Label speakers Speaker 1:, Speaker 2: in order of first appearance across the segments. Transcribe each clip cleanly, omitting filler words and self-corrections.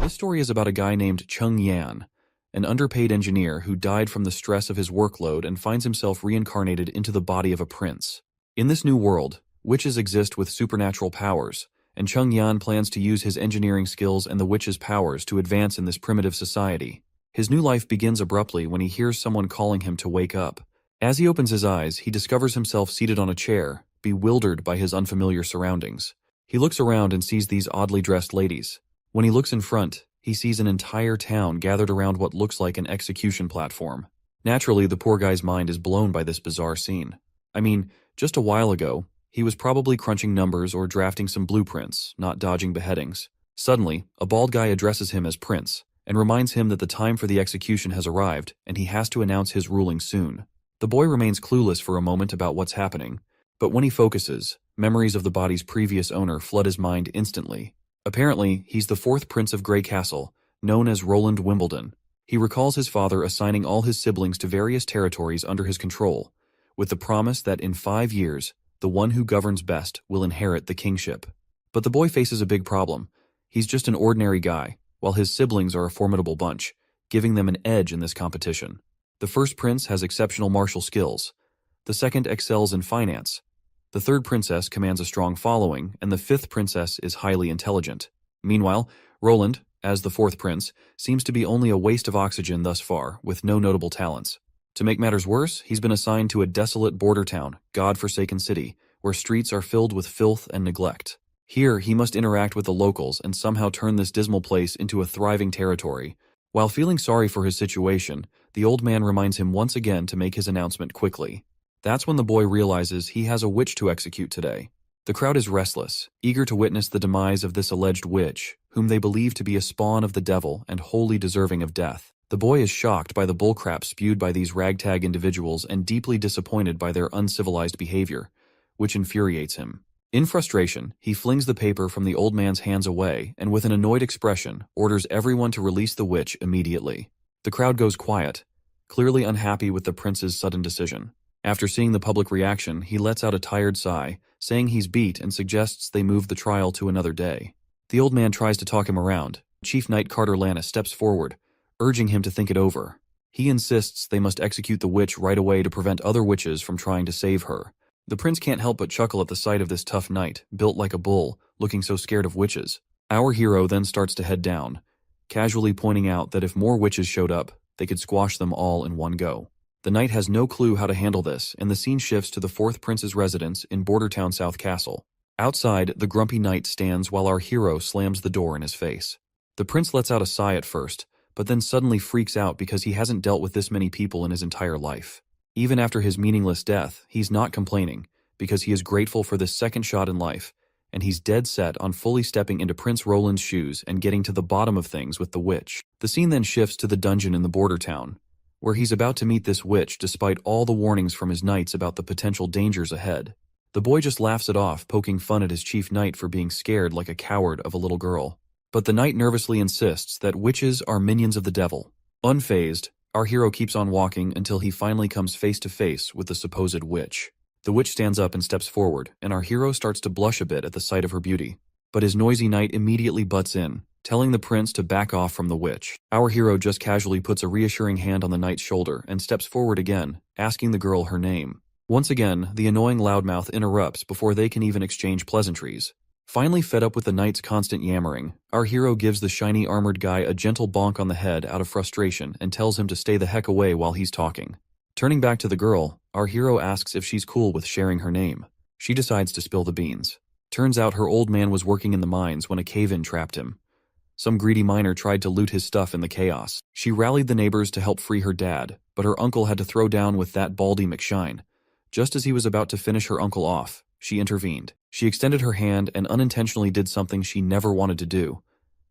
Speaker 1: This story is about a guy named Chung Yan, an underpaid engineer who died from the stress of his workload and finds himself reincarnated into the body of a prince. In this new world, witches exist with supernatural powers, and Chung Yan plans to use his engineering skills and the witches' powers to advance in this primitive society. His new life begins abruptly when he hears someone calling him to wake up. As he opens his eyes, he discovers himself seated on a chair, bewildered by his unfamiliar surroundings. He looks around and sees these oddly dressed ladies. When he looks in front, he sees an entire town gathered around what looks like an execution platform. Naturally, the poor guy's mind is blown by this bizarre scene. I mean, just a while ago, he was probably crunching numbers or drafting some blueprints, not dodging beheadings. Suddenly, a bald guy addresses him as Prince and reminds him that the time for the execution has arrived and he has to announce his ruling soon. The boy remains clueless for a moment about what's happening, but when he focuses, memories of the body's previous owner flood his mind instantly. Apparently, he's the fourth Prince of Grey Castle, known as Roland Wimbledon. He recalls his father assigning all his siblings to various territories under his control, with the promise that in 5 years, the one who governs best will inherit the kingship. But the boy faces a big problem. He's just an ordinary guy, while his siblings are a formidable bunch, giving them an edge in this competition. The first prince has exceptional martial skills. The second excels in finance. The third princess commands a strong following, and the fifth princess is highly intelligent. Meanwhile, Roland, as the fourth prince, seems to be only a waste of oxygen thus far, with no notable talents. To make matters worse, he's been assigned to a desolate border town, God-forsaken city, where streets are filled with filth and neglect. Here, he must interact with the locals and somehow turn this dismal place into a thriving territory. While feeling sorry for his situation, the old man reminds him once again to make his announcement quickly. That's when the boy realizes he has a witch to execute today. The crowd is restless, eager to witness the demise of this alleged witch, whom they believe to be a spawn of the devil and wholly deserving of death. The boy is shocked by the bullcrap spewed by these ragtag individuals and deeply disappointed by their uncivilized behavior, which infuriates him. In frustration, he flings the paper from the old man's hands away and with an annoyed expression, orders everyone to release the witch immediately. The crowd goes quiet, clearly unhappy with the prince's sudden decision. After seeing the public reaction, he lets out a tired sigh, saying he's beat and suggests they move the trial to another day. The old man tries to talk him around. Chief Knight Carter Lannis steps forward, urging him to think it over. He insists they must execute the witch right away to prevent other witches from trying to save her. The prince can't help but chuckle at the sight of this tough knight, built like a bull, looking so scared of witches. Our hero then starts to head down, casually pointing out that if more witches showed up, they could squash them all in one go. The knight has no clue how to handle this, and the scene shifts to the fourth prince's residence in Bordertown South Castle. Outside, the grumpy knight stands while our hero slams the door in his face. The prince lets out a sigh at first, but then suddenly freaks out because he hasn't dealt with this many people in his entire life. Even after his meaningless death, he's not complaining, because he is grateful for this second shot in life, and he's dead set on fully stepping into Prince Roland's shoes and getting to the bottom of things with the witch. The scene then shifts to the dungeon in the border town, where he's about to meet this witch despite all the warnings from his knights about the potential dangers ahead. The boy just laughs it off, poking fun at his chief knight for being scared like a coward of a little girl. But the knight nervously insists that witches are minions of the devil. Unfazed, our hero keeps on walking until he finally comes face to face with the supposed witch. The witch stands up and steps forward, and our hero starts to blush a bit at the sight of her beauty. But his noisy knight immediately butts in, telling the prince to back off from the witch. Our hero just casually puts a reassuring hand on the knight's shoulder and steps forward again, asking the girl her name. Once again, the annoying loudmouth interrupts before they can even exchange pleasantries. Finally fed up with the knight's constant yammering, our hero gives the shiny armored guy a gentle bonk on the head out of frustration and tells him to stay the heck away while he's talking. Turning back to the girl, our hero asks if she's cool with sharing her name. She decides to spill the beans. Turns out her old man was working in the mines when a cave-in trapped him. Some greedy miner tried to loot his stuff in the chaos. She rallied the neighbors to help free her dad, but her uncle had to throw down with that Baldy McShine. Just as he was about to finish her uncle off, she intervened. She extended her hand and unintentionally did something she never wanted to do.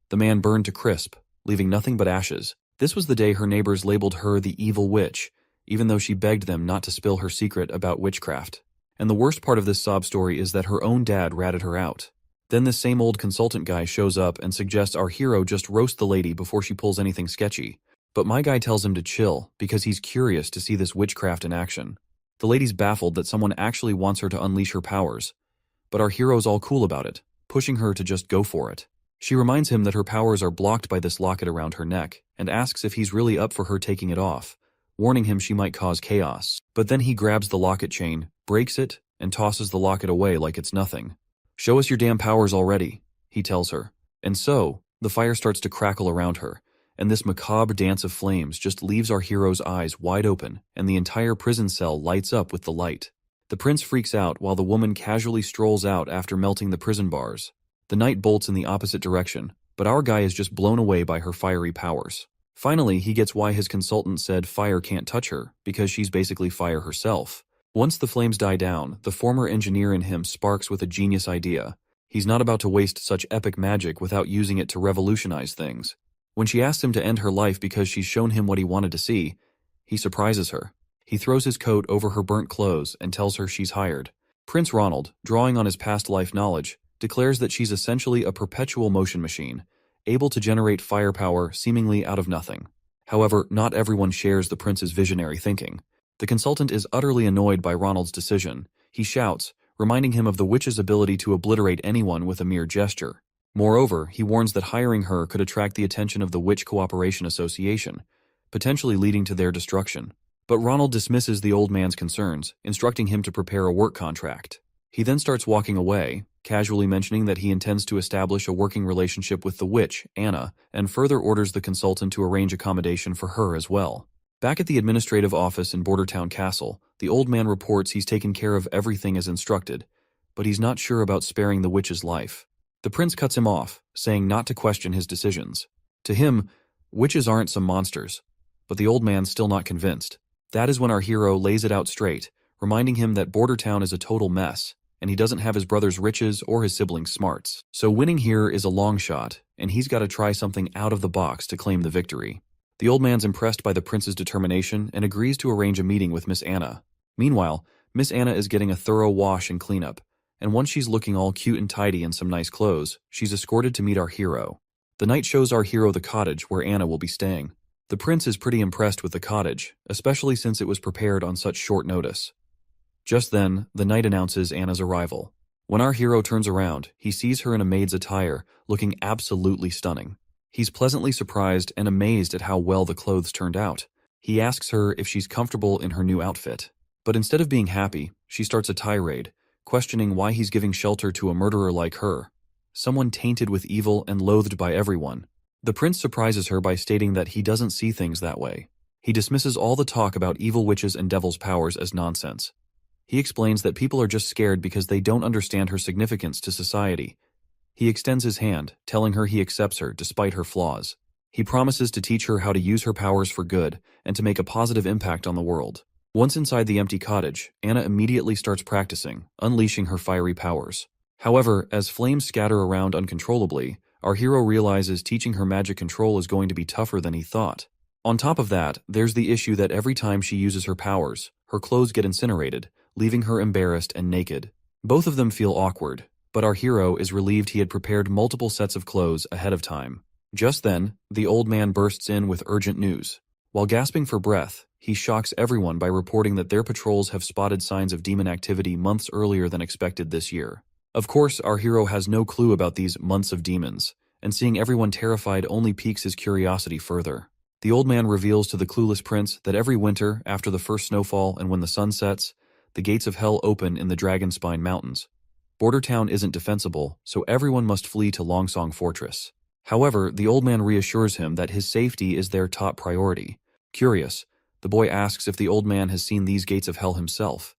Speaker 1: The man burned to crisp, leaving nothing but ashes. This was the day her neighbors labeled her the evil witch, even though she begged them not to spill her secret about witchcraft. And the worst part of this sob story is that her own dad ratted her out. Then this same old consultant guy shows up and suggests our hero just roast the lady before she pulls anything sketchy. But my guy tells him to chill because he's curious to see this witchcraft in action. The lady's baffled that someone actually wants her to unleash her powers, but our hero's all cool about it, pushing her to just go for it. She reminds him that her powers are blocked by this locket around her neck, and asks if he's really up for her taking it off, warning him she might cause chaos. But then he grabs the locket chain, breaks it, and tosses the locket away like it's nothing. "Show us your damn powers already," he tells her. And so, the fire starts to crackle around her, and this macabre dance of flames just leaves our hero's eyes wide open, and the entire prison cell lights up with the light. The prince freaks out while the woman casually strolls out after melting the prison bars. The knight bolts in the opposite direction, but our guy is just blown away by her fiery powers. Finally, he gets why his consultant said fire can't touch her, because she's basically fire herself. Once the flames die down, the former engineer in him sparks with a genius idea. He's not about to waste such epic magic without using it to revolutionize things. When she asks him to end her life because she's shown him what he wanted to see, he surprises her. He throws his coat over her burnt clothes and tells her she's hired. Prince Ronald, drawing on his past life knowledge, declares that she's essentially a perpetual motion machine, able to generate firepower seemingly out of nothing. However, not everyone shares the prince's visionary thinking. The consultant is utterly annoyed by Ronald's decision. He shouts, reminding him of the witch's ability to obliterate anyone with a mere gesture. Moreover, he warns that hiring her could attract the attention of the Witch Cooperation Association, potentially leading to their destruction. But Ronald dismisses the old man's concerns, instructing him to prepare a work contract. He then starts walking away, casually mentioning that he intends to establish a working relationship with the witch, Anna, and further orders the consultant to arrange accommodation for her as well. Back at the administrative office in Bordertown Castle, the old man reports he's taken care of everything as instructed, but he's not sure about sparing the witch's life. The prince cuts him off, saying not to question his decisions. To him, witches aren't some monsters, but the old man's still not convinced. That is when our hero lays it out straight, reminding him that Bordertown is a total mess, and he doesn't have his brother's riches or his siblings' smarts. So winning here is a long shot, and he's got to try something out of the box to claim the victory. The old man's impressed by the prince's determination and agrees to arrange a meeting with Miss Anna. Meanwhile, Miss Anna is getting a thorough wash and cleanup, and once she's looking all cute and tidy in some nice clothes, she's escorted to meet our hero. The knight shows our hero the cottage where Anna will be staying. The prince is pretty impressed with the cottage, especially since it was prepared on such short notice. Just then, the knight announces Anna's arrival. When our hero turns around, he sees her in a maid's attire, looking absolutely stunning. He's pleasantly surprised and amazed at how well the clothes turned out. He asks her if she's comfortable in her new outfit. But instead of being happy, she starts a tirade, questioning why he's giving shelter to a murderer like her, someone tainted with evil and loathed by everyone. The prince surprises her by stating that he doesn't see things that way. He dismisses all the talk about evil witches and devils' powers as nonsense. He explains that people are just scared because they don't understand her significance to society. He extends his hand, telling her he accepts her despite her flaws. He promises to teach her how to use her powers for good and to make a positive impact on the world. Once inside the empty cottage, Anna immediately starts practicing, unleashing her fiery powers. However, as flames scatter around uncontrollably, our hero realizes teaching her magic control is going to be tougher than he thought. On top of that, there's the issue that every time she uses her powers, her clothes get incinerated, leaving her embarrassed and naked. Both of them feel awkward, but our hero is relieved he had prepared multiple sets of clothes ahead of time. Just then, the old man bursts in with urgent news. While gasping for breath, he shocks everyone by reporting that their patrols have spotted signs of demon activity months earlier than expected this year. Of course, our hero has no clue about these months of demons, and seeing everyone terrified only piques his curiosity further. The old man reveals to the clueless prince that every winter, after the first snowfall and when the sun sets, the gates of hell open in the Dragonspine Mountains. Bordertown isn't defensible, so everyone must flee to Longsong Fortress. However, the old man reassures him that his safety is their top priority. Curious, the boy asks if the old man has seen these gates of hell himself.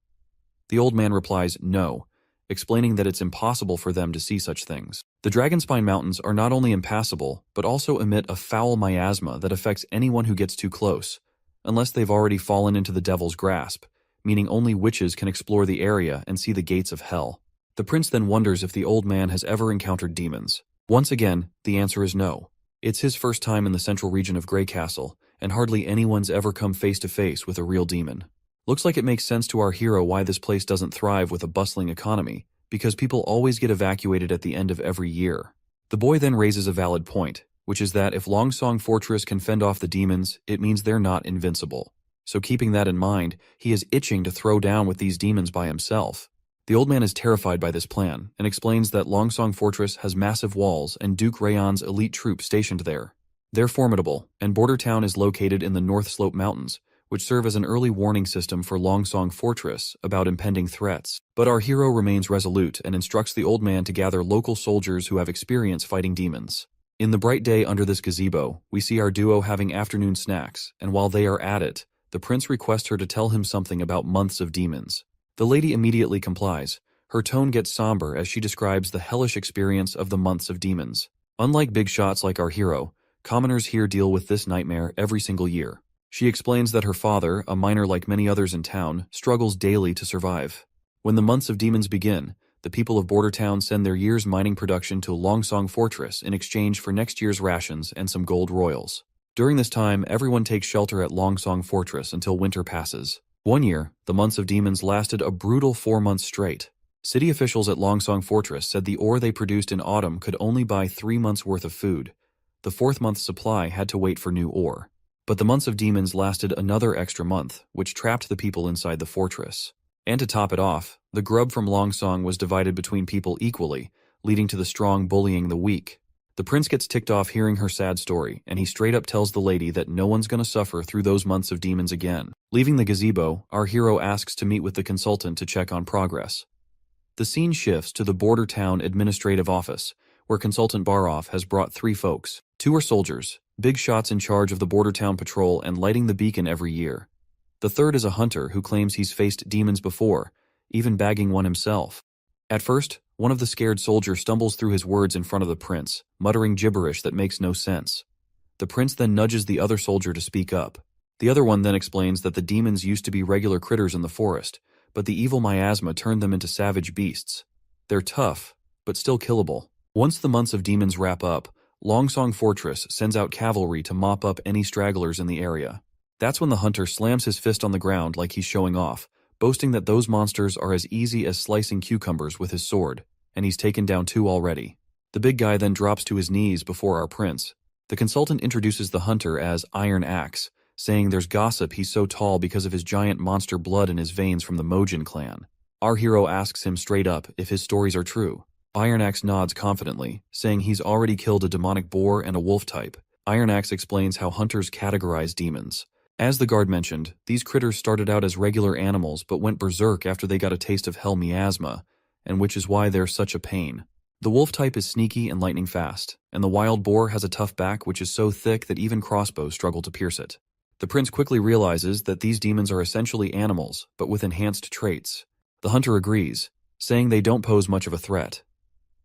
Speaker 1: The old man replies no, explaining that it's impossible for them to see such things. The Dragonspine Mountains are not only impassable, but also emit a foul miasma that affects anyone who gets too close, unless they've already fallen into the devil's grasp, meaning only witches can explore the area and see the gates of hell. The prince then wonders if the old man has ever encountered demons. Once again, the answer is no. It's his first time in the central region of Grey Castle, and hardly anyone's ever come face to face with a real demon. Looks like it makes sense to our hero why this place doesn't thrive with a bustling economy, because people always get evacuated at the end of every year. The boy then raises a valid point, which is that if Longsong Fortress can fend off the demons, it means they're not invincible. So keeping that in mind, he is itching to throw down with these demons by himself. The old man is terrified by this plan and explains that Longsong Fortress has massive walls and Duke Rayon's elite troops stationed there. They're formidable, and Border Town is located in the North Slope Mountains, which serve as an early warning system for Longsong Fortress about impending threats. But our hero remains resolute and instructs the old man to gather local soldiers who have experience fighting demons. In the bright day under this gazebo, we see our duo having afternoon snacks, and while they are at it, the prince requests her to tell him something about months of demons. The lady immediately complies. Her tone gets somber as she describes the hellish experience of the months of demons. Unlike big shots like our hero, commoners here deal with this nightmare every single year. She explains that her father, a miner like many others in town, struggles daily to survive. When the months of demons begin, the people of Border Town send their year's mining production to Longsong Fortress in exchange for next year's rations and some gold royals. During this time, everyone takes shelter at Longsong Fortress until winter passes. One year, the months of demons lasted a brutal 4 months straight. City officials at Longsong Fortress said the ore they produced in autumn could only buy 3 months' worth of food. The 4th month's supply had to wait for new ore. But the months of demons lasted another extra month, which trapped the people inside the fortress. And to top it off, the grub from Longsong was divided between people equally, leading to the strong bullying the weak. The prince gets ticked off hearing her sad story, and he straight up tells the lady that no one's gonna suffer through those months of demons again. Leaving the gazebo, our hero asks to meet with the consultant to check on progress. The scene shifts to the Border Town Administrative Office, where Consultant Baroff has brought 3 folks. 2 are soldiers, big shots in charge of the Border Town patrol and lighting the beacon every year. The 3rd is a hunter who claims he's faced demons before, even bagging one himself. At first, one of the scared soldiers stumbles through his words in front of the prince, muttering gibberish that makes no sense. The prince then nudges the other soldier to speak up. The other one then explains that the demons used to be regular critters in the forest, but the evil miasma turned them into savage beasts. They're tough, but still killable. Once the months of demons wrap up, Longsong Fortress sends out cavalry to mop up any stragglers in the area. That's when the hunter slams his fist on the ground like he's showing off, boasting that those monsters are as easy as slicing cucumbers with his sword, and he's taken down 2 already. The big guy then drops to his knees before our prince. The consultant introduces the hunter as Iron Axe, saying there's gossip he's so tall because of his giant monster blood in his veins from the Mojin clan. Our hero asks him straight up if his stories are true. Iron Axe nods confidently, saying he's already killed a demonic boar and a wolf type. Iron Axe explains how hunters categorize demons. As the guard mentioned, these critters started out as regular animals but went berserk after they got a taste of hell miasma, and which is why they're such a pain. The wolf type is sneaky and lightning fast, and the wild boar has a tough back which is so thick that even crossbows struggle to pierce it. The prince quickly realizes that these demons are essentially animals, but with enhanced traits. The hunter agrees, saying they don't pose much of a threat.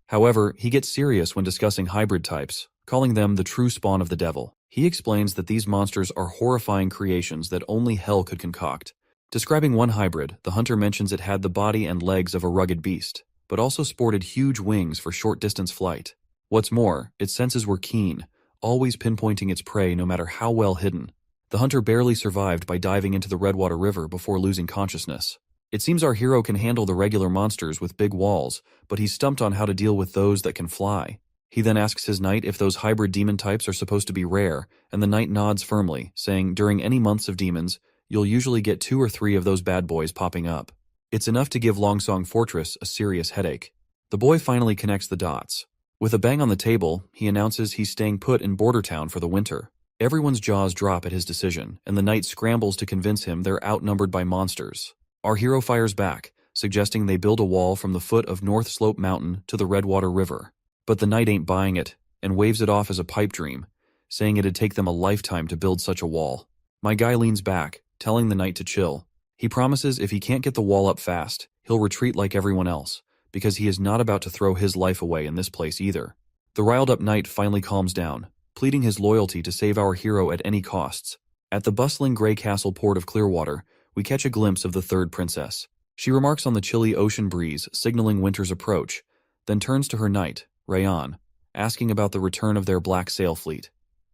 Speaker 1: However, he gets serious when discussing hybrid types, calling them the true spawn of the devil. He explains that these monsters are horrifying creations that only hell could concoct. Describing one hybrid, the hunter mentions it had the body and legs of a rugged beast, but also sported huge wings for short-distance flight. What's more, its senses were keen, always pinpointing its prey no matter how well hidden. The hunter barely survived by diving into the Redwater River before losing consciousness. It seems our hero can handle the regular monsters with big walls, but he's stumped on how to deal with those that can fly. He then asks his knight if those hybrid demon types are supposed to be rare, and the knight nods firmly, saying during any months of demons, you'll usually get 2 or 3 of those bad boys popping up. It's enough to give Longsong Fortress a serious headache. The boy finally connects the dots. With a bang on the table, he announces he's staying put in Border Town for the winter. Everyone's jaws drop at his decision, and the knight scrambles to convince him they're outnumbered by monsters. Our hero fires back, suggesting they build a wall from the foot of North Slope Mountain to the Redwater River. But the knight ain't buying it, and waves it off as a pipe dream, saying it'd take them a lifetime to build such a wall. My guy leans back, telling the knight to chill. He promises if he can't get the wall up fast, he'll retreat like everyone else, because he is not about to throw his life away in this place either. The riled-up knight finally calms down, pleading his loyalty to save our hero at any costs. At the bustling Grey Castle port of Clearwater, we catch a glimpse of the 3rd princess. She remarks on the chilly ocean breeze signaling winter's approach, then turns to her knight, Rayon, asking about the return of their black sail fleet.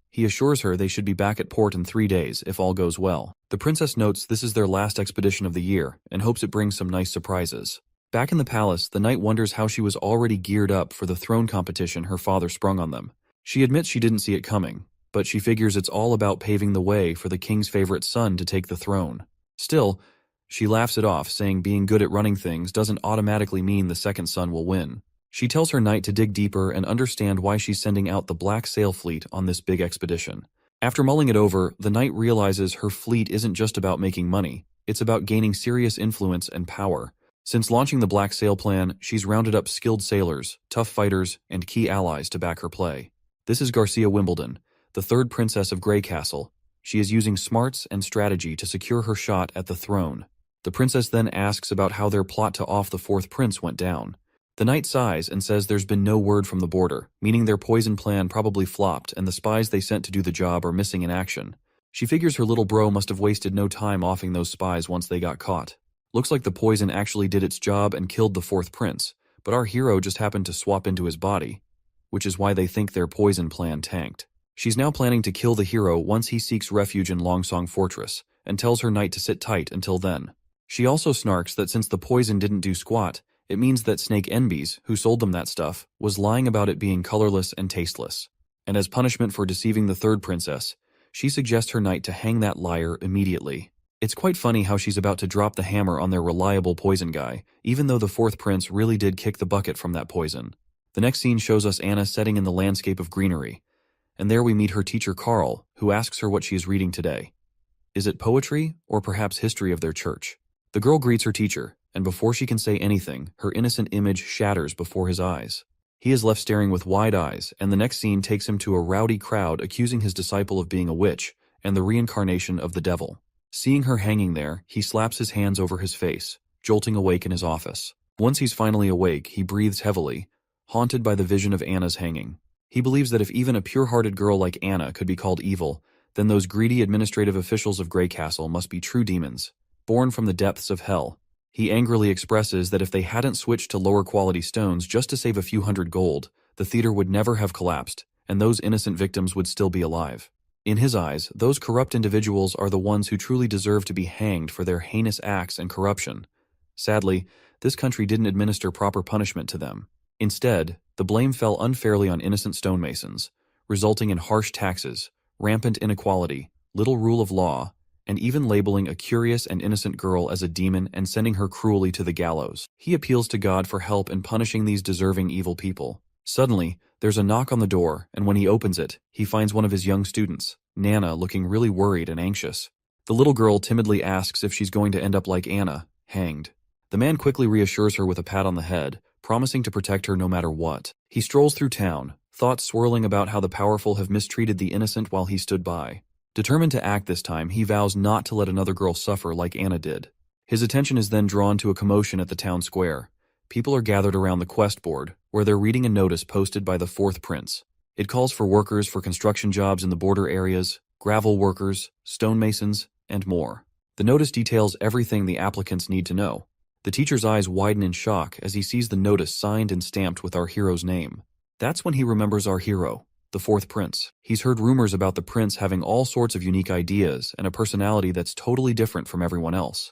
Speaker 1: He assures her they should be back at port in 3 days if all goes well. The princess notes this is their last expedition of the year and hopes it brings some nice surprises. Back in the palace, the knight wonders how she was already geared up for the throne competition her father sprung on them. She admits she didn't see it coming, but she figures it's all about paving the way for the king's favorite son to take the throne. Still, She laughs it off, saying being good at running things doesn't automatically mean the second son will win. She tells her knight to dig deeper and understand why she's sending out the Black Sail Fleet on this big expedition. After mulling it over, the knight realizes her fleet isn't just about making money, it's about gaining serious influence and power. Since launching the Black Sail Plan, she's rounded up skilled sailors, tough fighters, and key allies to back her play. This is Garcia Wimbledon, the third princess of Grey Castle. She is using smarts and strategy to secure her shot at the throne. The princess then asks about how their plot to off the fourth prince went down. The knight sighs and says there's been no word from the border, meaning their poison plan probably flopped and the spies they sent to do the job are missing in action. She figures her little bro must have wasted no time offing those spies once they got caught. Looks like the poison actually did its job and killed the fourth prince, but our hero just happened to swap into his body, which is why they think their poison plan tanked. She's now planning to kill the hero once he seeks refuge in Longsong Fortress, and tells her knight to sit tight until then. She also snarks that since the poison didn't do squat, it means that Snake Enbies, who sold them that stuff, was lying about it being colorless and tasteless. And as punishment for deceiving the third princess, she suggests her knight to hang that liar immediately. It's quite funny how she's about to drop the hammer on their reliable poison guy, even though the fourth prince really did kick the bucket from that poison. The next scene shows us Anna setting in the landscape of greenery, and there we meet her teacher Carl, who asks her what she is reading today. Is it poetry, or perhaps history of their church? The girl greets her teacher, and before she can say anything, her innocent image shatters before his eyes. He is left staring with wide eyes, and the next scene takes him to a rowdy crowd accusing his disciple of being a witch and the reincarnation of the devil. Seeing her hanging there, he slaps his hands over his face, jolting awake in his office. Once he's finally awake, he breathes heavily, haunted by the vision of Anna's hanging. He believes that if even a pure-hearted girl like Anna could be called evil, then those greedy administrative officials of Grey Castle must be true demons, born from the depths of hell. He angrily expresses that if they hadn't switched to lower-quality stones just to save a few hundred gold, the theater would never have collapsed, and those innocent victims would still be alive. In his eyes, those corrupt individuals are the ones who truly deserve to be hanged for their heinous acts and corruption. Sadly, this country didn't administer proper punishment to them. Instead, the blame fell unfairly on innocent stonemasons, resulting in harsh taxes, rampant inequality, little rule of law, and even labeling a curious and innocent girl as a demon and sending her cruelly to the gallows. He appeals to God for help in punishing these deserving evil people. Suddenly, there's a knock on the door, and when he opens it, he finds one of his young students, Nana, looking really worried and anxious. The little girl timidly asks if she's going to end up like Anna, hanged. The man quickly reassures her with a pat on the head, promising to protect her no matter what. He strolls through town, thoughts swirling about how the powerful have mistreated the innocent while he stood by. Determined to act this time, he vows not to let another girl suffer like Anna did. His attention is then drawn to a commotion at the town square. People are gathered around the quest board, where they're reading a notice posted by the fourth prince. It calls for workers for construction jobs in the border areas, gravel workers, stonemasons, and more. The notice details everything the applicants need to know. The teacher's eyes widen in shock as he sees the notice signed and stamped with our hero's name. That's when he remembers our hero, the fourth prince. He's heard rumors about the prince having all sorts of unique ideas and a personality that's totally different from everyone else.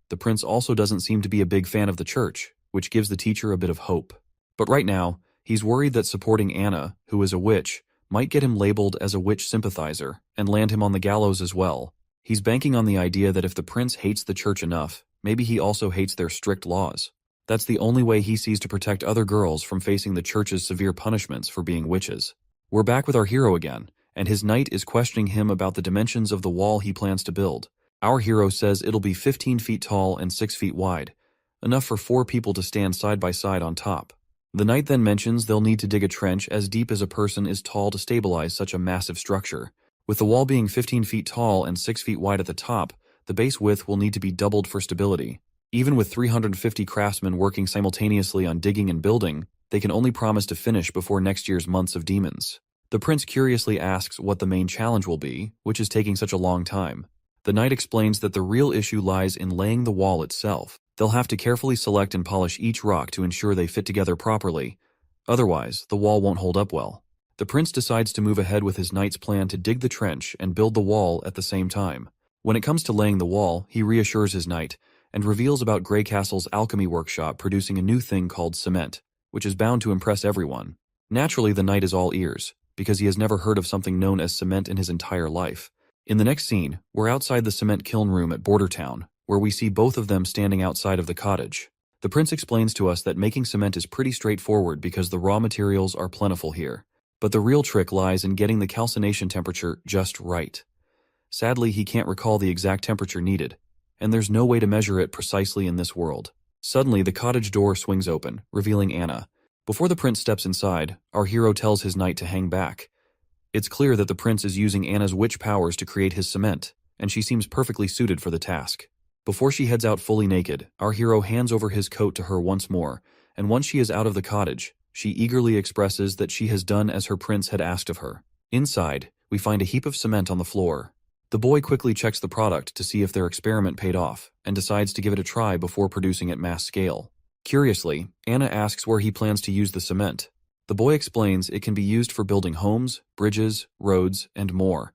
Speaker 1: The prince also doesn't seem to be a big fan of the church, which gives the teacher a bit of hope. But right now, he's worried that supporting Anna, who is a witch, might get him labeled as a witch sympathizer and land him on the gallows as well. He's banking on the idea that if the prince hates the church enough, maybe he also hates their strict laws. That's the only way he sees to protect other girls from facing the church's severe punishments for being witches. We're back with our hero again, and his knight is questioning him about the dimensions of the wall he plans to build. Our hero says it'll be 15 feet tall and 6 feet wide, enough for 4 people to stand side by side on top. The knight then mentions they'll need to dig a trench as deep as a person is tall to stabilize such a massive structure. With the wall being 15 feet tall and 6 feet wide at the top, the base width will need to be doubled for stability. Even with 350 craftsmen working simultaneously on digging and building, they can only promise to finish before next year's months of demons. The prince curiously asks what the main challenge will be, which is taking such a long time. The knight explains that the real issue lies in laying the wall itself. They'll have to carefully select and polish each rock to ensure they fit together properly. Otherwise, the wall won't hold up well. The prince decides to move ahead with his knight's plan to dig the trench and build the wall at the same time. When it comes to laying the wall, he reassures his knight and reveals about Grey Castle's alchemy workshop producing a new thing called cement, which is bound to impress everyone. Naturally, the knight is all ears, because he has never heard of something known as cement in his entire life. In the next scene, we're outside the cement kiln room at Border Town, where we see both of them standing outside of the cottage. The prince explains to us that making cement is pretty straightforward because the raw materials are plentiful here. But the real trick lies in getting the calcination temperature just right. Sadly, he can't recall the exact temperature needed, and there's no way to measure it precisely in this world. Suddenly, the cottage door swings open, revealing Anna. Before the prince steps inside, our hero tells his knight to hang back. It's clear that the prince is using Anna's witch powers to create his cement, and she seems perfectly suited for the task. Before she heads out fully naked, our hero hands over his coat to her once more, and once she is out of the cottage, she eagerly expresses that she has done as her prince had asked of her. Inside, we find a heap of cement on the floor. The boy quickly checks the product to see if their experiment paid off, and decides to give it a try before producing at mass scale. Curiously, Anna asks where he plans to use the cement. The boy explains it can be used for building homes, bridges, roads, and more.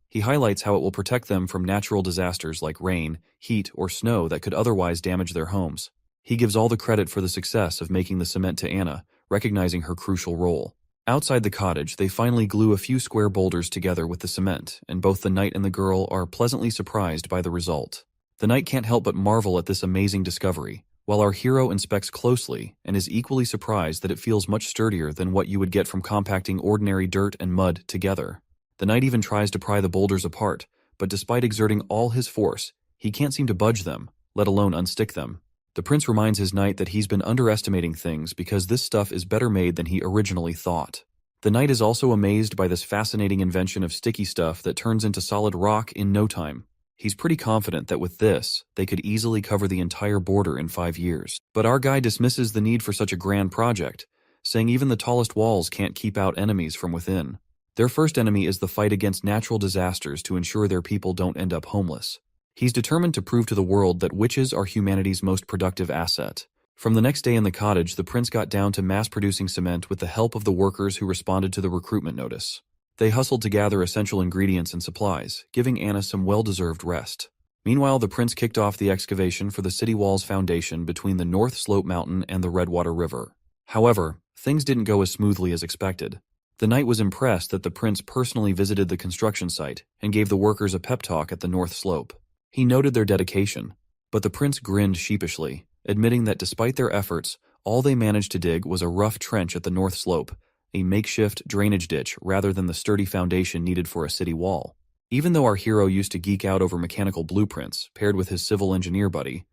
Speaker 1: He highlights how it will protect them from natural disasters like rain, heat, or snow that could otherwise damage their homes. He gives all the credit for the success of making the cement to Anna, recognizing her crucial role. Outside the cottage, they finally glue a few square boulders together with the cement, and both the knight and the girl are pleasantly surprised by the result. The knight can't help but marvel at this amazing discovery, while our hero inspects closely and is equally surprised that it feels much sturdier than what you would get from compacting ordinary dirt and mud together. The knight even tries to pry the boulders apart, but despite exerting all his force, he can't seem to budge them, let alone unstick them. The prince reminds his knight that he's been underestimating things because this stuff is better made than he originally thought. The knight is also amazed by this fascinating invention of sticky stuff that turns into solid rock in no time. He's pretty confident that with this, they could easily cover the entire border in 5 years. But our guy dismisses the need for such a grand project, saying even the tallest walls can't keep out enemies from within. Their first enemy is the fight against natural disasters to ensure their people don't end up homeless. He's determined to prove to the world that witches are humanity's most productive asset. From the next day in the cottage, the prince got down to mass-producing cement with the help of the workers who responded to the recruitment notice. They hustled to gather essential ingredients and supplies, giving Anna some well-deserved rest. Meanwhile, the prince kicked off the excavation for the city wall's foundation between the North Slope Mountain and the Redwater River. However, things didn't go as smoothly as expected. The knight was impressed that the prince personally visited the construction site and gave the workers a pep talk at the North Slope. He noted their dedication, but the prince grinned sheepishly, admitting that despite their efforts, all they managed to dig was a rough trench at the North Slope, a makeshift drainage ditch rather than the sturdy foundation needed for a city wall. Even though our hero used to geek out over mechanical blueprints, paired with his civil engineer buddy,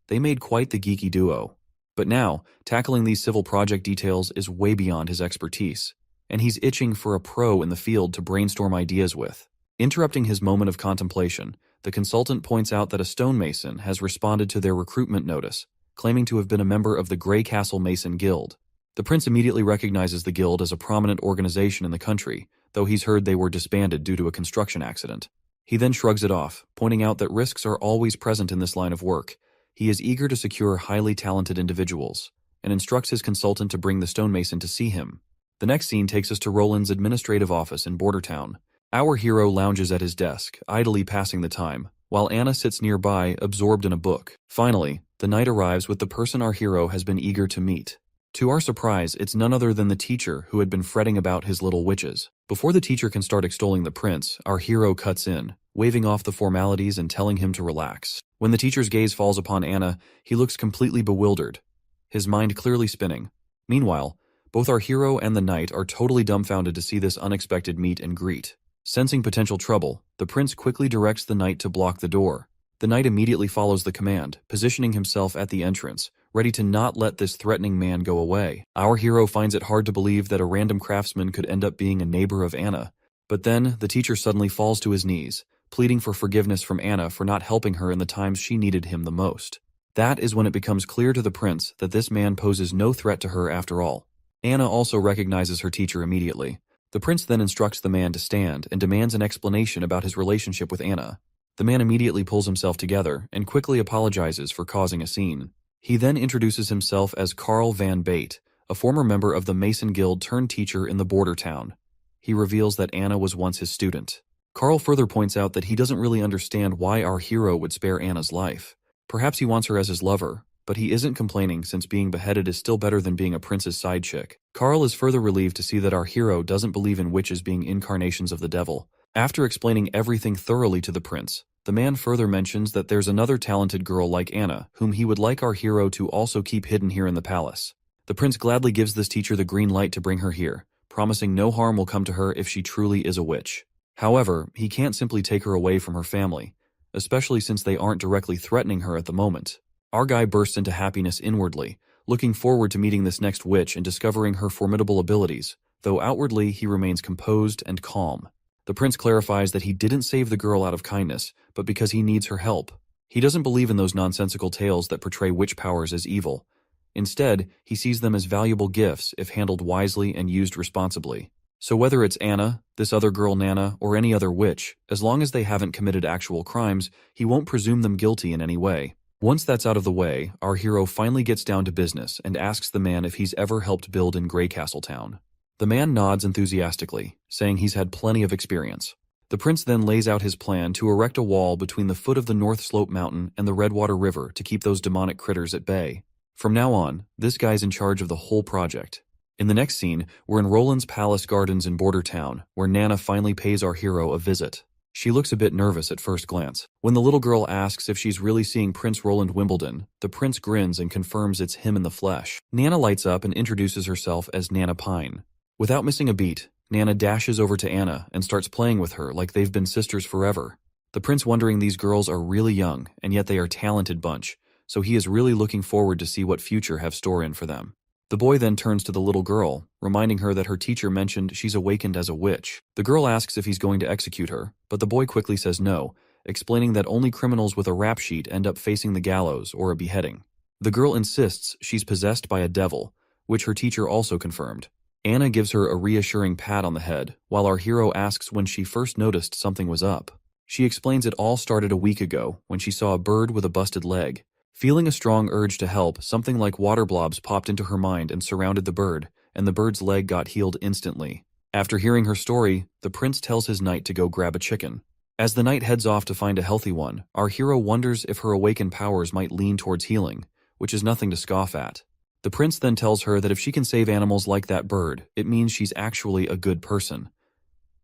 Speaker 1: they made quite the geeky duo. But now, tackling these civil project details is way beyond his expertise, and he's itching for a pro in the field to brainstorm ideas with. Interrupting his moment of contemplation, the consultant points out that a stonemason has responded to their recruitment notice, claiming to have been a member of the Grey Castle Mason Guild. The prince immediately recognizes the guild as a prominent organization in the country, though he's heard they were disbanded due to a construction accident. He then shrugs it off, pointing out that risks are always present in this line of work. He is eager to secure highly talented individuals, and instructs his consultant to bring the stonemason to see him. The next scene takes us to Roland's administrative office in Bordertown. Our hero lounges at his desk, idly passing the time, while Anna sits nearby, absorbed in a book. Finally, the knight arrives with the person our hero has been eager to meet. To our surprise, it's none other than the teacher who had been fretting about his little witches. Before the teacher can start extolling the prince, our hero cuts in, waving off the formalities and telling him to relax. When the teacher's gaze falls upon Anna, he looks completely bewildered, his mind clearly spinning. Meanwhile, both our hero and the knight are totally dumbfounded to see this unexpected meet and greet. Sensing potential trouble, the prince quickly directs the knight to block the door. The knight immediately follows the command, positioning himself at the entrance, ready to not let this threatening man go away. Our hero finds it hard to believe that a random craftsman could end up being a neighbor of Anna. But then, the teacher suddenly falls to his knees, pleading for forgiveness from Anna for not helping her in the times she needed him the most. That is when it becomes clear to the prince that this man poses no threat to her after all. Anna also recognizes her teacher immediately. The prince then instructs the man to stand and demands an explanation about his relationship with Anna. The man immediately pulls himself together and quickly apologizes for causing a scene. He then introduces himself as Carl Van Bate, a former member of the Mason Guild turned teacher in the border town. He reveals that Anna was once his student. Carl further points out that he doesn't really understand why our hero would spare Anna's life. Perhaps he wants her as his lover, but he isn't complaining since being beheaded is still better than being a prince's side chick. Carl is further relieved to see that our hero doesn't believe in witches being incarnations of the devil. After explaining everything thoroughly to the prince, The man further mentions that there's another talented girl like Anna, whom he would like our hero to also keep hidden here in the palace. The prince gladly gives this teacher the green light to bring her here, promising no harm will come to her if she truly is a witch. However, he can't simply take her away from her family, especially since they aren't directly threatening her at the moment. Our guy bursts into happiness inwardly, looking forward to meeting this next witch and discovering her formidable abilities, though outwardly he remains composed and calm. The prince clarifies that he didn't save the girl out of kindness, but because he needs her help. He doesn't believe in those nonsensical tales that portray witch powers as evil. Instead, he sees them as valuable gifts if handled wisely and used responsibly. So whether it's Anna, this other girl Nana, or any other witch, as long as they haven't committed actual crimes, he won't presume them guilty in any way. Once that's out of the way, our hero finally gets down to business and asks the man if he's ever helped build in Greycastle Town. The man nods enthusiastically, saying he's had plenty of experience. The prince then lays out his plan to erect a wall between the foot of the North Slope Mountain and the Redwater River to keep those demonic critters at bay. From now on, this guy's in charge of the whole project. In the next scene, we're in Roland's Palace Gardens in Border Town, where Nana finally pays our hero a visit. She looks a bit nervous at first glance. When the little girl asks if she's really seeing Prince Roland Wimbledon, the prince grins and confirms it's him in the flesh. Nana lights up and introduces herself as Nana Pine. Without missing a beat, Nana dashes over to Anna and starts playing with her like they've been sisters forever. The prince wondering these girls are really young, and yet they are a talented bunch, so he is really looking forward to see what future have store in for them. The boy then turns to the little girl, reminding her that her teacher mentioned she's awakened as a witch. The girl asks if he's going to execute her, but the boy quickly says no, explaining that only criminals with a rap sheet end up facing the gallows or a beheading. The girl insists she's possessed by a devil, which her teacher also confirmed. Anna gives her a reassuring pat on the head, while our hero asks when she first noticed something was up. She explains it all started a week ago, when she saw a bird with a busted leg. Feeling a strong urge to help, something like water blobs popped into her mind and surrounded the bird, and the bird's leg got healed instantly. After hearing her story, the prince tells his knight to go grab a chicken. As the knight heads off to find a healthy one, our hero wonders if her awakened powers might lean towards healing, which is nothing to scoff at. The prince then tells her that if she can save animals like that bird, it means she's actually a good person.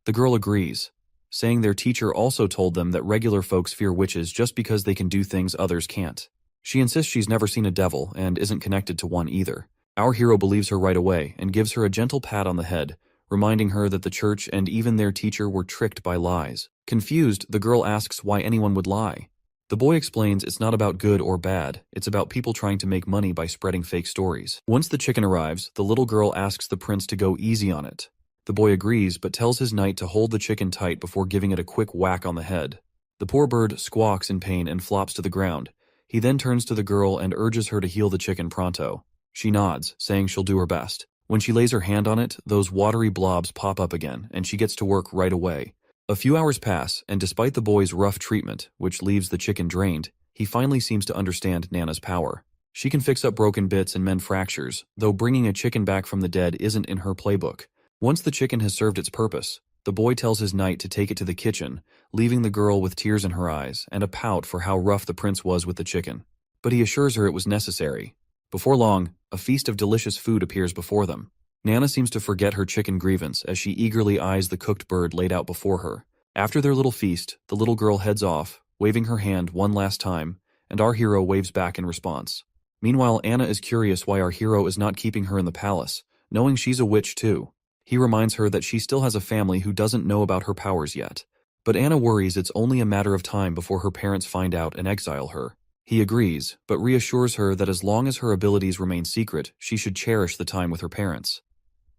Speaker 1: The girl agrees, saying their teacher also told them that regular folks fear witches just because they can do things others can't. She insists she's never seen a devil and isn't connected to one either. Our hero believes her right away and gives her a gentle pat on the head, reminding her that the church and even their teacher were tricked by lies. Confused, the girl asks why anyone would lie. The boy explains it's not about good or bad, it's about people trying to make money by spreading fake stories. Once the chicken arrives, the little girl asks the prince to go easy on it. The boy agrees, but tells his knight to hold the chicken tight before giving it a quick whack on the head. The poor bird squawks in pain and flops to the ground. He then turns to the girl and urges her to heal the chicken pronto. She nods, saying she'll do her best. When she lays her hand on it, those watery blobs pop up again, and she gets to work right away. A few hours pass, and despite the boy's rough treatment, which leaves the chicken drained, he finally seems to understand Nana's power. She can fix up broken bits and mend fractures, though bringing a chicken back from the dead isn't in her playbook. Once the chicken has served its purpose, the boy tells his knight to take it to the kitchen, leaving the girl with tears in her eyes and a pout for how rough the prince was with the chicken. But he assures her it was necessary. Before long, a feast of delicious food appears before them. Nana seems to forget her chicken grievance as she eagerly eyes the cooked bird laid out before her. After their little feast, the little girl heads off, waving her hand one last time, and our hero waves back in response. Meanwhile, Anna is curious why our hero is not keeping her in the palace, knowing she's a witch too. He reminds her that she still has a family who doesn't know about her powers yet. But Anna worries it's only a matter of time before her parents find out and exile her. He agrees, but reassures her that as long as her abilities remain secret, she should cherish the time with her parents.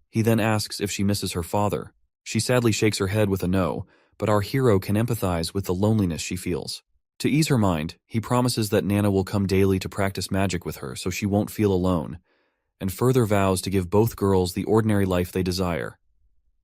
Speaker 1: He then asks if she misses her father. She sadly shakes her head with a no, but our hero can empathize with the loneliness she feels. To ease her mind, he promises that Nana will come daily to practice magic with her so she won't feel alone, and further vows to give both girls the ordinary life they desire.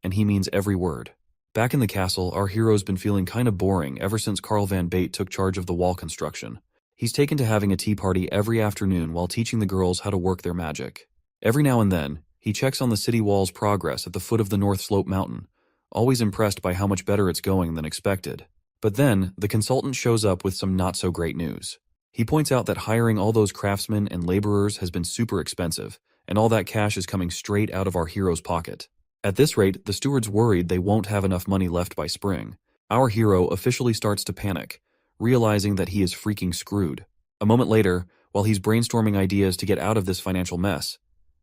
Speaker 1: And he means every word. Back in the castle, our hero's been feeling kinda boring ever since Carl Van Bate took charge of the wall construction. He's taken to having a tea party every afternoon while teaching the girls how to work their magic. Every now and then, he checks on the city wall's progress at the foot of the North Slope Mountain, always impressed by how much better it's going than expected. But then, the consultant shows up with some not-so-great news. He points out that hiring all those craftsmen and laborers has been super expensive, and all that cash is coming straight out of our hero's pocket. At this rate, the steward's worried they won't have enough money left by spring. Our hero officially starts to panic, realizing that he is freaking screwed. A moment later, while he's brainstorming ideas to get out of this financial mess,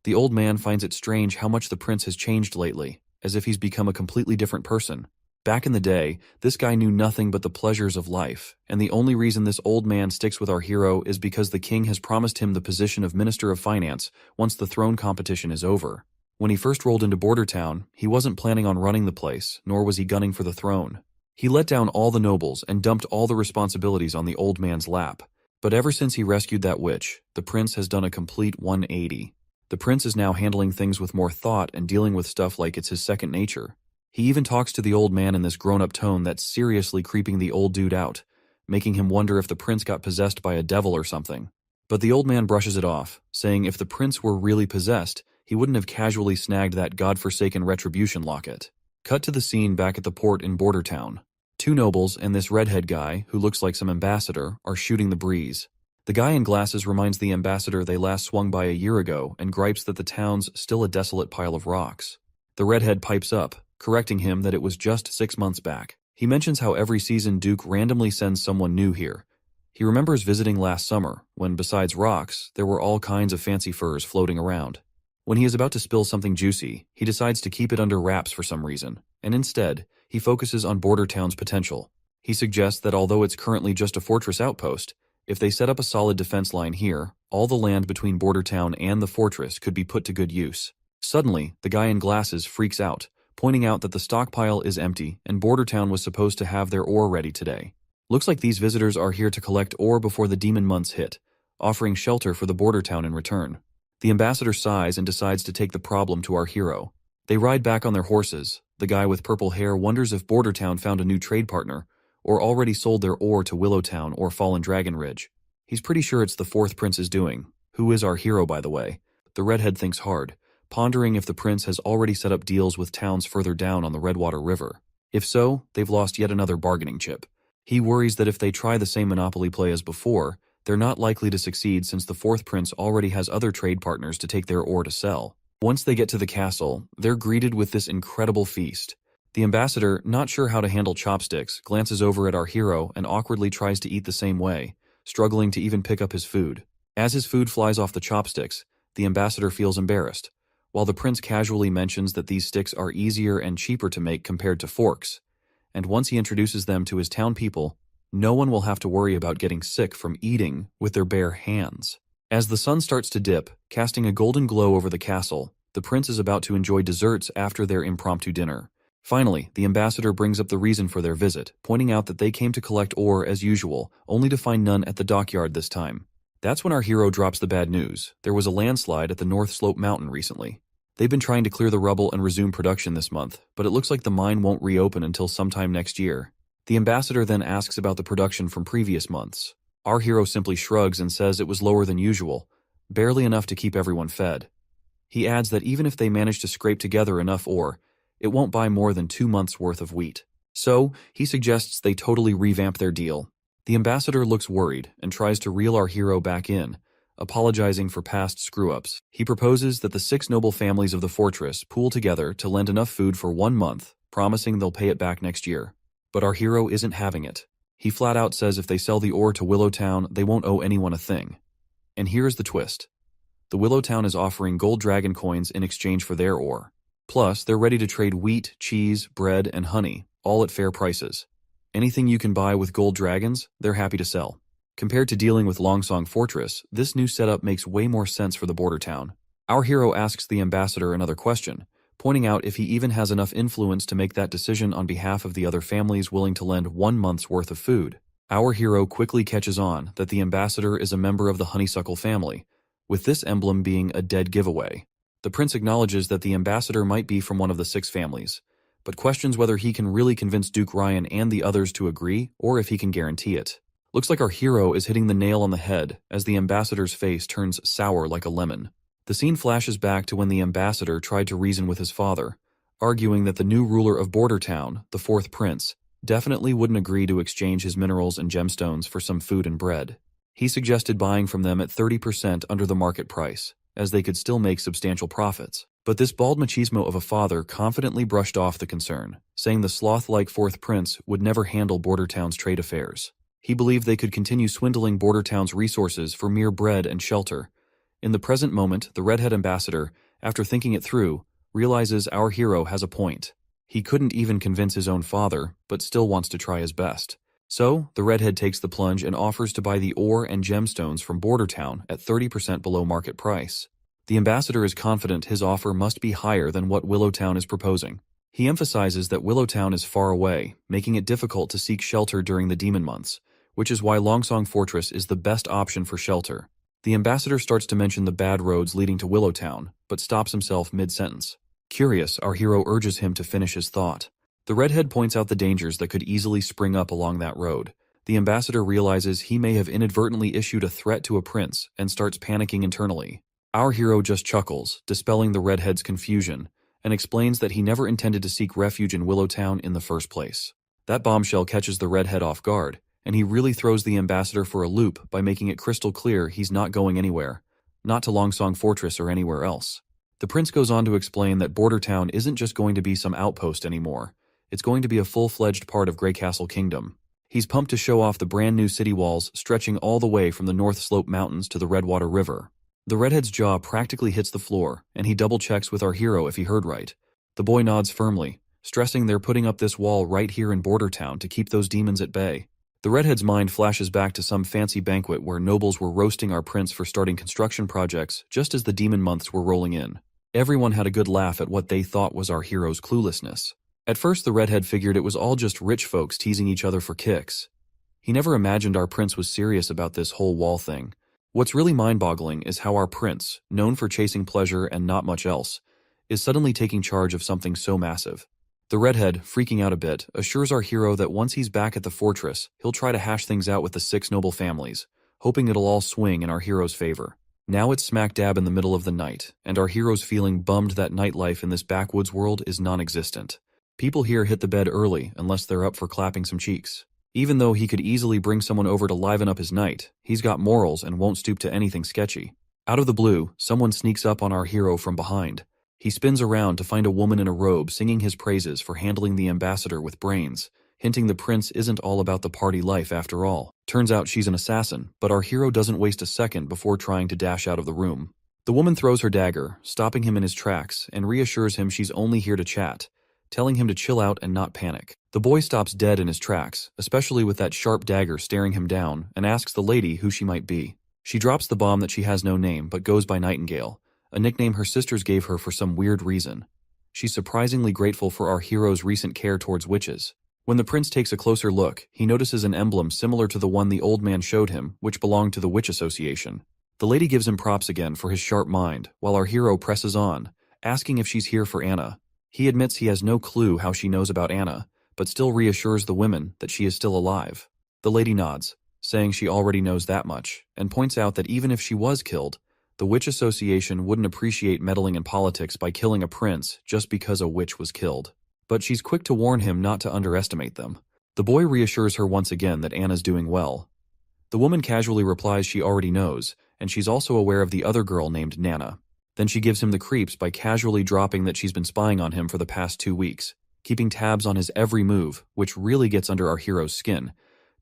Speaker 1: the old man finds it strange how much the prince has changed lately, as if he's become a completely different person. Back in the day, this guy knew nothing but the pleasures of life, and the only reason this old man sticks with our hero is because the king has promised him the position of Minister of Finance once the throne competition is over. When he first rolled into Border Town, he wasn't planning on running the place, nor was he gunning for the throne. He let down all the nobles and dumped all the responsibilities on the old man's lap. But ever since he rescued that witch, the prince has done a complete 180. The prince is now handling things with more thought and dealing with stuff like it's his second nature. He even talks to the old man in this grown-up tone that's seriously creeping the old dude out, making him wonder if the prince got possessed by a devil or something. But the old man brushes it off, saying if the prince were really possessed, he wouldn't have casually snagged that godforsaken retribution locket. Cut to the scene back at the port in Border Town. Two nobles and this redhead guy, who looks like some ambassador, are shooting the breeze. The guy in glasses reminds the ambassador they last swung by a year ago and gripes that the town's still a desolate pile of rocks. The redhead pipes up, correcting him that it was just 6 months back. He mentions how every season Duke randomly sends someone new here. He remembers visiting last summer, when besides rocks, there were all kinds of fancy furs floating around. When he is about to spill something juicy, he decides to keep it under wraps for some reason, and instead, he focuses on Border Town's potential. He suggests that although it's currently just a fortress outpost, if they set up a solid defense line here, all the land between Border Town and the fortress could be put to good use. Suddenly, the guy in glasses freaks out, pointing out that the stockpile is empty and Border Town was supposed to have their ore ready today. Looks like these visitors are here to collect ore before the demon months hit, offering shelter for the Border Town in return. The ambassador sighs and decides to take the problem to our hero. They ride back on their horses. The guy with purple hair wonders if Border Town found a new trade partner, or already sold their ore to Willowtown or Fallen Dragon Ridge. He's pretty sure it's the fourth prince's doing, who is our hero by the way. The redhead thinks hard, pondering if the prince has already set up deals with towns further down on the Redwater River. If so, they've lost yet another bargaining chip. He worries that if they try the same monopoly play as before, they're not likely to succeed since the fourth prince already has other trade partners to take their ore to sell. Once they get to the castle, they're greeted with this incredible feast. The ambassador, not sure how to handle chopsticks, glances over at our hero and awkwardly tries to eat the same way, struggling to even pick up his food. As his food flies off the chopsticks, the ambassador feels embarrassed, while the prince casually mentions that these sticks are easier and cheaper to make compared to forks, and once he introduces them to his town people, no one will have to worry about getting sick from eating with their bare hands. As the sun starts to dip, casting a golden glow over the castle, the prince is about to enjoy desserts after their impromptu dinner. Finally, the ambassador brings up the reason for their visit, pointing out that they came to collect ore as usual, only to find none at the dockyard this time. That's when our hero drops the bad news. There was a landslide at the North Slope Mountain recently. They've been trying to clear the rubble and resume production this month, but it looks like the mine won't reopen until sometime next year. The ambassador then asks about the production from previous months. Our hero simply shrugs and says it was lower than usual, barely enough to keep everyone fed. He adds that even if they manage to scrape together enough ore, it won't buy more than 2 months' worth of wheat. So, he suggests they totally revamp their deal. The ambassador looks worried and tries to reel our hero back in, apologizing for past screw-ups. He proposes that the 6 noble families of the fortress pool together to lend enough food for 1 month, promising they'll pay it back next year. But our hero isn't having it. He flat out says if they sell the ore to Willowtown, they won't owe anyone a thing. And here's the twist. The Willowtown is offering gold dragon coins in exchange for their ore. Plus, they're ready to trade wheat, cheese, bread, and honey, all at fair prices. Anything you can buy with gold dragons, they're happy to sell. Compared to dealing with Longsong Fortress, this new setup makes way more sense for the border town. Our hero asks the ambassador another question, pointing out if he even has enough influence to make that decision on behalf of the other families willing to lend 1 month's worth of food. Our hero quickly catches on that the ambassador is a member of the honeysuckle family, with this emblem being a dead giveaway. The prince acknowledges that the ambassador might be from one of the 6 families, but questions whether he can really convince Duke Ryan and the others to agree, or if he can guarantee it. Looks like our hero is hitting the nail on the head as the ambassador's face turns sour like a lemon. The scene flashes back to when the ambassador tried to reason with his father, arguing that the new ruler of Border Town, the 4th prince, definitely wouldn't agree to exchange his minerals and gemstones for some food and bread. He suggested buying from them at 30% under the market price, as they could still make substantial profits. But this bald machismo of a father confidently brushed off the concern, saying the sloth-like 4th prince would never handle Border Town's trade affairs. He believed they could continue swindling border towns' resources for mere bread and shelter. In the present moment, the redhead ambassador, after thinking it through, realizes our hero has a point. He couldn't even convince his own father, but still wants to try his best. So, the redhead takes the plunge and offers to buy the ore and gemstones from Border Town at 30% below market price. The ambassador is confident his offer must be higher than what Willowtown is proposing. He emphasizes that Willowtown is far away, making it difficult to seek shelter during the demon months, which is why Longsong Fortress is the best option for shelter. The ambassador starts to mention the bad roads leading to Willowtown, but stops himself mid-sentence. Curious, our hero urges him to finish his thought. The redhead points out the dangers that could easily spring up along that road. The ambassador realizes he may have inadvertently issued a threat to a prince and starts panicking internally. Our hero just chuckles, dispelling the redhead's confusion, and explains that he never intended to seek refuge in Willowtown in the first place. That bombshell catches the redhead off guard, and he really throws the ambassador for a loop by making it crystal clear he's not going anywhere, not to Longsong Fortress or anywhere else. The prince goes on to explain that Border Town isn't just going to be some outpost anymore. It's going to be a full-fledged part of Grey Castle Kingdom. He's pumped to show off the brand new city walls stretching all the way from the North Slope Mountains to the Redwater River. The redhead's jaw practically hits the floor, and he double-checks with our hero if he heard right. The boy nods firmly, stressing they're putting up this wall right here in Border Town to keep those demons at bay. The redhead's mind flashes back to some fancy banquet where nobles were roasting our prince for starting construction projects just as the demon months were rolling in. Everyone had a good laugh at what they thought was our hero's cluelessness. At first, the redhead figured it was all just rich folks teasing each other for kicks. He never imagined our prince was serious about this whole wall thing. What's really mind-boggling is how our prince, known for chasing pleasure and not much else, is suddenly taking charge of something so massive. The redhead, freaking out a bit, assures our hero that once he's back at the fortress, he'll try to hash things out with the 6 noble families, hoping it'll all swing in our hero's favor. Now it's smack dab in the middle of the night, and our hero's feeling bummed that nightlife in this backwoods world is non-existent. People here hit the bed early unless they're up for clapping some cheeks. Even though he could easily bring someone over to liven up his night, he's got morals and won't stoop to anything sketchy. Out of the blue, someone sneaks up on our hero from behind. He spins around to find a woman in a robe singing his praises for handling the ambassador with brains, hinting the prince isn't all about the party life after all. Turns out she's an assassin, but our hero doesn't waste a second before trying to dash out of the room. The woman throws her dagger, stopping him in his tracks, and reassures him she's only here to chat, telling him to chill out and not panic. The boy stops dead in his tracks, especially with that sharp dagger staring him down, and asks the lady who she might be. She drops the bomb that she has no name but goes by Nightingale, a nickname her sisters gave her for some weird reason. She's surprisingly grateful for our hero's recent care towards witches. When the prince takes a closer look, he notices an emblem similar to the one the old man showed him, which belonged to the Witch Association. The lady gives him props again for his sharp mind, while our hero presses on, asking if she's here for Anna. He admits he has no clue how she knows about Anna, but still reassures the women that she is still alive. The lady nods, saying she already knows that much, and points out that even if she was killed, the Witch Association wouldn't appreciate meddling in politics by killing a prince just because a witch was killed. But she's quick to warn him not to underestimate them. The boy reassures her once again that Anna's doing well. The woman casually replies she already knows, and she's also aware of the other girl named Nana. Then she gives him the creeps by casually dropping that she's been spying on him for the past 2 weeks, keeping tabs on his every move, which really gets under our hero's skin.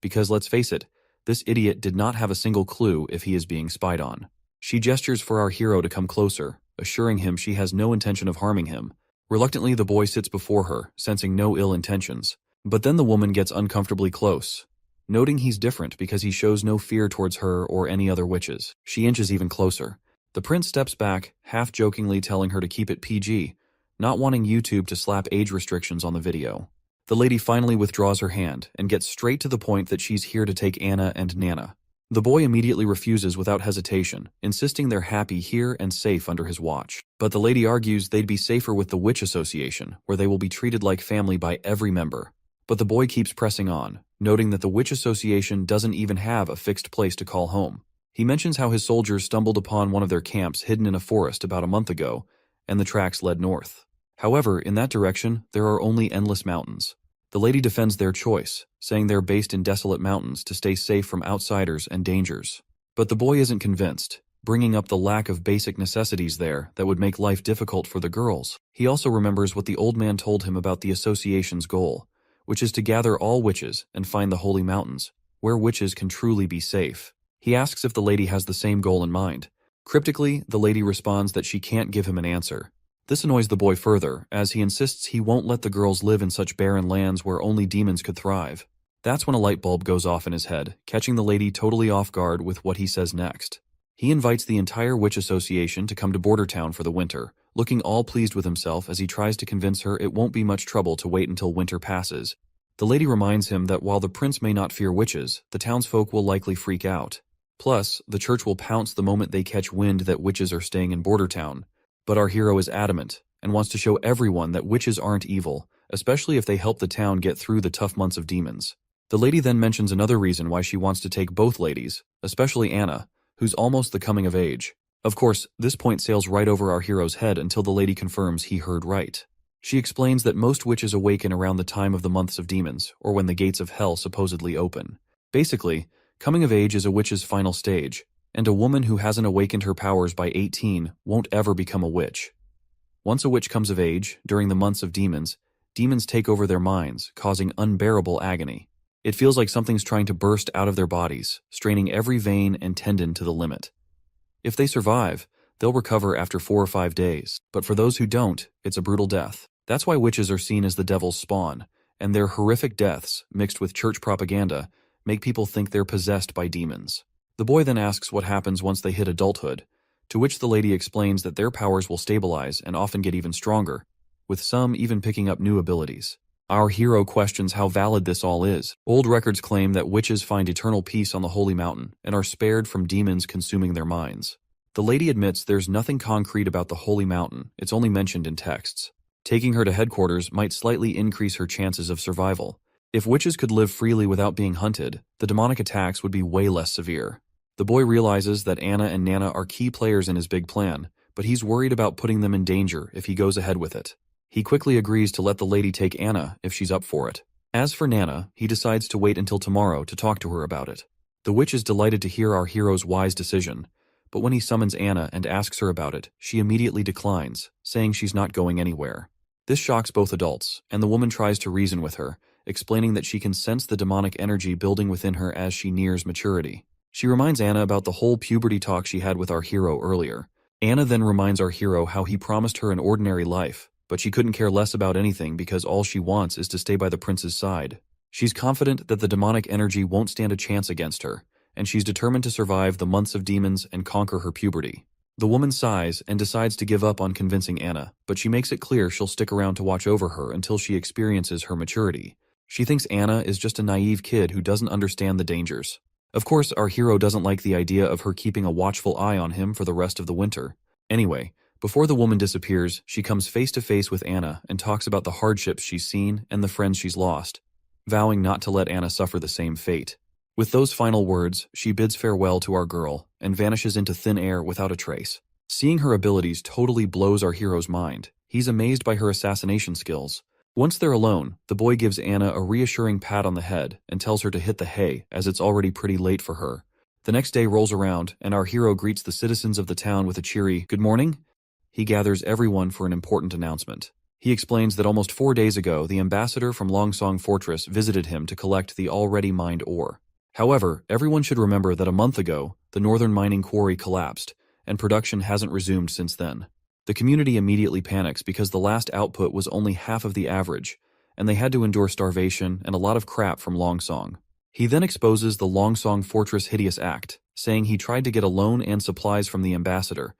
Speaker 1: Because let's face it, this idiot did not have a single clue if he is being spied on. She gestures for our hero to come closer, assuring him she has no intention of harming him. Reluctantly, the boy sits before her, sensing no ill intentions. But then the woman gets uncomfortably close. Noting he's different because he shows no fear towards her or any other witches, she inches even closer. The prince steps back, half-jokingly telling her to keep it PG, not wanting YouTube to slap age restrictions on the video. The lady finally withdraws her hand and gets straight to the point that she's here to take Anna and Nana. The boy immediately refuses without hesitation, insisting they're happy here and safe under his watch. But the lady argues they'd be safer with the Witch Association, where they will be treated like family by every member. But the boy keeps pressing on, noting that the Witch Association doesn't even have a fixed place to call home. He mentions how his soldiers stumbled upon one of their camps hidden in a forest about a month ago, and the tracks led north. However, in that direction, there are only endless mountains. The lady defends their choice, saying they're based in desolate mountains to stay safe from outsiders and dangers. But the boy isn't convinced, bringing up the lack of basic necessities there that would make life difficult for the girls. He also remembers what the old man told him about the association's goal, which is to gather all witches and find the holy mountains, where witches can truly be safe. He asks if the lady has the same goal in mind. Cryptically, the lady responds that she can't give him an answer. This annoys the boy further, as he insists he won't let the girls live in such barren lands where only demons could thrive. That's when a light bulb goes off in his head, catching the lady totally off guard with what he says next. He invites the entire witch association to come to Border Town for the winter, looking all pleased with himself as he tries to convince her it won't be much trouble to wait until winter passes. The lady reminds him that while the prince may not fear witches, the townsfolk will likely freak out. Plus, the church will pounce the moment they catch wind that witches are staying in Border Town. But our hero is adamant, and wants to show everyone that witches aren't evil, especially if they help the town get through the tough months of demons. The lady then mentions another reason why she wants to take both ladies, especially Anna, who's almost the coming of age. Of course, this point sails right over our hero's head until the lady confirms he heard right. She explains that most witches awaken around the time of the months of demons, or when the gates of hell supposedly open. Basically, coming of age is a witch's final stage, and a woman who hasn't awakened her powers by 18 won't ever become a witch. Once a witch comes of age, during the months of demons, demons take over their minds, causing unbearable agony. It feels like something's trying to burst out of their bodies, straining every vein and tendon to the limit. If they survive, they'll recover after 4 or 5 days, but for those who don't, it's a brutal death. That's why witches are seen as the devil's spawn, and their horrific deaths, mixed with church propaganda, make people think they're possessed by demons. The boy then asks what happens once they hit adulthood, to which the lady explains that their powers will stabilize and often get even stronger, with some even picking up new abilities. Our hero questions how valid this all is. Old records claim that witches find eternal peace on the holy mountain and are spared from demons consuming their minds. The lady admits there's nothing concrete about the holy mountain, it's only mentioned in texts. Taking her to headquarters might slightly increase her chances of survival. If witches could live freely without being hunted, the demonic attacks would be way less severe. The boy realizes that Anna and Nana are key players in his big plan, but he's worried about putting them in danger if he goes ahead with it. He quickly agrees to let the lady take Anna if she's up for it. As for Nana, he decides to wait until tomorrow to talk to her about it. The witch is delighted to hear our hero's wise decision, but when he summons Anna and asks her about it, she immediately declines, saying she's not going anywhere. This shocks both adults, and the woman tries to reason with her, explaining that she can sense the demonic energy building within her as she nears maturity. She reminds Anna about the whole puberty talk she had with our hero earlier. Anna then reminds our hero how he promised her an ordinary life, but she couldn't care less about anything because all she wants is to stay by the prince's side. She's confident that the demonic energy won't stand a chance against her, and she's determined to survive the months of demons and conquer her puberty. The woman sighs and decides to give up on convincing Anna, but she makes it clear she'll stick around to watch over her until she experiences her maturity. She thinks Anna is just a naive kid who doesn't understand the dangers. Of course, our hero doesn't like the idea of her keeping a watchful eye on him for the rest of the winter. Anyway, before the woman disappears, she comes face to face with Anna and talks about the hardships she's seen and the friends she's lost, vowing not to let Anna suffer the same fate. With those final words, she bids farewell to our girl and vanishes into thin air without a trace. Seeing her abilities totally blows our hero's mind. He's amazed by her assassination skills. Once they're alone, the boy gives Anna a reassuring pat on the head and tells her to hit the hay as it's already pretty late for her. The next day rolls around and our hero greets the citizens of the town with a cheery, "Good morning." He gathers everyone for an important announcement. He explains that almost 4 days ago, the ambassador from Longsong Fortress visited him to collect the already mined ore. However, everyone should remember that a month ago, the northern mining quarry collapsed, and production hasn't resumed since then. The community immediately panics because the last output was only half of the average, and they had to endure starvation and a lot of crap from Longsong. He then exposes the Longsong Fortress hideous act, saying he tried to get a loan and supplies from the ambassador,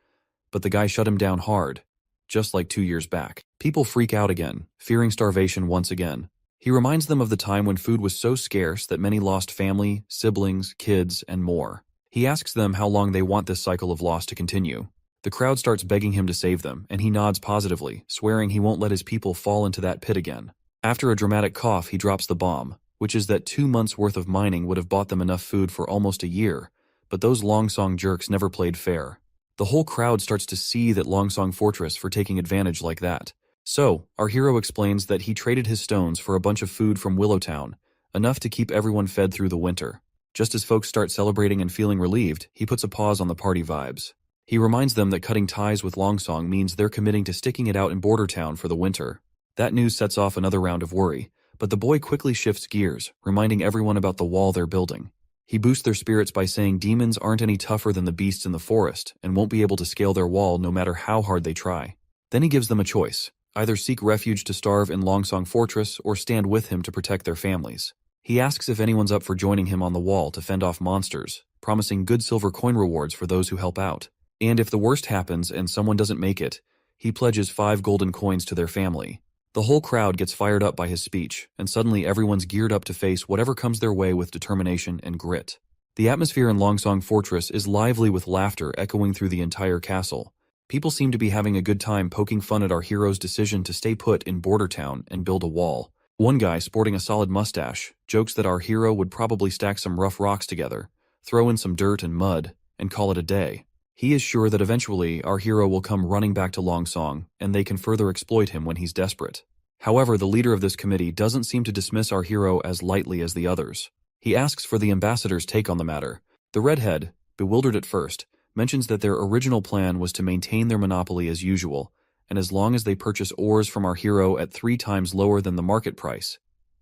Speaker 1: but the guy shut him down hard, just like 2 years back. People freak out again, fearing starvation once again. He reminds them of the time when food was so scarce that many lost family, siblings, kids, and more. He asks them how long they want this cycle of loss to continue. The crowd starts begging him to save them, and he nods positively, swearing he won't let his people fall into that pit again. After a dramatic cough, he drops the bomb, which is that 2 months' worth of mining would have bought them enough food for almost a year, but those Longsong jerks never played fair. The whole crowd starts to seethe at Longsong Fortress for taking advantage like that. So, our hero explains that he traded his stones for a bunch of food from Willowtown, enough to keep everyone fed through the winter. Just as folks start celebrating and feeling relieved, he puts a pause on the party vibes. He reminds them that cutting ties with Longsong means they're committing to sticking it out in Border Town for the winter. That news sets off another round of worry, But the boy quickly shifts gears, reminding everyone about the wall they're building. He boosts their spirits by saying demons aren't any tougher than the beasts in the forest and won't be able to scale their wall no matter how hard they try. Then he gives them a choice: either seek refuge to starve in Longsong Fortress or stand with him to protect their families. He asks if anyone's up for joining him on the wall to fend off monsters, promising good silver coin rewards for those who help out. And if the worst happens and someone doesn't make it, he pledges 5 golden coins to their family. The whole crowd gets fired up by his speech, and suddenly everyone's geared up to face whatever comes their way with determination and grit. The atmosphere in Longsong Fortress is lively with laughter echoing through the entire castle. People seem to be having a good time poking fun at our hero's decision to stay put in Border Town and build a wall. One guy, sporting a solid mustache, jokes that our hero would probably stack some rough rocks together, throw in some dirt and mud, and call it a day. He is sure that eventually our hero will come running back to Longsong, and they can further exploit him when he's desperate. However, the leader of this committee doesn't seem to dismiss our hero as lightly as the others. He asks for the ambassador's take on the matter. The redhead, bewildered at first, mentions that their original plan was to maintain their monopoly as usual, and as long as they purchase ores from our hero at 3 times lower than the market price,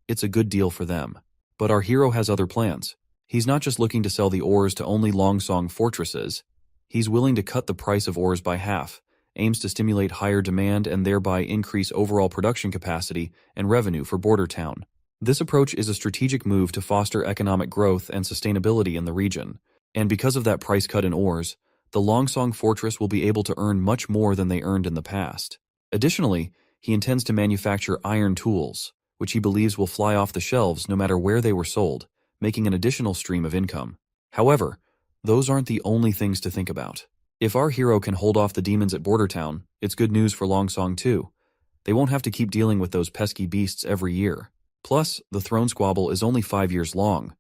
Speaker 1: it's a good deal for them. But our hero has other plans. He's not just looking to sell the ores to only Longsong fortresses. He's willing to cut the price of ores by half, aims to stimulate higher demand and thereby increase overall production capacity and revenue for Border Town. This approach is a strategic move to foster economic growth and sustainability in the region, and because of that price cut in ores, the Longsong Fortress will be able to earn much more than they earned in the past. Additionally, he intends to manufacture iron tools, which he believes will fly off the shelves no matter where they were sold, making an additional stream of income. However, those aren't the only things to think about. If our hero can hold off the demons at Border Town, it's good news for Longsong too. They won't have to keep dealing with those pesky beasts every year. Plus, the throne squabble is only 5 years long.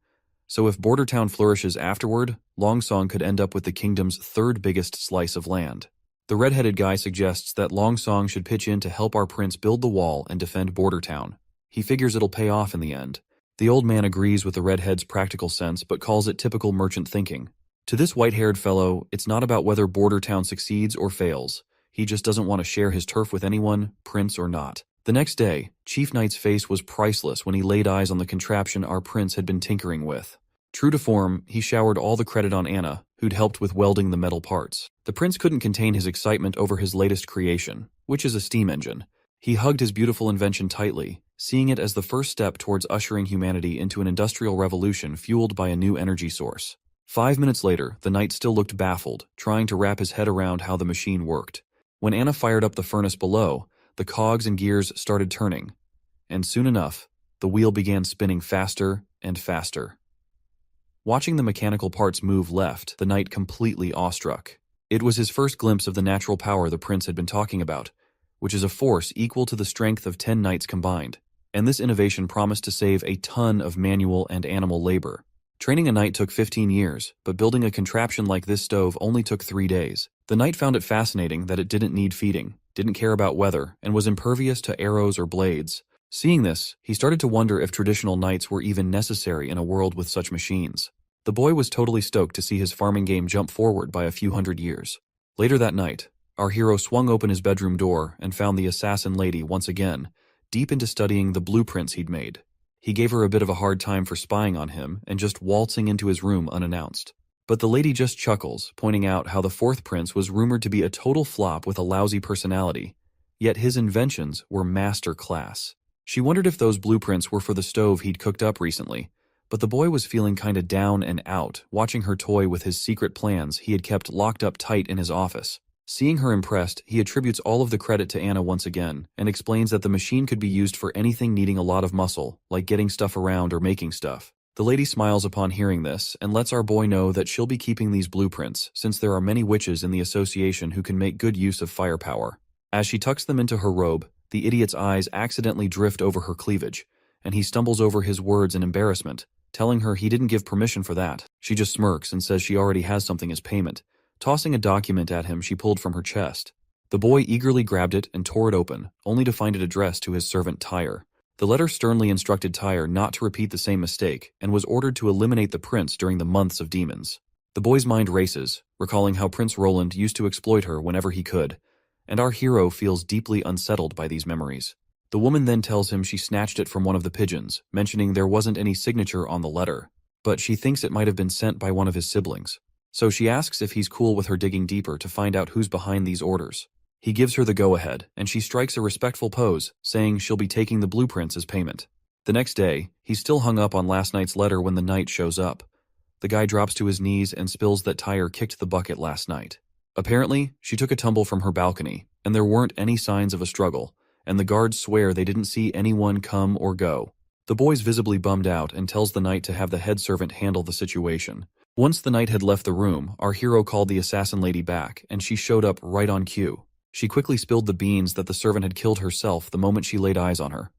Speaker 1: So if Border Town flourishes afterward, Longsong could end up with the kingdom's 3rd biggest slice of land. The red-headed guy suggests that Longsong should pitch in to help our prince build the wall and defend Border Town. He figures it'll pay off in the end. The old man agrees with the redhead's practical sense but calls it typical merchant thinking. To this white-haired fellow, it's not about whether Border Town succeeds or fails. He just doesn't want to share his turf with anyone, prince or not. The next day, Chief Knight's face was priceless when he laid eyes on the contraption our prince had been tinkering with. True to form, he showered all the credit on Anna, who'd helped with welding the metal parts. The prince couldn't contain his excitement over his latest creation, which is a steam engine. He hugged his beautiful invention tightly, seeing it as the first step towards ushering humanity into an industrial revolution fueled by a new energy source. 5 minutes later, the knight still looked baffled, trying to wrap his head around how the machine worked. When Anna fired up the furnace below, the cogs and gears started turning, and soon enough, the wheel began spinning faster and faster. Watching the mechanical parts move left, the knight completely awestruck. It was his first glimpse of the natural power the prince had been talking about, which is a force equal to the strength of 10 knights combined, and this innovation promised to save a ton of manual and animal labor. Training a knight took 15 years, but building a contraption like this stove only took 3 days. The knight found it fascinating that it didn't need feeding, didn't care about weather, and was impervious to arrows or blades. Seeing this, he started to wonder if traditional knights were even necessary in a world with such machines. The boy was totally stoked to see his farming game jump forward by a few hundred years. Later that night, our hero swung open his bedroom door and found the assassin lady once again, deep into studying the blueprints he'd made. He gave her a bit of a hard time for spying on him and just waltzing into his room unannounced. But the lady just chuckles, pointing out how the 4th prince was rumored to be a total flop with a lousy personality, yet his inventions were master class. She wondered if those blueprints were for the stove he'd cooked up recently, but the boy was feeling kinda down and out, watching her toy with his secret plans he had kept locked up tight in his office. Seeing her impressed, he attributes all of the credit to Anna once again, and explains that the machine could be used for anything needing a lot of muscle, like getting stuff around or making stuff. The lady smiles upon hearing this, and lets our boy know that she'll be keeping these blueprints, since there are many witches in the association who can make good use of firepower. As she tucks them into her robe, the idiot's eyes accidentally drift over her cleavage, and he stumbles over his words in embarrassment, telling her he didn't give permission for that. She just smirks and says she already has something as payment. Tossing a document at him she pulled from her chest. The boy eagerly grabbed it and tore it open, only to find it addressed to his servant Tyre. The letter sternly instructed Tyre not to repeat the same mistake and was ordered to eliminate the prince during the months of demons. The boy's mind races, recalling how Prince Roland used to exploit her whenever he could, and our hero feels deeply unsettled by these memories. The woman then tells him she snatched it from one of the pigeons, mentioning there wasn't any signature on the letter, but she thinks it might have been sent by one of his siblings. So she asks if he's cool with her digging deeper to find out who's behind these orders. He gives her the go-ahead, and she strikes a respectful pose, saying she'll be taking the blueprints as payment. The next day, he's still hung up on last night's letter when the knight shows up. The guy drops to his knees and spills that Tyre kicked the bucket last night. Apparently, she took a tumble from her balcony, and there weren't any signs of a struggle, and the guards swear they didn't see anyone come or go. The boy's visibly bummed out and tells the knight to have the head servant handle the situation. Once the knight had left the room, our hero called the assassin lady back, and she showed up right on cue. She quickly spilled the beans that the servant had killed herself the moment she laid eyes on her.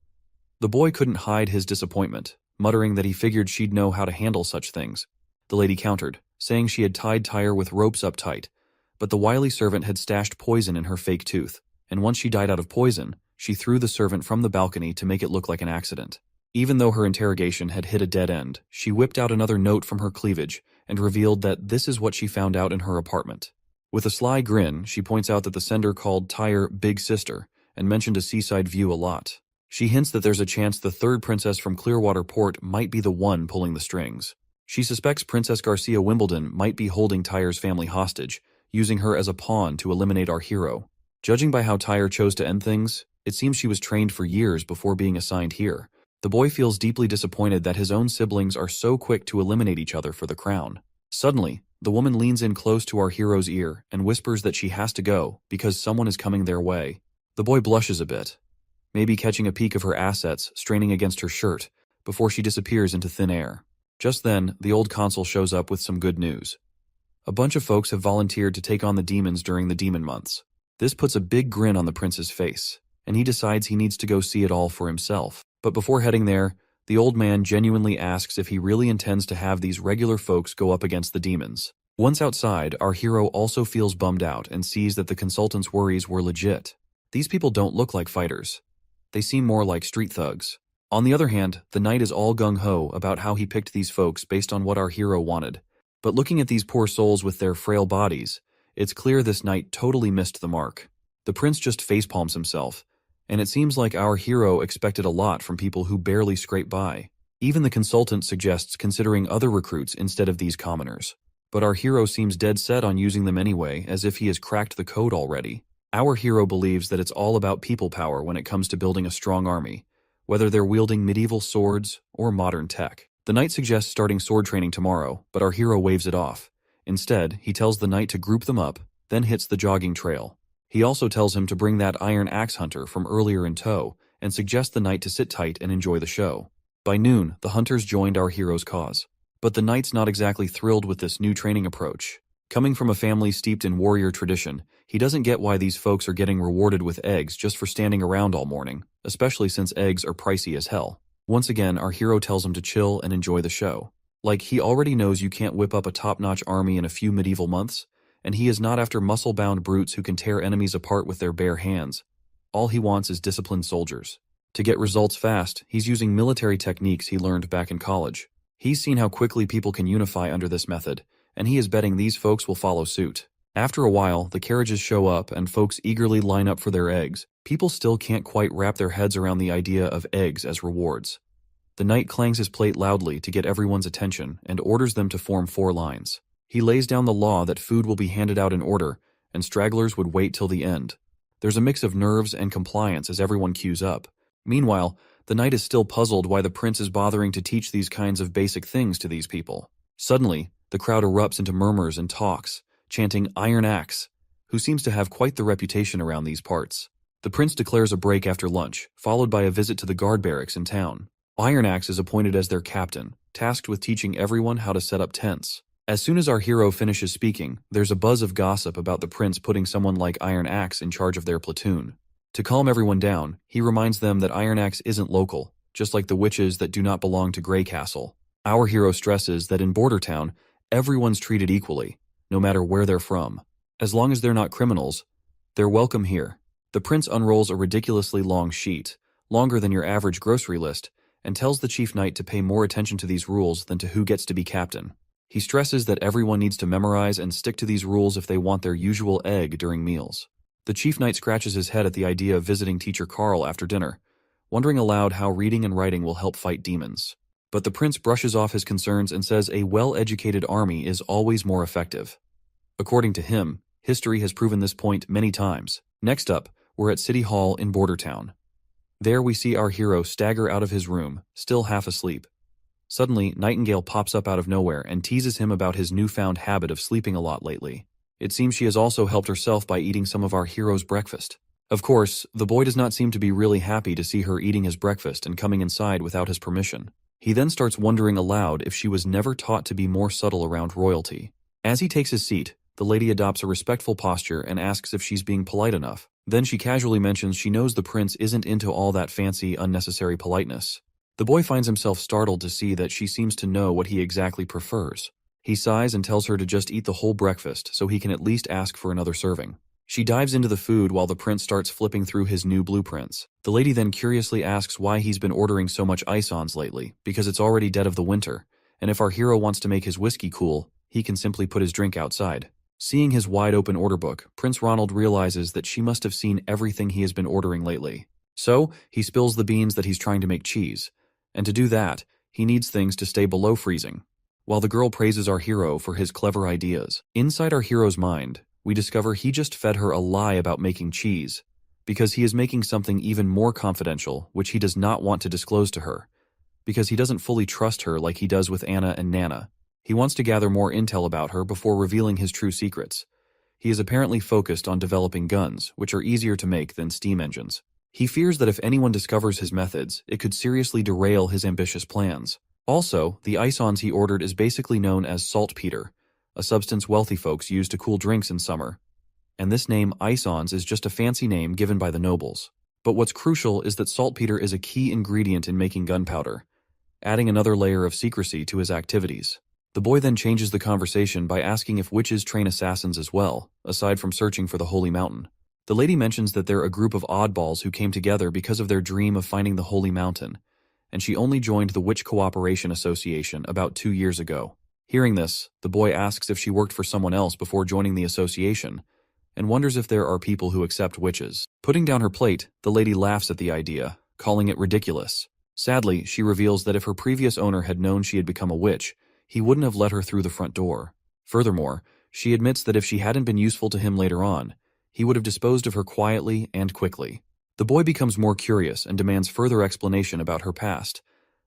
Speaker 1: The boy couldn't hide his disappointment, muttering that he figured she'd know how to handle such things. The lady countered, saying she had tied Tyre with ropes up tight, but the wily servant had stashed poison in her fake tooth, and once she died out of poison, she threw the servant from the balcony to make it look like an accident. Even though her interrogation had hit a dead end, she whipped out another note from her cleavage and revealed that this is what she found out in her apartment. With a sly grin, she points out that the sender called Tyre Big Sister and mentioned a seaside view a lot. She hints that there's a chance the third princess from Clearwater Port might be the one pulling the strings. She suspects Princess Garcia Wimbledon might be holding Tyre's family hostage, using her as a pawn to eliminate our hero. Judging by how Tyre chose to end things, it seems she was trained for years before being assigned here. The boy feels deeply disappointed that his own siblings are so quick to eliminate each other for the crown. Suddenly, the woman leans in close to our hero's ear and whispers that she has to go because someone is coming their way. The boy blushes a bit, maybe catching a peek of her assets straining against her shirt before she disappears into thin air. Just then, the old consul shows up with some good news. A bunch of folks have volunteered to take on the demons during the demon months. This puts a big grin on the prince's face, and he decides he needs to go see it all for himself. But before heading there, the old man genuinely asks if he really intends to have these regular folks go up against the demons. Once outside, our hero also feels bummed out and sees that the consultant's worries were legit. These people don't look like fighters. They seem more like street thugs. On the other hand, the knight is all gung-ho about how he picked these folks based on what our hero wanted. But looking at these poor souls with their frail bodies, it's clear this knight totally missed the mark. The prince just facepalms himself, and it seems like our hero expected a lot from people who barely scrape by. Even the consultant suggests considering other recruits instead of these commoners. But our hero seems dead set on using them anyway, as if he has cracked the code already. Our hero believes that it's all about people power when it comes to building a strong army, whether they're wielding medieval swords or modern tech. The knight suggests starting sword training tomorrow, but our hero waves it off. Instead, he tells the knight to group them up, then hits the jogging trail. He also tells him to bring that iron axe hunter from earlier in tow, and suggests the knight to sit tight and enjoy the show. By noon, the hunters joined our hero's cause. But the knight's not exactly thrilled with this new training approach. Coming from a family steeped in warrior tradition, he doesn't get why these folks are getting rewarded with eggs just for standing around all morning, especially since eggs are pricey as hell. Once again, our hero tells him to chill and enjoy the show. Like, he already knows you can't whip up a top-notch army in a few medieval months, and he is not after muscle-bound brutes who can tear enemies apart with their bare hands. All he wants is disciplined soldiers. To get results fast, he's using military techniques he learned back in college. He's seen how quickly people can unify under this method, and he is betting these folks will follow suit. After a while, the carriages show up and folks eagerly line up for their eggs. People still can't quite wrap their heads around the idea of eggs as rewards. The knight clangs his plate loudly to get everyone's attention and orders them to form 4 lines. He lays down the law that food will be handed out in order, and stragglers would wait till the end. There's a mix of nerves and compliance as everyone queues up. Meanwhile, the knight is still puzzled why the prince is bothering to teach these kinds of basic things to these people. Suddenly, the crowd erupts into murmurs and talks, chanting Iron Axe, who seems to have quite the reputation around these parts. The prince declares a break after lunch, followed by a visit to the guard barracks in town. Iron Axe is appointed as their captain, tasked with teaching everyone how to set up tents. As soon as our hero finishes speaking, there's a buzz of gossip about the prince putting someone like Iron Axe in charge of their platoon. To calm everyone down, he reminds them that Iron Axe isn't local, just like the witches that do not belong to Grey Castle. Our hero stresses that in Border Town, everyone's treated equally, no matter where they're from. As long as they're not criminals, they're welcome here. The prince unrolls a ridiculously long sheet, longer than your average grocery list, and tells the chief knight to pay more attention to these rules than to who gets to be captain. He stresses that everyone needs to memorize and stick to these rules if they want their usual egg during meals. The chief knight scratches his head at the idea of visiting Teacher Carl after dinner, wondering aloud how reading and writing will help fight demons. But the prince brushes off his concerns and says a well-educated army is always more effective. According to him, history has proven this point many times. Next up, we're at City Hall in Bordertown. There we see our hero stagger out of his room, still half asleep. Suddenly, Nightingale pops up out of nowhere and teases him about his newfound habit of sleeping a lot lately. It seems she has also helped herself by eating some of our hero's breakfast. Of course, the boy does not seem to be really happy to see her eating his breakfast and coming inside without his permission. He then starts wondering aloud if she was never taught to be more subtle around royalty. As he takes his seat, the lady adopts a respectful posture and asks if she's being polite enough. Then she casually mentions she knows the prince isn't into all that fancy, unnecessary politeness. The boy finds himself startled to see that she seems to know what he exactly prefers. He sighs and tells her to just eat the whole breakfast so he can at least ask for another serving. She dives into the food while the prince starts flipping through his new blueprints. The lady then curiously asks why he's been ordering so much ice-ons lately, because it's already dead of the winter, and if our hero wants to make his whiskey cool, he can simply put his drink outside. Seeing his wide-open order book, Prince Ronald realizes that she must have seen everything he has been ordering lately. So, he spills the beans that he's trying to make cheese. And to do that, he needs things to stay below freezing. While the girl praises our hero for his clever ideas, inside our hero's mind, we discover he just fed her a lie about making cheese, because he is making something even more confidential, which he does not want to disclose to her, because he doesn't fully trust her like he does with Anna and Nana. He wants to gather more intel about her before revealing his true secrets. He is apparently focused on developing guns, which are easier to make than steam engines. He fears that if anyone discovers his methods, it could seriously derail his ambitious plans. Also, the ice-ons he ordered is basically known as saltpeter, a substance wealthy folks use to cool drinks in summer. And this name, ice-ons, is just a fancy name given by the nobles. But what's crucial is that saltpeter is a key ingredient in making gunpowder, adding another layer of secrecy to his activities. The boy then changes the conversation by asking if witches train assassins as well, aside from searching for the Holy Mountain. The lady mentions that they're a group of oddballs who came together because of their dream of finding the Holy Mountain, and she only joined the Witch Cooperation Association about 2 years ago. Hearing this, the boy asks if she worked for someone else before joining the association, and wonders if there are people who accept witches. Putting down her plate, the lady laughs at the idea, calling it ridiculous. Sadly, she reveals that if her previous owner had known she had become a witch, he wouldn't have let her through the front door. Furthermore, she admits that if she hadn't been useful to him later on, he would have disposed of her quietly and quickly. The boy becomes more curious and demands further explanation about her past,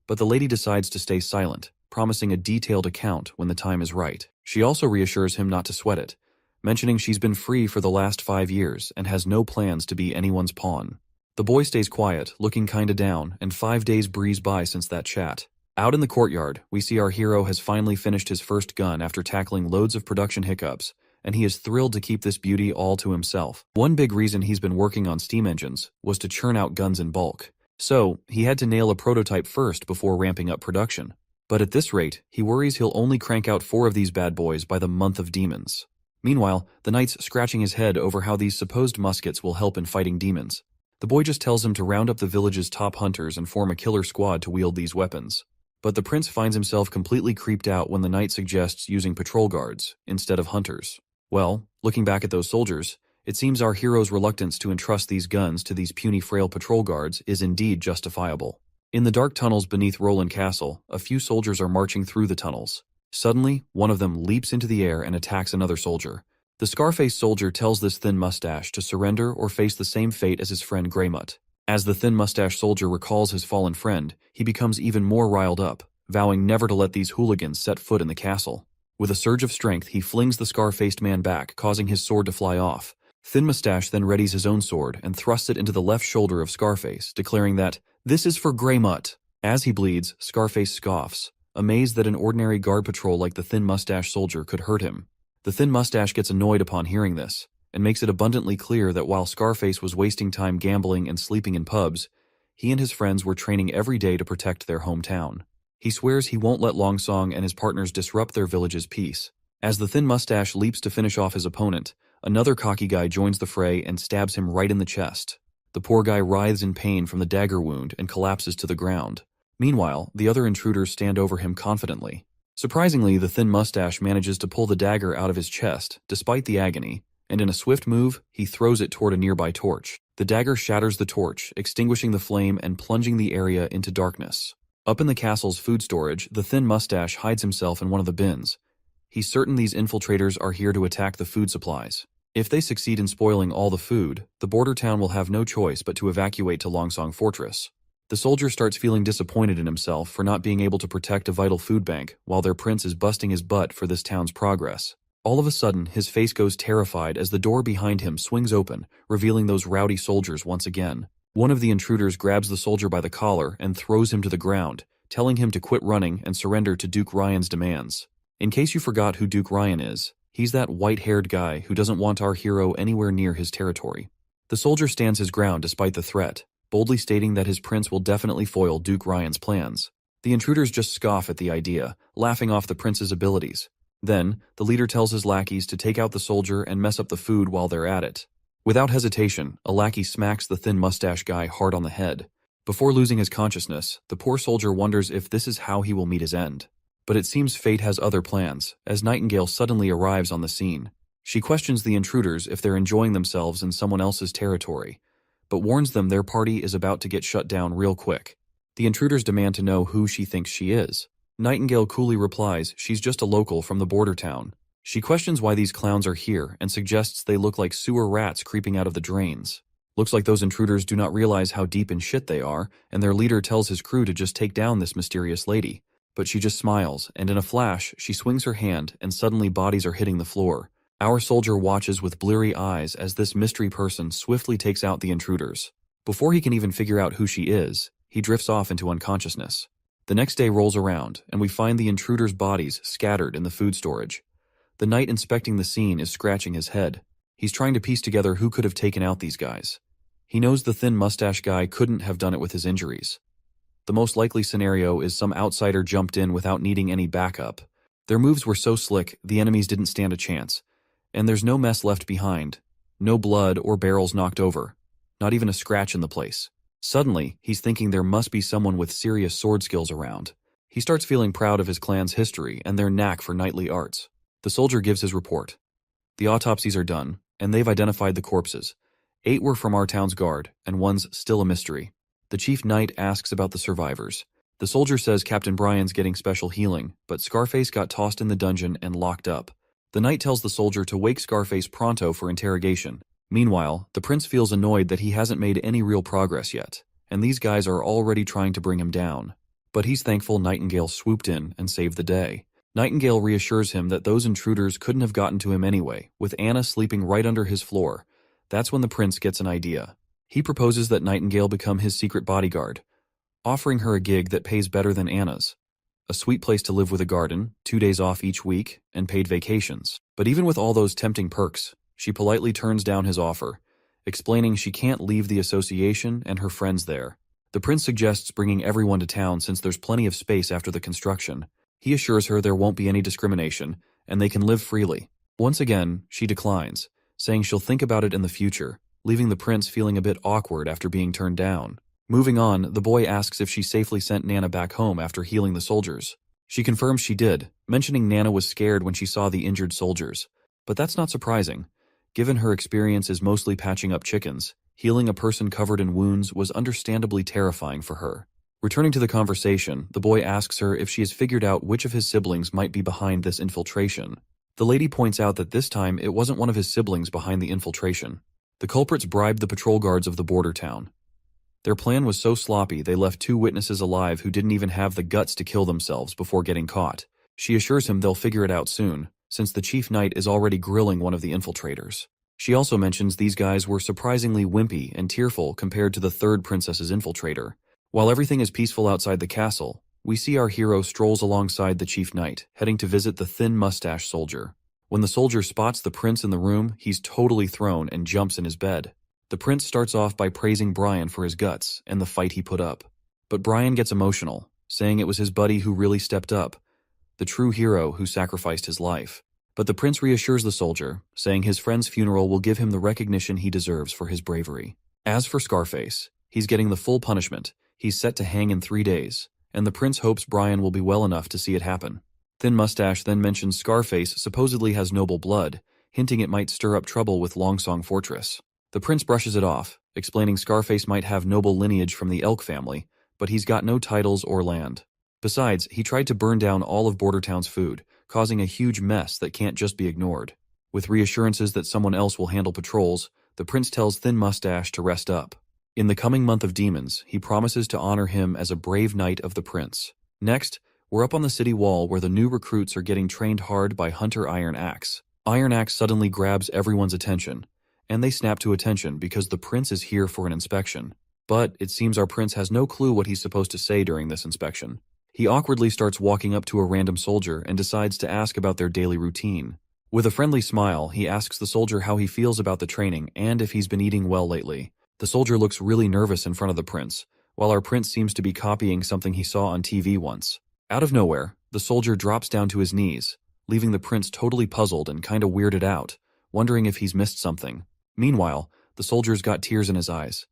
Speaker 1: but the lady decides to stay silent, promising a detailed account when the time is right. She also reassures him not to sweat it, mentioning she's been free for the last 5 years and has no plans to be anyone's pawn. The boy stays quiet, looking kinda down, and 5 days breeze by since that chat. Out in the courtyard, we see our hero has finally finished his first gun after tackling loads of production hiccups, and he is thrilled to keep this beauty all to himself. One big reason he's been working on steam engines was to churn out guns in bulk. So, he had to nail a prototype first before ramping up production. But at this rate, he worries he'll only crank out 4 of these bad boys by the month of demons. Meanwhile, the knight's scratching his head over how these supposed muskets will help in fighting demons. The boy just tells him to round up the village's top hunters and form a killer squad to wield these weapons. But the prince finds himself completely creeped out when the knight suggests using patrol guards instead of hunters. Well, looking back at those soldiers, it seems our hero's reluctance to entrust these guns to these puny frail patrol guards is indeed justifiable. In the dark tunnels beneath Roland Castle, a few soldiers are marching through the tunnels. Suddenly, one of them leaps into the air and attacks another soldier. The Scarface soldier tells this thin mustache to surrender or face the same fate as his friend Greymut. As the thin mustache soldier recalls his fallen friend, he becomes even more riled up, vowing never to let these hooligans set foot in the castle. With a surge of strength, he flings the scar-faced man back, causing his sword to fly off. Thin Mustache then readies his own sword and thrusts it into the left shoulder of Scarface, declaring that, "This is for Greymut." As he bleeds, Scarface scoffs, amazed that an ordinary guard patrol like the Thin Mustache soldier could hurt him. The Thin Mustache gets annoyed upon hearing this, and makes it abundantly clear that while Scarface was wasting time gambling and sleeping in pubs, he and his friends were training every day to protect their hometown. He swears he won't let Longsong and his partners disrupt their village's peace. As the Thin Mustache leaps to finish off his opponent, another cocky guy joins the fray and stabs him right in the chest. The poor guy writhes in pain from the dagger wound and collapses to the ground. Meanwhile, the other intruders stand over him confidently. Surprisingly, the Thin Mustache manages to pull the dagger out of his chest, despite the agony, and in a swift move, he throws it toward a nearby torch. The dagger shatters the torch, extinguishing the flame and plunging the area into darkness. Up in the castle's food storage, the thin mustache hides himself in one of the bins. He's certain these infiltrators are here to attack the food supplies. If they succeed in spoiling all the food, the border town will have no choice but to evacuate to Longsong Fortress. The soldier starts feeling disappointed in himself for not being able to protect a vital food bank while their prince is busting his butt for this town's progress. All of a sudden, his face goes terrified as the door behind him swings open, revealing those rowdy soldiers once again. One of the intruders grabs the soldier by the collar and throws him to the ground, telling him to quit running and surrender to Duke Ryan's demands. In case you forgot who Duke Ryan is, he's that white-haired guy who doesn't want our hero anywhere near his territory. The soldier stands his ground despite the threat, boldly stating that his prince will definitely foil Duke Ryan's plans. The intruders just scoff at the idea, laughing off the prince's abilities. Then, the leader tells his lackeys to take out the soldier and mess up the food while they're at it. Without hesitation, a lackey smacks the thin mustache guy hard on the head. Before losing his consciousness, the poor soldier wonders if this is how he will meet his end. But it seems fate has other plans, as Nightingale suddenly arrives on the scene. She questions the intruders if they're enjoying themselves in someone else's territory, but warns them their party is about to get shut down real quick. The intruders demand to know who she thinks she is. Nightingale coolly replies she's just a local from the border town. She questions why these clowns are here and suggests they look like sewer rats creeping out of the drains. Looks like those intruders do not realize how deep in shit they are, and their leader tells his crew to just take down this mysterious lady. But she just smiles, and in a flash, she swings her hand, and suddenly bodies are hitting the floor. Our soldier watches with bleary eyes as this mystery person swiftly takes out the intruders. Before he can even figure out who she is, he drifts off into unconsciousness. The next day rolls around, and we find the intruders' bodies scattered in the food storage. The knight inspecting the scene is scratching his head. He's trying to piece together who could have taken out these guys. He knows the thin mustache guy couldn't have done it with his injuries. The most likely scenario is some outsider jumped in without needing any backup. Their moves were so slick, the enemies didn't stand a chance. And there's no mess left behind. No blood or barrels knocked over. Not even a scratch in the place. Suddenly, he's thinking there must be someone with serious sword skills around. He starts feeling proud of his clan's history and their knack for knightly arts. The soldier gives his report. The autopsies are done, and they've identified the corpses. 8 were from our town's guard, and 1's still a mystery. The chief knight asks about the survivors. The soldier says Captain Brian's getting special healing, but Scarface got tossed in the dungeon and locked up. The knight tells the soldier to wake Scarface pronto for interrogation. Meanwhile, the prince feels annoyed that he hasn't made any real progress yet, and these guys are already trying to bring him down. But he's thankful Nightingale swooped in and saved the day. Nightingale reassures him that those intruders couldn't have gotten to him anyway, with Anna sleeping right under his floor. That's when the prince gets an idea. He proposes that Nightingale become his secret bodyguard, offering her a gig that pays better than Anna's. A sweet place to live with a garden, 2 days off each week, and paid vacations. But even with all those tempting perks, she politely turns down his offer, explaining she can't leave the association and her friends there. The prince suggests bringing everyone to town since there's plenty of space after the construction. He assures her there won't be any discrimination, and they can live freely. Once again, she declines, saying she'll think about it in the future, leaving the prince feeling a bit awkward after being turned down. Moving on, the boy asks if she safely sent Nana back home after healing the soldiers. She confirms she did, mentioning Nana was scared when she saw the injured soldiers. But that's not surprising. Given her experience is mostly patching up chickens, healing a person covered in wounds was understandably terrifying for her. Returning to the conversation, the boy asks her if she has figured out which of his siblings might be behind this infiltration. The lady points out that this time it wasn't one of his siblings behind the infiltration. The culprits bribed the patrol guards of the border town. Their plan was so sloppy they left 2 witnesses alive who didn't even have the guts to kill themselves before getting caught. She assures him they'll figure it out soon, since the chief knight is already grilling one of the infiltrators. She also mentions these guys were surprisingly wimpy and tearful compared to the 3rd princess's infiltrator. While everything is peaceful outside the castle, we see our hero strolls alongside the chief knight, heading to visit the thin mustache soldier. When the soldier spots the prince in the room, he's totally thrown and jumps in his bed. The prince starts off by praising Brian for his guts and the fight he put up. But Brian gets emotional, saying it was his buddy who really stepped up, the true hero who sacrificed his life. But the prince reassures the soldier, saying his friend's funeral will give him the recognition he deserves for his bravery. As for Scarface, he's getting the full punishment. He's set to hang in 3 days, and the prince hopes Brian will be well enough to see it happen. Thin Mustache then mentions Scarface supposedly has noble blood. hinting it might stir up trouble with Longsong Fortress. The prince brushes it off, explaining Scarface might have noble lineage from the Elk family, but he's got no titles or land. Besides, he tried to burn down all of Bordertown's food, causing a huge mess that can't just be ignored. With reassurances that someone else will handle patrols, the prince tells Thin Mustache to rest up. In the coming month of demons, he promises to honor him as a brave knight of the prince. Next, we're up on the city wall where the new recruits are getting trained hard by Hunter Iron Axe. Iron Axe suddenly grabs everyone's attention, and they snap to attention because the prince is here for an inspection. But it seems our prince has no clue what he's supposed to say during this inspection. He awkwardly starts walking up to a random soldier and decides to ask about their daily routine. With a friendly smile, he asks the soldier how he feels about the training and if he's been eating well lately. The soldier looks really nervous in front of the prince, while our prince seems to be copying something he saw on TV once. Out of nowhere, the soldier drops down to his knees, leaving the prince totally puzzled and kinda weirded out, wondering if he's missed something. Meanwhile, the soldier's got tears in his eyes.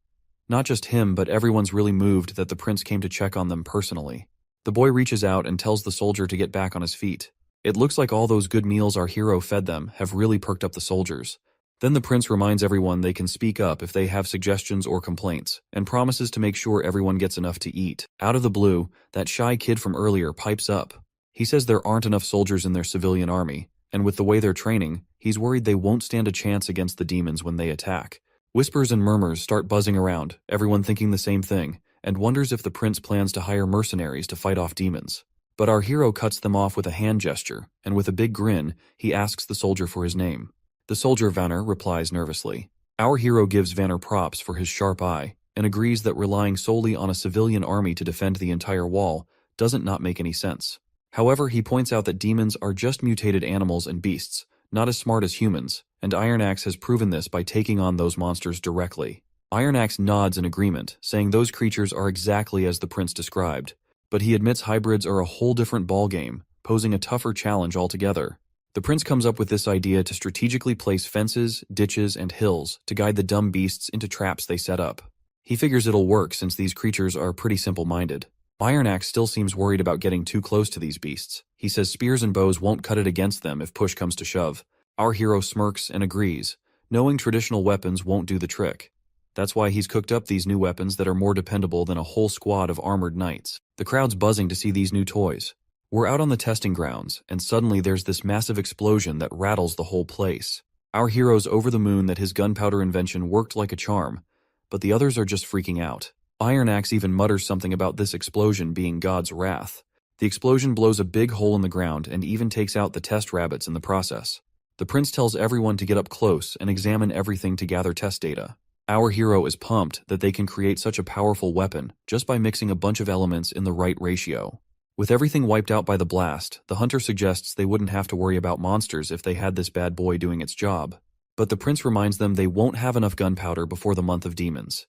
Speaker 1: Not just him, but everyone's really moved that the prince came to check on them personally. The boy reaches out and tells the soldier to get back on his feet. It looks like all those good meals our hero fed them have really perked up the soldiers. Then the prince reminds everyone they can speak up if they have suggestions or complaints, and promises to make sure everyone gets enough to eat. Out of the blue, that shy kid from earlier pipes up. He says there aren't enough soldiers in their civilian army, and with the way they're training, he's worried they won't stand a chance against the demons when they attack. Whispers and murmurs start buzzing around, everyone thinking the same thing, and wonders if the prince plans to hire mercenaries to fight off demons. But our hero cuts them off with a hand gesture, and with a big grin, he asks the soldier for his name. The soldier Vanner replies nervously. Our hero gives Vanner props for his sharp eye, and agrees that relying solely on a civilian army to defend the entire wall doesn't not make any sense. However, he points out that demons are just mutated animals and beasts, not as smart as humans, and Iron Axe has proven this by taking on those monsters directly. Iron Axe nods in agreement, saying those creatures are exactly as the prince described, but he admits hybrids are a whole different ballgame, posing a tougher challenge altogether. The prince comes up with this idea to strategically place fences, ditches, and hills to guide the dumb beasts into traps they set up. He figures it'll work since these creatures are pretty simple-minded. Iron Axe still seems worried about getting too close to these beasts. He says spears and bows won't cut it against them if push comes to shove. Our hero smirks and agrees, knowing traditional weapons won't do the trick. That's why he's cooked up these new weapons that are more dependable than a whole squad of armored knights. The crowd's buzzing to see these new toys. We're out on the testing grounds, and suddenly there's this massive explosion that rattles the whole place. Our hero's over the moon that his gunpowder invention worked like a charm, but the others are just freaking out. Iron Axe even mutters something about this explosion being God's wrath. The explosion blows a big hole in the ground and even takes out the test rabbits in the process. The prince tells everyone to get up close and examine everything to gather test data. Our hero is pumped that they can create such a powerful weapon just by mixing a bunch of elements in the right ratio. With everything wiped out by the blast, the hunter suggests they wouldn't have to worry about monsters if they had this bad boy doing its job. But the prince reminds them they won't have enough gunpowder before the month of demons.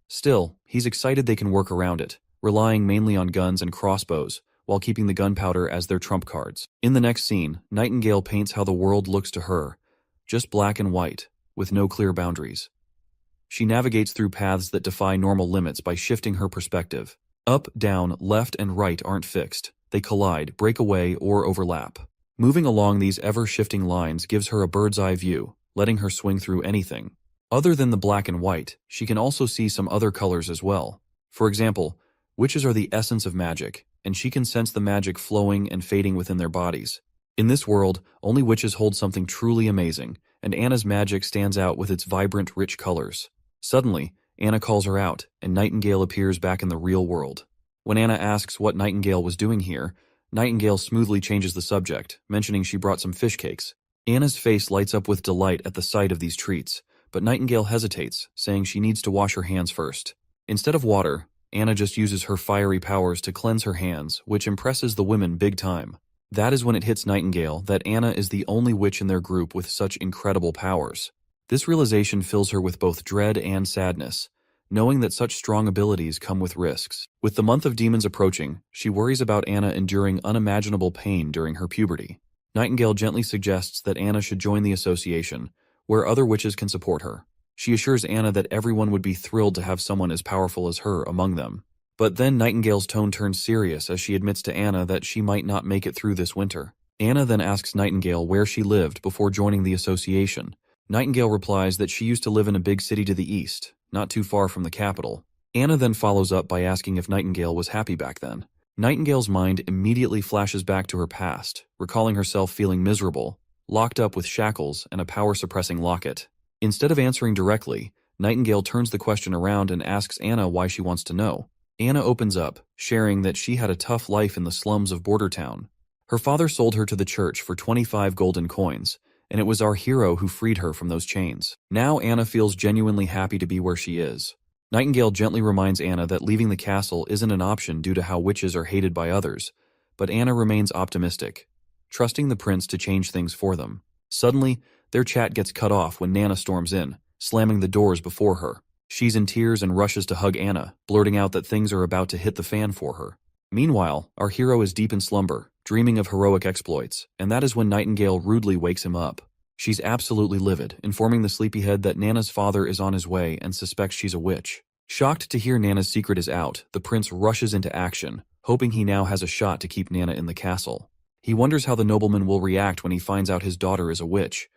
Speaker 1: Still, he's excited they can work around it, relying mainly on guns and crossbows, while keeping the gunpowder as their trump cards. In the next scene, Nightingale paints how the world looks to her, just black and white, with no clear boundaries. She navigates through paths that defy normal limits by shifting her perspective. Up, down, left, and right aren't fixed. They collide, break away, or overlap. Moving along these ever-shifting lines gives her a bird's-eye view, letting her swing through anything. Other than the black and white, she can also see some other colors as well. For example, witches are the essence of magic, and she can sense the magic flowing and fading within their bodies. In this world, only witches hold something truly amazing, and Anna's magic stands out with its vibrant, rich colors. Suddenly, Anna calls her out, and Nightingale appears back in the real world. When Anna asks what Nightingale was doing here, Nightingale smoothly changes the subject, mentioning she brought some fish cakes. Anna's face lights up with delight at the sight of these treats, but Nightingale hesitates, saying she needs to wash her hands first. Instead of water, Anna just uses her fiery powers to cleanse her hands, which impresses the women big time. That is when it hits Nightingale that Anna is the only witch in their group with such incredible powers. This realization fills her with both dread and sadness, knowing that such strong abilities come with risks. With the month of demons approaching, she worries about Anna enduring unimaginable pain during her puberty. Nightingale gently suggests that Anna should join the association, where other witches can support her. She assures Anna that everyone would be thrilled to have someone as powerful as her among them. But then Nightingale's tone turns serious as she admits to Anna that she might not make it through this winter. Anna then asks Nightingale where she lived before joining the association. Nightingale replies that she used to live in a big city to the east, not too far from the capital. Anna then follows up by asking if Nightingale was happy back then. Nightingale's mind immediately flashes back to her past, recalling herself feeling miserable, locked up with shackles and a power-suppressing locket. Instead of answering directly, Nightingale turns the question around and asks Anna why she wants to know. Anna opens up, sharing that she had a tough life in the slums of Border Town. Her father sold her to the church for 25 golden coins, and it was our hero who freed her from those chains. Now Anna feels genuinely happy to be where she is. Nightingale gently reminds Anna that leaving the castle isn't an option due to how witches are hated by others, but Anna remains optimistic, trusting the prince to change things for them. Suddenly, their chat gets cut off when Nana storms in, slamming the doors before her. She's in tears and rushes to hug Anna, blurting out that things are about to hit the fan for her. Meanwhile, our hero is deep in slumber, dreaming of heroic exploits, and that is when Nightingale rudely wakes him up. She's absolutely livid, informing the sleepyhead that Nana's father is on his way and suspects she's a witch. Shocked to hear Nana's secret is out, the prince rushes into action, hoping he now has a shot to keep Nana in the castle. He wonders how the nobleman will react when he finds out his daughter is a witch.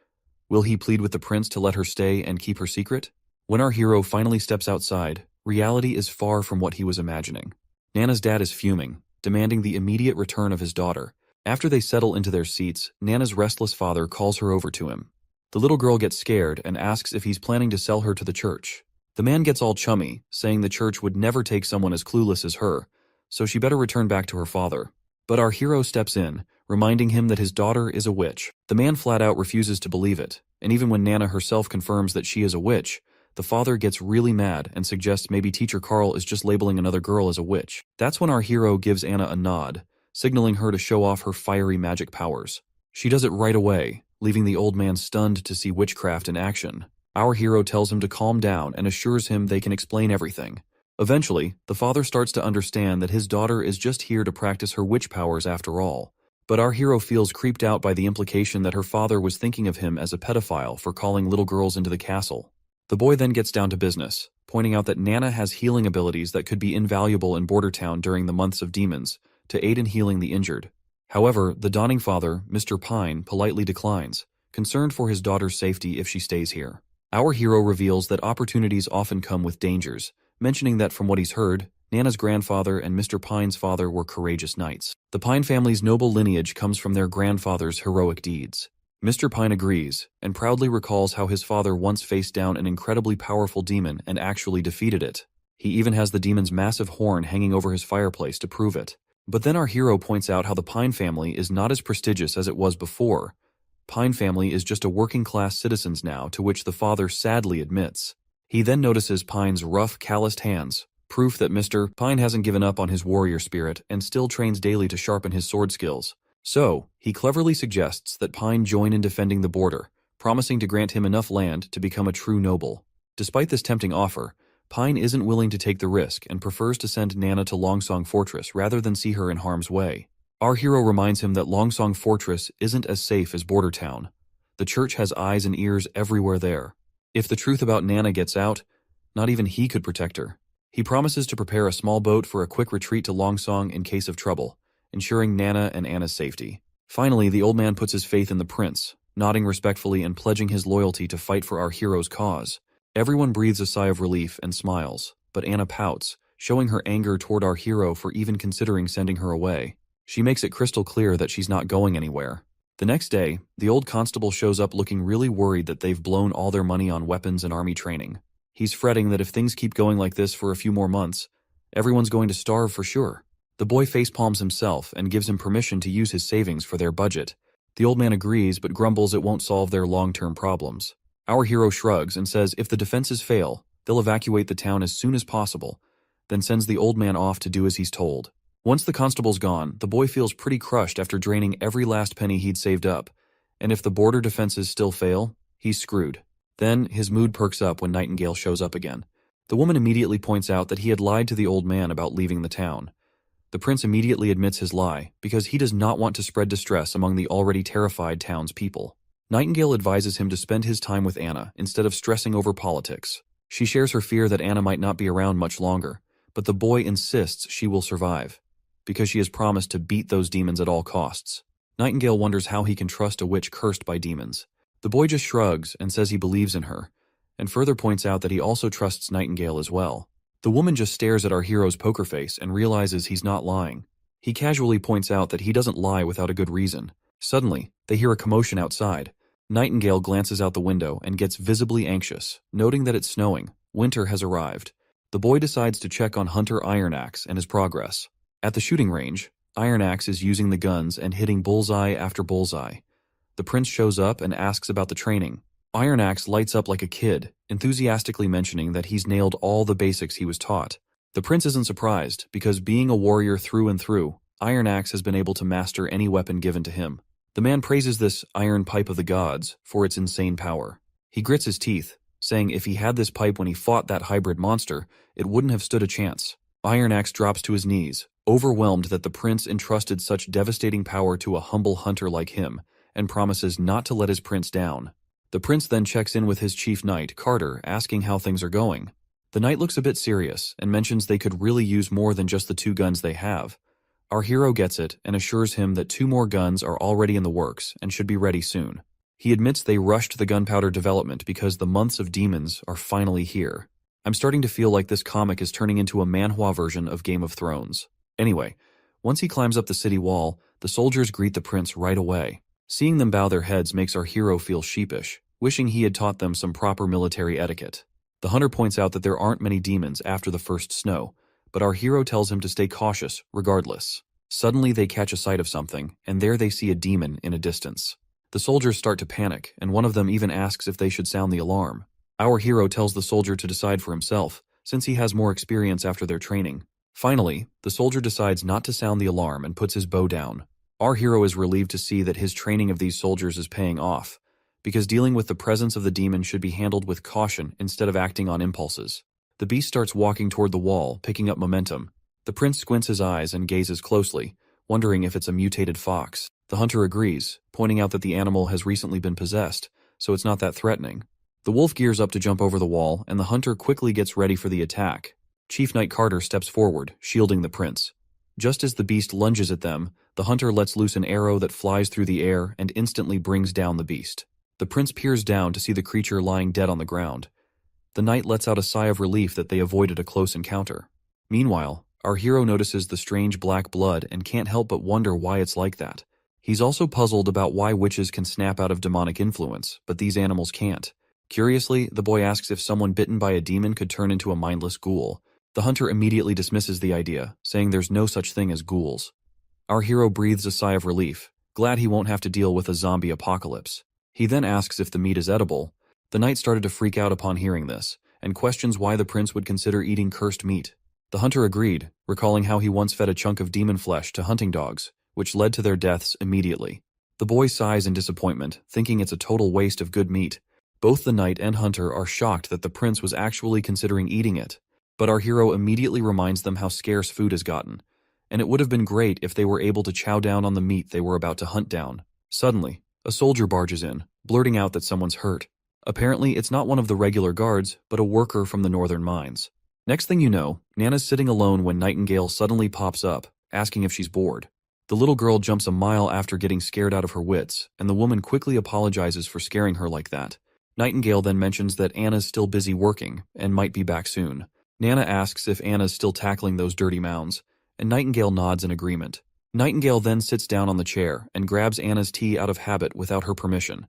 Speaker 1: Will he plead with the prince to let her stay and keep her secret? When our hero finally steps outside, reality is far from what he was imagining. Nana's dad is fuming, demanding the immediate return of his daughter. After they settle into their seats, Nana's restless father calls her over to him. The little girl gets scared and asks if he's planning to sell her to the church. The man gets all chummy, saying the church would never take someone as clueless as her, so she better return back to her father. But our hero steps in, reminding him that his daughter is a witch. The man flat out refuses to believe it, and even when Nana herself confirms that she is a witch, the father gets really mad and suggests maybe Teacher Carl is just labeling another girl as a witch. That's when our hero gives Anna a nod, signaling her to show off her fiery magic powers. She does it right away, leaving the old man stunned to see witchcraft in action. Our hero tells him to calm down and assures him they can explain everything. Eventually, the father starts to understand that his daughter is just here to practice her witch powers after all. But our hero feels creeped out by the implication that her father was thinking of him as a pedophile for calling little girls into the castle. The boy then gets down to business, pointing out that Nana has healing abilities that could be invaluable in Border Town during the months of demons, to aid in healing the injured. However, the dawning father, Mr. Pine, politely declines, concerned for his daughter's safety if she stays here. Our hero reveals that opportunities often come with dangers, mentioning that from what he's heard, Nana's grandfather and Mr. Pine's father were courageous knights. The Pine family's noble lineage comes from their grandfather's heroic deeds. Mr. Pine agrees, and proudly recalls how his father once faced down an incredibly powerful demon and actually defeated it. He even has the demon's massive horn hanging over his fireplace to prove it. But then our hero points out how the Pine family is not as prestigious as it was before. Pine family is just a working-class citizens now, to which the father sadly admits. He then notices Pine's rough, calloused hands, proof that Mr. Pine hasn't given up on his warrior spirit and still trains daily to sharpen his sword skills. So, he cleverly suggests that Pine join in defending the border, promising to grant him enough land to become a true noble. Despite this tempting offer, Pine isn't willing to take the risk and prefers to send Nana to Longsong Fortress rather than see her in harm's way. Our hero reminds him that Longsong Fortress isn't as safe as Border Town. The church has eyes and ears everywhere there. If the truth about Nana gets out, not even he could protect her. He promises to prepare a small boat for a quick retreat to Longsong in case of trouble, ensuring Nana and Anna's safety. Finally, the old man puts his faith in the prince, nodding respectfully and pledging his loyalty to fight for our hero's cause. Everyone breathes a sigh of relief and smiles, but Anna pouts, showing her anger toward our hero for even considering sending her away. She makes it crystal clear that she's not going anywhere. The next day, the old constable shows up looking really worried that they've blown all their money on weapons and army training. He's fretting that if things keep going like this for a few more months, everyone's going to starve for sure. The boy facepalms himself and gives him permission to use his savings for their budget. The old man agrees but grumbles it won't solve their long-term problems. Our hero shrugs and says if the defenses fail, they'll evacuate the town as soon as possible, then sends the old man off to do as he's told. Once the constable's gone, the boy feels pretty crushed after draining every last penny he'd saved up, and if the border defenses still fail, he's screwed. Then, his mood perks up when Nightingale shows up again. The woman immediately points out that he had lied to the old man about leaving the town. The prince immediately admits his lie, because he does not want to spread distress among the already terrified townspeople. Nightingale advises him to spend his time with Anna instead of stressing over politics. She shares her fear that Anna might not be around much longer, but the boy insists she will survive, because she has promised to beat those demons at all costs. Nightingale wonders how he can trust a witch cursed by demons. The boy just shrugs and says he believes in her, and further points out that he also trusts Nightingale as well. The woman just stares at our hero's poker face and realizes he's not lying. He casually points out that he doesn't lie without a good reason. Suddenly, they hear a commotion outside. Nightingale glances out the window and gets visibly anxious, noting that it's snowing. Winter has arrived. The boy decides to check on Hunter Ironaxe and his progress. At the shooting range, Ironaxe is using the guns and hitting bullseye after bullseye. The prince shows up and asks about the training. Ironaxe lights up like a kid, enthusiastically mentioning that he's nailed all the basics he was taught. The prince isn't surprised, because being a warrior through and through, Ironaxe has been able to master any weapon given to him. The man praises this iron pipe of the gods for its insane power. He grits his teeth, saying if he had this pipe when he fought that hybrid monster, it wouldn't have stood a chance. Ironaxe drops to his knees, overwhelmed that the prince entrusted such devastating power to a humble hunter like him, and promises not to let his prince down. The prince then checks in with his chief knight, Carter, asking how things are going. The knight looks a bit serious and mentions they could really use more than just the 2 guns they have. Our hero gets it and assures him that 2 more guns are already in the works and should be ready soon. He admits they rushed the gunpowder development because the months of demons are finally here. I'm starting to feel like this comic is turning into a manhwa version of Game of Thrones. Anyway, once he climbs up the city wall, the soldiers greet the prince right away. Seeing them bow their heads makes our hero feel sheepish, wishing he had taught them some proper military etiquette. The hunter points out that there aren't many demons after the first snow, but our hero tells him to stay cautious regardless. Suddenly they catch a sight of something, and there they see a demon in a distance. The soldiers start to panic, and one of them even asks if they should sound the alarm. Our hero tells the soldier to decide for himself, since he has more experience after their training. Finally, the soldier decides not to sound the alarm and puts his bow down. Our hero is relieved to see that his training of these soldiers is paying off, because dealing with the presence of the demon should be handled with caution instead of acting on impulses. The beast starts walking toward the wall, picking up momentum. The prince squints his eyes and gazes closely, wondering if it's a mutated fox. The hunter agrees, pointing out that the animal has recently been possessed, so it's not that threatening. The wolf gears up to jump over the wall, and the hunter quickly gets ready for the attack. Chief Knight Carter steps forward, shielding the prince. Just as the beast lunges at them, the hunter lets loose an arrow that flies through the air and instantly brings down the beast. The prince peers down to see the creature lying dead on the ground. The knight lets out a sigh of relief that they avoided a close encounter. Meanwhile, our hero notices the strange black blood and can't help but wonder why it's like that. He's also puzzled about why witches can snap out of demonic influence, but these animals can't. Curiously, the boy asks if someone bitten by a demon could turn into a mindless ghoul. The hunter immediately dismisses the idea, saying there's no such thing as ghouls. Our hero breathes a sigh of relief, glad he won't have to deal with a zombie apocalypse. He then asks if the meat is edible. The knight started to freak out upon hearing this, and questions why the prince would consider eating cursed meat. The hunter agreed, recalling how he once fed a chunk of demon flesh to hunting dogs, which led to their deaths immediately. The boy sighs in disappointment, thinking it's a total waste of good meat. Both the knight and hunter are shocked that the prince was actually considering eating it, but our hero immediately reminds them how scarce food has gotten, and it would have been great if they were able to chow down on the meat they were about to hunt down. Suddenly, a soldier barges in, blurting out that someone's hurt. Apparently, it's not one of the regular guards, but a worker from the northern mines. Next thing you know, Nana's sitting alone when Nightingale suddenly pops up, asking if she's bored. The little girl jumps a mile after getting scared out of her wits, and the woman quickly apologizes for scaring her like that. Nightingale then mentions that Anna's still busy working, and might be back soon. Nana asks if Anna's still tackling those dirty mounds, and Nightingale nods in agreement. Nightingale then sits down on the chair and grabs Anna's tea out of habit without her permission.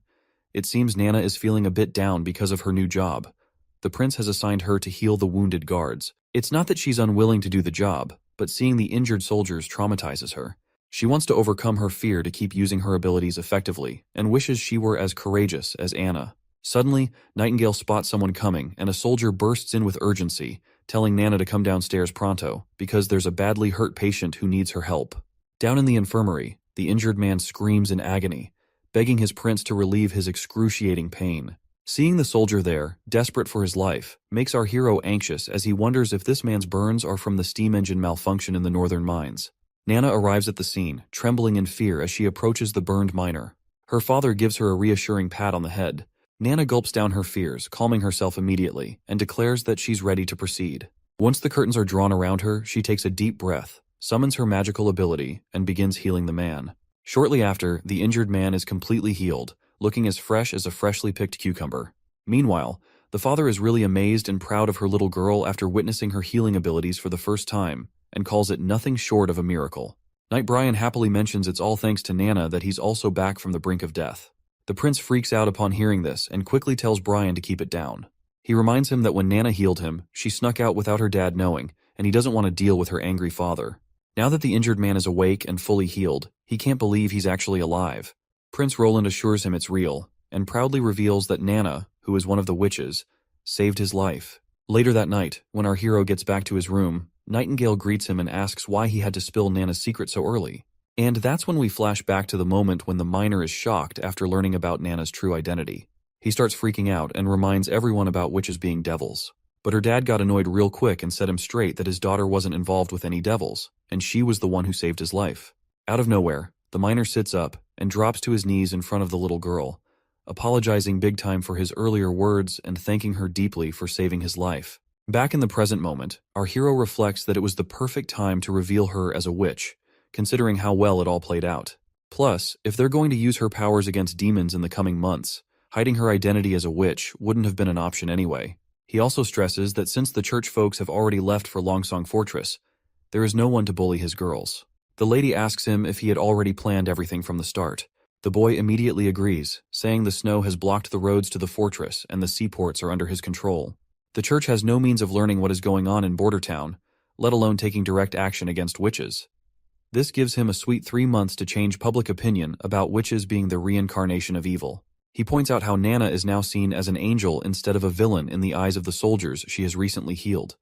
Speaker 1: It seems Nana is feeling a bit down because of her new job. The prince has assigned her to heal the wounded guards. It's not that she's unwilling to do the job, but seeing the injured soldiers traumatizes her. She wants to overcome her fear to keep using her abilities effectively, and wishes she were as courageous as Anna. Suddenly, Nightingale spots someone coming, and a soldier bursts in with urgency, telling Nana to come downstairs pronto, because there's a badly hurt patient who needs her help. Down in the infirmary, the injured man screams in agony, begging his prince to relieve his excruciating pain. Seeing the soldier there, desperate for his life, makes our hero anxious as he wonders if this man's burns are from the steam engine malfunction in the northern mines. Nana arrives at the scene, trembling in fear as she approaches the burned miner. Her father gives her a reassuring pat on the head. Nana gulps down her fears, calming herself immediately, and declares that she's ready to proceed. Once the curtains are drawn around her, she takes a deep breath, summons her magical ability, and begins healing the man. Shortly after, the injured man is completely healed, looking as fresh as a freshly picked cucumber. Meanwhile, the father is really amazed and proud of her little girl after witnessing her healing abilities for the first time, and calls it nothing short of a miracle. Knight Brian happily mentions it's all thanks to Nana that he's also back from the brink of death. The prince freaks out upon hearing this and quickly tells Brian to keep it down. He reminds him that when Nana healed him, she snuck out without her dad knowing, and he doesn't want to deal with her angry father. Now that the injured man is awake and fully healed, he can't believe he's actually alive. Prince Roland assures him it's real, and proudly reveals that Nana, who is one of the witches, saved his life. Later that night, when our hero gets back to his room, Nightingale greets him and asks why he had to spill Nana's secret so early. And that's when we flash back to the moment when the miner is shocked after learning about Nana's true identity. He starts freaking out and reminds everyone about witches being devils. But her dad got annoyed real quick and set him straight that his daughter wasn't involved with any devils, and she was the one who saved his life. Out of nowhere, the miner sits up and drops to his knees in front of the little girl, apologizing big time for his earlier words and thanking her deeply for saving his life. Back in the present moment, our hero reflects that it was the perfect time to reveal her as a witch, considering how well it all played out. Plus, if they're going to use her powers against demons in the coming months, hiding her identity as a witch wouldn't have been an option anyway. He also stresses that since the church folks have already left for Longsong Fortress, there is no one to bully his girls. The lady asks him if he had already planned everything from the start. The boy immediately agrees, saying the snow has blocked the roads to the fortress and the seaports are under his control. The church has no means of learning what is going on in Border Town, let alone taking direct action against witches. This gives him a sweet 3 months to change public opinion about witches being the reincarnation of evil. He points out how Nana is now seen as an angel instead of a villain in the eyes of the soldiers she has recently healed.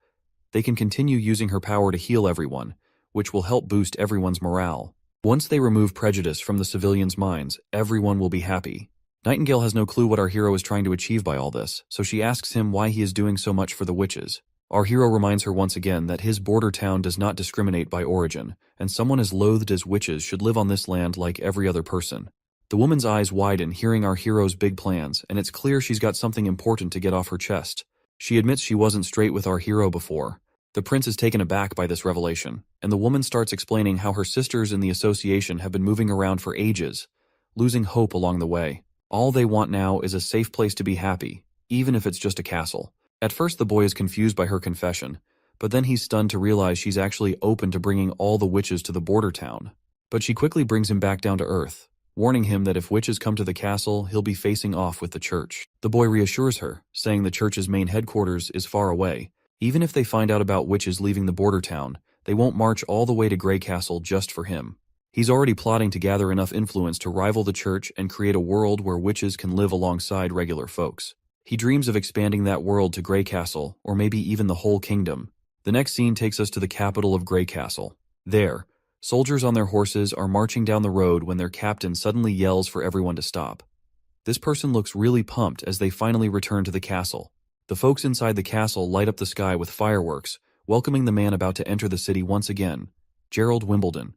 Speaker 1: They can continue using her power to heal everyone, which will help boost everyone's morale. Once they remove prejudice from the civilians' minds, everyone will be happy. Nightingale has no clue what our hero is trying to achieve by all this, so she asks him why he is doing so much for the witches. Our hero reminds her once again that his border town does not discriminate by origin, and someone as loathed as witches should live on this land like every other person. The woman's eyes widen hearing our hero's big plans, and it's clear she's got something important to get off her chest. She admits she wasn't straight with our hero before. The prince is taken aback by this revelation, and the woman starts explaining how her sisters in the association have been moving around for ages, losing hope along the way. All they want now is a safe place to be happy, even if it's just a castle. At first the boy is confused by her confession, but then he's stunned to realize she's actually open to bringing all the witches to the border town. But she quickly brings him back down to earth, warning him that if witches come to the castle, he'll be facing off with the church. The boy reassures her, saying the church's main headquarters is far away. Even if they find out about witches leaving the border town, they won't march all the way to Grey Castle just for him. He's already plotting to gather enough influence to rival the church and create a world where witches can live alongside regular folks. He dreams of expanding that world to Grey Castle, or maybe even the whole kingdom. The next scene takes us to the capital of Grey Castle. There, soldiers on their horses are marching down the road when their captain suddenly yells for everyone to stop. This person looks really pumped as they finally return to the castle. The folks inside the castle light up the sky with fireworks, welcoming the man about to enter the city once again, Gerald Wimbledon,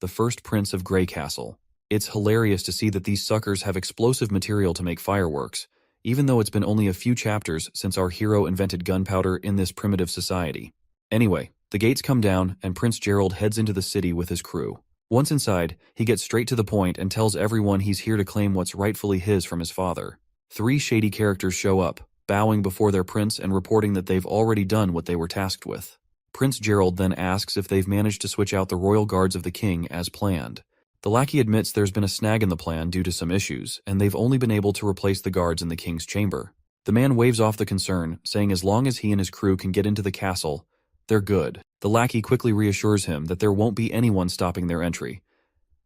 Speaker 1: the first prince of Grey Castle. It's hilarious to see that these suckers have explosive material to make fireworks, even though it's been only a few chapters since our hero invented gunpowder in this primitive society. Anyway, the gates come down and Prince Gerald heads into the city with his crew. Once inside, he gets straight to the point and tells everyone he's here to claim what's rightfully his from his father. 3 shady characters show up, bowing before their prince and reporting that they've already done what they were tasked with. Prince Gerald then asks if they've managed to switch out the royal guards of the king as planned. The lackey admits there's been a snag in the plan due to some issues, and they've only been able to replace the guards in the king's chamber. The man waves off the concern, saying as long as he and his crew can get into the castle, they're good. The lackey quickly reassures him that there won't be anyone stopping their entry.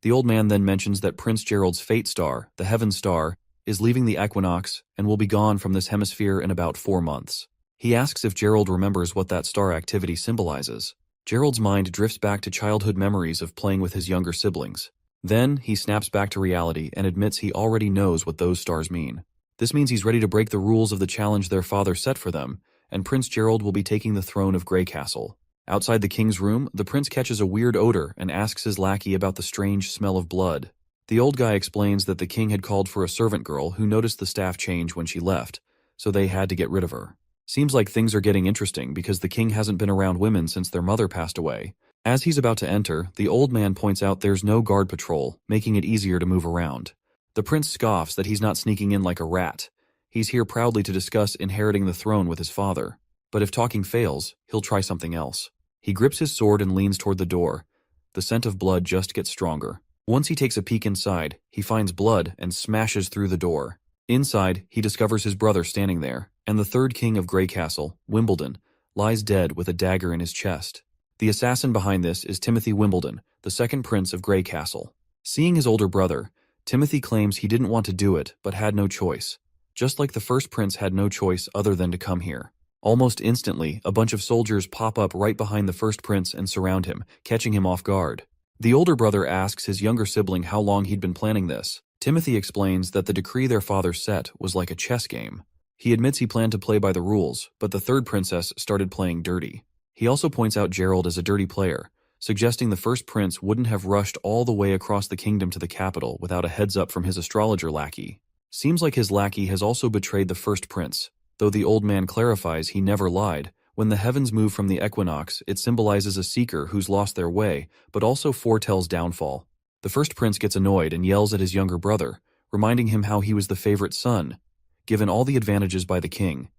Speaker 1: The old man then mentions that Prince Gerald's fate star, the Heaven Star, is leaving the equinox and will be gone from this hemisphere in about 4 months. He asks if Gerald remembers what that star activity symbolizes. Gerald's mind drifts back to childhood memories of playing with his younger siblings. Then, he snaps back to reality and admits he already knows what those stars mean. This means he's ready to break the rules of the challenge their father set for them, and Prince Gerald will be taking the throne of Grey Castle. Outside the king's room, the prince catches a weird odor and asks his lackey about the strange smell of blood. The old guy explains that the king had called for a servant girl who noticed the staff change when she left, so they had to get rid of her. Seems like things are getting interesting because the king hasn't been around women since their mother passed away, As he's about to enter, the old man points out there's no guard patrol, making it easier to move around. The prince scoffs that he's not sneaking in like a rat. He's here proudly to discuss inheriting the throne with his father. But if talking fails, he'll try something else. He grips his sword and leans toward the door. The scent of blood just gets stronger. Once he takes a peek inside, he finds blood and smashes through the door. Inside, he discovers his brother standing there, and the third king of Grey Castle, Wimbledon, lies dead with a dagger in his chest. The assassin behind this is Timothy Wimbledon, the second prince of Grey Castle. Seeing his older brother, Timothy claims he didn't want to do it, but had no choice. Just like the first prince had no choice other than to come here. Almost instantly, a bunch of soldiers pop up right behind the first prince and surround him, catching him off guard. The older brother asks his younger sibling how long he'd been planning this. Timothy explains that the decree their father set was like a chess game. He admits he planned to play by the rules, but the third princess started playing dirty. He also points out Gerald as a dirty player, suggesting the first prince wouldn't have rushed all the way across the kingdom to the capital without a heads up from his astrologer lackey. Seems like his lackey has also betrayed the first prince, though the old man clarifies he never lied. When the heavens move from the equinox, it symbolizes a seeker who's lost their way, but also foretells downfall. The first prince gets annoyed and yells at his younger brother, reminding him how he was the favorite son, given all the advantages by the king.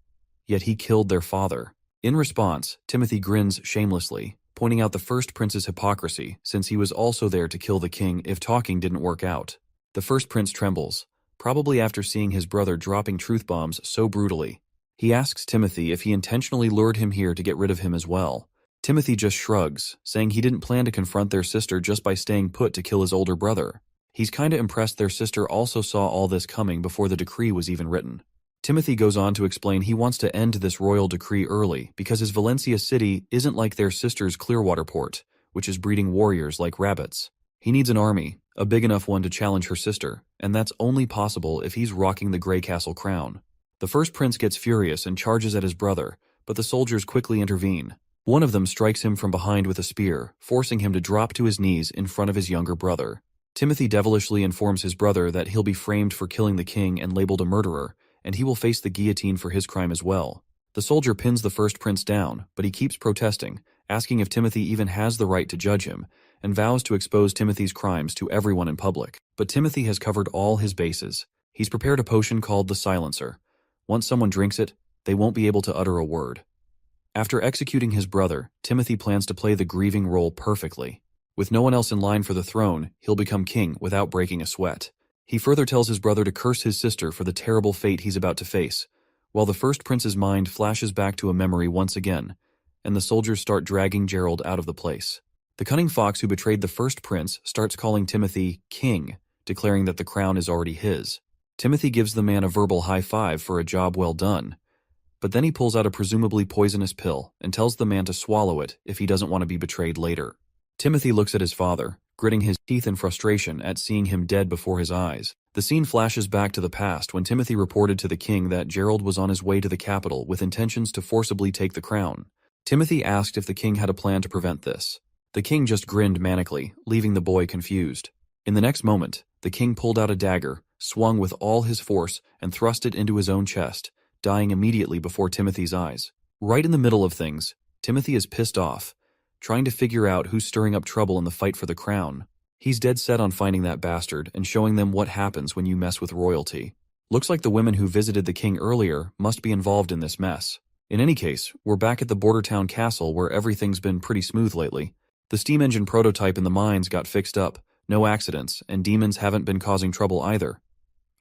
Speaker 1: Yet he killed their father. In response, Timothy grins shamelessly, pointing out the first prince's hypocrisy, since he was also there to kill the king if talking didn't work out. The first prince trembles, probably after seeing his brother dropping truth bombs so brutally. He asks Timothy if he intentionally lured him here to get rid of him as well. Timothy just shrugs, saying he didn't plan to confront their sister just by staying put to kill his older brother. He's kinda impressed their sister also saw all this coming before the decree was even written. Timothy goes on to explain he wants to end this royal decree early because his Valencia city isn't like their sister's Clearwater port, which is breeding warriors like rabbits. He needs an army, a big enough one to challenge her sister, and that's only possible if he's rocking the Grey Castle crown. The first prince gets furious and charges at his brother, but the soldiers quickly intervene. One of them strikes him from behind with a spear, forcing him to drop to his knees in front of his younger brother. Timothy devilishly informs his brother that he'll be framed for killing the king and labeled a murderer, and he will face the guillotine for his crime as well. The soldier pins the first prince down, but he keeps protesting, asking if Timothy even has the right to judge him, and vows to expose Timothy's crimes to everyone in public. But Timothy has covered all his bases. He's prepared a potion called the Silencer. Once someone drinks it, they won't be able to utter a word. After executing his brother, Timothy plans to play the grieving role perfectly. With no one else in line for the throne, he'll become king without breaking a sweat. He further tells his brother to curse his sister for the terrible fate he's about to face, while the first prince's mind flashes back to a memory once again, and the soldiers start dragging Gerald out of the place. The cunning fox who betrayed the first prince starts calling Timothy king, declaring that the crown is already his. Timothy gives the man a verbal high five for a job well done, but then he pulls out a presumably poisonous pill and tells the man to swallow it if he doesn't want to be betrayed later. Timothy looks at his father, gritting his teeth in frustration at seeing him dead before his eyes. The scene flashes back to the past when Timothy reported to the king that Gerald was on his way to the capital with intentions to forcibly take the crown. Timothy asked if the king had a plan to prevent this. The king just grinned manically, leaving the boy confused. In the next moment, the king pulled out a dagger, swung with all his force, and thrust it into his own chest, dying immediately before Timothy's eyes. Right in the middle of things, Timothy is pissed off, trying to figure out who's stirring up trouble in the fight for the crown. He's dead set on finding that bastard and showing them what happens when you mess with royalty. Looks like the women who visited the king earlier must be involved in this mess. In any case, we're back at the border town castle where everything's been pretty smooth lately. The steam engine prototype in the mines got fixed up, no accidents, and demons haven't been causing trouble either.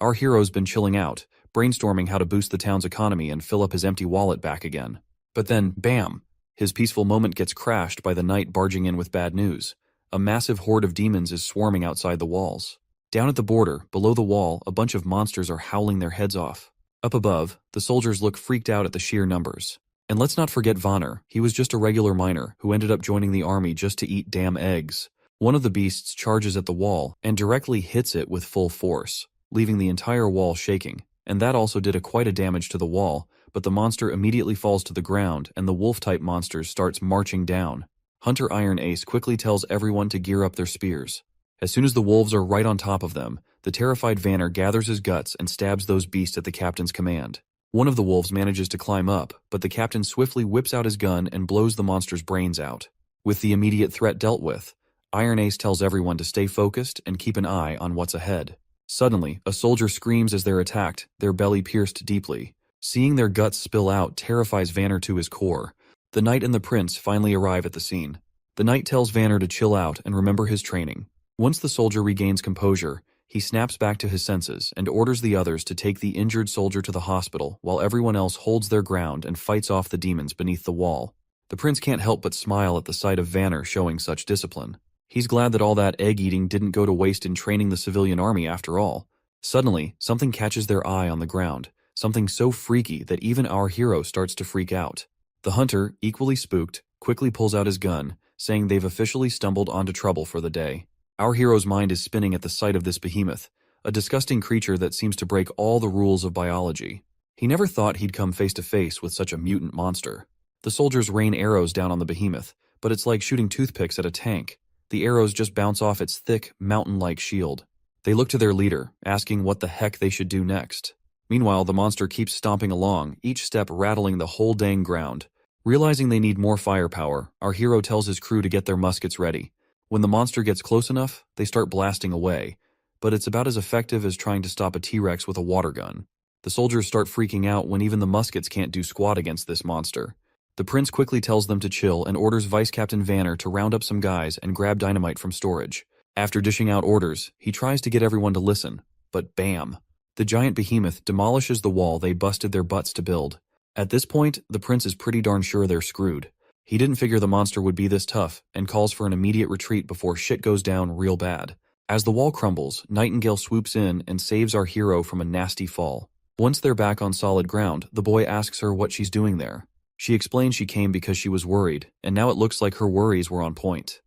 Speaker 1: Our hero's been chilling out, brainstorming how to boost the town's economy and fill up his empty wallet back again. But then, bam! His peaceful moment gets crashed by the knight barging in with bad news. A massive horde of demons is swarming outside the walls. Down at the border, below the wall, a bunch of monsters are howling their heads off. Up above, the soldiers look freaked out at the sheer numbers. And let's not forget Vonner. He was just a regular miner who ended up joining the army just to eat damn eggs. One of the beasts charges at the wall and directly hits it with full force, leaving the entire wall shaking. And that also did quite a damage to the wall, but the monster immediately falls to the ground and the wolf-type monster starts marching down. Hunter Iron Ace quickly tells everyone to gear up their spears. As soon as the wolves are right on top of them, the terrified Vanner gathers his guts and stabs those beasts at the captain's command. One of the wolves manages to climb up, but the captain swiftly whips out his gun and blows the monster's brains out. With the immediate threat dealt with, Iron Ace tells everyone to stay focused and keep an eye on what's ahead. Suddenly, a soldier screams as they're attacked, their belly pierced deeply. Seeing their guts spill out terrifies Vanner to his core. The knight and the prince finally arrive at the scene. The knight tells Vanner to chill out and remember his training. Once the soldier regains composure, he snaps back to his senses and orders the others to take the injured soldier to the hospital while everyone else holds their ground and fights off the demons beneath the wall. The prince can't help but smile at the sight of Vanner showing such discipline. He's glad that all that egg-eating didn't go to waste in training the civilian army after all. Suddenly, something catches their eye on the ground, something so freaky that even our hero starts to freak out. The hunter, equally spooked, quickly pulls out his gun, saying they've officially stumbled onto trouble for the day. Our hero's mind is spinning at the sight of this behemoth, a disgusting creature that seems to break all the rules of biology. He never thought he'd come face to face with such a mutant monster. The soldiers rain arrows down on the behemoth, but it's like shooting toothpicks at a tank. The arrows just bounce off its thick, mountain-like shield. They look to their leader, asking what the heck they should do next. Meanwhile, the monster keeps stomping along, each step rattling the whole dang ground. Realizing they need more firepower, our hero tells his crew to get their muskets ready. When the monster gets close enough, they start blasting away, but it's about as effective as trying to stop a T-Rex with a water gun. The soldiers start freaking out when even the muskets can't do squat against this monster. The prince quickly tells them to chill and orders Vice Captain Vanner to round up some guys and grab dynamite from storage. After dishing out orders, he tries to get everyone to listen, but bam! The giant behemoth demolishes the wall they busted their butts to build. At this point, the prince is pretty darn sure they're screwed. He didn't figure the monster would be this tough and calls for an immediate retreat before shit goes down real bad. As the wall crumbles, Nightingale swoops in and saves our hero from a nasty fall. Once they're back on solid ground, the boy asks her what she's doing there. She explains she came because she was worried, and now it looks like her worries were on point.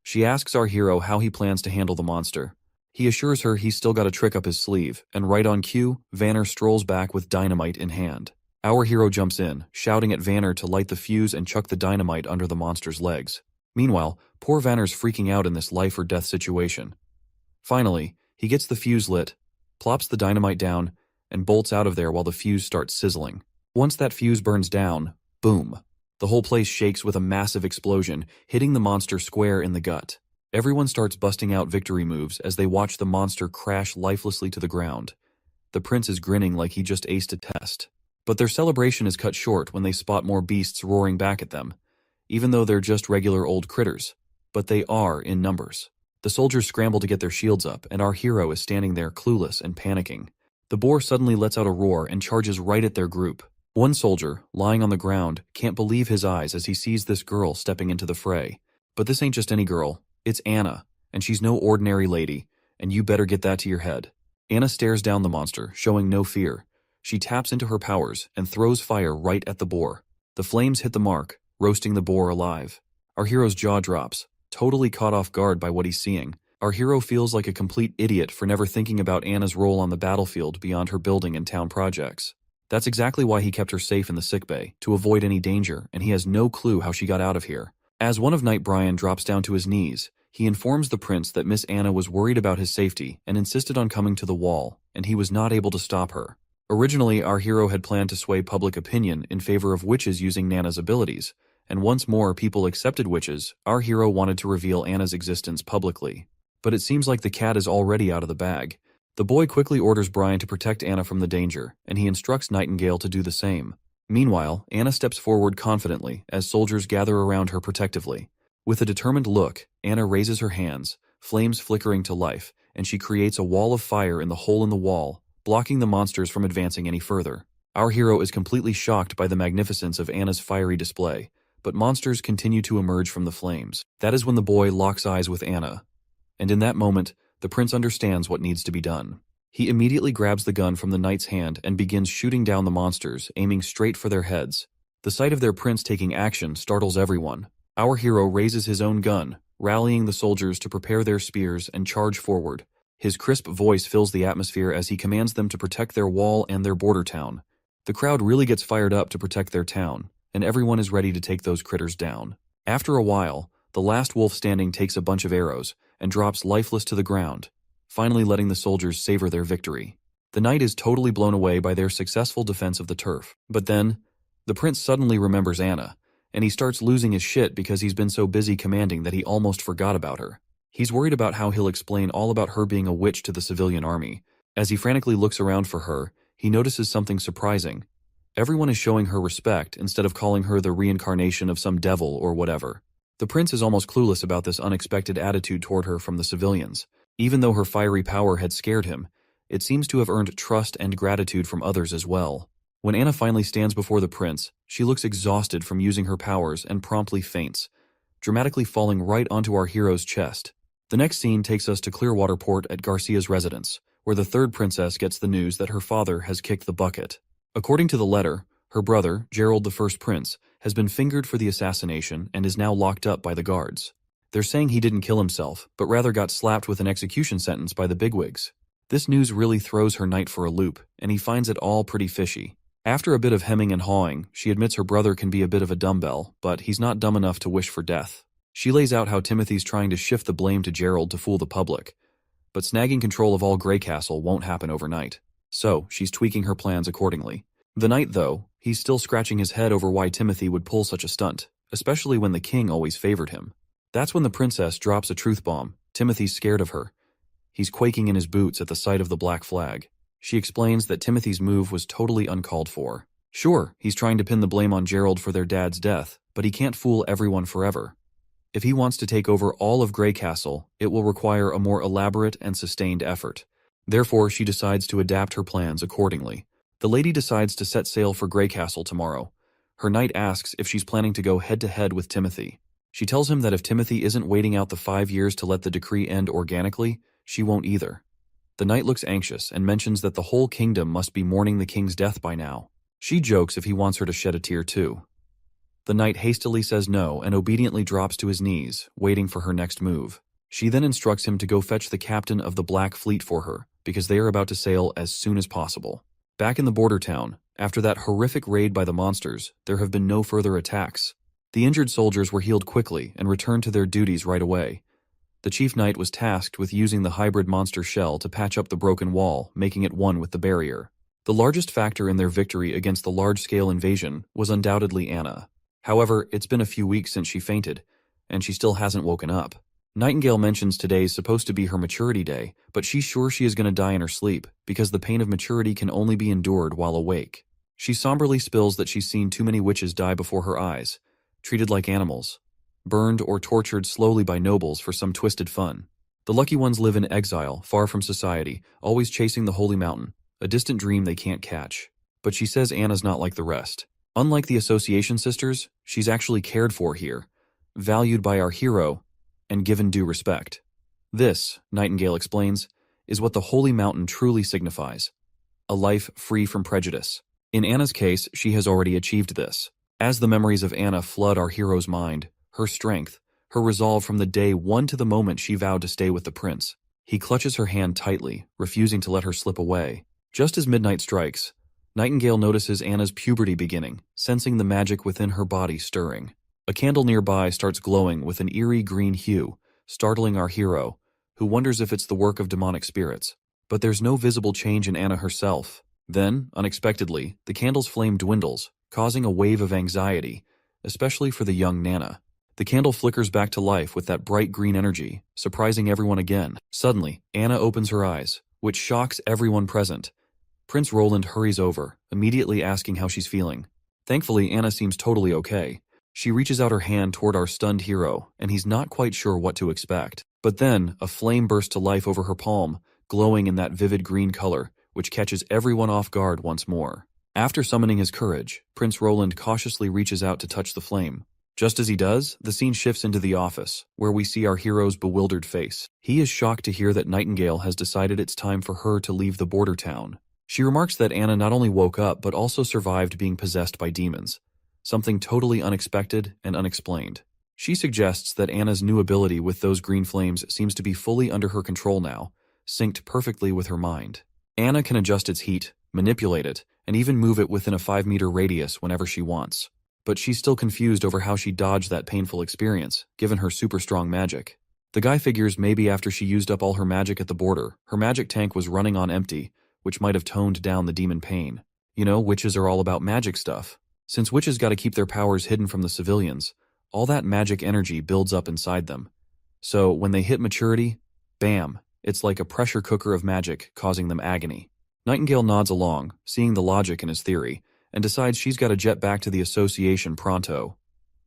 Speaker 1: She asks our hero how he plans to handle the monster. He assures her he's still got a trick up his sleeve, and right on cue, Vanner strolls back with dynamite in hand. Our hero jumps in, shouting at Vanner to light the fuse and chuck the dynamite under the monster's legs. Meanwhile, poor Vanner's freaking out in this life-or-death situation. Finally, he gets the fuse lit, plops the dynamite down, and bolts out of there while the fuse starts sizzling. Once that fuse burns down, boom! The whole place shakes with a massive explosion, hitting the monster square in the gut. Everyone starts busting out victory moves as they watch the monster crash lifelessly to the ground. The prince is grinning like he just aced a test. But their celebration is cut short when they spot more beasts roaring back at them, even though they're just regular old critters. But they are in numbers. The soldiers scramble to get their shields up, and our hero is standing there clueless and panicking. The boar suddenly lets out a roar and charges right at their group. One soldier, lying on the ground, can't believe his eyes as he sees this girl stepping into the fray. But this ain't just any girl, it's Anna, and she's no ordinary lady, and you better get that to your head. Anna stares down the monster, showing no fear. She taps into her powers and throws fire right at the boar. The flames hit the mark, roasting the boar alive. Our hero's jaw drops, totally caught off guard by what he's seeing. Our hero feels like a complete idiot for never thinking about Anna's role on the battlefield beyond her building and town projects. That's exactly why he kept her safe in the sickbay, to avoid any danger, and he has no clue how she got out of here. As one of Knight Brian drops down to his knees, he informs the prince that Miss Anna was worried about his safety and insisted on coming to the wall, and he was not able to stop her. Originally, our hero had planned to sway public opinion in favor of witches using Nana's abilities, and once more people accepted witches, our hero wanted to reveal Anna's existence publicly. But it seems like the cat is already out of the bag. The boy quickly orders Brian to protect Anna from the danger, and he instructs Nightingale to do the same. Meanwhile, Anna steps forward confidently as soldiers gather around her protectively. With a determined look, Anna raises her hands, flames flickering to life, and she creates a wall of fire in the hole in the wall, blocking the monsters from advancing any further. Our hero is completely shocked by the magnificence of Anna's fiery display, but monsters continue to emerge from the flames. That is when the boy locks eyes with Anna. And in that moment, the prince understands what needs to be done. He immediately grabs the gun from the knight's hand and begins shooting down the monsters, aiming straight for their heads. The sight of their prince taking action startles everyone. Our hero raises his own gun, rallying the soldiers to prepare their spears and charge forward. His crisp voice fills the atmosphere as he commands them to protect their wall and their border town. The crowd really gets fired up to protect their town, and everyone is ready to take those critters down. After a while, the last wolf standing takes a bunch of arrows and drops lifeless to the ground, finally letting the soldiers savor their victory. The knight is totally blown away by their successful defense of the turf. But then, the prince suddenly remembers Anna, and he starts losing his shit because he's been so busy commanding that he almost forgot about her. He's worried about how he'll explain all about her being a witch to the civilian army. As he frantically looks around for her, he notices something surprising. Everyone is showing her respect instead of calling her the reincarnation of some devil or whatever. The prince is almost clueless about this unexpected attitude toward her from the civilians. Even though her fiery power had scared him, it seems to have earned trust and gratitude from others as well. When Anna finally stands before the prince, she looks exhausted from using her powers and promptly faints, dramatically falling right onto our hero's chest. The next scene takes us to Clearwater Port at Garcia's residence, where the third princess gets the news that her father has kicked the bucket. According to the letter, her brother, Gerald the First Prince, has been fingered for the assassination and is now locked up by the guards. They're saying he didn't kill himself, but rather got slapped with an execution sentence by the bigwigs. This news really throws her knight for a loop, and he finds it all pretty fishy. After a bit of hemming and hawing, she admits her brother can be a bit of a dumbbell, but he's not dumb enough to wish for death. She lays out how Timothy's trying to shift the blame to Gerald to fool the public, but snagging control of all Grey Castle won't happen overnight. So, she's tweaking her plans accordingly. The knight, though, he's still scratching his head over why Timothy would pull such a stunt, especially when the king always favored him. That's when the princess drops a truth bomb. Timothy's scared of her. He's quaking in his boots at the sight of the black flag. She explains that Timothy's move was totally uncalled for. Sure, he's trying to pin the blame on Gerald for their dad's death, but he can't fool everyone forever. If he wants to take over all of Grey Castle, it will require a more elaborate and sustained effort. Therefore, she decides to adapt her plans accordingly. The lady decides to set sail for Grey Castle tomorrow. Her knight asks if she's planning to go head-to-head with Timothy. She tells him that if Timothy isn't waiting out the 5 years to let the decree end organically, she won't either. The knight looks anxious and mentions that the whole kingdom must be mourning the king's death by now. She jokes if he wants her to shed a tear too. The knight hastily says no and obediently drops to his knees, waiting for her next move. She then instructs him to go fetch the captain of the Black Fleet for her, because they are about to sail as soon as possible. Back in the border town, after that horrific raid by the monsters, there have been no further attacks. The injured soldiers were healed quickly and returned to their duties right away. The chief knight was tasked with using the hybrid monster shell to patch up the broken wall, making it one with the barrier. The largest factor in their victory against the large-scale invasion was undoubtedly Anna. However, it's been a few weeks since she fainted, and she still hasn't woken up. Nightingale mentions today's supposed to be her maturity day, but she's sure she is going to die in her sleep, because the pain of maturity can only be endured while awake. She somberly spills that she's seen too many witches die before her eyes, treated like animals, burned or tortured slowly by nobles for some twisted fun. The lucky ones live in exile, far from society, always chasing the holy mountain, a distant dream they can't catch. But she says Anna's not like the rest. Unlike the Association sisters, she's actually cared for here, valued by our hero, and given due respect. This, Nightingale explains, is what the holy mountain truly signifies: a life free from prejudice. In Anna's case, she has already achieved this. As the memories of Anna flood our hero's mind, her strength, her resolve from the day one to the moment she vowed to stay with the prince, he clutches her hand tightly, refusing to let her slip away. Just as midnight strikes, Nightingale notices Anna's puberty beginning, sensing the magic within her body stirring. A candle nearby starts glowing with an eerie green hue, startling our hero, who wonders if it's the work of demonic spirits. But there's no visible change in Anna herself. Then, unexpectedly, the candle's flame dwindles, causing a wave of anxiety, especially for the young Nana. The candle flickers back to life with that bright green energy, surprising everyone again. Suddenly, Anna opens her eyes, which shocks everyone present. Prince Roland hurries over, immediately asking how she's feeling. Thankfully, Anna seems totally okay. She reaches out her hand toward our stunned hero, and he's not quite sure what to expect. But then, a flame bursts to life over her palm, glowing in that vivid green color, which catches everyone off guard once more. After summoning his courage, Prince Roland cautiously reaches out to touch the flame. Just as he does, the scene shifts into the office, where we see our hero's bewildered face. He is shocked to hear that Nightingale has decided it's time for her to leave the border town. She remarks that Anna not only woke up but also survived being possessed by demons, something totally unexpected and unexplained. She suggests that Anna's new ability with those green flames seems to be fully under her control now, synced perfectly with her mind. Anna can adjust its heat, manipulate it, and even move it within a 5-meter radius whenever she wants. But she's still confused over how she dodged that painful experience, given her super strong magic. The guy figures maybe after she used up all her magic at the border, her magic tank was running on empty, which might have toned down the demon pain. You know, witches are all about magic stuff. Since witches gotta keep their powers hidden from the civilians, all that magic energy builds up inside them. So when they hit maturity, bam, it's like a pressure cooker of magic causing them agony. Nightingale nods along, seeing the logic in his theory, and decides she's gotta jet back to the association pronto.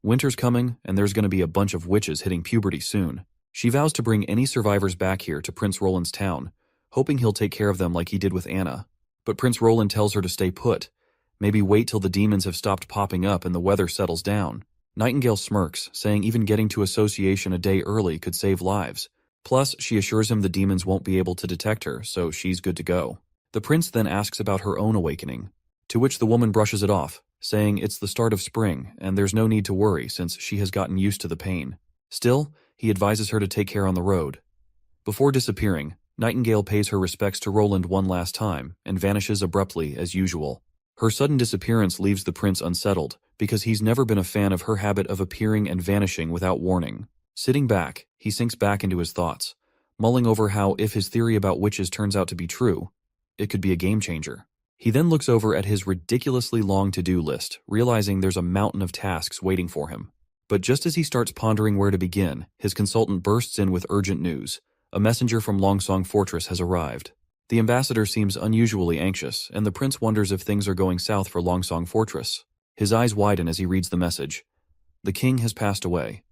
Speaker 1: Winter's coming, and there's gonna be a bunch of witches hitting puberty soon. She vows to bring any survivors back here to Prince Roland's town, hoping he'll take care of them like he did with Anna. But Prince Roland tells her to stay put, maybe wait till the demons have stopped popping up and the weather settles down. Nightingale smirks, saying even getting to association a day early could save lives. Plus, she assures him the demons won't be able to detect her, so she's good to go. The prince then asks about her own awakening, to which the woman brushes it off, saying it's the start of spring and there's no need to worry since she has gotten used to the pain. Still, he advises her to take care on the road. Before disappearing, Nightingale pays her respects to Roland one last time and vanishes abruptly as usual. Her sudden disappearance leaves the prince unsettled because he's never been a fan of her habit of appearing and vanishing without warning. Sitting back, he sinks back into his thoughts, mulling over how if his theory about witches turns out to be true, it could be a game changer. He then looks over at his ridiculously long to-do list, realizing there's a mountain of tasks waiting for him. But just as he starts pondering where to begin, his consultant bursts in with urgent news. A messenger from Longsong Fortress has arrived. The ambassador seems unusually anxious, and the prince wonders if things are going south for Longsong Fortress. His eyes widen as he reads the message. The king has passed away.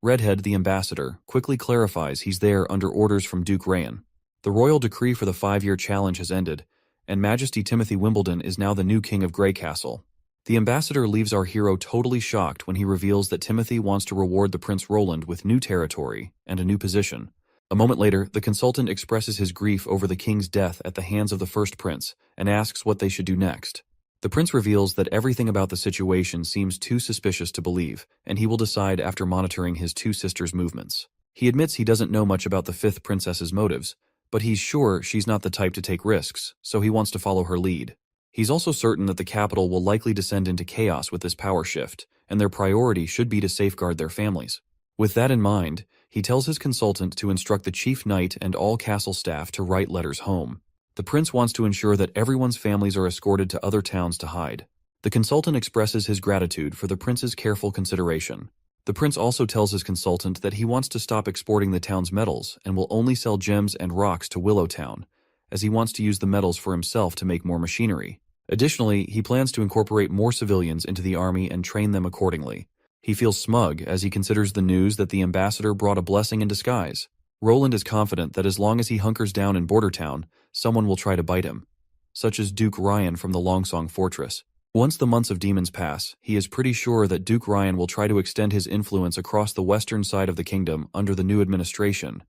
Speaker 1: Redhead, the ambassador, quickly clarifies he's there under orders from Duke Rayan. The royal decree for the 5-year challenge has ended, and Majesty Timothy Wimbledon is now the new king of Grey Castle. The ambassador leaves our hero totally shocked when he reveals that Timothy wants to reward the Prince Roland with new territory and a new position. A moment later, the consultant expresses his grief over the king's death at the hands of the first prince and asks what they should do next. The prince reveals that everything about the situation seems too suspicious to believe, and he will decide after monitoring his two sisters' movements. He admits he doesn't know much about the fifth princess's motives, but he's sure she's not the type to take risks, so he wants to follow her lead. He's also certain that the capital will likely descend into chaos with this power shift, and their priority should be to safeguard their families. With that in mind, he tells his consultant to instruct the chief knight and all castle staff to write letters home. The prince wants to ensure that everyone's families are escorted to other towns to hide. The consultant expresses his gratitude for the prince's careful consideration. The prince also tells his consultant that he wants to stop exporting the town's metals and will only sell gems and rocks to Willowtown, as he wants to use the metals for himself to make more machinery. Additionally, he plans to incorporate more civilians into the army and train them accordingly. He feels smug as he considers the news that the ambassador brought a blessing in disguise. Roland is confident that as long as he hunkers down in Bordertown, someone will try to bite him, such as Duke Rayan from the Longsong Fortress. Once the months of demons pass, he is pretty sure that Duke Rayan will try to extend his influence across the western side of the kingdom under the new administration,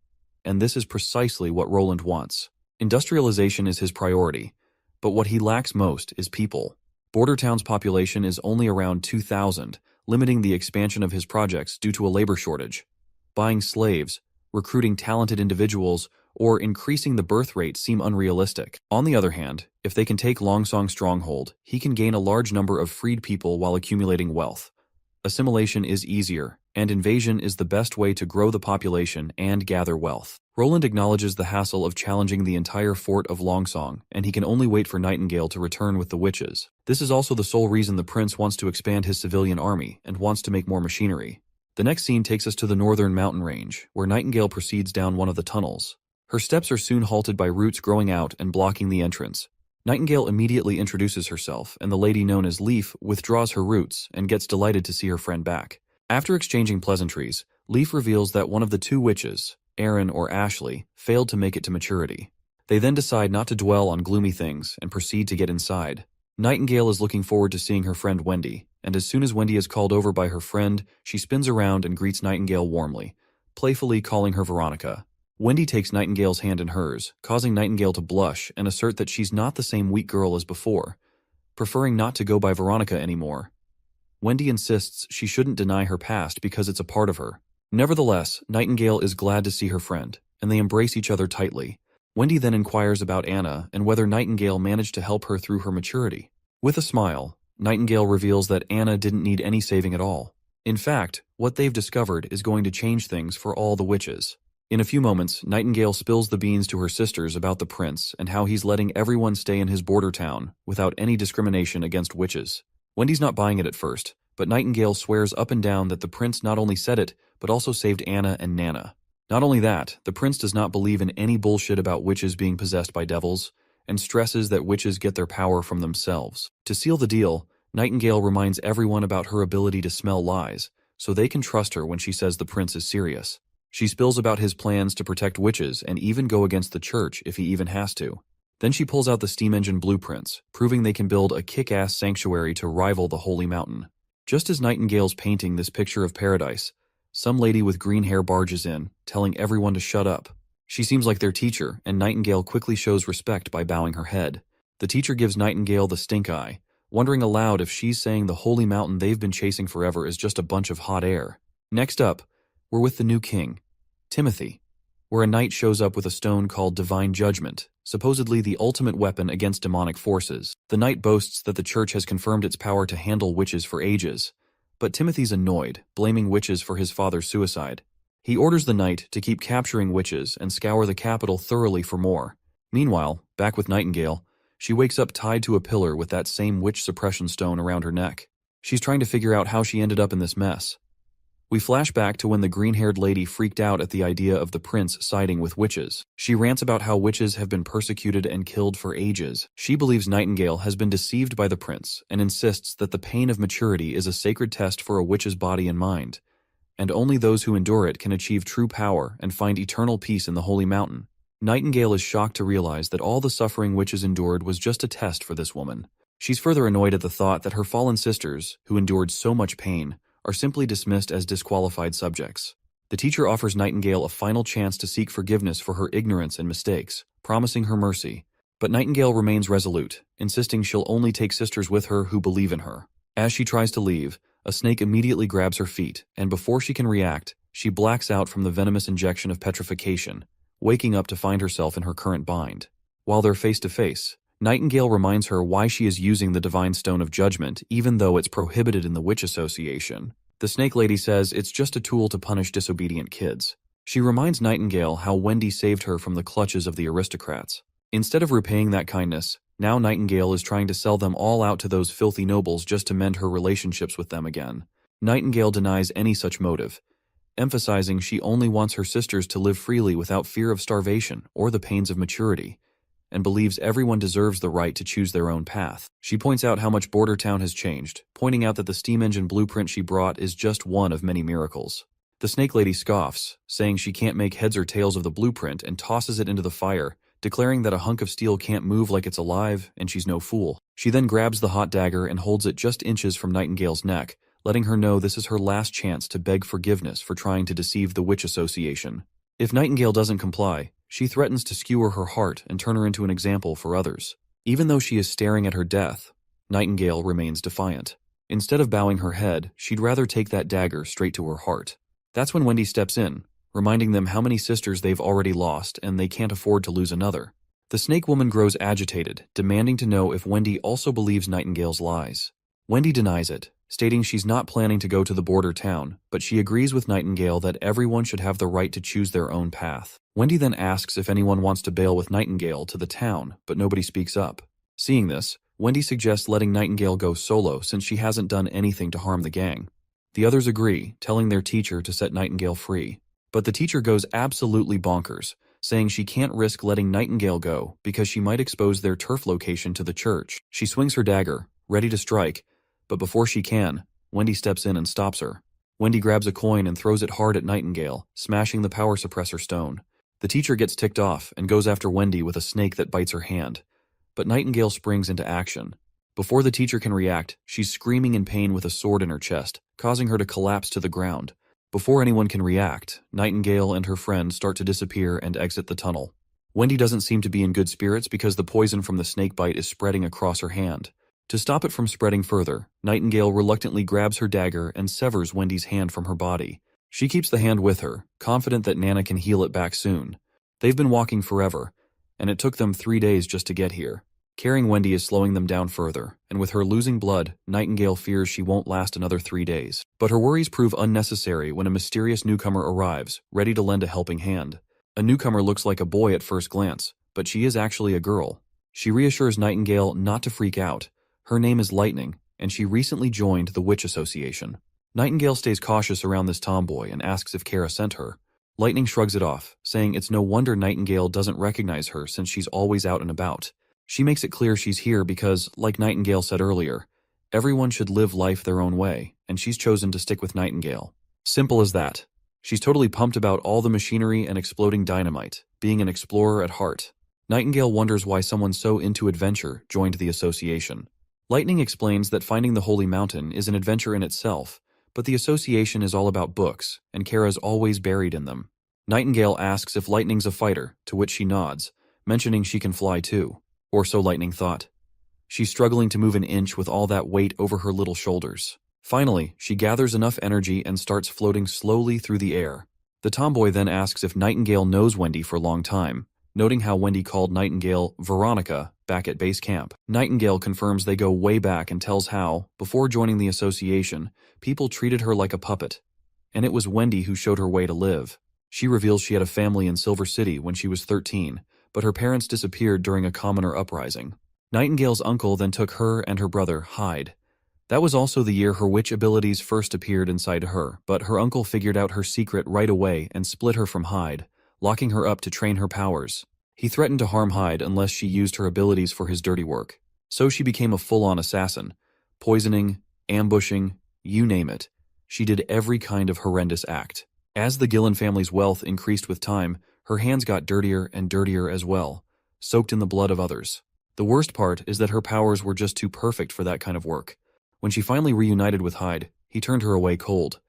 Speaker 1: and this is precisely what Roland wants. Industrialization is his priority, but what he lacks most is people. Bordertown's population is only around 2,000, limiting the expansion of his projects due to a labor shortage. Buying slaves, recruiting talented individuals, or increasing the birth rate seem unrealistic. On the other hand, if they can take Longsong Stronghold, he can gain a large number of freed people while accumulating wealth. Assimilation is easier, and invasion is the best way to grow the population and gather wealth. Roland acknowledges the hassle of challenging the entire fort of Longsong, and he can only wait for Nightingale to return with the witches. This is also the sole reason the prince wants to expand his civilian army and wants to make more machinery. The next scene takes us to the northern mountain range, where Nightingale proceeds down one of the tunnels. Her steps are soon halted by roots growing out and blocking the entrance. Nightingale immediately introduces herself, and the lady known as Leaf withdraws her roots and gets delighted to see her friend back. After exchanging pleasantries, Leaf reveals that one of the two witches, Erin or Ashley, failed to make it to maturity. They then decide not to dwell on gloomy things and proceed to get inside. Nightingale is looking forward to seeing her friend Wendy, and as soon as Wendy is called over by her friend, she spins around and greets Nightingale warmly, playfully calling her Veronica. Wendy takes Nightingale's hand in hers, causing Nightingale to blush and assert that she's not the same weak girl as before, preferring not to go by Veronica anymore. Wendy insists she shouldn't deny her past because it's a part of her. Nevertheless, Nightingale is glad to see her friend, and they embrace each other tightly. Wendy then inquires about Anna and whether Nightingale managed to help her through her maturity. With a smile, Nightingale reveals that Anna didn't need any saving at all. In fact, what they've discovered is going to change things for all the witches. In a few moments, Nightingale spills the beans to her sisters about the prince and how he's letting everyone stay in his border town without any discrimination against witches. Wendy's not buying it at first, but Nightingale swears up and down that the prince not only said it, but also saved Anna and Nana. Not only that, the prince does not believe in any bullshit about witches being possessed by devils, and stresses that witches get their power from themselves. To seal the deal, Nightingale reminds everyone about her ability to smell lies, so they can trust her when she says the prince is serious. She spills about his plans to protect witches and even go against the church if he even has to. Then she pulls out the steam engine blueprints, proving they can build a kick-ass sanctuary to rival the Holy Mountain. Just as Nightingale's painting this picture of paradise, some lady with green hair barges in, telling everyone to shut up. She seems like their teacher, and Nightingale quickly shows respect by bowing her head. The teacher gives Nightingale the stink eye, wondering aloud if she's saying the Holy Mountain they've been chasing forever is just a bunch of hot air. Next up, we're with the new king, Timothy, where a knight shows up with a stone called Divine Judgment, supposedly the ultimate weapon against demonic forces. The knight boasts that the church has confirmed its power to handle witches for ages, but Timothy's annoyed, blaming witches for his father's suicide. He orders the knight to keep capturing witches and scour the capital thoroughly for more. Meanwhile, back with Nightingale, she wakes up tied to a pillar with that same witch suppression stone around her neck. She's trying to figure out how she ended up in this mess. We flash back to when the green-haired lady freaked out at the idea of the prince siding with witches. She rants about how witches have been persecuted and killed for ages. She believes Nightingale has been deceived by the prince and insists that the pain of maturity is a sacred test for a witch's body and mind, and only those who endure it can achieve true power and find eternal peace in the Holy Mountain. Nightingale is shocked to realize that all the suffering witches endured was just a test for this woman. She's further annoyed at the thought that her fallen sisters, who endured so much pain, are simply dismissed as disqualified subjects. The teacher offers Nightingale a final chance to seek forgiveness for her ignorance and mistakes, promising her mercy. But Nightingale remains resolute, insisting she'll only take sisters with her who believe in her. As she tries to leave, a snake immediately grabs her feet, and before she can react, she blacks out from the venomous injection of petrification, waking up to find herself in her current bind. While they're face to face, Nightingale reminds her why she is using the Divine Stone of Judgment even though it's prohibited in the Witch Association. The Snake Lady says it's just a tool to punish disobedient kids. She reminds Nightingale how Wendy saved her from the clutches of the aristocrats. Instead of repaying that kindness, now Nightingale is trying to sell them all out to those filthy nobles just to mend her relationships with them again. Nightingale denies any such motive, emphasizing she only wants her sisters to live freely without fear of starvation or the pains of maturity, and believes everyone deserves the right to choose their own path. She points out how much Border Town has changed, pointing out that the steam engine blueprint she brought is just one of many miracles. The Snake Lady scoffs, saying she can't make heads or tails of the blueprint and tosses it into the fire, declaring that a hunk of steel can't move like it's alive and she's no fool. She then grabs the hot dagger and holds it just inches from Nightingale's neck, letting her know this is her last chance to beg forgiveness for trying to deceive the Witch Association. If Nightingale doesn't comply, she threatens to skewer her heart and turn her into an example for others. Even though she is staring at her death, Nightingale remains defiant. Instead of bowing her head, she'd rather take that dagger straight to her heart. That's when Wendy steps in, reminding them how many sisters they've already lost and they can't afford to lose another. The Snake Woman grows agitated, demanding to know if Wendy also believes Nightingale's lies. Wendy denies it, stating she's not planning to go to the border town, but she agrees with Nightingale that everyone should have the right to choose their own path. Wendy then asks if anyone wants to bail with Nightingale to the town, but nobody speaks up. Seeing this, Wendy suggests letting Nightingale go solo since she hasn't done anything to harm the gang. The others agree, telling their teacher to set Nightingale free. But the teacher goes absolutely bonkers, saying she can't risk letting Nightingale go because she might expose their turf location to the church. She swings her dagger, ready to strike, but before she can, Wendy steps in and stops her. Wendy grabs a coin and throws it hard at Nightingale, smashing the power suppressor stone. The teacher gets ticked off and goes after Wendy with a snake that bites her hand. But Nightingale springs into action. Before the teacher can react, she's screaming in pain with a sword in her chest, causing her to collapse to the ground. Before anyone can react, Nightingale and her friend start to disappear and exit the tunnel. Wendy doesn't seem to be in good spirits because the poison from the snake bite is spreading across her hand. To stop it from spreading further, Nightingale reluctantly grabs her dagger and severs Wendy's hand from her body. She keeps the hand with her, confident that Nana can heal it back soon. They've been walking forever, and it took them 3 days just to get here. Carrying Wendy is slowing them down further, and with her losing blood, Nightingale fears she won't last another 3 days. But her worries prove unnecessary when a mysterious newcomer arrives, ready to lend a helping hand. A newcomer looks like a boy at first glance, but she is actually a girl. She reassures Nightingale not to freak out. Her name is Lightning, and she recently joined the Witch Association. Nightingale stays cautious around this tomboy and asks if Kara sent her. Lightning shrugs it off, saying it's no wonder Nightingale doesn't recognize her since she's always out and about. She makes it clear she's here because, like Nightingale said earlier, everyone should live life their own way, and she's chosen to stick with Nightingale. Simple as that. She's totally pumped about all the machinery and exploding dynamite, being an explorer at heart. Nightingale wonders why someone so into adventure joined the association. Lightning explains that finding the Holy Mountain is an adventure in itself, but the association is all about books, and Kara's always buried in them. Nightingale asks if Lightning's a fighter, to which she nods, mentioning she can fly too. Or so Lightning thought. She's struggling to move an inch with all that weight over her little shoulders. Finally, she gathers enough energy and starts floating slowly through the air. The tomboy then asks if Nightingale knows Wendy for a long time, noting how Wendy called Nightingale Veronica back at base camp. Nightingale confirms they go way back and tells how, before joining the association, people treated her like a puppet. And it was Wendy who showed her way to live. She reveals she had a family in Silver City when she was 13, but her parents disappeared during a commoner uprising. Nightingale's uncle then took her and her brother, Hyde. That was also the year her witch abilities first appeared inside her, but her uncle figured out her secret right away and split her from Hyde, locking her up to train her powers. He threatened to harm Hyde unless she used her abilities for his dirty work. So she became a full-on assassin. Poisoning, ambushing, you name it. She did every kind of horrendous act. As the Gillen family's wealth increased with time, her hands got dirtier and dirtier as well, soaked in the blood of others. The worst part is that her powers were just too perfect for that kind of work. When she finally reunited with Hyde, he turned her away cold,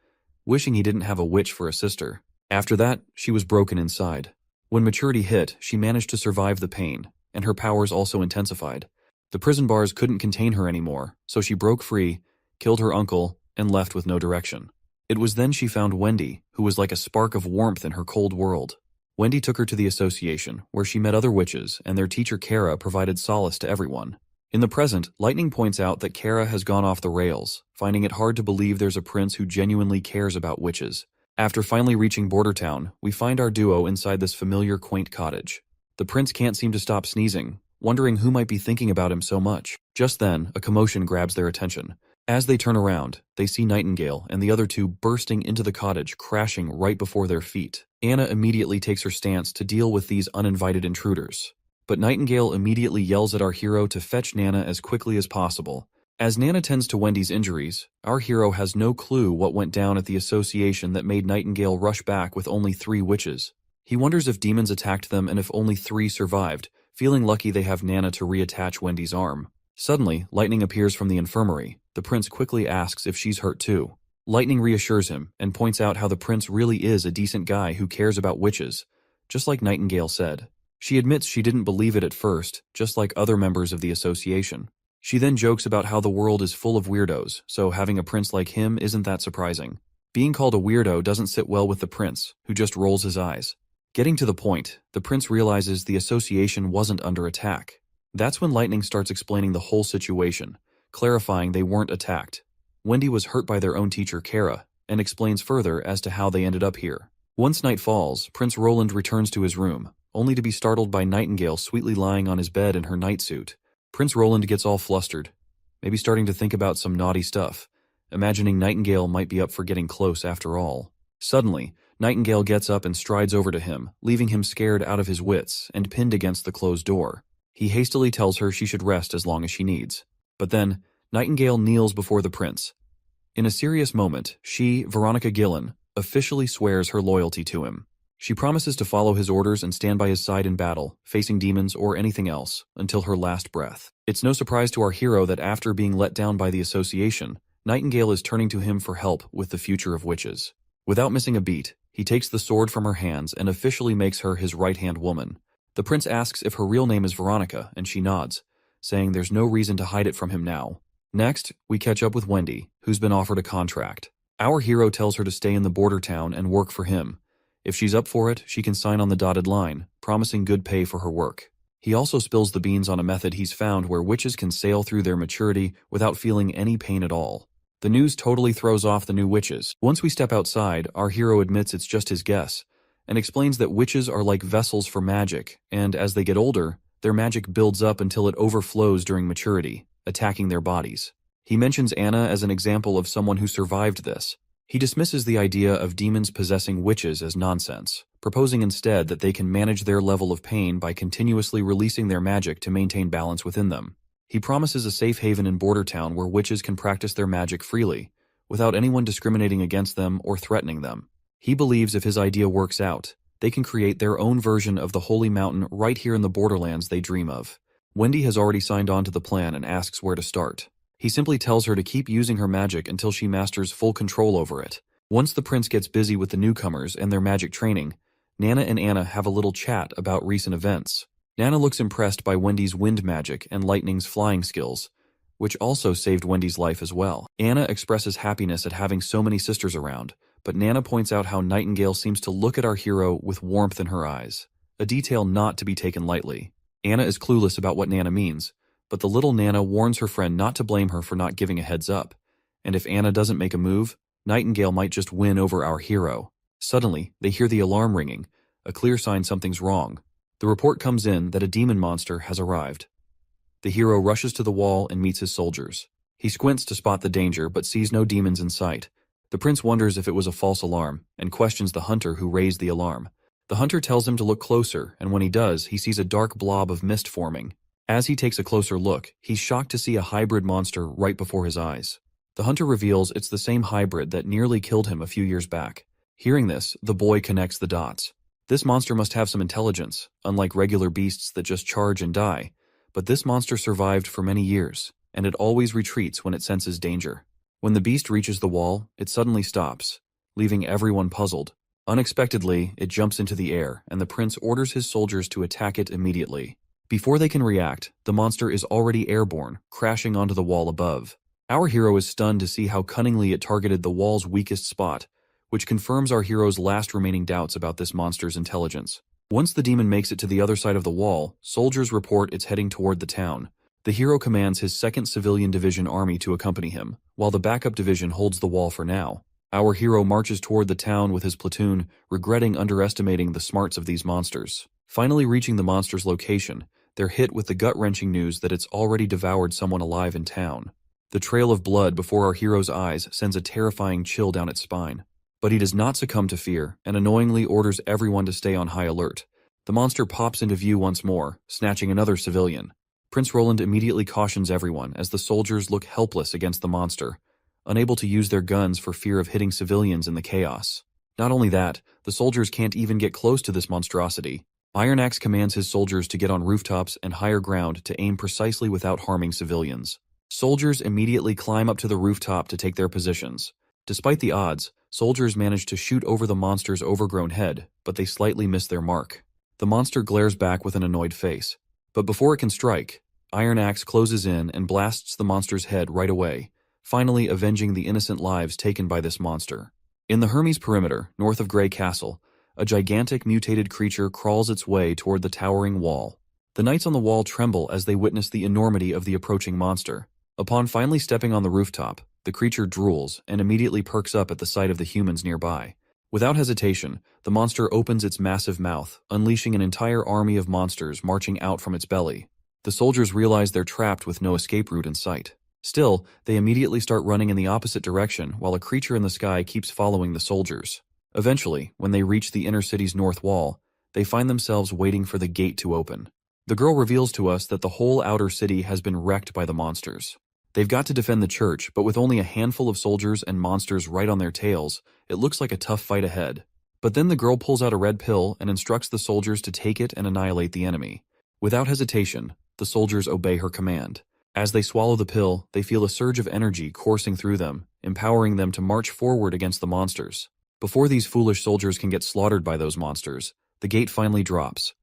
Speaker 1: wishing he didn't have a witch for a sister. After that, she was broken inside. When maturity hit, she managed to survive the pain, and her powers also intensified. The prison bars couldn't contain her anymore, so she broke free, killed her uncle, and left with no direction. It was then she found Wendy, who was like a spark of warmth in her cold world. Wendy took her to the association, where she met other witches, and their teacher Kara provided solace to everyone. In the present, Lightning points out that Kara has gone off the rails, finding it hard to believe there's a prince who genuinely cares about witches. After finally reaching Border Town, we find our duo inside this familiar, quaint cottage. The prince can't seem to stop sneezing, wondering who might be thinking about him so much. Just then, a commotion grabs their attention. As they turn around, they see Nightingale and the other two bursting into the cottage, crashing right before their feet. Anna immediately takes her stance to deal with these uninvited intruders. But Nightingale immediately yells at our hero to fetch Nana as quickly as possible. As Nana tends to Wendy's injuries, our hero has no clue what went down at the association that made Nightingale rush back with only 3 witches. He wonders if demons attacked them and if only 3 survived, feeling lucky they have Nana to reattach Wendy's arm. Suddenly, Lightning appears from the infirmary. The prince quickly asks if she's hurt too. Lightning reassures him and points out how the prince really is a decent guy who cares about witches, just like Nightingale said. She admits she didn't believe it at first, just like other members of the association. She then jokes about how the world is full of weirdos, so having a prince like him isn't that surprising. Being called a weirdo doesn't sit well with the prince, who just rolls his eyes. Getting to the point, the prince realizes the association wasn't under attack. That's when Lightning starts explaining the whole situation, clarifying they weren't attacked. Wendy was hurt by their own teacher Kara, and explains further as to how they ended up here. Once night falls, Prince Roland returns to his room, only to be startled by Nightingale sweetly lying on his bed in her nightsuit. Prince Roland gets all flustered, maybe starting to think about some naughty stuff, imagining Nightingale might be up for getting close after all. Suddenly, Nightingale gets up and strides over to him, leaving him scared out of his wits and pinned against the closed door. He hastily tells her she should rest as long as she needs. But then, Nightingale kneels before the prince. In a serious moment, she, Veronica Gillen, officially swears her loyalty to him. She promises to follow his orders and stand by his side in battle, facing demons or anything else, until her last breath. It's no surprise to our hero that after being let down by the association, Nightingale is turning to him for help with the future of witches. Without missing a beat, he takes the sword from her hands and officially makes her his right-hand woman. The prince asks if her real name is Veronica, and she nods, saying there's no reason to hide it from him now. Next, we catch up with Wendy, who's been offered a contract. Our hero tells her to stay in the border town and work for him. If she's up for it, she can sign on the dotted line, promising good pay for her work. He also spills the beans on a method he's found where witches can sail through their maturity without feeling any pain at all. The news totally throws off the new witches. Once we step outside, our hero admits it's just his guess, and explains that witches are like vessels for magic, and as they get older, their magic builds up until it overflows during maturity, attacking their bodies. He mentions Anna as an example of someone who survived this. He dismisses the idea of demons possessing witches as nonsense, proposing instead that they can manage their level of pain by continuously releasing their magic to maintain balance within them. He promises a safe haven in Border Town where witches can practice their magic freely, without anyone discriminating against them or threatening them. He believes if his idea works out, they can create their own version of the Holy Mountain right here in the borderlands they dream of. Wendy has already signed on to the plan and asks where to start. He simply tells her to keep using her magic until she masters full control over it. Once the prince gets busy with the newcomers and their magic training, Nana and Anna have a little chat about recent events. Nana looks impressed by Wendy's wind magic and Lightning's flying skills, which also saved Wendy's life as well. Anna expresses happiness at having so many sisters around, but Nana points out how Nightingale seems to look at our hero with warmth in her eyes, a detail not to be taken lightly. Anna is clueless about what Nana means, but the little Nana warns her friend not to blame her for not giving a heads up, and if Anna doesn't make a move, Nightingale might just win over our hero. Suddenly, they hear the alarm ringing, a clear sign something's wrong. The report comes in that a demon monster has arrived. The hero rushes to the wall and meets his soldiers. He squints to spot the danger but sees no demons in sight. The prince wonders if it was a false alarm and questions the hunter who raised the alarm. The hunter tells him to look closer, and when he does, he sees a dark blob of mist forming. As he takes a closer look, he's shocked to see a hybrid monster right before his eyes. The hunter reveals it's the same hybrid that nearly killed him a few years back. Hearing this, the boy connects the dots. This monster must have some intelligence, unlike regular beasts that just charge and die. But this monster survived for many years, and it always retreats when it senses danger. When the beast reaches the wall, it suddenly stops, leaving everyone puzzled. Unexpectedly, it jumps into the air, and the prince orders his soldiers to attack it immediately. Before they can react, the monster is already airborne, crashing onto the wall above. Our hero is stunned to see how cunningly it targeted the wall's weakest spot, which confirms our hero's last remaining doubts about this monster's intelligence. Once the demon makes it to the other side of the wall, soldiers report it's heading toward the town. The hero commands his 2nd Civilian Division army to accompany him, while the backup division holds the wall for now. Our hero marches toward the town with his platoon, regretting underestimating the smarts of these monsters. Finally reaching the monster's location, they're hit with the gut-wrenching news that it's already devoured someone alive in town. The trail of blood before our hero's eyes sends a terrifying chill down its spine. But he does not succumb to fear, and annoyingly orders everyone to stay on high alert. The monster pops into view once more, snatching another civilian. Prince Roland immediately cautions everyone as the soldiers look helpless against the monster, unable to use their guns for fear of hitting civilians in the chaos. Not only that, the soldiers can't even get close to this monstrosity. Iron Axe commands his soldiers to get on rooftops and higher ground to aim precisely without harming civilians. Soldiers immediately climb up to the rooftop to take their positions. Despite the odds, soldiers manage to shoot over the monster's overgrown head, but they slightly miss their mark. The monster glares back with an annoyed face. But before it can strike, Iron Axe closes in and blasts the monster's head right away, finally avenging the innocent lives taken by this monster. In the Hermes perimeter, north of Grey Castle, a gigantic mutated creature crawls its way toward the towering wall. The knights on the wall tremble as they witness the enormity of the approaching monster. Upon finally stepping on the rooftop, the creature drools and immediately perks up at the sight of the humans nearby. Without hesitation, the monster opens its massive mouth, unleashing an entire army of monsters marching out from its belly. The soldiers realize they're trapped with no escape route in sight. Still, they immediately start running in the opposite direction while a creature in the sky keeps following the soldiers. Eventually, when they reach the inner city's north wall, they find themselves waiting for the gate to open. The girl reveals to us that the whole outer city has been wrecked by the monsters. They've got to defend the church, but with only a handful of soldiers and monsters right on their tails, it looks like a tough fight ahead. But then the girl pulls out a red pill and instructs the soldiers to take it and annihilate the enemy. Without hesitation, the soldiers obey her command. As they swallow the pill, they feel a surge of energy coursing through them, empowering them to march forward against the monsters. Before these foolish soldiers can get slaughtered by those monsters, the gate finally drops,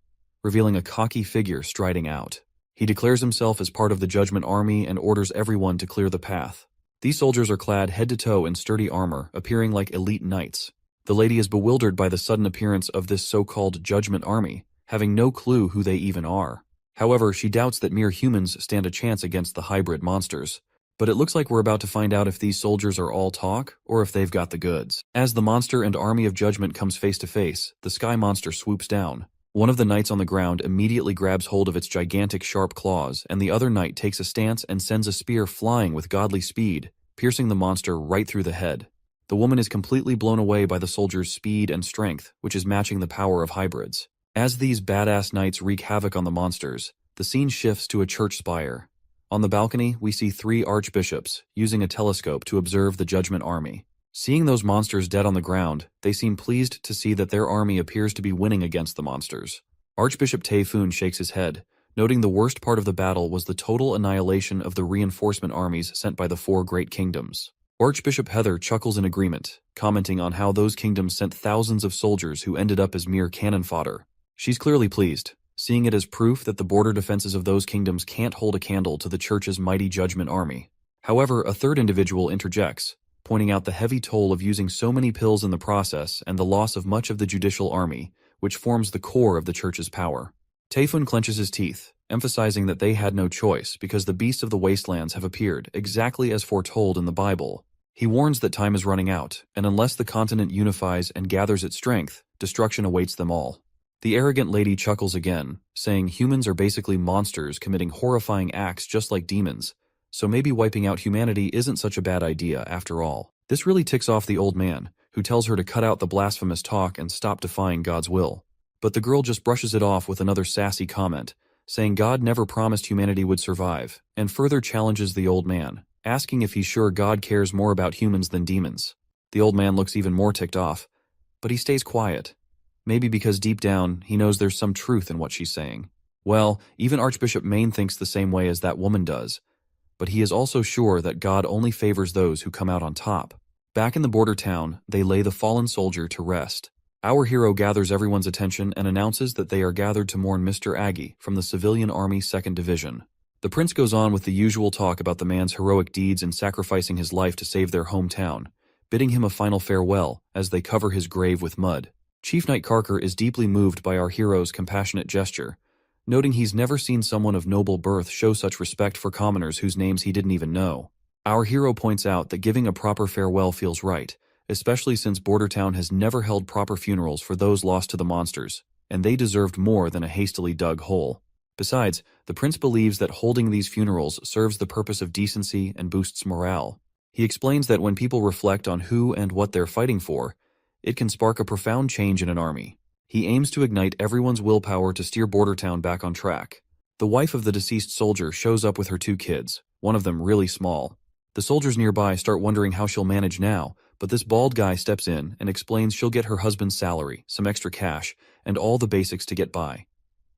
Speaker 1: revealing a cocky figure striding out. He declares himself as part of the Judgment Army and orders everyone to clear the path. These soldiers are clad head to toe in sturdy armor, appearing like elite knights. The lady is bewildered by the sudden appearance of this so-called Judgment Army, having no clue who they even are. However, she doubts that mere humans stand a chance against the hybrid monsters. But it looks like we're about to find out if these soldiers are all talk, or if they've got the goods. As the monster and army of judgment comes face to face, the sky monster swoops down. One of the knights on the ground immediately grabs hold of its gigantic sharp claws, and the other knight takes a stance and sends a spear flying with godly speed, piercing the monster right through the head. The woman is completely blown away by the soldier's speed and strength, which is matching the power of hybrids. As these badass knights wreak havoc on the monsters, the scene shifts to a church spire. On the balcony, we see 3 archbishops using a telescope to observe the Judgment Army. Seeing those monsters dead on the ground, they seem pleased to see that their army appears to be winning against the monsters. Archbishop Taifun shakes his head, noting the worst part of the battle was the total annihilation of the reinforcement armies sent by the 4 great kingdoms. Archbishop Heather chuckles in agreement, commenting on how those kingdoms sent thousands of soldiers who ended up as mere cannon fodder. She's clearly pleased, seeing it as proof that the border defenses of those kingdoms can't hold a candle to the church's mighty Judgment Army. However, a third individual interjects, pointing out the heavy toll of using so many pills in the process and the loss of much of the judicial army, which forms the core of the church's power. Taifun clenches his teeth, emphasizing that they had no choice because the beasts of the wastelands have appeared exactly as foretold in the Bible. He warns that time is running out, and unless the continent unifies and gathers its strength, destruction awaits them all. The arrogant lady chuckles again, saying humans are basically monsters committing horrifying acts just like demons, so maybe wiping out humanity isn't such a bad idea after all. This really ticks off the old man, who tells her to cut out the blasphemous talk and stop defying God's will. But the girl just brushes it off with another sassy comment, saying God never promised humanity would survive, and further challenges the old man, asking if he's sure God cares more about humans than demons. The old man looks even more ticked off, but he stays quiet. Maybe because deep down, he knows there's some truth in what she's saying. Well, even Archbishop Maine thinks the same way as that woman does, but he is also sure that God only favors those who come out on top. Back in the border town, they lay the fallen soldier to rest. Our hero gathers everyone's attention and announces that they are gathered to mourn Mr. Aggie from the Civilian Army 2nd Division. The prince goes on with the usual talk about the man's heroic deeds in sacrificing his life to save their hometown, bidding him a final farewell as they cover his grave with mud. Chief Knight Carker is deeply moved by our hero's compassionate gesture, noting he's never seen someone of noble birth show such respect for commoners whose names he didn't even know. Our hero points out that giving a proper farewell feels right, especially since Bordertown has never held proper funerals for those lost to the monsters, and they deserved more than a hastily dug hole. Besides, the prince believes that holding these funerals serves the purpose of decency and boosts morale. He explains that when people reflect on who and what they're fighting for, it can spark a profound change in an army. He aims to ignite everyone's willpower to steer Bordertown back on track. The wife of the deceased soldier shows up with her 2 kids, one of them really small. The soldiers nearby start wondering how she'll manage now, but this bald guy steps in and explains she'll get her husband's salary, some extra cash, and all the basics to get by.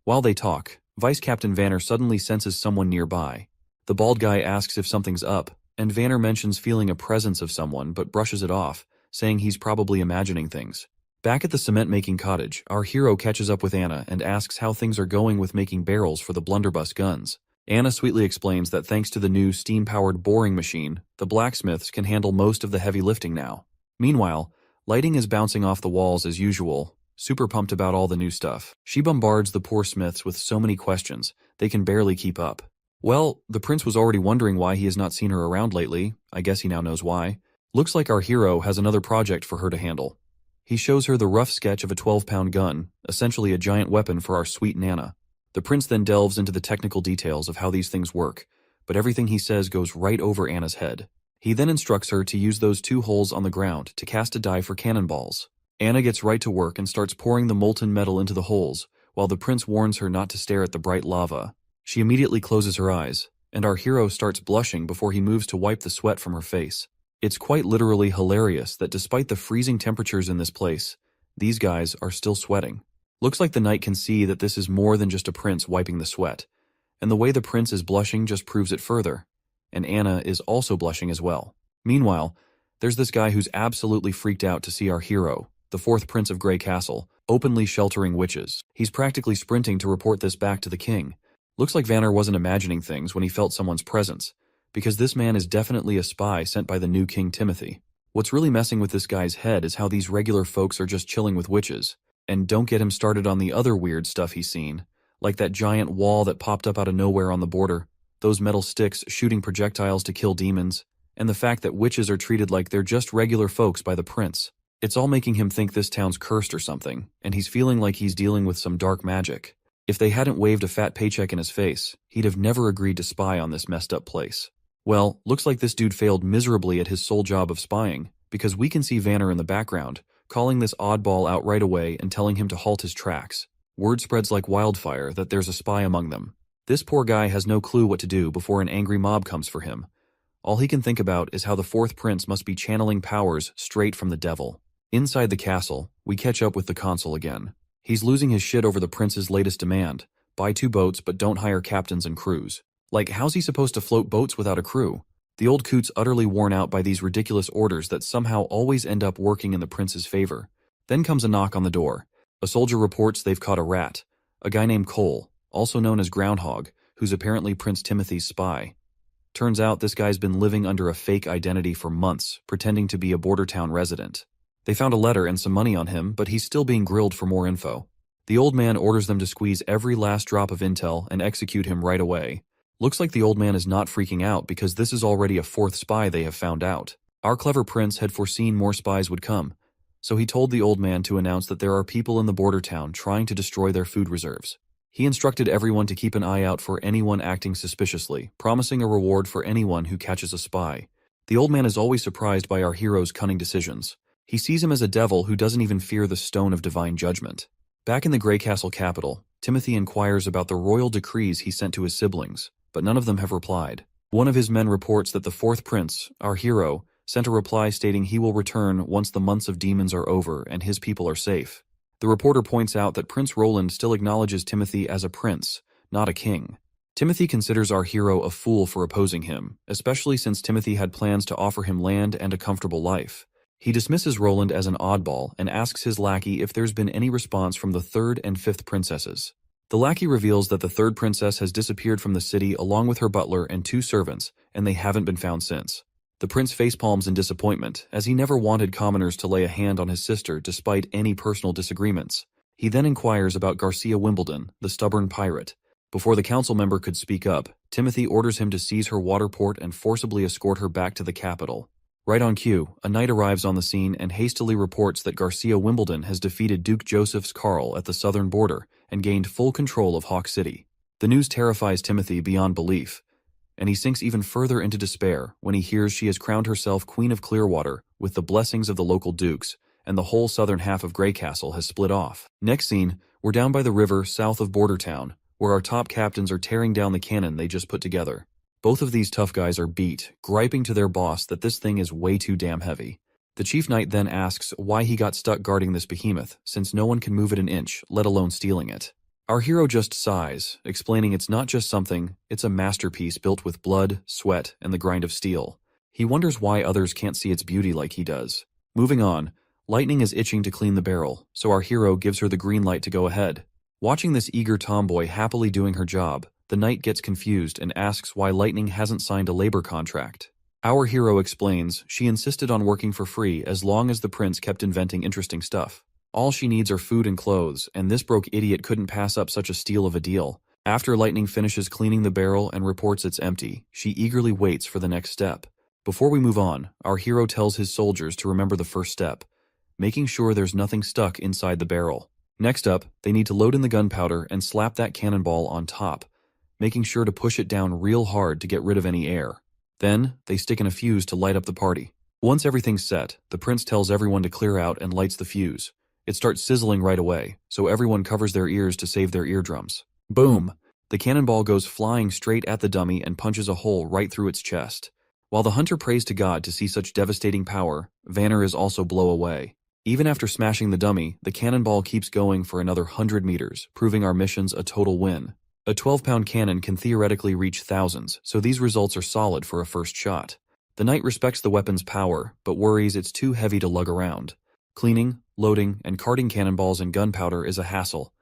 Speaker 1: While they talk, Vice Captain Vanner suddenly senses someone nearby. The bald guy asks if something's up, and Vanner mentions feeling a presence of someone but brushes it off, saying he's probably imagining things. Back at the cement-making cottage, our hero catches up with Anna and asks how things are going with making barrels for the blunderbuss guns. Anna sweetly explains that thanks to the new steam-powered boring machine, the blacksmiths can handle most of the heavy lifting now. Meanwhile, lighting is bouncing off the walls as usual, super pumped about all the new stuff. She bombards the poor smiths with so many questions, they can barely keep up. Well, the prince was already wondering why he has not seen her around lately. I guess he now knows why. Looks like our hero has another project for her to handle. He shows her the rough sketch of a 12-pound gun, essentially a giant weapon for our sweet Nana. The prince then delves into the technical details of how these things work, but everything he says goes right over Anna's head. He then instructs her to use those 2 holes on the ground to cast a die for cannonballs. Anna gets right to work and starts pouring the molten metal into the holes, while the prince warns her not to stare at the bright lava. She immediately closes her eyes, and our hero starts blushing before he moves to wipe the sweat from her face. It's quite literally hilarious that despite the freezing temperatures in this place, these guys are still sweating. Looks like the knight can see that this is more than just a prince wiping the sweat, and the way the prince is blushing just proves it further, and Anna is also blushing as well. Meanwhile, there's this guy who's absolutely freaked out to see our hero, the 4th Prince of Grey Castle, openly sheltering witches. He's practically sprinting to report this back to the king. Looks like Vanner wasn't imagining things when he felt someone's presence, because this man is definitely a spy sent by the new King Timothy. What's really messing with this guy's head is how these regular folks are just chilling with witches. And don't get him started on the other weird stuff he's seen, like that giant wall that popped up out of nowhere on the border, those metal sticks shooting projectiles to kill demons, and the fact that witches are treated like they're just regular folks by the prince. It's all making him think this town's cursed or something, and he's feeling like he's dealing with some dark magic. If they hadn't waved a fat paycheck in his face, he'd have never agreed to spy on this messed up place. Well, looks like this dude failed miserably at his sole job of spying, because we can see Vanner in the background, calling this oddball out right away and telling him to halt his tracks. Word spreads like wildfire that there's a spy among them. This poor guy has no clue what to do before an angry mob comes for him. All he can think about is how the fourth prince must be channeling powers straight from the devil. Inside the castle, we catch up with the consul again. He's losing his shit over the prince's latest demand: buy 2 boats but don't hire captains and crews. Like, how's he supposed to float boats without a crew? The old coot's utterly worn out by these ridiculous orders that somehow always end up working in the prince's favor. Then comes a knock on the door. A soldier reports they've caught a rat, a guy named Cole, also known as Groundhog, who's apparently Prince Timothy's spy. Turns out this guy's been living under a fake identity for months, pretending to be a border town resident. They found a letter and some money on him, but he's still being grilled for more info. The old man orders them to squeeze every last drop of intel and execute him right away. Looks like the old man is not freaking out because this is already a 4th spy they have found out. Our clever prince had foreseen more spies would come, so he told the old man to announce that there are people in the border town trying to destroy their food reserves. He instructed everyone to keep an eye out for anyone acting suspiciously, promising a reward for anyone who catches a spy. The old man is always surprised by our hero's cunning decisions. He sees him as a devil who doesn't even fear the stone of divine judgment. Back in the Grey Castle capital, Timothy inquires about the royal decrees he sent to his siblings, but none of them have replied. One of his men reports that the 4th prince, our hero, sent a reply stating he will return once the months of demons are over and his people are safe. The reporter points out that Prince Roland still acknowledges Timothy as a prince, not a king. Timothy considers our hero a fool for opposing him, especially since Timothy had plans to offer him land and a comfortable life. He dismisses Roland as an oddball and asks his lackey if there's been any response from the 3rd and 5th princesses. The lackey reveals that the 3rd princess has disappeared from the city along with her butler and 2 servants, and they haven't been found since. The prince facepalms in disappointment, as he never wanted commoners to lay a hand on his sister despite any personal disagreements. He then inquires about Garcia Wimbledon, the stubborn pirate. Before the council member could speak up, Timothy orders him to seize her water port and forcibly escort her back to the capital. Right on cue, a knight arrives on the scene and hastily reports that Garcia Wimbledon has defeated Duke Joseph's Carl at the southern border and gained full control of Hawk City. The news terrifies Timothy beyond belief, and he sinks even further into despair when he hears she has crowned herself Queen of Clearwater with the blessings of the local dukes, and the whole southern half of Grey Castle has split off. Next scene, we're down by the river south of Border Town, where our top captains are tearing down the cannon they just put together. Both of these tough guys are beat, griping to their boss that this thing is way too damn heavy. The chief knight then asks why he got stuck guarding this behemoth, since no one can move it an inch, let alone stealing it. Our hero just sighs, explaining it's not just something, it's a masterpiece built with blood, sweat, and the grind of steel. He wonders why others can't see its beauty like he does. Moving on, Lightning is itching to clean the barrel, so our hero gives her the green light to go ahead. Watching this eager tomboy happily doing her job, the knight gets confused and asks why Lightning hasn't signed a labor contract. Our hero explains she insisted on working for free as long as the prince kept inventing interesting stuff. All she needs are food and clothes, and this broke idiot couldn't pass up such a steal of a deal. After Lightning finishes cleaning the barrel and reports it's empty, she eagerly waits for the next step. Before we move on, our hero tells his soldiers to remember the first step, making sure there's nothing stuck inside the barrel. Next up, they need to load in the gunpowder and slap that cannonball on top, making sure to push it down real hard to get rid of any air. Then, they stick in a fuse to light up the party. Once everything's set, the prince tells everyone to clear out and lights the fuse. It starts sizzling right away, so everyone covers their ears to save their eardrums. Boom! The cannonball goes flying straight at the dummy and punches a hole right through its chest. While the hunter prays to God to see such devastating power, Vanner is also blown away. Even after smashing the dummy, the cannonball keeps going for another 100 meters, proving our mission's a total win. A 12-pound cannon can theoretically reach thousands, so these results are solid for a first shot. The knight respects the weapon's power, but worries it's too heavy to lug around. Cleaning, loading, and carting cannonballs and gunpowder is a hassle.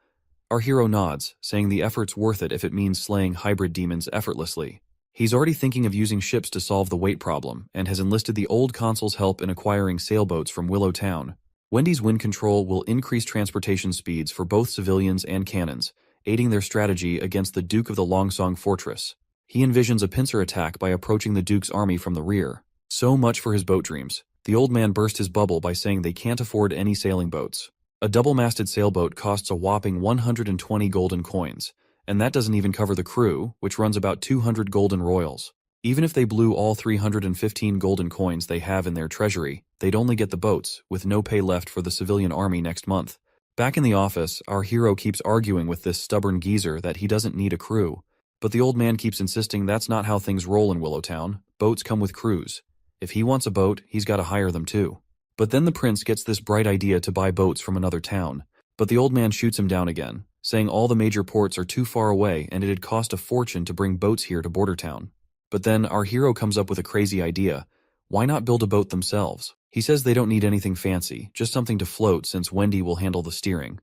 Speaker 1: Our hero nods, saying the effort's worth it if it means slaying hybrid demons effortlessly. He's already thinking of using ships to solve the weight problem, and has enlisted the old consul's help in acquiring sailboats from Willow Town. Wendy's wind control will increase transportation speeds for both civilians and cannons, aiding their strategy against the Duke of the Longsong Fortress. He envisions a pincer attack by approaching the Duke's army from the rear. So much for his boat dreams. The old man burst his bubble by saying they can't afford any sailing boats. A double-masted sailboat costs a whopping 120 golden coins, and that doesn't even cover the crew, which runs about 200 golden royals. Even if they blew all 315 golden coins they have in their treasury, they'd only get the boats, with no pay left for the civilian army next month. Back in the office, our hero keeps arguing with this stubborn geezer that he doesn't need a crew. But the old man keeps insisting that's not how things roll in Willowtown. Boats come with crews. If he wants a boat, he's got to hire them too. But then the prince gets this bright idea to buy boats from another town. But the old man shoots him down again, saying all the major ports are too far away and it'd cost a fortune to bring boats here to Border Town. But then our hero comes up with a crazy idea. Why not build a boat themselves? He says they don't need anything fancy, just something to float since Wendy will handle the steering.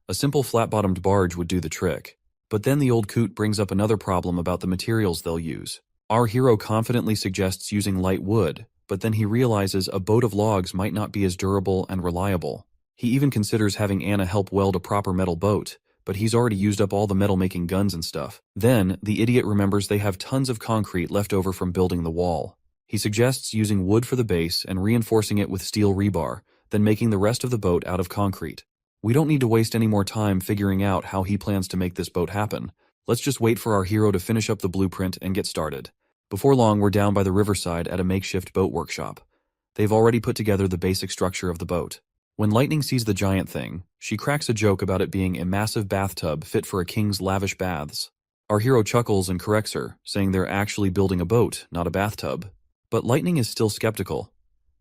Speaker 1: A simple flat-bottomed barge would do the trick. But then the old coot brings up another problem about the materials they'll use. Our hero confidently suggests using light wood, but then he realizes a boat of logs might not be as durable and reliable. He even considers having Anna help weld a proper metal boat, but he's already used up all the metal-making guns and stuff. Then, the idiot remembers they have tons of concrete left over from building the wall. He suggests using wood for the base and reinforcing it with steel rebar, then making the rest of the boat out of concrete. We don't need to waste any more time figuring out how he plans to make this boat happen. Let's just wait for our hero to finish up the blueprint and get started. Before long, we're down by the riverside at a makeshift boat workshop. They've already put together the basic structure of the boat. When Lightning sees the giant thing, she cracks a joke about it being a massive bathtub fit for a king's lavish baths. Our hero chuckles and corrects her, saying they're actually building a boat, not a bathtub. But Lightning is still skeptical.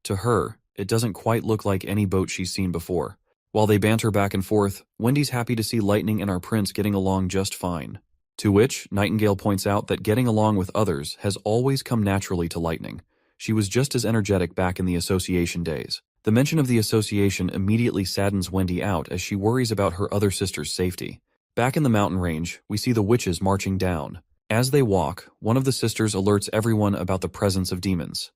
Speaker 1: To her, it doesn't quite look like any boat she's seen before. While they banter back and forth, Wendy's happy to see Lightning and our prince getting along just fine. To which, Nightingale points out that getting along with others has always come naturally to Lightning. She was just as energetic back in the association days. The mention of the association immediately saddens Wendy out as she worries about her other sister's safety. Back in the mountain range, we see the witches marching down. As they walk, one of the sisters alerts everyone about the presence of demons.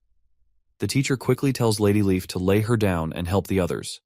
Speaker 1: The teacher quickly tells Lady Leaf to lay her down and help the others.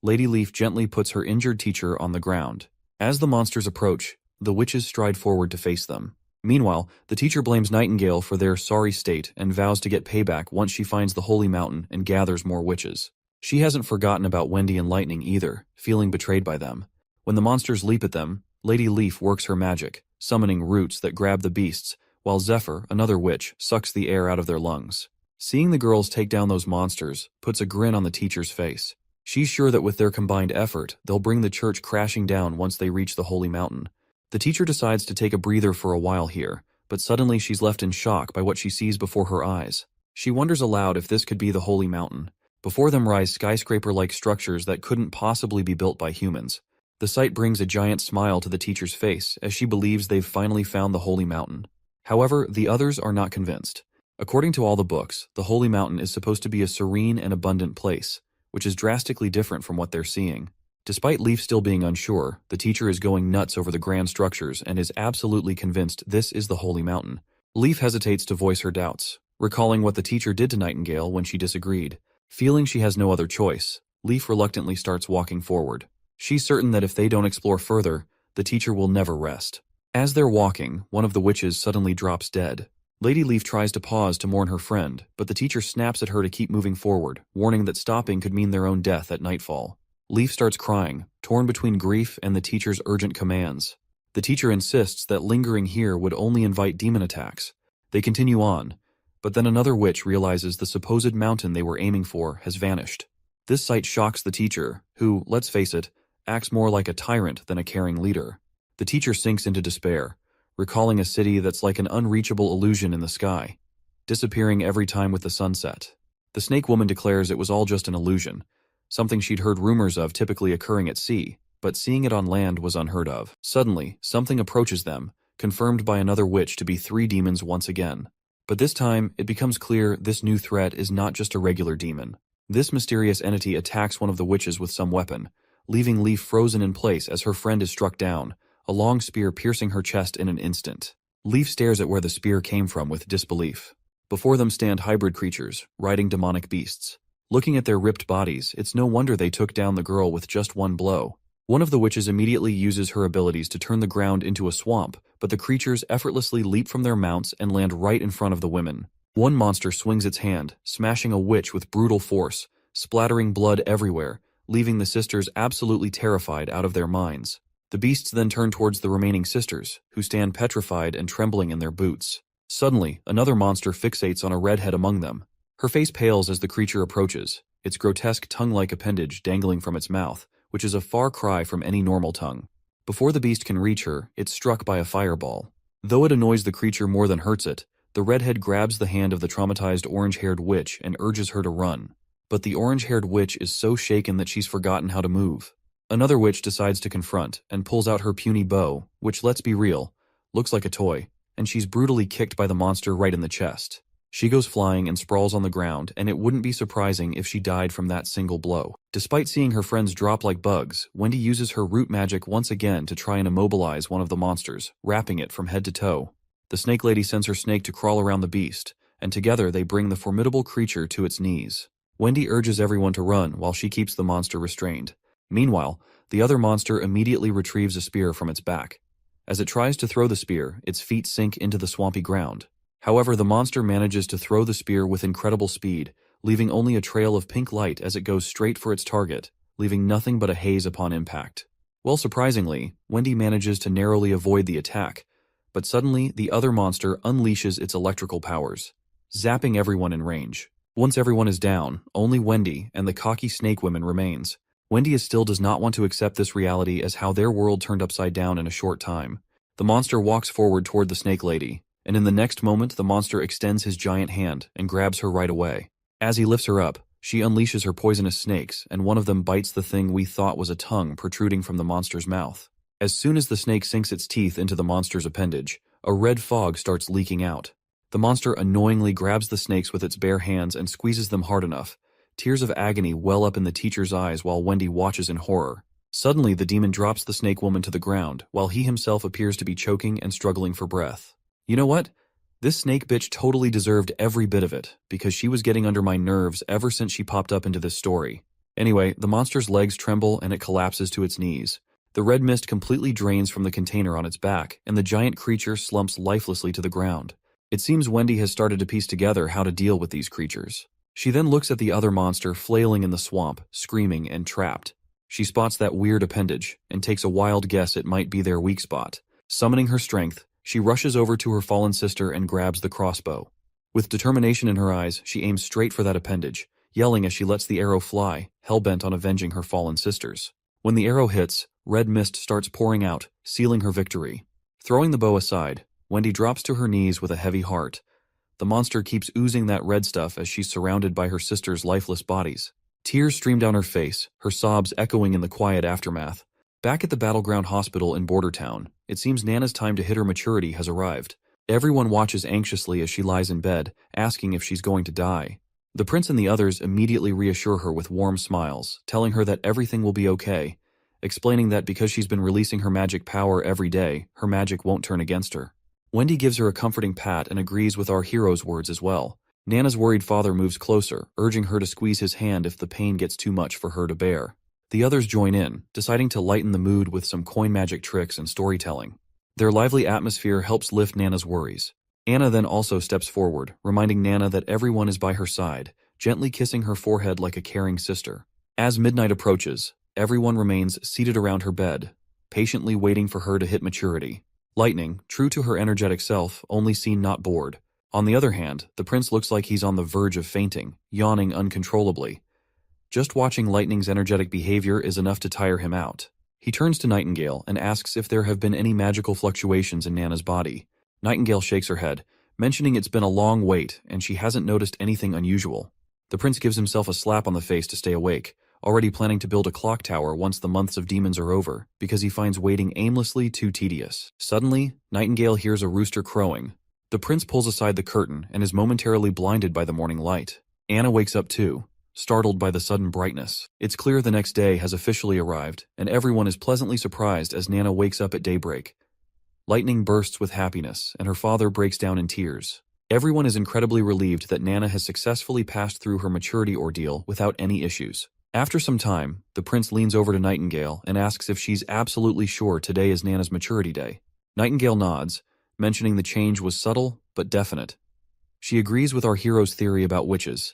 Speaker 1: Lady Leaf gently puts her injured teacher on the ground. As the monsters approach, the witches stride forward to face them. Meanwhile, the teacher blames Nightingale for their sorry state and vows to get payback once she finds the holy mountain and gathers more witches. She hasn't forgotten about Wendy and Lightning either, feeling betrayed by them. When the monsters leap at them, Lady Leaf works her magic, summoning roots that grab the beasts, while Zephyr, another witch, sucks the air out of their lungs. Seeing the girls take down those monsters puts a grin on the teacher's face. She's sure that with their combined effort, they'll bring the church crashing down once they reach the holy mountain. The teacher decides to take a breather for a while here, but suddenly she's left in shock by what she sees before her eyes. She wonders aloud if this could be the holy mountain. Before them rise skyscraper-like structures that couldn't possibly be built by humans. The sight brings a giant smile to the teacher's face as she believes they've finally found the holy mountain. However, the others are not convinced. According to all the books, the holy mountain is supposed to be a serene and abundant place, which is drastically different from what they're seeing. Despite Leaf still being unsure, the teacher is going nuts over the grand structures and is absolutely convinced this is the holy mountain. Leaf hesitates to voice her doubts, recalling what the teacher did to Nightingale when she disagreed. Feeling she has no other choice, Leaf reluctantly starts walking forward. She's certain that if they don't explore further, the teacher will never rest. As they're walking, one of the witches suddenly drops dead. Lady Leaf tries to pause to mourn her friend, but the teacher snaps at her to keep moving forward, warning that stopping could mean their own death at nightfall. Leaf starts crying, torn between grief and the teacher's urgent commands. The teacher insists that lingering here would only invite demon attacks. They continue on, but then another witch realizes the supposed mountain they were aiming for has vanished. This sight shocks the teacher, who, let's face it, acts more like a tyrant than a caring leader. The teacher sinks into despair, recalling a city that's like an unreachable illusion in the sky, disappearing every time with the sunset. The snake woman declares it was all just an illusion, something she'd heard rumors of typically occurring at sea, but seeing it on land was unheard of. Suddenly, something approaches them, confirmed by another witch to be 3 demons once again. But this time, it becomes clear this new threat is not just a regular demon. This mysterious entity attacks one of the witches with some weapon, leaving Leaf frozen in place as her friend is struck down, a long spear piercing her chest in an instant. Leaf stares at where the spear came from with disbelief. Before them stand hybrid creatures, riding demonic beasts. Looking at their ripped bodies, it's no wonder they took down the girl with just one blow. One of the witches immediately uses her abilities to turn the ground into a swamp, but the creatures effortlessly leap from their mounts and land right in front of the women. One monster swings its hand, smashing a witch with brutal force, splattering blood everywhere, leaving the sisters absolutely terrified out of their minds. The beasts then turn towards the remaining sisters, who stand petrified and trembling in their boots. Suddenly, another monster fixates on a redhead among them. Her face pales as the creature approaches, its grotesque tongue-like appendage dangling from its mouth, which is a far cry from any normal tongue. Before the beast can reach her, it's struck by a fireball. Though it annoys the creature more than hurts it, the redhead grabs the hand of the traumatized orange-haired witch and urges her to run. But the orange-haired witch is so shaken that she's forgotten how to move. Another witch decides to confront and pulls out her puny bow, which, let's be real, looks like a toy, and she's brutally kicked by the monster right in the chest. She goes flying and sprawls on the ground, and it wouldn't be surprising if she died from that single blow. Despite seeing her friends drop like bugs, Wendy uses her root magic once again to try and immobilize one of the monsters, wrapping it from head to toe. The snake lady sends her snake to crawl around the beast, and together they bring the formidable creature to its knees. Wendy urges everyone to run while she keeps the monster restrained. Meanwhile, the other monster immediately retrieves a spear from its back. As it tries to throw the spear, its feet sink into the swampy ground. However, the monster manages to throw the spear with incredible speed, leaving only a trail of pink light as it goes straight for its target, leaving nothing but a haze upon impact. Well, surprisingly, Wendy manages to narrowly avoid the attack, but suddenly the other monster unleashes its electrical powers, zapping everyone in range. Once everyone is down, only Wendy and the cocky snake woman remains. Wendy still does not want to accept this reality as how their world turned upside down in a short time. The monster walks forward toward the snake lady, and in the next moment the monster extends his giant hand and grabs her right away. As he lifts her up, she unleashes her poisonous snakes, and one of them bites the thing we thought was a tongue protruding from the monster's mouth. As soon as the snake sinks its teeth into the monster's appendage, a red fog starts leaking out. The monster annoyingly grabs the snakes with its bare hands and squeezes them hard enough. Tears of agony well up in the teacher's eyes while Wendy watches in horror. Suddenly, the demon drops the snake woman to the ground, while he himself appears to be choking and struggling for breath. You know what? This snake bitch totally deserved every bit of it, because she was getting under my nerves ever since she popped up into this story. Anyway, the monster's legs tremble and it collapses to its knees. The red mist completely drains from the container on its back, and the giant creature slumps lifelessly to the ground. It seems Wendy has started to piece together how to deal with these creatures. She then looks at the other monster flailing in the swamp, screaming and trapped. She spots that weird appendage, and takes a wild guess it might be their weak spot. Summoning her strength, she rushes over to her fallen sister and grabs the crossbow. With determination in her eyes, she aims straight for that appendage, yelling as she lets the arrow fly, hell-bent on avenging her fallen sisters. When the arrow hits, red mist starts pouring out, sealing her victory. Throwing the bow aside, Wendy drops to her knees with a heavy heart. The monster keeps oozing that red stuff as she's surrounded by her sisters' lifeless bodies. Tears stream down her face, her sobs echoing in the quiet aftermath. Back at the Battleground Hospital in Bordertown, it seems Nana's time to hit her maturity has arrived. Everyone watches anxiously as she lies in bed, asking if she's going to die. The prince and the others immediately reassure her with warm smiles, telling her that everything will be okay, explaining that because she's been releasing her magic power every day, her magic won't turn against her. Wendy gives her a comforting pat and agrees with our hero's words as well. Nana's worried father moves closer, urging her to squeeze his hand if the pain gets too much for her to bear. The others join in, deciding to lighten the mood with some coin magic tricks and storytelling. Their lively atmosphere helps lift Nana's worries. Anna then also steps forward, reminding Nana that everyone is by her side, gently kissing her forehead like a caring sister. As midnight approaches, everyone remains seated around her bed, patiently waiting for her to hit maturity. Lightning, true to her energetic self, only seen not bored. On the other hand, the prince looks like he's on the verge of fainting, yawning uncontrollably. Just watching Lightning's energetic behavior is enough to tire him out. He turns to Nightingale and asks if there have been any magical fluctuations in Nana's body. Nightingale shakes her head, mentioning it's been a long wait and she hasn't noticed anything unusual. The prince gives himself a slap on the face to stay awake, already planning to build a clock tower once the months of demons are over, because he finds waiting aimlessly too tedious. Suddenly, Nightingale hears a rooster crowing. The prince pulls aside the curtain and is momentarily blinded by the morning light. Anna wakes up too, startled by the sudden brightness. It's clear the next day has officially arrived, and everyone is pleasantly surprised as Nana wakes up at daybreak. Lightning bursts with happiness, and her father breaks down in tears. Everyone is incredibly relieved that Nana has successfully passed through her maturity ordeal without any issues. After some time, the prince leans over to Nightingale and asks if she's absolutely sure today is Nana's maturity day. Nightingale nods, mentioning the change was subtle but definite. She agrees with our hero's theory about witches,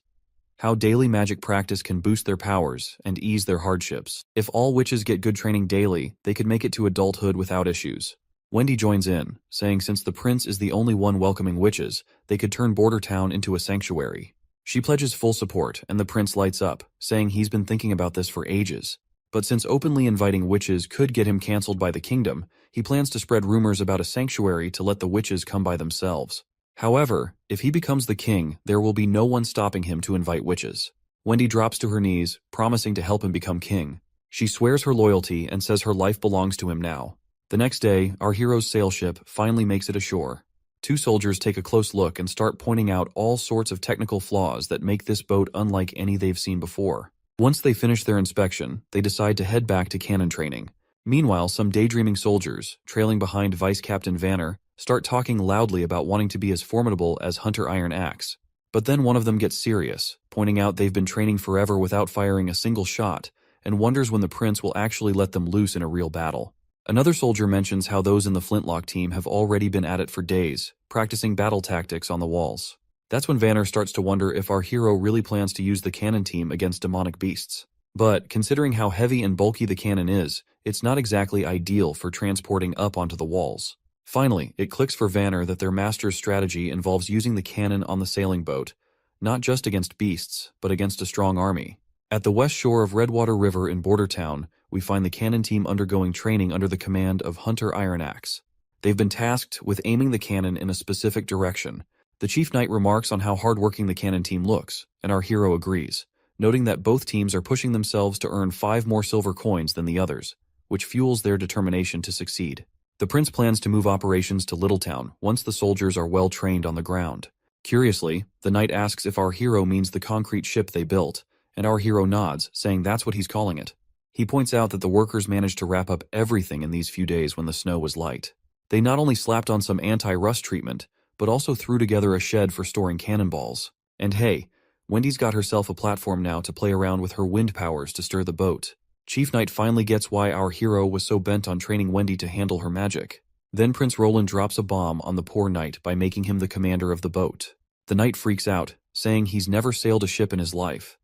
Speaker 1: how daily magic practice can boost their powers and ease their hardships. If all witches get good training daily, they could make it to adulthood without issues. Wendy joins in, saying since the prince is the only one welcoming witches, they could turn Border Town into a sanctuary. She pledges full support, and the prince lights up, saying he's been thinking about this for ages. But since openly inviting witches could get him cancelled by the kingdom, he plans to spread rumors about a sanctuary to let the witches come by themselves. However, if he becomes the king, there will be no one stopping him to invite witches. Wendy drops to her knees, promising to help him become king. She swears her loyalty and says her life belongs to him now. The next day, our hero's sail ship finally makes it ashore. Two soldiers take a close look and start pointing out all sorts of technical flaws that make this boat unlike any they've seen before. Once they finish their inspection, they decide to head back to cannon training. Meanwhile, some daydreaming soldiers, trailing behind Vice Captain Vanner, start talking loudly about wanting to be as formidable as Hunter Iron Axe. But then one of them gets serious, pointing out they've been training forever without firing a single shot, and wonders when the prince will actually let them loose in a real battle. Another soldier mentions how those in the Flintlock team have already been at it for days, practicing battle tactics on the walls. That's when Vanner starts to wonder if our hero really plans to use the cannon team against demonic beasts. But, considering how heavy and bulky the cannon is, it's not exactly ideal for transporting up onto the walls. Finally, it clicks for Vanner that their master's strategy involves using the cannon on the sailing boat, not just against beasts, but against a strong army. At the west shore of Redwater River in Border Town, we find the cannon team undergoing training under the command of Hunter Iron Axe. They've been tasked with aiming the cannon in a specific direction. The chief knight remarks on how hardworking the cannon team looks, and our hero agrees, noting that both teams are pushing themselves to earn 5 more silver coins than the others, which fuels their determination to succeed. The prince plans to move operations to Littletown once the soldiers are well trained on the ground. Curiously, the knight asks if our hero means the concrete ship they built, and our hero nods, saying that's what he's calling it. He points out that the workers managed to wrap up everything in these few days when the snow was light. They not only slapped on some anti-rust treatment, but also threw together a shed for storing cannonballs. And hey, Wendy's got herself a platform now to play around with her wind powers to stir the boat. Chief Knight finally gets why our hero was so bent on training Wendy to handle her magic. Then Prince Roland drops a bomb on the poor knight by making him the commander of the boat. The knight freaks out, saying he's never sailed a ship in his life.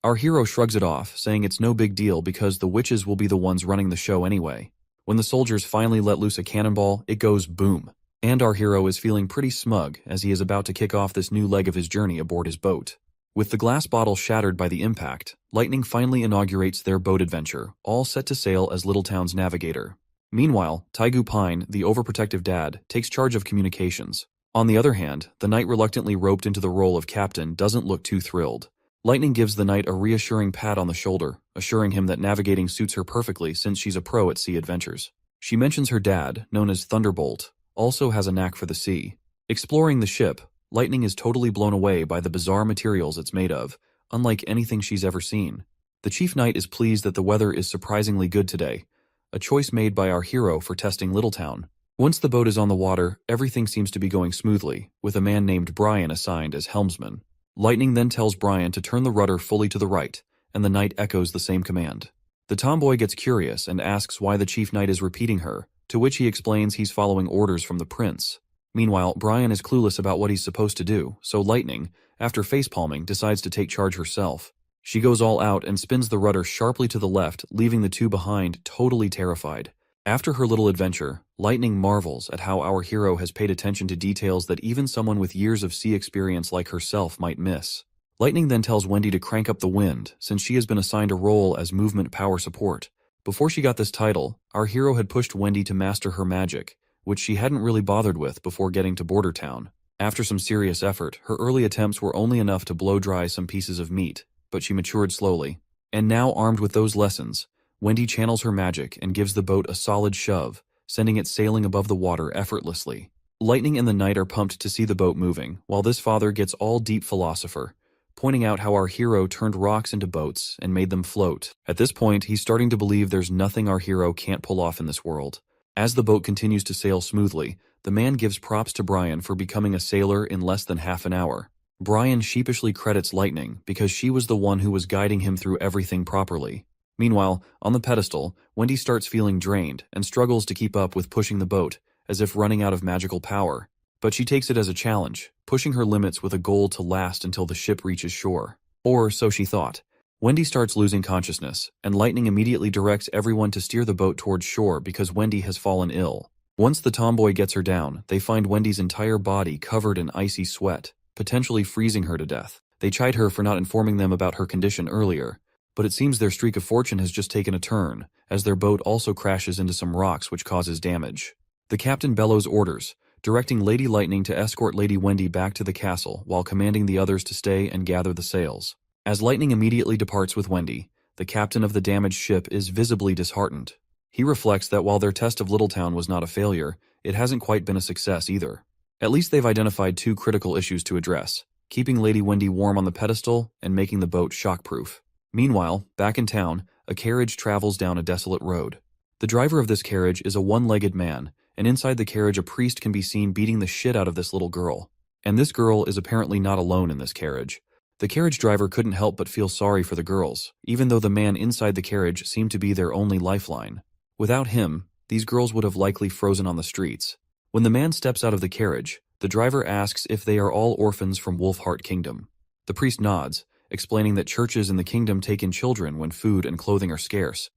Speaker 1: Our hero shrugs it off, saying it's no big deal because the witches will be the ones running the show anyway. When the soldiers finally let loose a cannonball, it goes boom. And our hero is feeling pretty smug as he is about to kick off this new leg of his journey aboard his boat. With the glass bottle shattered by the impact, Lightning finally inaugurates their boat adventure, all set to sail as Littletown's navigator. Meanwhile, Taigu Pine, the overprotective dad, takes charge of communications. On the other hand, the knight reluctantly roped into the role of captain doesn't look too thrilled. Lightning gives the knight a reassuring pat on the shoulder, assuring him that navigating suits her perfectly since she's a pro at sea adventures. She mentions her dad, known as Thunderbolt, also has a knack for the sea. Exploring the ship, Lightning is totally blown away by the bizarre materials it's made of, unlike anything she's ever seen. The chief knight is pleased that the weather is surprisingly good today, a choice made by our hero for testing Littletown. Once the boat is on the water, everything seems to be going smoothly, with a man named Brian assigned as helmsman. Lightning then tells Brian to turn the rudder fully to the right, and the knight echoes the same command. The tomboy gets curious and asks why the chief knight is repeating her, to which he explains he's following orders from the prince. Meanwhile, Brian is clueless about what he's supposed to do, so Lightning, after facepalming, decides to take charge herself. She goes all out and spins the rudder sharply to the left, leaving the two behind totally terrified. After her little adventure, Lightning marvels at how our hero has paid attention to details that even someone with years of sea experience like herself might miss. Lightning then tells Wendy to crank up the wind, since she has been assigned a role as movement power support. Before she got this title, our hero had pushed Wendy to master her magic, which she hadn't really bothered with before getting to Border Town. After some serious effort, her early attempts were only enough to blow dry some pieces of meat, but she matured slowly. And now, armed with those lessons, Wendy channels her magic and gives the boat a solid shove, sending it sailing above the water effortlessly. Lightning and the knight are pumped to see the boat moving, while this father gets all deep philosopher, pointing out how our hero turned rocks into boats and made them float. At this point, he's starting to believe there's nothing our hero can't pull off in this world. As the boat continues to sail smoothly, the man gives props to Brian for becoming a sailor in less than half an hour. Brian sheepishly credits Lightning because she was the one who was guiding him through everything properly. Meanwhile, on the pedestal, Wendy starts feeling drained and struggles to keep up with pushing the boat, as if running out of magical power. But she takes it as a challenge, pushing her limits with a goal to last until the ship reaches shore. Or so she thought. Wendy starts losing consciousness, and Lightning immediately directs everyone to steer the boat towards shore because Wendy has fallen ill. Once the tomboy gets her down, they find Wendy's entire body covered in icy sweat, potentially freezing her to death. They chide her for not informing them about her condition earlier, but it seems their streak of fortune has just taken a turn, as their boat also crashes into some rocks which causes damage. The captain bellows orders, directing Lady Lightning to escort Lady Wendy back to the castle while commanding the others to stay and gather the sails. As Lightning immediately departs with Wendy, the captain of the damaged ship is visibly disheartened. He reflects that while their test of Littletown was not a failure, it hasn't quite been a success either. At least they've identified two critical issues to address: keeping Lady Wendy warm on the pedestal and making the boat shockproof. Meanwhile, back in town, a carriage travels down a desolate road. The driver of this carriage is a one-legged man, and inside the carriage a priest can be seen beating the shit out of this little girl. And this girl is apparently not alone in this carriage. The carriage driver couldn't help but feel sorry for the girls, even though the man inside the carriage seemed to be their only lifeline. Without him, these girls would have likely frozen on the streets. When the man steps out of the carriage, the driver asks if they are all orphans from Wolfheart Kingdom. The priest nods, explaining that churches in the kingdom take in children when food and clothing are scarce.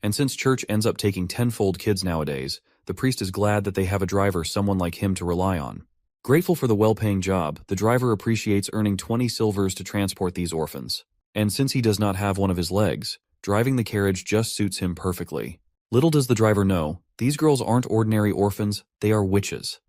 Speaker 1: And since church ends up taking tenfold kids nowadays, the priest is glad that they have a driver someone like him to rely on. Grateful for the well-paying job, the driver appreciates earning 20 silvers to transport these orphans. And since he does not have one of his legs, driving the carriage just suits him perfectly. Little does the driver know, these girls aren't ordinary orphans, they are witches.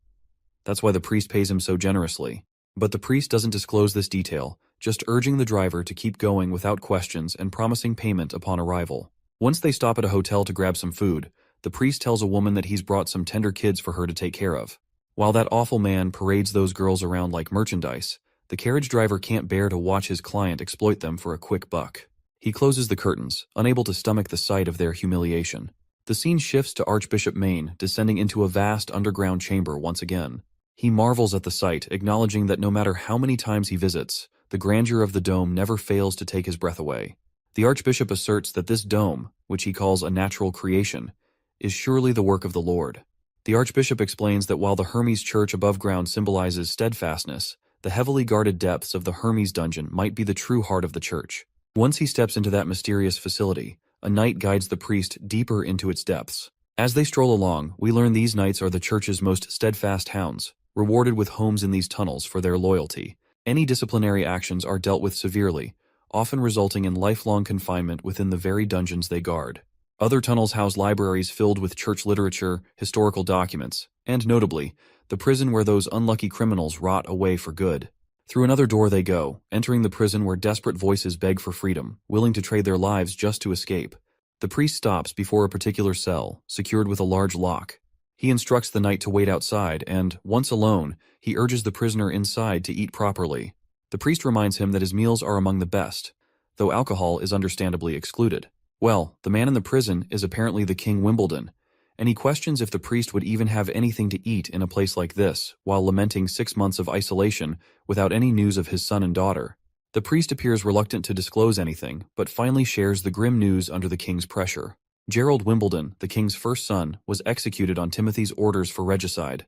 Speaker 1: That's why the priest pays him so generously. But the priest doesn't disclose this detail, just urging the driver to keep going without questions and promising payment upon arrival. Once they stop at a hotel to grab some food, the priest tells a woman that he's brought some tender kids for her to take care of. While that awful man parades those girls around like merchandise, the carriage driver can't bear to watch his client exploit them for a quick buck. He closes the curtains, unable to stomach the sight of their humiliation. The scene shifts to Archbishop Maine descending into a vast underground chamber once again. He marvels at the sight, acknowledging that no matter how many times he visits, the grandeur of the dome never fails to take his breath away. The Archbishop asserts that this dome, which he calls a natural creation, is surely the work of the Lord. The Archbishop explains that while the Hermes Church above ground symbolizes steadfastness, the heavily guarded depths of the Hermes dungeon might be the true heart of the church. Once he steps into that mysterious facility, a knight guides the priest deeper into its depths. As they stroll along, we learn these knights are the church's most steadfast hounds, rewarded with homes in these tunnels for their loyalty. Any disciplinary actions are dealt with severely, often resulting in lifelong confinement within the very dungeons they guard. Other tunnels house libraries filled with church literature, historical documents, and notably, the prison where those unlucky criminals rot away for good. Through another door they go, entering the prison where desperate voices beg for freedom, willing to trade their lives just to escape. The priest stops before a particular cell, secured with a large lock. He instructs the knight to wait outside and, once alone, he urges the prisoner inside to eat properly. The priest reminds him that his meals are among the best, though alcohol is understandably excluded. Well, the man in the prison is apparently the King Wimbledon, and he questions if the priest would even have anything to eat in a place like this, while lamenting 6 months of isolation without any news of his son and daughter. The priest appears reluctant to disclose anything, but finally shares the grim news under the king's pressure. Gerald Wimbledon, the king's first son, was executed on Timothy's orders for regicide.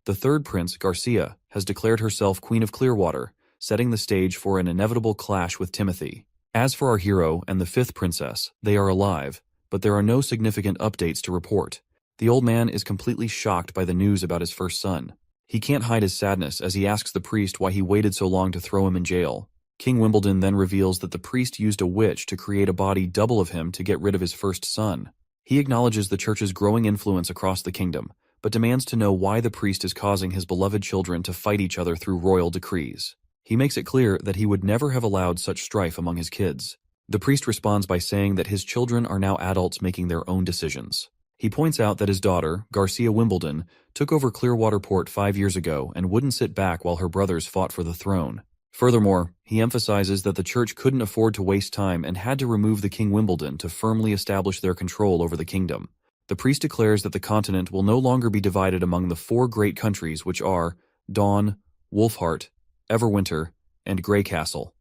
Speaker 1: The third prince, Garcia, has declared herself Queen of Clearwater, setting the stage for an inevitable clash with Timothy. As for our hero and the fifth princess, they are alive, but there are no significant updates to report. The old man is completely shocked by the news about his first son. He can't hide his sadness as he asks the priest why he waited so long to throw him in jail. King Wimbledon then reveals that the priest used a witch to create a body double of him to get rid of his first son. He acknowledges the church's growing influence across the kingdom, but demands to know why the priest is causing his beloved children to fight each other through royal decrees. He makes it clear that he would never have allowed such strife among his kids. The priest responds by saying that his children are now adults making their own decisions. He points out that his daughter, Garcia Wimbledon, took over Clearwater Port 5 years ago and wouldn't sit back while her brothers fought for the throne. Furthermore, he emphasizes that the church couldn't afford to waste time and had to remove the King Wimbledon to firmly establish their control over the kingdom. The priest declares that the continent will no longer be divided among the 4 great countries which are Dawn, Wolfheart, Everwinter, and Greycastle.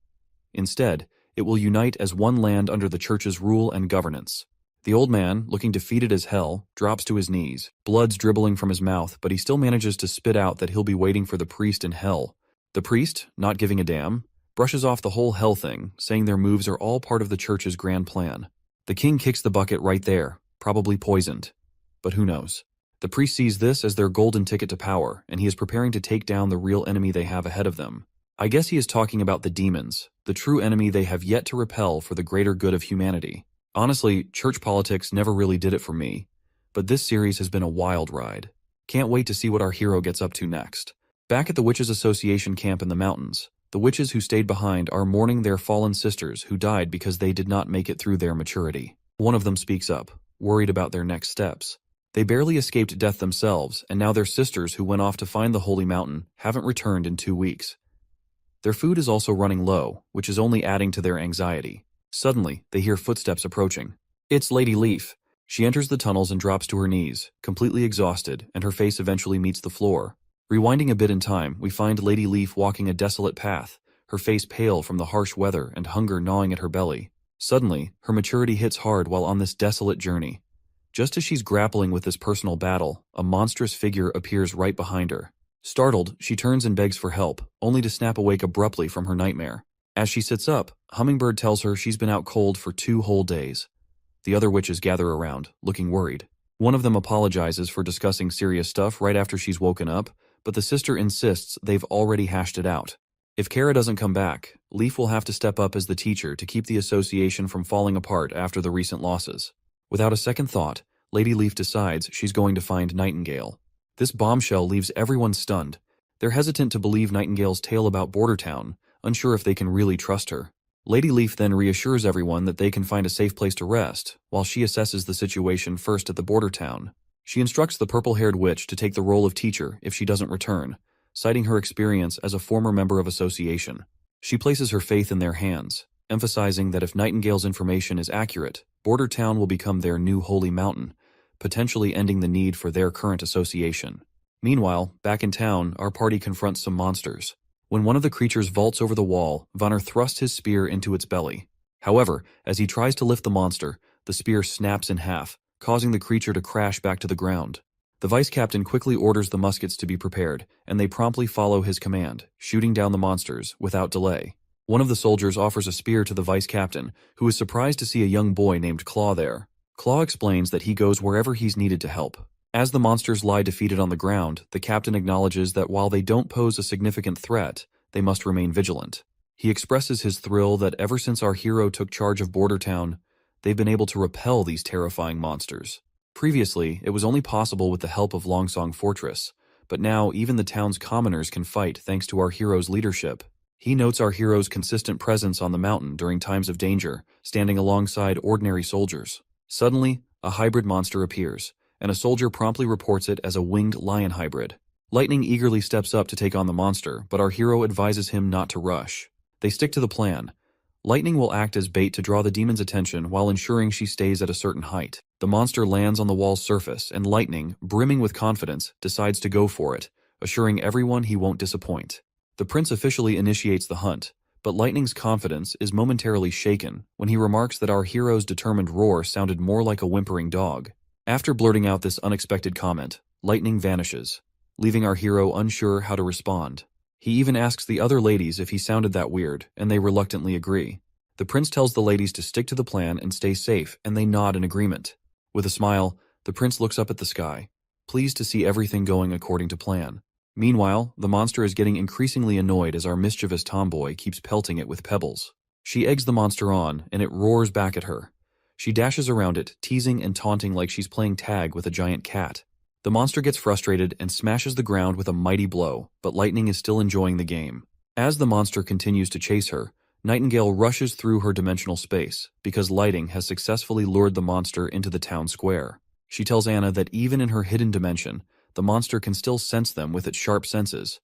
Speaker 1: Instead, it will unite as one land under the church's rule and governance. The old man, looking defeated as hell, drops to his knees. Blood's dribbling from his mouth, but he still manages to spit out that he'll be waiting for the priest in hell. The priest, not giving a damn, brushes off the whole hell thing, saying their moves are all part of the church's grand plan. The king kicks the bucket right there, probably poisoned. But who knows? The priest sees this as their golden ticket to power, and he is preparing to take down the real enemy they have ahead of them. I guess he is talking about the demons, the true enemy they have yet to repel for the greater good of humanity. Honestly, church politics never really did it for me, but this series has been a wild ride. Can't wait to see what our hero gets up to next. Back at the Witches Association camp in the mountains, the witches who stayed behind are mourning their fallen sisters who died because they did not make it through their maturity. One of them speaks up, worried about their next steps. They barely escaped death themselves, and now their sisters who went off to find the holy mountain haven't returned in 2 weeks. Their food is also running low, which is only adding to their anxiety. Suddenly, they hear footsteps approaching. It's Lady Leaf. She enters the tunnels and drops to her knees, completely exhausted, and her face eventually meets the floor. Rewinding a bit in time, we find Lady Leaf walking a desolate path, her face pale from the harsh weather and hunger gnawing at her belly. Suddenly, her maturity hits hard while on this desolate journey. Just as she's grappling with this personal battle, a monstrous figure appears right behind her. Startled, she turns and begs for help, only to snap awake abruptly from her nightmare. As she sits up, Hummingbird tells her she's been out cold for 2 whole days. The other witches gather around, looking worried. One of them apologizes for discussing serious stuff right after she's woken up, but the sister insists they've already hashed it out. If Kara doesn't come back, Leaf will have to step up as the teacher to keep the association from falling apart after the recent losses. Without a second thought, Lady Leaf decides she's going to find Nightingale. This bombshell leaves everyone stunned. They're hesitant to believe Nightingale's tale about Border Town, unsure if they can really trust her. Lady Leaf then reassures everyone that they can find a safe place to rest, while she assesses the situation first at the border town. She instructs the purple-haired witch to take the role of teacher if she doesn't return, citing her experience as a former member of association. She places her faith in their hands, emphasizing that if Nightingale's information is accurate, Border Town will become their new holy mountain, potentially ending the need for their current association. Meanwhile, back in town, our party confronts some monsters. When one of the creatures vaults over the wall, Vonner thrusts his spear into its belly. However, as he tries to lift the monster, the spear snaps in half, causing the creature to crash back to the ground. The vice captain quickly orders the muskets to be prepared, and they promptly follow his command, shooting down the monsters without delay. One of the soldiers offers a spear to the vice captain, who is surprised to see a young boy named Claw there. Claw explains that he goes wherever he's needed to help. As the monsters lie defeated on the ground, the captain acknowledges that while they don't pose a significant threat, they must remain vigilant. He expresses his thrill that ever since our hero took charge of Border Town, they've been able to repel these terrifying monsters. Previously, it was only possible with the help of Longsong Fortress, but now even the town's commoners can fight thanks to our hero's leadership. He notes our hero's consistent presence on the mountain during times of danger, standing alongside ordinary soldiers. Suddenly, a hybrid monster appears, and a soldier promptly reports it as a winged lion hybrid. Lightning eagerly steps up to take on the monster, but our hero advises him not to rush. They stick to the plan. Lightning will act as bait to draw the demon's attention while ensuring she stays at a certain height. The monster lands on the wall's surface, and Lightning, brimming with confidence, decides to go for it, assuring everyone he won't disappoint. The prince officially initiates the hunt, but Lightning's confidence is momentarily shaken when he remarks that our hero's determined roar sounded more like a whimpering dog. After blurting out this unexpected comment, Lightning vanishes, leaving our hero unsure how to respond. He even asks the other ladies if he sounded that weird, and they reluctantly agree. The prince tells the ladies to stick to the plan and stay safe, and they nod in agreement. With a smile, the prince looks up at the sky, pleased to see everything going according to plan. Meanwhile, the monster is getting increasingly annoyed as our mischievous tomboy keeps pelting it with pebbles. She eggs the monster on, and it roars back at her. She dashes around it, teasing and taunting like she's playing tag with a giant cat. The monster gets frustrated and smashes the ground with a mighty blow, but Lightning is still enjoying the game. As the monster continues to chase her, Nightingale rushes through her dimensional space, because Lighting has successfully lured the monster into the town square. She tells Anna that even in her hidden dimension, the monster can still sense them with its sharp senses.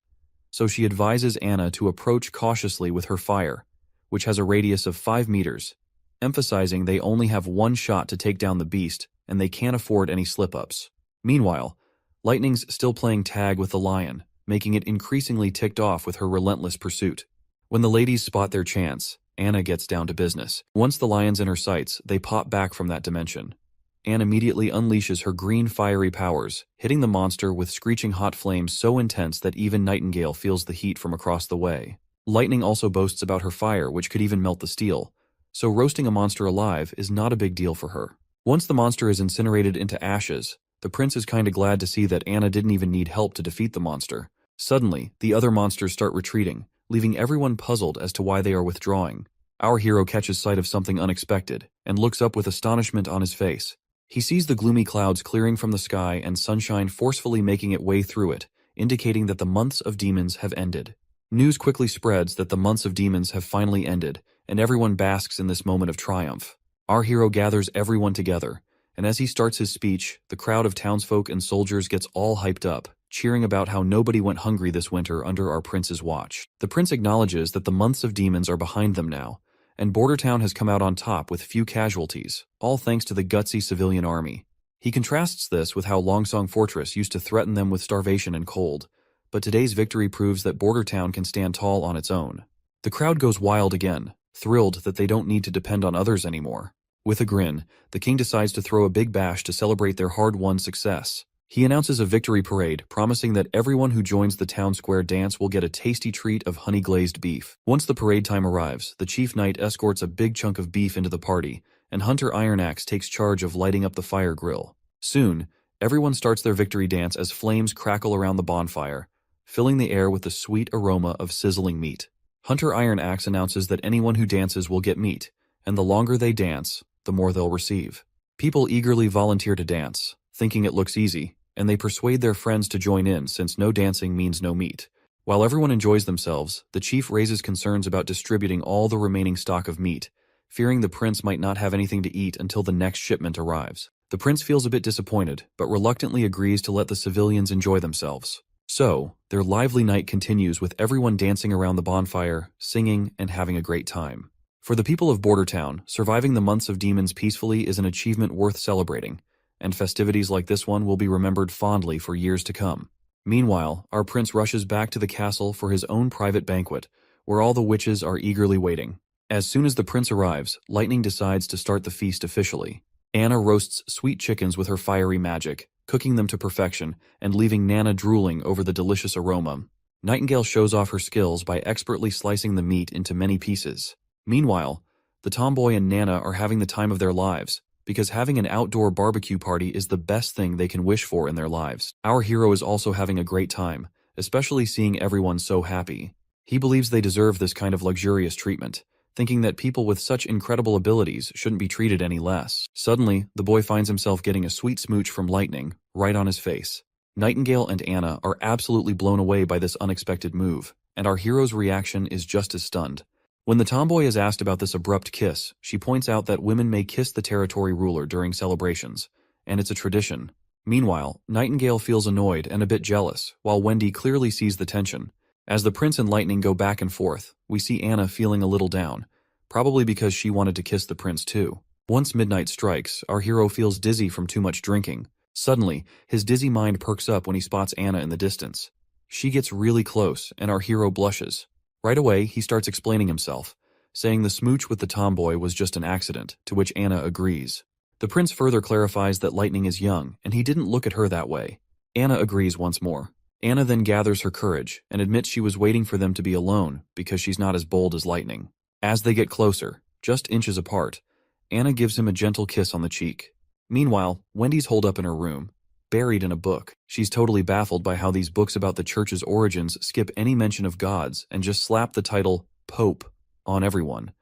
Speaker 1: So she advises Anna to approach cautiously with her fire, which has a radius of 5 meters, emphasizing they only have one shot to take down the beast, and they can't afford any slip-ups. Meanwhile, Lightning's still playing tag with the lion, making it increasingly ticked off with her relentless pursuit. When the ladies spot their chance, Anna gets down to business. Once the lion's in her sights, they pop back from that dimension. Anne immediately unleashes her green fiery powers, hitting the monster with screeching hot flames so intense that even Nightingale feels the heat from across the way. Lightning also boasts about her fire, which could even melt the steel, so roasting a monster alive is not a big deal for her. Once the monster is incinerated into ashes, the prince is kinda glad to see that Anna didn't even need help to defeat the monster. Suddenly, the other monsters start retreating, leaving everyone puzzled as to why they are withdrawing. Our hero catches sight of something unexpected, and looks up with astonishment on his face. He sees the gloomy clouds clearing from the sky and sunshine forcefully making its way through it, indicating that the months of demons have ended. News quickly spreads that the months of demons have finally ended, and everyone basks in this moment of triumph. Our hero gathers everyone together, and as he starts his speech, the crowd of townsfolk and soldiers gets all hyped up, cheering about how nobody went hungry this winter under our prince's watch. The prince acknowledges that the months of demons are behind them now, and Bordertown has come out on top with few casualties, all thanks to the gutsy civilian army. He contrasts this with how Longsong Fortress used to threaten them with starvation and cold, but today's victory proves that Bordertown can stand tall on its own. The crowd goes wild again, thrilled that they don't need to depend on others anymore. With a grin, the king decides to throw a big bash to celebrate their hard-won success. He announces a victory parade, promising that everyone who joins the town square dance will get a tasty treat of honey-glazed beef. Once the parade time arrives, the chief knight escorts a big chunk of beef into the party, and Hunter Ironaxe takes charge of lighting up the fire grill. Soon, everyone starts their victory dance as flames crackle around the bonfire, filling the air with the sweet aroma of sizzling meat. Hunter Ironaxe announces that anyone who dances will get meat, and the longer they dance, the more they'll receive. People eagerly volunteer to dance, thinking it looks easy, and they persuade their friends to join in since no dancing means no meat. While everyone enjoys themselves, the chief raises concerns about distributing all the remaining stock of meat, fearing the prince might not have anything to eat until the next shipment arrives. The prince feels a bit disappointed, but reluctantly agrees to let the civilians enjoy themselves. So, their lively night continues with everyone dancing around the bonfire, singing, and having a great time. For the people of Bordertown, surviving the months of demons peacefully is an achievement worth celebrating, and festivities like this one will be remembered fondly for years to come. Meanwhile, our prince rushes back to the castle for his own private banquet, where all the witches are eagerly waiting. As soon as the prince arrives, Lightning decides to start the feast officially. Anna roasts sweet chickens with her fiery magic, cooking them to perfection and leaving Nana drooling over the delicious aroma. Nightingale shows off her skills by expertly slicing the meat into many pieces. Meanwhile, the tomboy and Nana are having the time of their lives, because having an outdoor barbecue party is the best thing they can wish for in their lives. Our hero is also having a great time, especially seeing everyone so happy. He believes they deserve this kind of luxurious treatment, thinking that people with such incredible abilities shouldn't be treated any less. Suddenly, the boy finds himself getting a sweet smooch from Lightning, right on his face. Nightingale and Anna are absolutely blown away by this unexpected move, and our hero's reaction is just as stunned. When the tomboy is asked about this abrupt kiss, she points out that women may kiss the territory ruler during celebrations, and it's a tradition. Meanwhile, Nightingale feels annoyed and a bit jealous, while Wendy clearly sees the tension. As the prince and Lightning go back and forth, we see Anna feeling a little down, probably because she wanted to kiss the prince too. Once midnight strikes, our hero feels dizzy from too much drinking. Suddenly, his dizzy mind perks up when he spots Anna in the distance. She gets really close, and our hero blushes. Right away, he starts explaining himself, saying the smooch with the tomboy was just an accident, to which Anna agrees. The prince further clarifies that Lightning is young, and he didn't look at her that way. Anna agrees once more. Anna then gathers her courage, and admits she was waiting for them to be alone, because she's not as bold as Lightning. As they get closer, just inches apart, Anna gives him a gentle kiss on the cheek. Meanwhile, Wendy's holed up in her room, buried in a book. She's totally baffled by how these books about the church's origins skip any mention of gods and just slap the title, Pope, on everyone.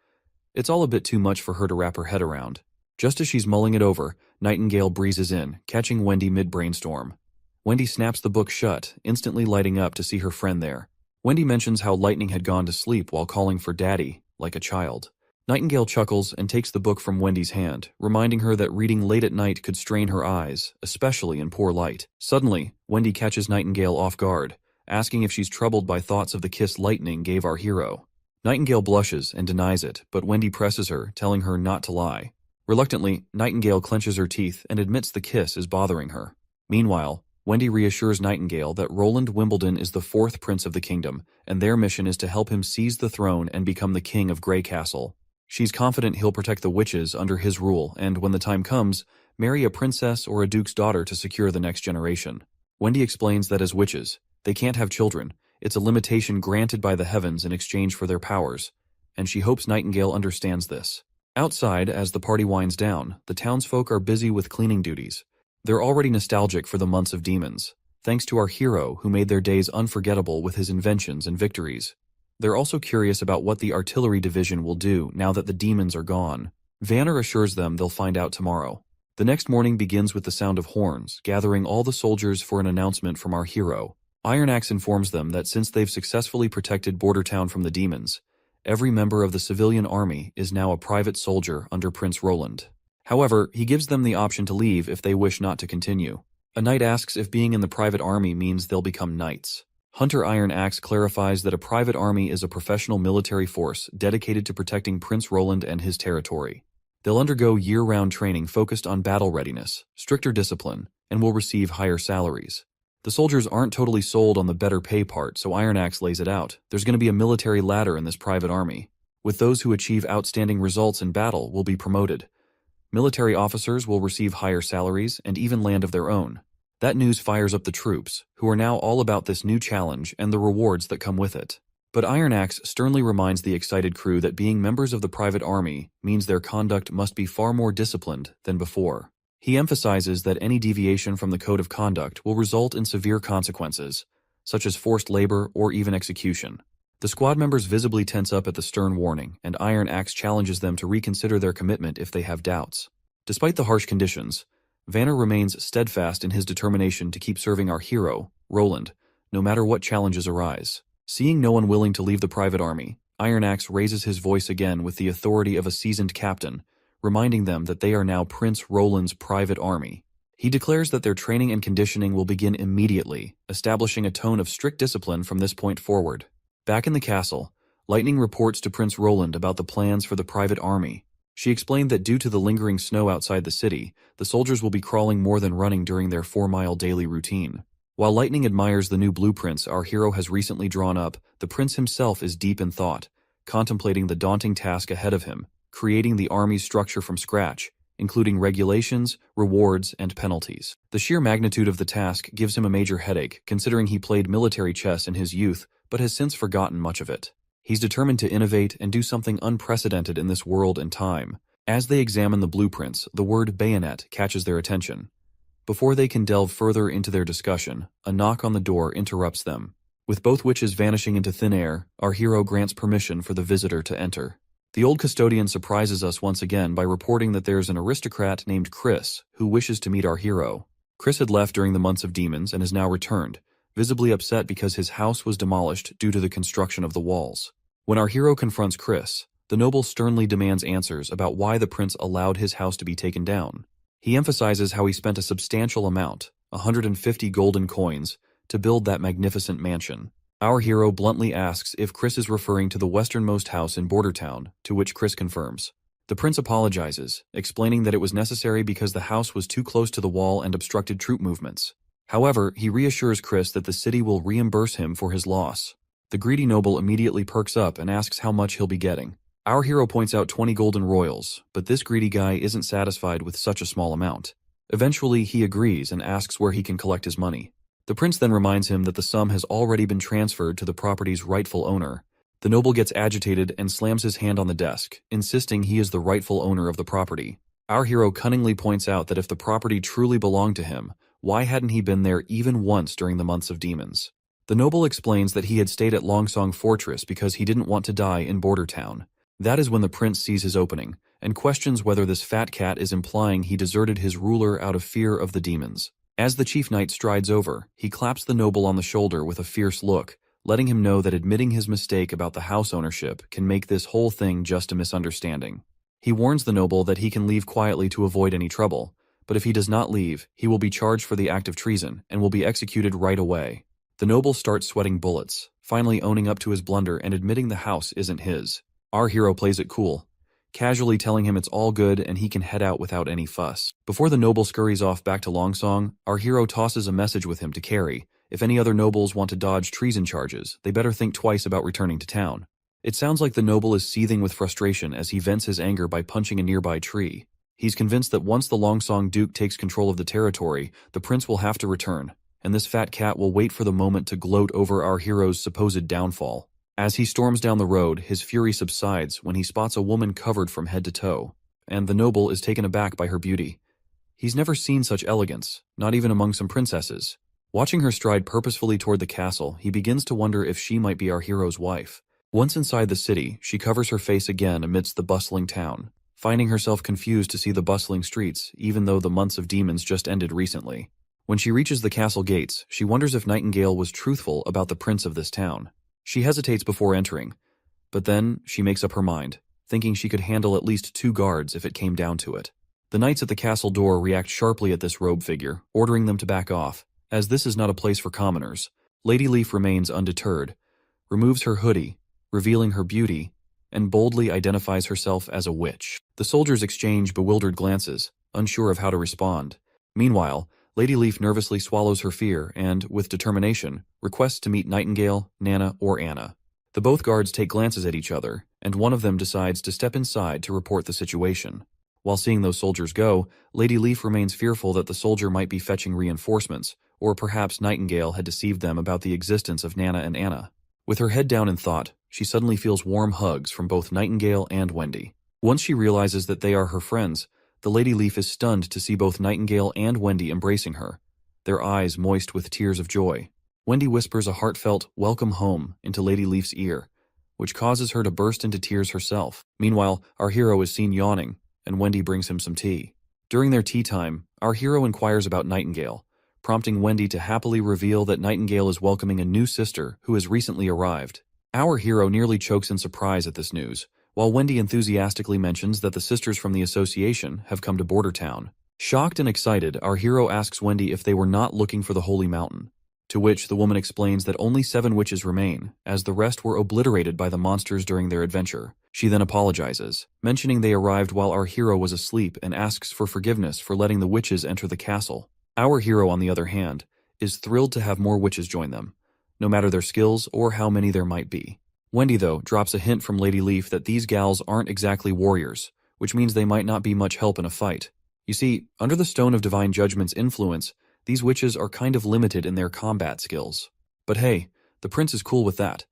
Speaker 1: It's all a bit too much for her to wrap her head around. Just as she's mulling it over, Nightingale breezes in, catching Wendy mid-brainstorm. Wendy snaps the book shut, instantly lighting up to see her friend there. Wendy mentions how Lightning had gone to sleep while calling for Daddy, like a child. Nightingale chuckles and takes the book from Wendy's hand, reminding her that reading late at night could strain her eyes, especially in poor light. Suddenly, Wendy catches Nightingale off guard, asking if she's troubled by thoughts of the kiss Lightning gave our hero. Nightingale blushes and denies it, but Wendy presses her, telling her not to lie. Reluctantly, Nightingale clenches her teeth and admits the kiss is bothering her. Meanwhile, Wendy reassures Nightingale that Roland Wimbledon is the fourth prince of the kingdom, and their mission is to help him seize the throne and become the king of Grey Castle. She's confident he'll protect the witches under his rule, and when the time comes, Marry a princess or a duke's daughter to secure the next generation. Wendy explains that as witches, they can't have children. It's a limitation granted by the heavens in exchange for their powers, and she hopes Nightingale understands this. Outside, as the party winds down, the townsfolk are busy with cleaning duties. They're already nostalgic for the months of demons, thanks to our hero who made their days unforgettable with his inventions and victories. They're also curious about what the artillery division will do now that the demons are gone. Vanner assures them they'll find out tomorrow. The next morning begins with the sound of horns, gathering all the soldiers for an announcement from our hero. Iron Axe informs them that since they've successfully protected Bordertown from the demons, every member of the civilian army is now a private soldier under Prince Roland. However, he gives them the option to leave if they wish not to continue. A knight asks if being in the private army means they'll become knights. Hunter Iron Axe clarifies that a private army is a professional military force dedicated to protecting Prince Roland and his territory. They'll undergo year-round training focused on battle readiness, stricter discipline, and will receive higher salaries. The soldiers aren't totally sold on the better pay part, so Iron Axe lays it out. There's going to be a military ladder in this private army. With those who achieve outstanding results in battle will be promoted. Military officers will receive higher salaries and even land of their own. That news fires up the troops, who are now all about this new challenge and the rewards that come with it. But Iron Axe sternly reminds the excited crew that being members of the private army means their conduct must be far more disciplined than before. He emphasizes that any deviation from the code of conduct will result in severe consequences, such as forced labor or even execution. The squad members visibly tense up at the stern warning, and Iron Axe challenges them to reconsider their commitment if they have doubts. Despite the harsh conditions, Vanner remains steadfast in his determination to keep serving our hero, Roland, no matter what challenges arise. Seeing no one willing to leave the private army, Iron Axe raises his voice again with the authority of a seasoned captain, reminding them that they are now Prince Roland's private army. He declares that their training and conditioning will begin immediately, establishing a tone of strict discipline from this point forward. Back in the castle, Lightning reports to Prince Roland about the plans for the private army. She explained that due to the lingering snow outside the city, the soldiers will be crawling more than running during their 4-mile daily routine. While Lightning admires the new blueprints our hero has recently drawn up, the prince himself is deep in thought, contemplating the daunting task ahead of him, creating the army's structure from scratch, including regulations, rewards, and penalties. The sheer magnitude of the task gives him a major headache, considering he played military chess in his youth, but has since forgotten much of it. He's determined to innovate and do something unprecedented in this world and time. As they examine the blueprints, the word bayonet catches their attention. Before they can delve further into their discussion, a knock on the door interrupts them. With both witches vanishing into thin air, our hero grants permission for the visitor to enter. The old custodian surprises us once again by reporting that there's an aristocrat named Chris who wishes to meet our hero. Chris had left during the months of demons and has now returned, visibly upset because his house was demolished due to the construction of the walls. When our hero confronts Chris, the noble sternly demands answers about why the prince allowed his house to be taken down. He emphasizes how he spent a substantial amount, 150 golden coins, to build that magnificent mansion. Our hero bluntly asks if Chris is referring to the westernmost house in Bordertown, to which Chris confirms. The prince apologizes, explaining that it was necessary because the house was too close to the wall and obstructed troop movements. However, he reassures Chris that the city will reimburse him for his loss. The greedy noble immediately perks up and asks how much he'll be getting. Our hero points out 20 golden royals, but this greedy guy isn't satisfied with such a small amount. Eventually, he agrees and asks where he can collect his money. The prince then reminds him that the sum has already been transferred to the property's rightful owner. The noble gets agitated and slams his hand on the desk, insisting he is the rightful owner of the property. Our hero cunningly points out that if the property truly belonged to him, why hadn't he been there even once during the months of demons? The noble explains that he had stayed at Longsong Fortress because he didn't want to die in Bordertown. That is when the prince sees his opening, and questions whether this fat cat is implying he deserted his ruler out of fear of the demons. As the chief knight strides over, he claps the noble on the shoulder with a fierce look, letting him know that admitting his mistake about the house ownership can make this whole thing just a misunderstanding. He warns the noble that he can leave quietly to avoid any trouble, but if he does not leave, he will be charged for the act of treason and will be executed right away. The noble starts sweating bullets, finally owning up to his blunder and admitting the house isn't his. Our hero plays it cool, casually telling him it's all good and he can head out without any fuss. Before the noble scurries off back to Longsong, our hero tosses a message with him to carry. If any other nobles want to dodge treason charges, they better think twice about returning to town. It sounds like the noble is seething with frustration as he vents his anger by punching a nearby tree. He's convinced that once the Longsong Duke takes control of the territory, the prince will have to return, and this fat cat will wait for the moment to gloat over our hero's supposed downfall. As he storms down the road, his fury subsides when he spots a woman covered from head to toe, and the noble is taken aback by her beauty. He's never seen such elegance, not even among some princesses. Watching her stride purposefully toward the castle, he begins to wonder if she might be our hero's wife. Once inside the city, she covers her face again amidst the bustling town, finding herself confused to see the bustling streets, even though the months of demons just ended recently. When she reaches the castle gates, she wonders if Nightingale was truthful about the prince of this town. She hesitates before entering, but then she makes up her mind, thinking she could handle at least 2 guards if it came down to it. The knights at the castle door react sharply at this robe figure, ordering them to back off, as this is not a place for commoners. Lady Leaf remains undeterred, removes her hoodie, revealing her beauty, and boldly identifies herself as a witch. The soldiers exchange bewildered glances, unsure of how to respond. Meanwhile, Lady Leaf nervously swallows her fear and, with determination, requests to meet Nightingale, Nana, or Anna. The both guards take glances at each other, and one of them decides to step inside to report the situation. While seeing those soldiers go, Lady Leaf remains fearful that the soldier might be fetching reinforcements, or perhaps Nightingale had deceived them about the existence of Nana and Anna. With her head down in thought, she suddenly feels warm hugs from both Nightingale and Wendy. Once she realizes that they are her friends, the Lady Leaf is stunned to see both Nightingale and Wendy embracing her, their eyes moist with tears of joy. Wendy whispers a heartfelt "welcome home" into Lady Leaf's ear, which causes her to burst into tears herself. Meanwhile, our hero is seen yawning, and Wendy brings him some tea. During their tea time, our hero inquires about Nightingale, prompting Wendy to happily reveal that Nightingale is welcoming a new sister who has recently arrived. Our hero nearly chokes in surprise at this news, while Wendy enthusiastically mentions that the sisters from the association have come to Border Town. Shocked and excited, our hero asks Wendy if they were not looking for the Holy Mountain, to which the woman explains that only 7 witches remain, as the rest were obliterated by the monsters during their adventure. She then apologizes, mentioning they arrived while our hero was asleep, and asks for forgiveness for letting the witches enter the castle. Our hero, on the other hand, is thrilled to have more witches join them, no matter their skills or how many there might be. Wendy, though, drops a hint from Lady Leaf that these gals aren't exactly warriors, which means they might not be much help in a fight. You see, under the Stone of Divine Judgment's influence, these witches are kind of limited in their combat skills. But hey, the prince is cool with that.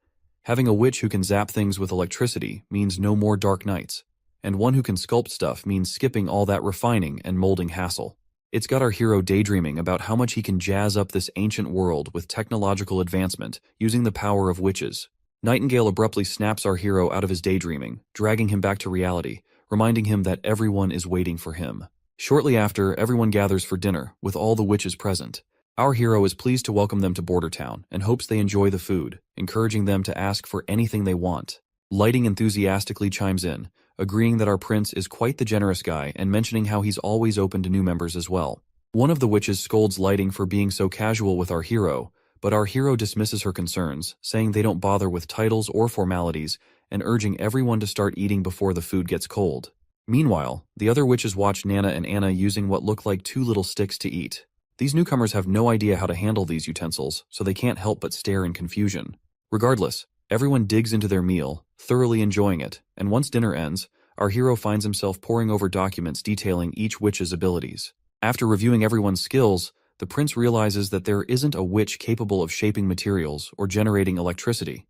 Speaker 1: Having a witch who can zap things with electricity means no more dark nights, and one who can sculpt stuff means skipping all that refining and molding hassle. It's got our hero daydreaming about how much he can jazz up this ancient world with technological advancement using the power of witches. Nightingale abruptly snaps our hero out of his daydreaming, dragging him back to reality, reminding him that everyone is waiting for him. Shortly after, everyone gathers for dinner, with all the witches present. Our hero is pleased to welcome them to Border Town and hopes they enjoy the food, encouraging them to ask for anything they want. Lighting enthusiastically chimes in, agreeing that our prince is quite the generous guy and mentioning how he's always open to new members as well. One of the witches scolds Lighting for being so casual with our hero, but our hero dismisses her concerns, saying they don't bother with titles or formalities, and urging everyone to start eating before the food gets cold. Meanwhile, the other witches watch Nana and Anna using what look like 2 little sticks to eat. These newcomers have no idea how to handle these utensils, so they can't help but stare in confusion. Regardless, everyone digs into their meal, thoroughly enjoying it, and once dinner ends, our hero finds himself poring over documents detailing each witch's abilities. After reviewing everyone's skills, the prince realizes that there isn't a witch capable of shaping materials or generating electricity.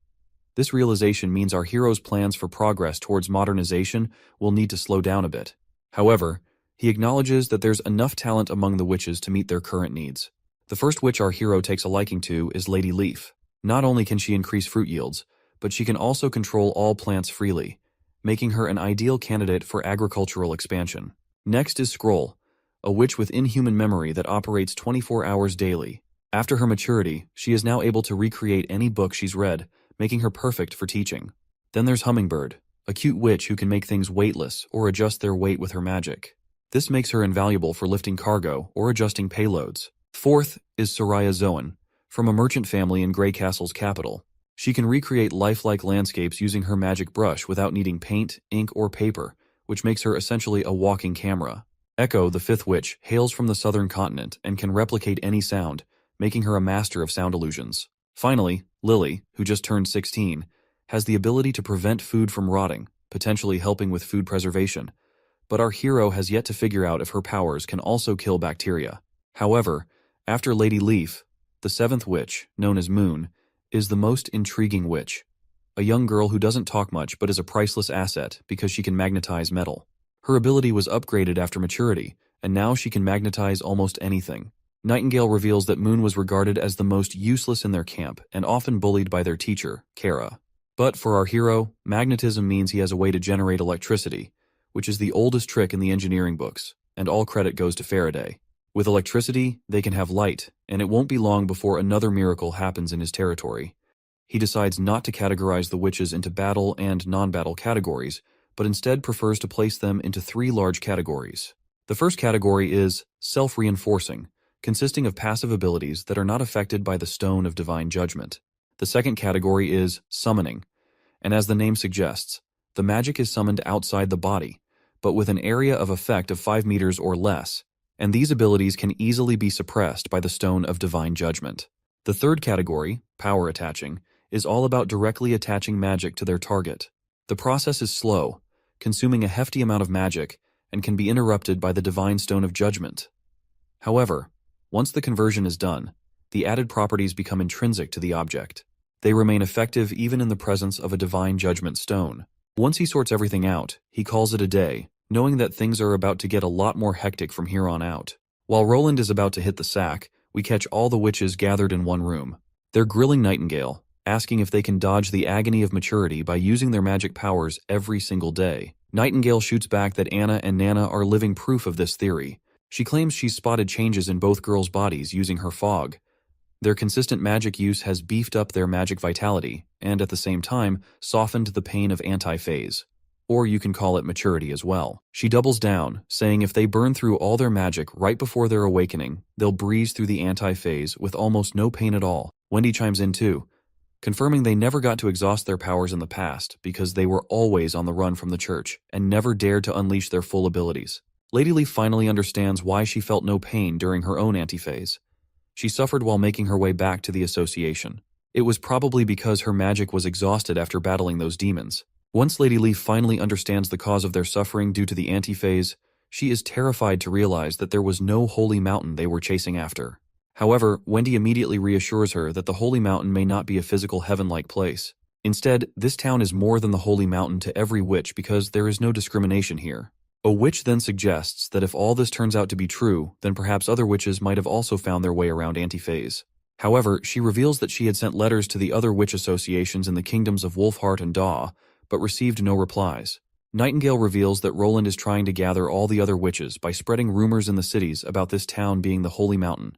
Speaker 1: This realization means our hero's plans for progress towards modernization will need to slow down a bit. However, he acknowledges that there's enough talent among the witches to meet their current needs. The first witch our hero takes a liking to is Lady Leaf. Not only can she increase fruit yields, but she can also control all plants freely, making her an ideal candidate for agricultural expansion. Next is Scroll, a witch with inhuman memory that operates 24 hours daily. After her maturity, she is now able to recreate any book she's read, making her perfect for teaching. Then there's Hummingbird, a cute witch who can make things weightless or adjust their weight with her magic. This makes her invaluable for lifting cargo or adjusting payloads. Fourth is Soraya Zoan, from a merchant family in Grey Castle's capital. She can recreate lifelike landscapes using her magic brush without needing paint, ink, or paper, which makes her essentially a walking camera. Echo, the fifth witch, hails from the southern continent and can replicate any sound, making her a master of sound illusions. Finally, Lily, who just turned 16, has the ability to prevent food from rotting, potentially helping with food preservation. but our hero has yet to figure out if her powers can also kill bacteria. However, after Lady Leaf, the seventh witch, known as Moon, is the most intriguing witch. A young girl who doesn't talk much but is a priceless asset because she can magnetize metal. Her ability was upgraded after maturity, and now she can magnetize almost anything. Nightingale reveals that Moon was regarded as the most useless in their camp and often bullied by their teacher, Kara. But for our hero, magnetism means he has a way to generate electricity, which is the oldest trick in the engineering books, and all credit goes to Faraday. With electricity, they can have light, and it won't be long before another miracle happens in his territory. He decides not to categorize the witches into battle and non-battle categories, but instead prefers to place them into three large categories. The first category is self-reinforcing, consisting of passive abilities that are not affected by the Stone of Divine Judgment. The second category is summoning, and as the name suggests, the magic is summoned outside the body, but with an area of effect of 5 meters or less, and these abilities can easily be suppressed by the Stone of Divine Judgment. The third category, power attaching, is all about directly attaching magic to their target. The process is slow, consuming a hefty amount of magic, and can be interrupted by the Divine Stone of Judgment. However, once the conversion is done, the added properties become intrinsic to the object. They remain effective even in the presence of a Divine Judgment stone. Once he sorts everything out, he calls it a day, knowing that things are about to get a lot more hectic from here on out. While Roland is about to hit the sack, we catch all the witches gathered in one room. They're grilling Nightingale, asking if they can dodge the agony of maturity by using their magic powers every single day. Nightingale shoots back that Anna and Nana are living proof of this theory. She claims she's spotted changes in both girls' bodies using her fog. Their consistent magic use has beefed up their magic vitality, and at the same time, softened the pain of anti-phase. Or you can call it maturity as well. She doubles down, saying if they burn through all their magic right before their awakening, they'll breeze through the anti-phase with almost no pain at all. Wendy chimes in too, confirming they never got to exhaust their powers in the past because they were always on the run from the church and never dared to unleash their full abilities. Lady Leaf finally understands why she felt no pain during her own antiphase. She suffered while making her way back to the association. It was probably because her magic was exhausted after battling those demons. Once Lady Leaf finally understands the cause of their suffering due to the antiphase, she is terrified to realize that there was no holy mountain they were chasing after. However, Wendy immediately reassures her that the holy mountain may not be a physical heaven-like place. Instead, this town is more than the holy mountain to every witch because there is no discrimination here. A witch then suggests that if all this turns out to be true, then perhaps other witches might have also found their way around antiphase. However, she reveals that she had sent letters to the other witch associations in the kingdoms of Wolfheart and Daw, but received no replies. Nightingale reveals that Roland is trying to gather all the other witches by spreading rumors in the cities about this town being the holy mountain,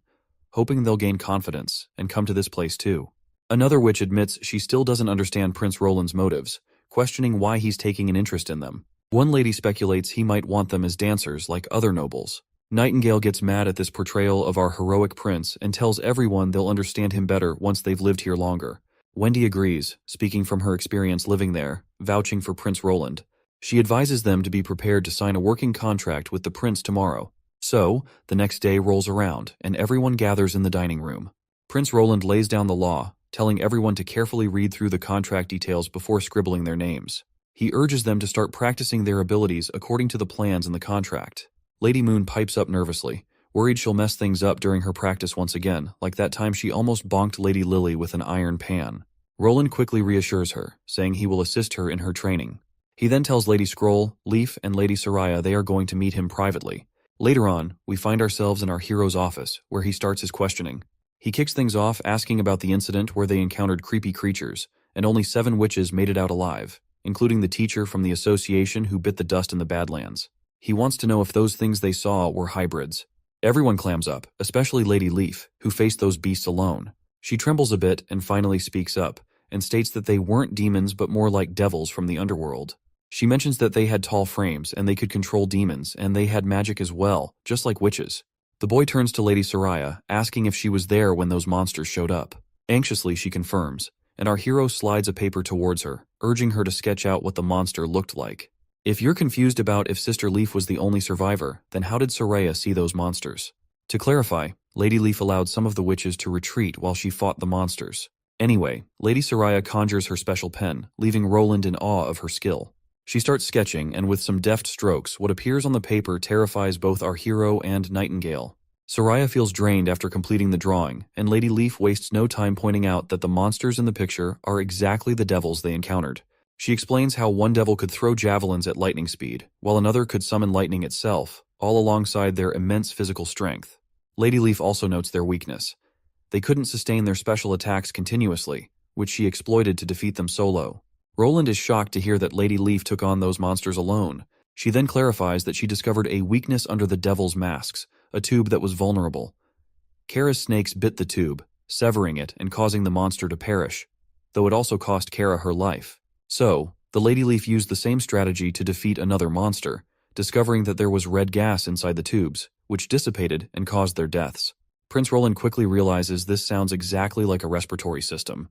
Speaker 1: hoping they'll gain confidence and come to this place too. Another witch admits she still doesn't understand Prince Roland's motives, questioning why he's taking an interest in them. One lady speculates he might want them as dancers like other nobles. Nightingale gets mad at this portrayal of our heroic prince and tells everyone they'll understand him better once they've lived here longer. Wendy agrees, speaking from her experience living there, vouching for Prince Roland. She advises them to be prepared to sign a working contract with the prince tomorrow. So, the next day rolls around, and everyone gathers in the dining room. Prince Roland lays down the law, telling everyone to carefully read through the contract details before scribbling their names. He urges them to start practicing their abilities according to the plans in the contract. Lady Moon pipes up nervously, worried she'll mess things up during her practice once again, like that time she almost bonked Lady Lily with an iron pan. Roland quickly reassures her, saying he will assist her in her training. He then tells Lady Scroll, Leaf, and Lady Soraya they are going to meet him privately. Later on, we find ourselves in our hero's office, where he starts his questioning. He kicks things off asking about the incident where they encountered creepy creatures, and only 7 witches made it out alive, including the teacher from the association who bit the dust in the Badlands. He wants to know if those things they saw were hybrids. Everyone clams up, especially Lady Leaf, who faced those beasts alone. She trembles a bit and finally speaks up, and states that they weren't demons but more like devils from the underworld. She mentions that they had tall frames and they could control demons, and they had magic as well, just like witches. The boy turns to Lady Soraya, asking if she was there when those monsters showed up. Anxiously, she confirms, and our hero slides a paper towards her, urging her to sketch out what the monster looked like. If you're confused about if Sister Leaf was the only survivor, then how did Soraya see those monsters? To clarify, Lady Leaf allowed some of the witches to retreat while she fought the monsters. Anyway, Lady Soraya conjures her special pen, leaving Roland in awe of her skill. She starts sketching, and with some deft strokes, what appears on the paper terrifies both our hero and Nightingale. Soraya feels drained after completing the drawing, and Lady Leaf wastes no time pointing out that the monsters in the picture are exactly the devils they encountered. She explains how one devil could throw javelins at lightning speed, while another could summon lightning itself, all alongside their immense physical strength. Lady Leaf also notes their weakness. They couldn't sustain their special attacks continuously, which she exploited to defeat them solo. Roland is shocked to hear that Lady Leaf took on those monsters alone. She then clarifies that she discovered a weakness under the devil's masks, a tube that was vulnerable. Kara's snakes bit the tube, severing it and causing the monster to perish, though it also cost Kara her life. So, the Lady Leaf used the same strategy to defeat another monster, discovering that there was red gas inside the tubes, which dissipated and caused their deaths. Prince Roland quickly realizes this sounds exactly like a respiratory system.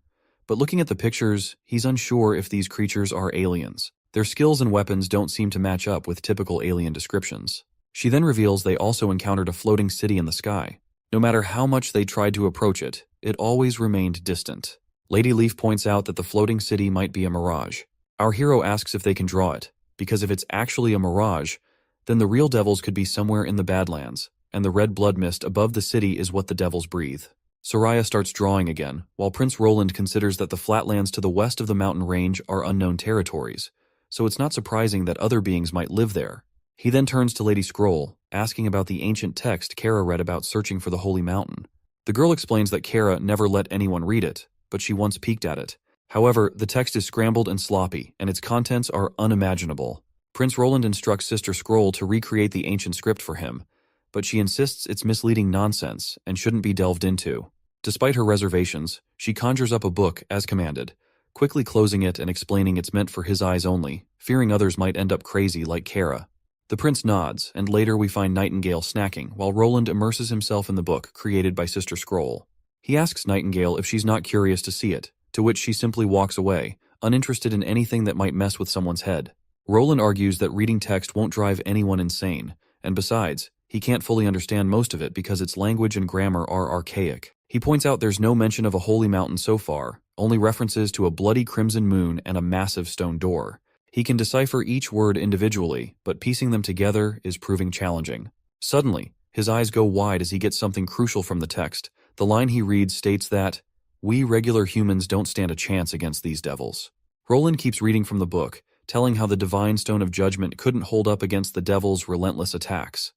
Speaker 1: But looking at the pictures, he's unsure if these creatures are aliens. Their skills and weapons don't seem to match up with typical alien descriptions. She then reveals they also encountered a floating city in the sky. No matter how much they tried to approach it, it always remained distant. Lady Leaf points out that the floating city might be a mirage. Our hero asks if they can draw it, because if it's actually a mirage, then the real devils could be somewhere in the Badlands, and the red blood mist above the city is what the devils breathe. Soraya starts drawing again, while Prince Roland considers that the flatlands to the west of the mountain range are unknown territories, so it's not surprising that other beings might live there. He then turns to Lady Scroll, asking about the ancient text Kara read about searching for the Holy Mountain. The girl explains that Kara never let anyone read it, but she once peeked at it. However, the text is scrambled and sloppy, and its contents are unimaginable. Prince Roland instructs Sister Scroll to recreate the ancient script for him, but she insists it's misleading nonsense and shouldn't be delved into. Despite her reservations, she conjures up a book as commanded, quickly closing it and explaining it's meant for his eyes only, fearing others might end up crazy like Kara. The prince nods, and later we find Nightingale snacking while Roland immerses himself in the book created by Sister Scroll. He asks Nightingale if she's not curious to see it, to which she simply walks away, uninterested in anything that might mess with someone's head. Roland argues that reading text won't drive anyone insane, and besides, he can't fully understand most of it because its language and grammar are archaic. He points out there's no mention of a holy mountain so far, only references to a bloody crimson moon and a massive stone door. He can decipher each word individually, but piecing them together is proving challenging. Suddenly, his eyes go wide as he gets something crucial from the text. The line he reads states that, "We regular humans don't stand a chance against these devils." Roland keeps reading from the book, telling how the divine stone of judgment couldn't hold up against the devil's relentless attacks.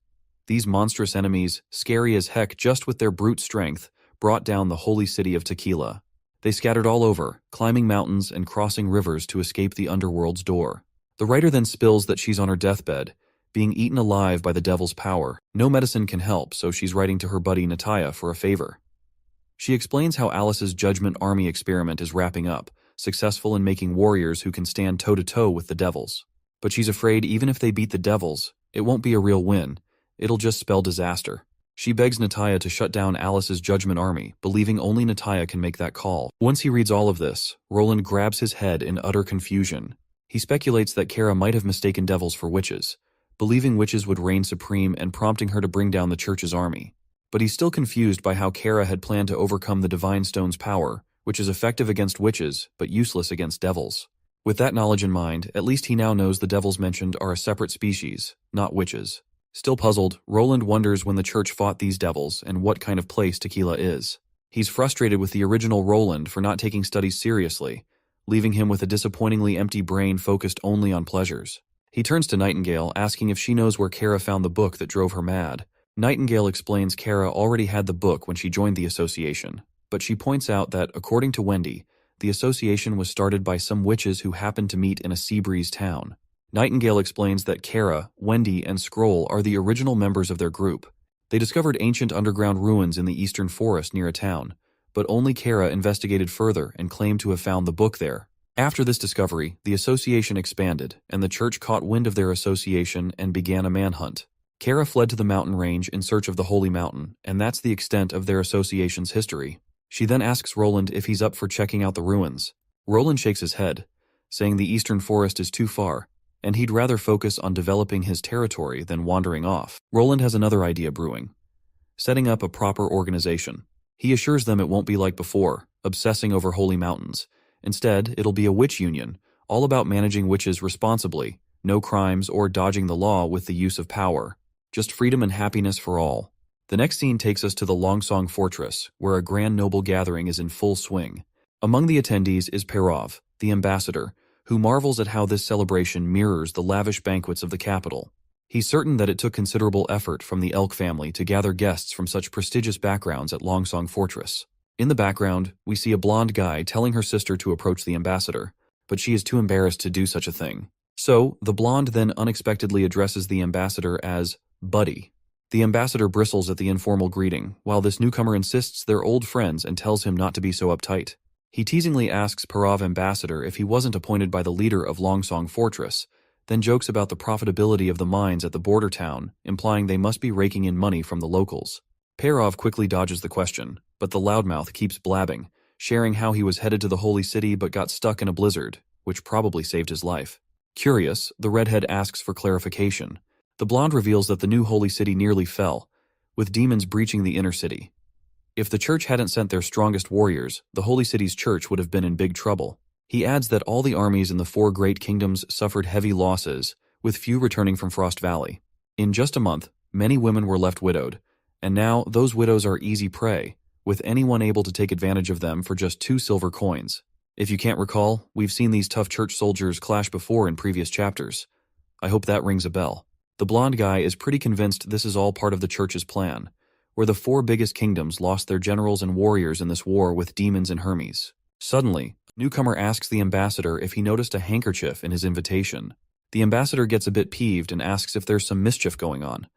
Speaker 1: These monstrous enemies, scary as heck just with their brute strength, brought down the holy city of Tequila. They scattered all over, climbing mountains and crossing rivers to escape the underworld's door. The writer then spills that she's on her deathbed, being eaten alive by the devil's power. No medicine can help, so she's writing to her buddy Nataya for a favor. She explains how Alice's Judgment Army experiment is wrapping up, successful in making warriors who can stand toe-to-toe with the devils. But she's afraid even if they beat the devils, it won't be a real win. It'll just spell disaster. She begs Nataya to shut down Alice's Judgment Army, believing only Nataya can make that call. Once he reads all of this, Roland grabs his head in utter confusion. He speculates that Kara might have mistaken devils for witches, believing witches would reign supreme and prompting her to bring down the church's army. But he's still confused by how Kara had planned to overcome the Divine Stone's power, which is effective against witches, but useless against devils. With that knowledge in mind, at least he now knows the devils mentioned are a separate species, not witches. Still puzzled, Roland wonders when the church fought these devils and what kind of place Tequila is. He's frustrated with the original Roland for not taking studies seriously, leaving him with a disappointingly empty brain focused only on pleasures. He turns to Nightingale, asking if she knows where Kara found the book that drove her mad. Nightingale explains Kara already had the book when she joined the association, but she points out that, according to Wendy, the association was started by some witches who happened to meet in a sea breeze town. Nightingale explains that Kara, Wendy, and Scroll are the original members of their group. They discovered ancient underground ruins in the eastern forest near a town, but only Kara investigated further and claimed to have found the book there. After this discovery, the association expanded, and the church caught wind of their association and began a manhunt. Kara fled to the mountain range in search of the Holy Mountain, and that's the extent of their association's history. She then asks Roland if he's up for checking out the ruins. Roland shakes his head, saying the eastern forest is too far, and he'd rather focus on developing his territory than wandering off. Roland has another idea brewing, setting up a proper organization. He assures them it won't be like before, obsessing over holy mountains. Instead, it'll be a witch union, all about managing witches responsibly, no crimes or dodging the law with the use of power. Just freedom and happiness for all. The next scene takes us to the Longsong Fortress, where a grand noble gathering is in full swing. Among the attendees is Perov, the ambassador, who marvels at how this celebration mirrors the lavish banquets of the capital. He's certain that it took considerable effort from the Elk family to gather guests from such prestigious backgrounds at Longsong Fortress. In the background, we see a blonde guy telling her sister to approach the ambassador, but she is too embarrassed to do such a thing. So, the blonde then unexpectedly addresses the ambassador as Buddy. The ambassador bristles at the informal greeting, while this newcomer insists they're old friends and tells him not to be so uptight. He teasingly asks Perov ambassador if he wasn't appointed by the leader of Longsong Fortress, then jokes about the profitability of the mines at the border town, implying they must be raking in money from the locals. Perov quickly dodges the question, but the loudmouth keeps blabbing, sharing how he was headed to the holy city but got stuck in a blizzard, which probably saved his life. Curious, the redhead asks for clarification. The blonde reveals that the new holy city nearly fell, with demons breaching the inner city. If the church hadn't sent their strongest warriors, the holy city's church would have been in big trouble. He adds that all the armies in the 4 great kingdoms suffered heavy losses, with few returning from Frost Valley. In just a month, many women were left widowed, and now those widows are easy prey, with anyone able to take advantage of them for just 2 silver coins. If you can't recall, we've seen these tough church soldiers clash before in previous chapters. I hope that rings a bell. The blonde guy is pretty convinced this is all part of the church's plan, where the 4 biggest kingdoms lost their generals and warriors in this war with demons and Hermes. Suddenly, newcomer asks the ambassador if he noticed a handkerchief in his invitation. The ambassador gets a bit peeved and asks if there's some mischief going on.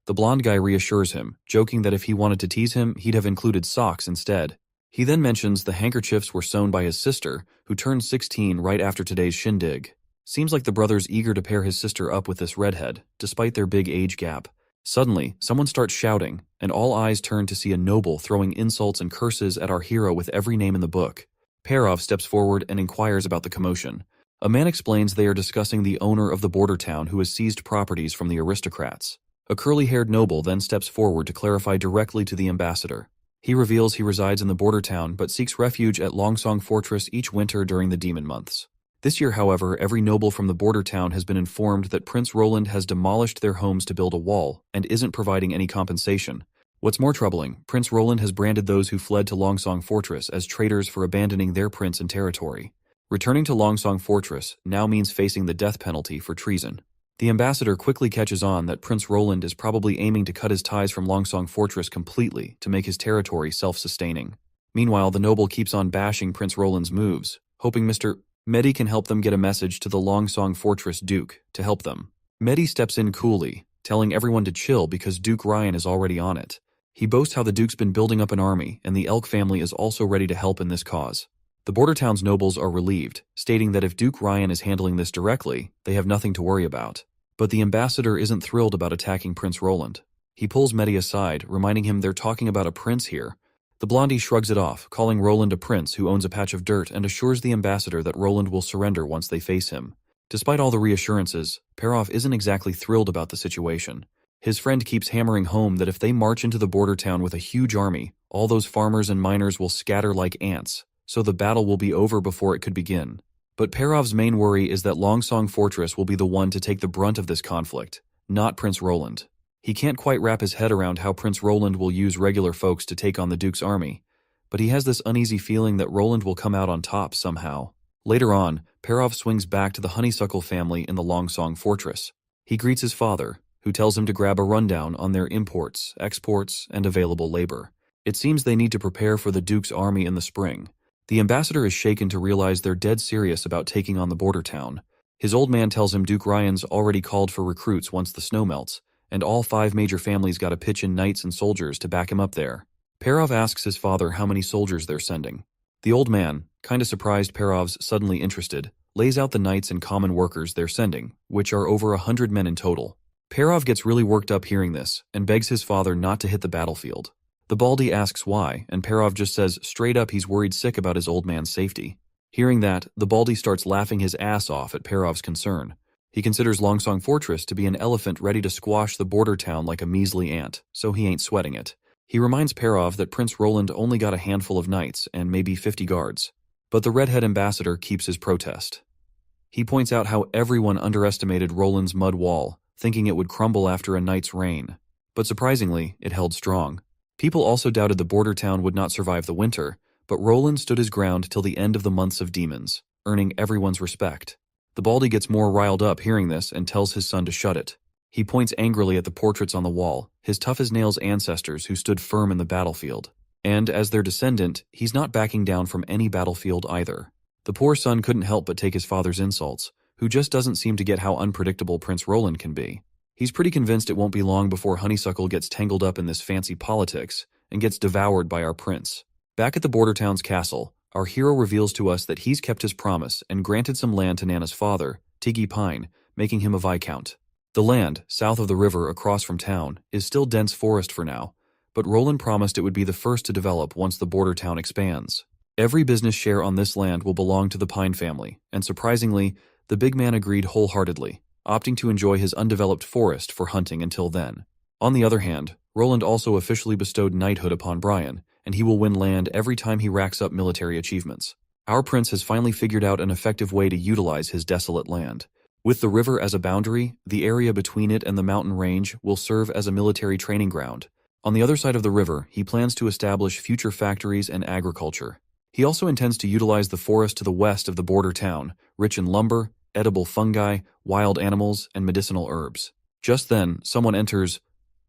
Speaker 1: The blonde guy reassures him, joking that if he wanted to tease him, he'd have included socks instead. He then mentions the handkerchiefs were sewn by his sister, who turned 16 right after today's shindig. Seems like the brother's eager to pair his sister up with this redhead, despite their big age gap. Suddenly, someone starts shouting, and all eyes turn to see a noble throwing insults and curses at our hero with every name in the book. Perov steps forward and inquires about the commotion. A man explains they are discussing the owner of the border town who has seized properties from the aristocrats. A curly-haired noble then steps forward to clarify directly to the ambassador. He reveals he resides in the border town but seeks refuge at Longsong Fortress each winter during the demon months. This year, however, every noble from the border town has been informed that Prince Roland has demolished their homes to build a wall and isn't providing any compensation. What's more troubling, Prince Roland has branded those who fled to Longsong Fortress as traitors for abandoning their prince and territory. Returning to Longsong Fortress now means facing the death penalty for treason. The ambassador quickly catches on that Prince Roland is probably aiming to cut his ties from Longsong Fortress completely to make his territory self-sustaining. Meanwhile, the noble keeps on bashing Prince Roland's moves, hoping Mr. Medi can help them get a message to the Longsong Fortress Duke to help them. Medi steps in coolly, telling everyone to chill because Duke Ryan is already on it. He boasts how the Duke's been building up an army and the Elk family is also ready to help in this cause. The border town's nobles are relieved, stating that if Duke Ryan is handling this directly, they have nothing to worry about. But the ambassador isn't thrilled about attacking Prince Roland. He pulls Medi aside, reminding him they're talking about a prince here. The blondie shrugs it off, calling Roland a prince who owns a patch of dirt and assures the ambassador that Roland will surrender once they face him. Despite all the reassurances, Perov isn't exactly thrilled about the situation. His friend keeps hammering home that if they march into the border town with a huge army, all those farmers and miners will scatter like ants, so the battle will be over before it could begin. But Perov's main worry is that Longsong Fortress will be the one to take the brunt of this conflict, not Prince Roland. He can't quite wrap his head around how Prince Roland will use regular folks to take on the Duke's army, but he has this uneasy feeling that Roland will come out on top somehow. Later on, Perov swings back to the Honeysuckle family in the Longsong Fortress. He greets his father, who tells him to grab a rundown on their imports, exports, and available labor. It seems they need to prepare for the Duke's army in the spring. The ambassador is shaken to realize they're dead serious about taking on the border town. His old man tells him Duke Ryan's already called for recruits once the snow melts, and all 5 major families gotta pitch in knights and soldiers to back him up there. Perov asks his father how many soldiers they're sending. The old man, kinda surprised Perov's suddenly interested, lays out the knights and common workers they're sending, which are over 100 men in total. Perov gets really worked up hearing this, and begs his father not to hit the battlefield. The Baldy asks why, and Perov just says straight up he's worried sick about his old man's safety. Hearing that, the Baldy starts laughing his ass off at Perov's concern. He considers Longsong Fortress to be an elephant ready to squash the border town like a measly ant, so he ain't sweating it. He reminds Perov that Prince Roland only got a handful of knights and maybe 50 guards. But the redhead ambassador keeps his protest. He points out how everyone underestimated Roland's mud wall, thinking it would crumble after a night's rain. But surprisingly, it held strong. People also doubted the border town would not survive the winter, but Roland stood his ground till the end of the months of demons, earning everyone's respect. The Baldy gets more riled up hearing this and tells his son to shut it. He points angrily at the portraits on the wall, his tough-as-nails ancestors who stood firm in the battlefield. And as their descendant, he's not backing down from any battlefield either. The poor son couldn't help but take his father's insults, who just doesn't seem to get how unpredictable Prince Roland can be. He's pretty convinced it won't be long before Honeysuckle gets tangled up in this fancy politics and gets devoured by our prince. Back at the border town's castle, our hero reveals to us that he's kept his promise and granted some land to Nana's father, Tiggy Pine, making him a viscount. The land, south of the river across from town, is still dense forest for now, but Roland promised it would be the first to develop once the border town expands. Every business share on this land will belong to the Pine family, and surprisingly, the big man agreed wholeheartedly, opting to enjoy his undeveloped forest for hunting until then. On the other hand, Roland also officially bestowed knighthood upon Brian, and he will win land every time he racks up military achievements. Our prince has finally figured out an effective way to utilize his desolate land. With the river as a boundary, the area between it and the mountain range will serve as a military training ground. On the other side of the river, he plans to establish future factories and agriculture. He also intends to utilize the forest to the west of the border town, rich in lumber, edible fungi, wild animals, and medicinal herbs. Just then, someone enters.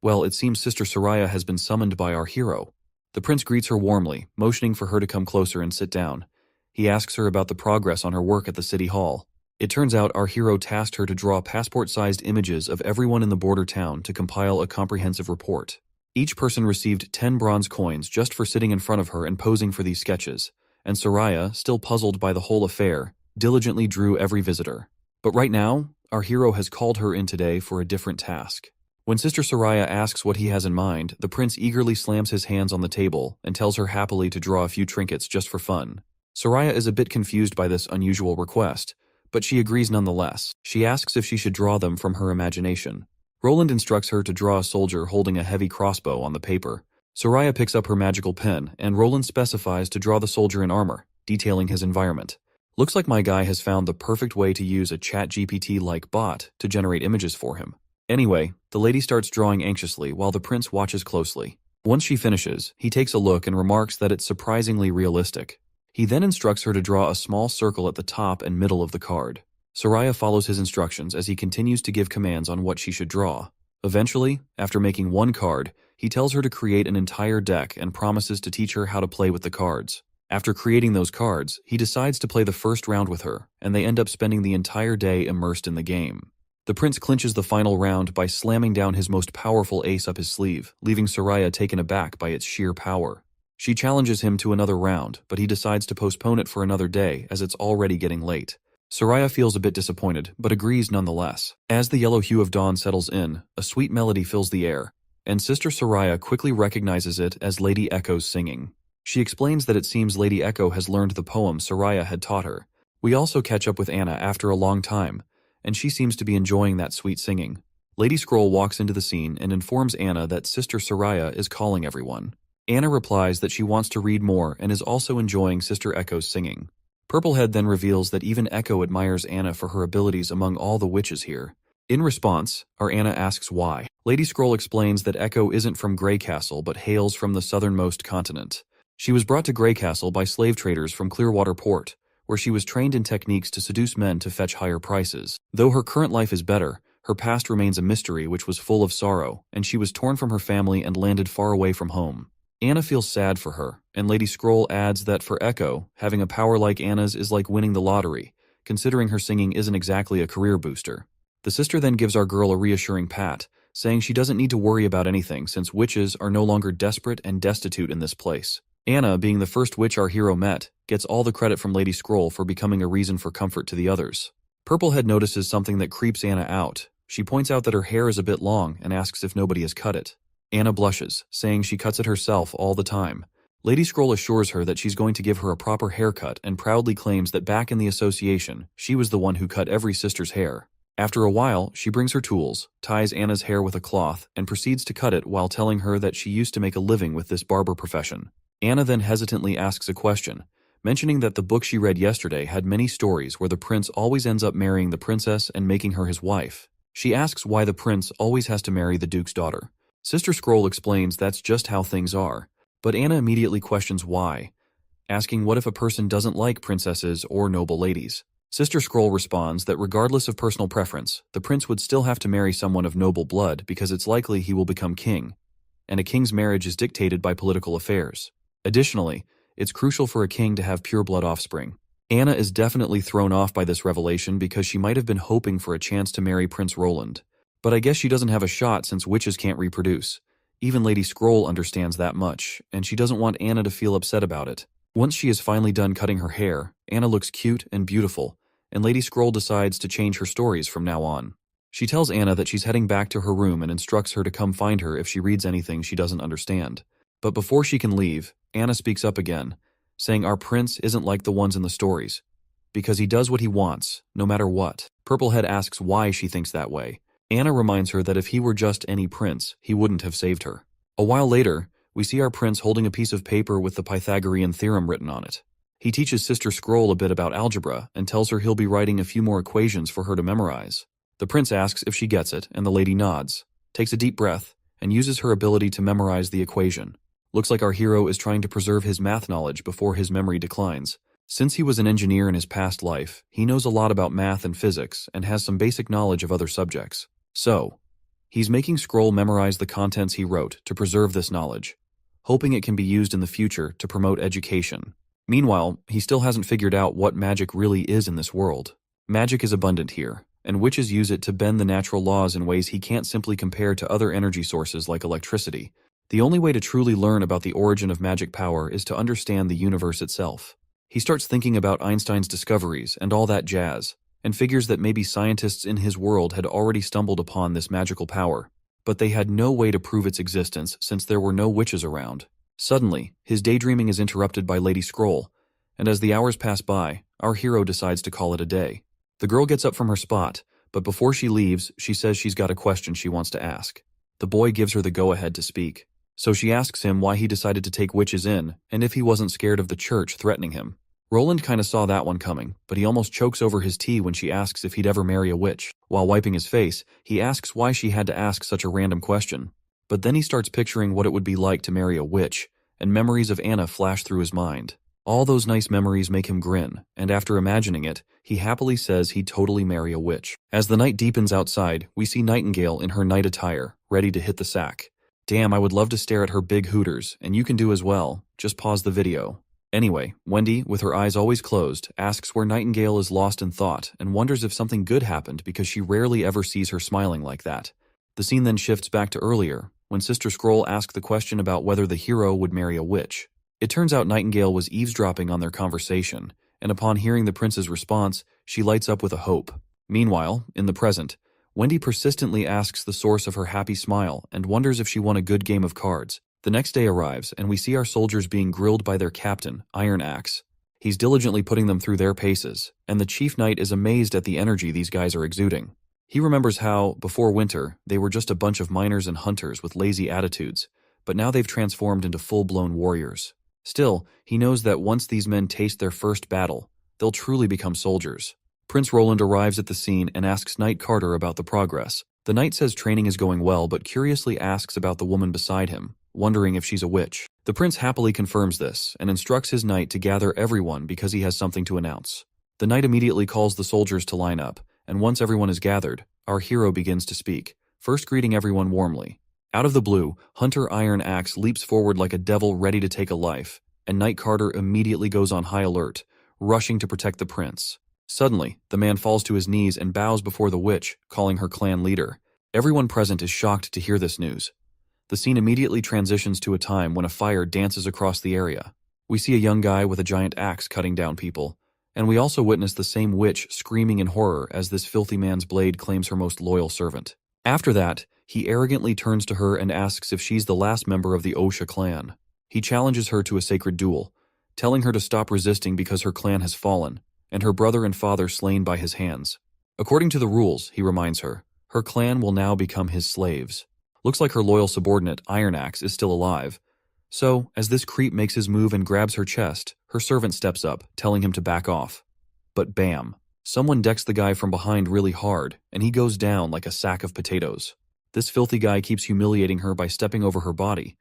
Speaker 1: Well, it seems Sister Soraya has been summoned by our hero. The prince greets her warmly, motioning for her to come closer and sit down. He asks her about the progress on her work at the city hall. It turns out our hero tasked her to draw passport-sized images of everyone in the border town to compile a comprehensive report. Each person received 10 bronze coins just for sitting in front of her and posing for these sketches, and Soraya, still puzzled by the whole affair, diligently drew every visitor. But right now, our hero has called her in today for a different task. When Sister Soraya asks what he has in mind, the prince eagerly slams his hands on the table and tells her happily to draw a few trinkets just for fun. Soraya is a bit confused by this unusual request, but she agrees nonetheless. She asks if she should draw them from her imagination. Roland instructs her to draw a soldier holding a heavy crossbow on the paper. Soraya picks up her magical pen, and Roland specifies to draw the soldier in armor, detailing his environment. Looks like my guy has found the perfect way to use a ChatGPT-like bot to generate images for him. Anyway, the lady starts drawing anxiously while the prince watches closely. Once she finishes, he takes a look and remarks that it's surprisingly realistic. He then instructs her to draw a small circle at the top and middle of the card. Soraya follows his instructions as he continues to give commands on what she should draw. Eventually, after making one card, he tells her to create an entire deck and promises to teach her how to play with the cards. After creating those cards, he decides to play the first round with her, and they end up spending the entire day immersed in the game. The prince clinches the final round by slamming down his most powerful ace up his sleeve, leaving Soraya taken aback by its sheer power. She challenges him to another round, but he decides to postpone it for another day as it's already getting late. Soraya feels a bit disappointed, but agrees nonetheless. As the yellow hue of dawn settles in, a sweet melody fills the air, and Sister Soraya quickly recognizes it as Lady Echo's singing. She explains that it seems Lady Echo has learned the poem Soraya had taught her. We also catch up with Anna after a long time, and she seems to be enjoying that sweet singing. Lady Scroll walks into the scene and informs Anna that Sister Soraya is calling everyone. Anna replies that she wants to read more and is also enjoying Sister Echo's singing. Purplehead then reveals that even Echo admires Anna for her abilities among all the witches here. In response, our Anna asks why. Lady Scroll explains that Echo isn't from Grey Castle but hails from the southernmost continent. She was brought to Grey Castle by slave traders from Clearwater Port, where she was trained in techniques to seduce men to fetch higher prices. Though her current life is better, her past remains a mystery which was full of sorrow, and she was torn from her family and landed far away from home. Anna feels sad for her, and Lady Scroll adds that for Echo, having a power like Anna's is like winning the lottery, considering her singing isn't exactly a career booster. The sister then gives our girl a reassuring pat, saying she doesn't need to worry about anything since witches are no longer desperate and destitute in this place. Anna, being the first witch our hero met, gets all the credit from Lady Scroll for becoming a reason for comfort to the others. Purplehead notices something that creeps Anna out. She points out that her hair is a bit long and asks if nobody has cut it. Anna blushes, saying she cuts it herself all the time. Lady Scroll assures her that she's going to give her a proper haircut and proudly claims that back in the association, she was the one who cut every sister's hair. After a while, she brings her tools, ties Anna's hair with a cloth, and proceeds to cut it while telling her that she used to make a living with this barber profession. Anna then hesitantly asks a question, mentioning that the book she read yesterday had many stories where the prince always ends up marrying the princess and making her his wife. She asks why the prince always has to marry the duke's daughter. Sister Scroll explains that's just how things are, but Anna immediately questions why, asking what if a person doesn't like princesses or noble ladies. Sister Scroll responds that regardless of personal preference, the prince would still have to marry someone of noble blood because it's likely he will become king, and a king's marriage is dictated by political affairs. Additionally, it's crucial for a king to have pure blood offspring. Anna is definitely thrown off by this revelation because she might have been hoping for a chance to marry Prince Roland. But I guess she doesn't have a shot since witches can't reproduce. Even Lady Scroll understands that much, and she doesn't want Anna to feel upset about it. Once she is finally done cutting her hair, Anna looks cute and beautiful, and Lady Scroll decides to change her stories from now on. She tells Anna that she's heading back to her room and instructs her to come find her if she reads anything she doesn't understand. But before she can leave, Anna speaks up again, saying our prince isn't like the ones in the stories, because he does what he wants, no matter what. Purplehead asks why she thinks that way. Anna reminds her that if he were just any prince, he wouldn't have saved her. A while later, we see our prince holding a piece of paper with the Pythagorean theorem written on it. He teaches Sister Scroll a bit about algebra and tells her he'll be writing a few more equations for her to memorize. The prince asks if she gets it, and the lady nods, takes a deep breath, and uses her ability to memorize the equation. Looks like our hero is trying to preserve his math knowledge before his memory declines. Since he was an engineer in his past life, he knows a lot about math and physics and has some basic knowledge of other subjects. So, he's making Scroll memorize the contents he wrote to preserve this knowledge, hoping it can be used in the future to promote education. Meanwhile, he still hasn't figured out what magic really is in this world. Magic is abundant here, and witches use it to bend the natural laws in ways he can't simply compare to other energy sources like electricity. The only way to truly learn about the origin of magic power is to understand the universe itself. He starts thinking about Einstein's discoveries and all that jazz, and figures that maybe scientists in his world had already stumbled upon this magical power, but they had no way to prove its existence since there were no witches around. Suddenly, his daydreaming is interrupted by Lady Scroll, and as the hours pass by, our hero decides to call it a day. The girl gets up from her spot, but before she leaves, she says she's got a question she wants to ask. The boy gives her the go-ahead to speak. So she asks him why he decided to take witches in, and if he wasn't scared of the church threatening him. Roland kinda saw that one coming, but he almost chokes over his tea when she asks if he'd ever marry a witch. While wiping his face, he asks why she had to ask such a random question. But then he starts picturing what it would be like to marry a witch, and memories of Anna flash through his mind. All those nice memories make him grin, and after imagining it, he happily says he'd totally marry a witch. As the night deepens outside, we see Nightingale in her night attire, ready to hit the sack. Damn, I would love to stare at her big hooters, and you can do as well. Just pause the video. Anyway, Wendy, with her eyes always closed, asks where Nightingale is lost in thought and wonders if something good happened because she rarely ever sees her smiling like that. The scene then shifts back to earlier, when Sister Scroll asked the question about whether the hero would marry a witch. It turns out Nightingale was eavesdropping on their conversation, and upon hearing the prince's response, she lights up with a hope. Meanwhile, in the present, Wendy persistently asks the source of her happy smile and wonders if she won a good game of cards. The next day arrives, and we see our soldiers being grilled by their captain, Iron Axe. He's diligently putting them through their paces, and the chief knight is amazed at the energy these guys are exuding. He remembers how, before winter, they were just a bunch of miners and hunters with lazy attitudes, but now they've transformed into full-blown warriors. Still, he knows that once these men taste their first battle, they'll truly become soldiers. Prince Roland arrives at the scene and asks Knight Carter about the progress. The knight says training is going well, but curiously asks about the woman beside him, wondering if she's a witch. The prince happily confirms this and instructs his knight to gather everyone because he has something to announce. The knight immediately calls the soldiers to line up, and once everyone is gathered, our hero begins to speak, first greeting everyone warmly. Out of the blue, Hunter Iron Axe leaps forward like a devil ready to take a life, and Knight Carter immediately goes on high alert, rushing to protect the prince. Suddenly, the man falls to his knees and bows before the witch, calling her clan leader. Everyone present is shocked to hear this news. The scene immediately transitions to a time when a fire dances across the area. We see a young guy with a giant axe cutting down people, and we also witness the same witch screaming in horror as this filthy man's blade claims her most loyal servant. After that, he arrogantly turns to her and asks if she's the last member of the Osha clan. He challenges her to a sacred duel, telling her to stop resisting because her clan has fallen, and her brother and father slain by his hands. According to the rules, he reminds her, her clan will now become his slaves. Looks like her loyal subordinate, Iron Axe, is still alive. So, as this creep makes his move and grabs her chest, Her servant steps up, telling him to back off. But bam! Someone decks the guy from behind really hard, and he goes down like a sack of potatoes. This filthy guy keeps humiliating her by stepping over her body.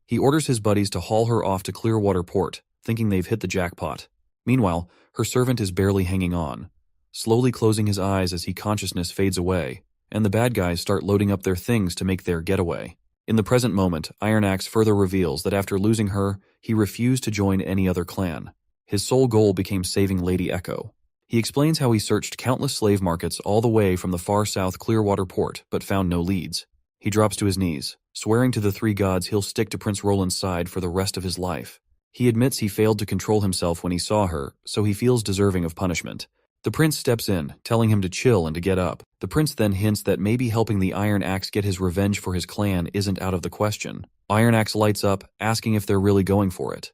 Speaker 1: He orders his buddies to haul her off to Clearwater Port, thinking they've hit the jackpot. Meanwhile, her servant is barely hanging on, slowly closing his eyes as consciousness fades away, and the bad guys start loading up their things to make their getaway. In the present moment, Iron Axe further reveals that after losing her, he refused to join any other clan. His sole goal became saving Lady Echo. He explains how he searched countless slave markets all the way from the far south Clearwater Port, but found no leads. He drops to his knees, swearing to the three gods he'll stick to Prince Roland's side for the rest of his life. He admits he failed to control himself when he saw her, so he feels deserving of punishment. The prince steps in, telling him to chill and to get up. The prince then hints that maybe helping the Iron Axe get his revenge for his clan isn't out of the question. Iron Axe lights up, asking if they're really going for it.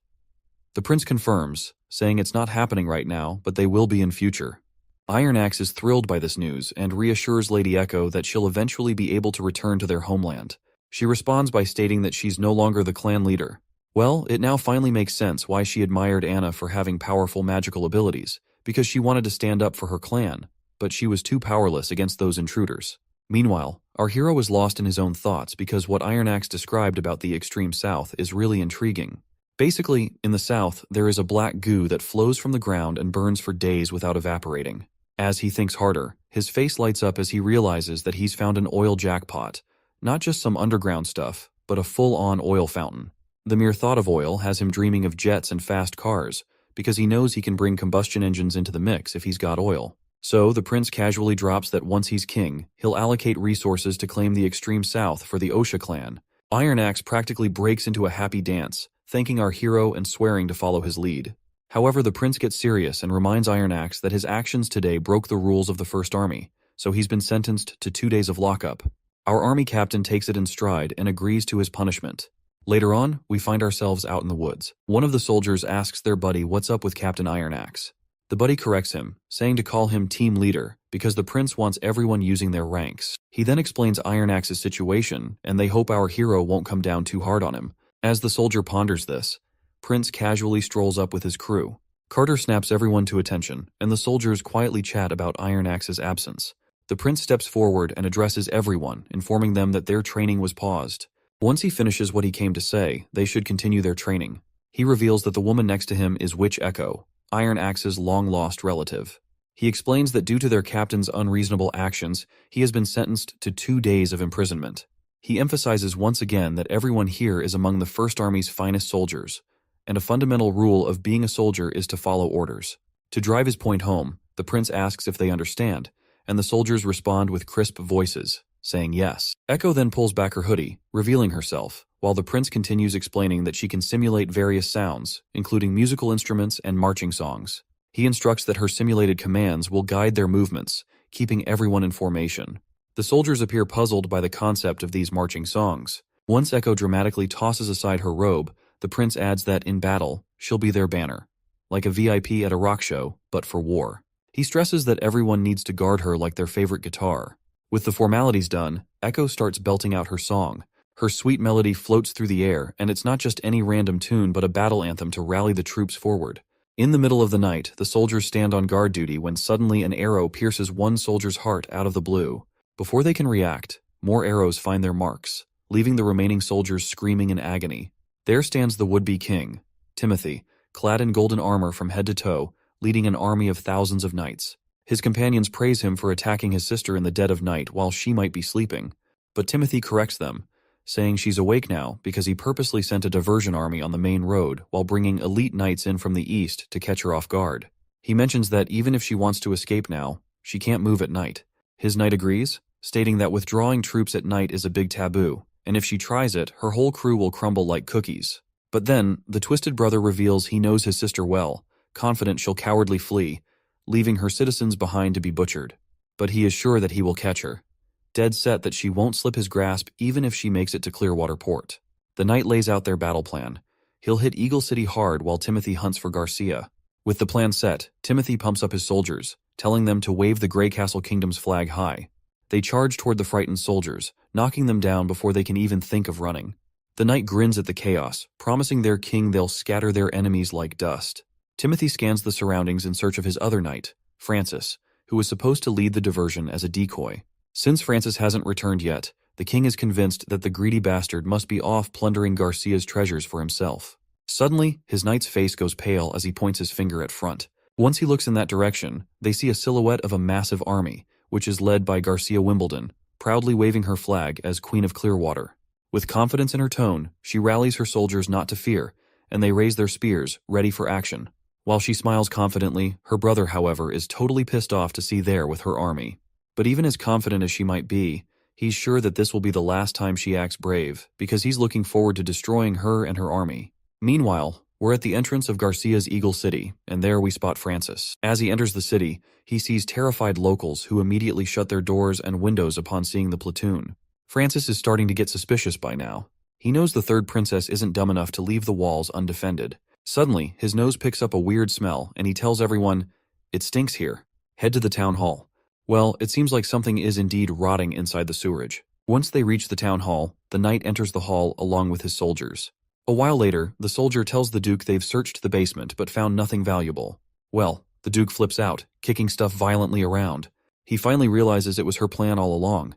Speaker 1: The prince confirms, saying it's not happening right now, but they will be in future. Iron Axe is thrilled by this news and reassures Lady Echo that she'll eventually be able to return to their homeland. She responds by stating that she's no longer the clan leader. Well, it now finally makes sense why she admired Anna for having powerful magical abilities, because she wanted to stand up for her clan, but she was too powerless against those intruders. Meanwhile, our hero is lost in his own thoughts because what Iron Axe described about the extreme south is really intriguing. Basically, in the south, there is a black goo that flows from the ground and burns for days without evaporating. As he thinks harder, his face lights up as he realizes that he's found an oil jackpot, not just some underground stuff, but a full-on oil fountain. The mere thought of oil has him dreaming of jets and fast cars, because he knows he can bring combustion engines into the mix if he's got oil. So, the prince casually drops that once he's king, he'll allocate resources to claim the extreme south for the Osha clan. Iron Axe practically breaks into a happy dance, thanking our hero and swearing to follow his lead. However, the prince gets serious and reminds Iron Axe that his actions today broke the rules of the First Army, so he's been sentenced to 2 days of lockup. Our army captain takes it in stride and agrees to his punishment. Later on, we find ourselves out in the woods. One of the soldiers asks their buddy what's up with Captain Iron Axe. The buddy corrects him, saying to call him team leader, because the prince wants everyone using their ranks. He then explains Iron Axe's situation, and they hope our hero won't come down too hard on him. As the soldier ponders this, Prince casually strolls up with his crew. Carter snaps everyone to attention, and the soldiers quietly chat about Iron Axe's absence. The prince steps forward and addresses everyone, informing them that their training was paused. Once he finishes what he came to say, they should continue their training. He reveals that the woman next to him is Witch Echo, Iron Axe's long-lost relative. He explains that due to their captain's unreasonable actions, he has been sentenced to 2 days of imprisonment. He emphasizes once again that everyone here is among the First Army's finest soldiers, and a fundamental rule of being a soldier is to follow orders. To drive his point home, the prince asks if they understand, and the soldiers respond with crisp voices, saying yes. Echo then pulls back her hoodie, revealing herself, while the prince continues explaining that she can simulate various sounds, including musical instruments and marching songs. He instructs that her simulated commands will guide their movements, keeping everyone in formation. The soldiers appear puzzled by the concept of these marching songs. Once Echo dramatically tosses aside her robe, the prince adds that in battle, she'll be their banner, like a VIP at a rock show, but for war. He stresses that everyone needs to guard her like their favorite guitar. With the formalities done, Echo starts belting out her song. Her sweet melody floats through the air, and it's not just any random tune but a battle anthem to rally the troops forward. In the middle of the night, the soldiers stand on guard duty when suddenly an arrow pierces one soldier's heart out of the blue. Before they can react, more arrows find their marks, leaving the remaining soldiers screaming in agony. There stands the would-be king, Timothy, clad in golden armor from head to toe, leading an army of thousands of knights. His companions praise him for attacking his sister in the dead of night while she might be sleeping, but Timothy corrects them, saying she's awake now because he purposely sent a diversion army on the main road while bringing elite knights in from the east to catch her off guard. He mentions that even if she wants to escape now, she can't move at night. His knight agrees, stating that withdrawing troops at night is a big taboo, and if she tries it, her whole crew will crumble like cookies. But then, the twisted brother reveals he knows his sister well, confident she'll cowardly flee, leaving her citizens behind to be butchered. But he is sure that he will catch her, dead set that she won't slip his grasp even if she makes it to Clearwater Port. The knight lays out their battle plan. He'll hit Eagle City hard while Timothy hunts for Garcia. With the plan set, Timothy pumps up his soldiers, telling them to wave the Grey Castle Kingdom's flag high. They charge toward the frightened soldiers, knocking them down before they can even think of running. The knight grins at the chaos, promising their king they'll scatter their enemies like dust. Timothy scans the surroundings in search of his other knight, Francis, who was supposed to lead the diversion as a decoy. Since Francis hasn't returned yet, the king is convinced that the greedy bastard must be off plundering Garcia's treasures for himself. Suddenly, his knight's face goes pale as he points his finger at front. Once he looks in that direction, they see a silhouette of a massive army, which is led by Garcia Wimbledon, proudly waving her flag as Queen of Clearwater. With confidence in her tone, she rallies her soldiers not to fear, and they raise their spears, ready for action. While she smiles confidently, her brother, however, is totally pissed off to see there with her army. But even as confident as she might be, he's sure that this will be the last time she acts brave, because he's looking forward to destroying her and her army. Meanwhile, we're at the entrance of Garcia's Eagle City, and there we spot Francis. As he enters the city, he sees terrified locals who immediately shut their doors and windows upon seeing the platoon. Francis is starting to get suspicious by now. He knows the third princess isn't dumb enough to leave the walls undefended. Suddenly, his nose picks up a weird smell, and he tells everyone, "It stinks here. Head to the town hall." Well, it seems like something is indeed rotting inside the sewerage. Once they reach the town hall, the knight enters the hall along with his soldiers. A while later, the soldier tells the Duke they've searched the basement but found nothing valuable. Well, the Duke flips out, kicking stuff violently around. He finally realizes it was her plan all along.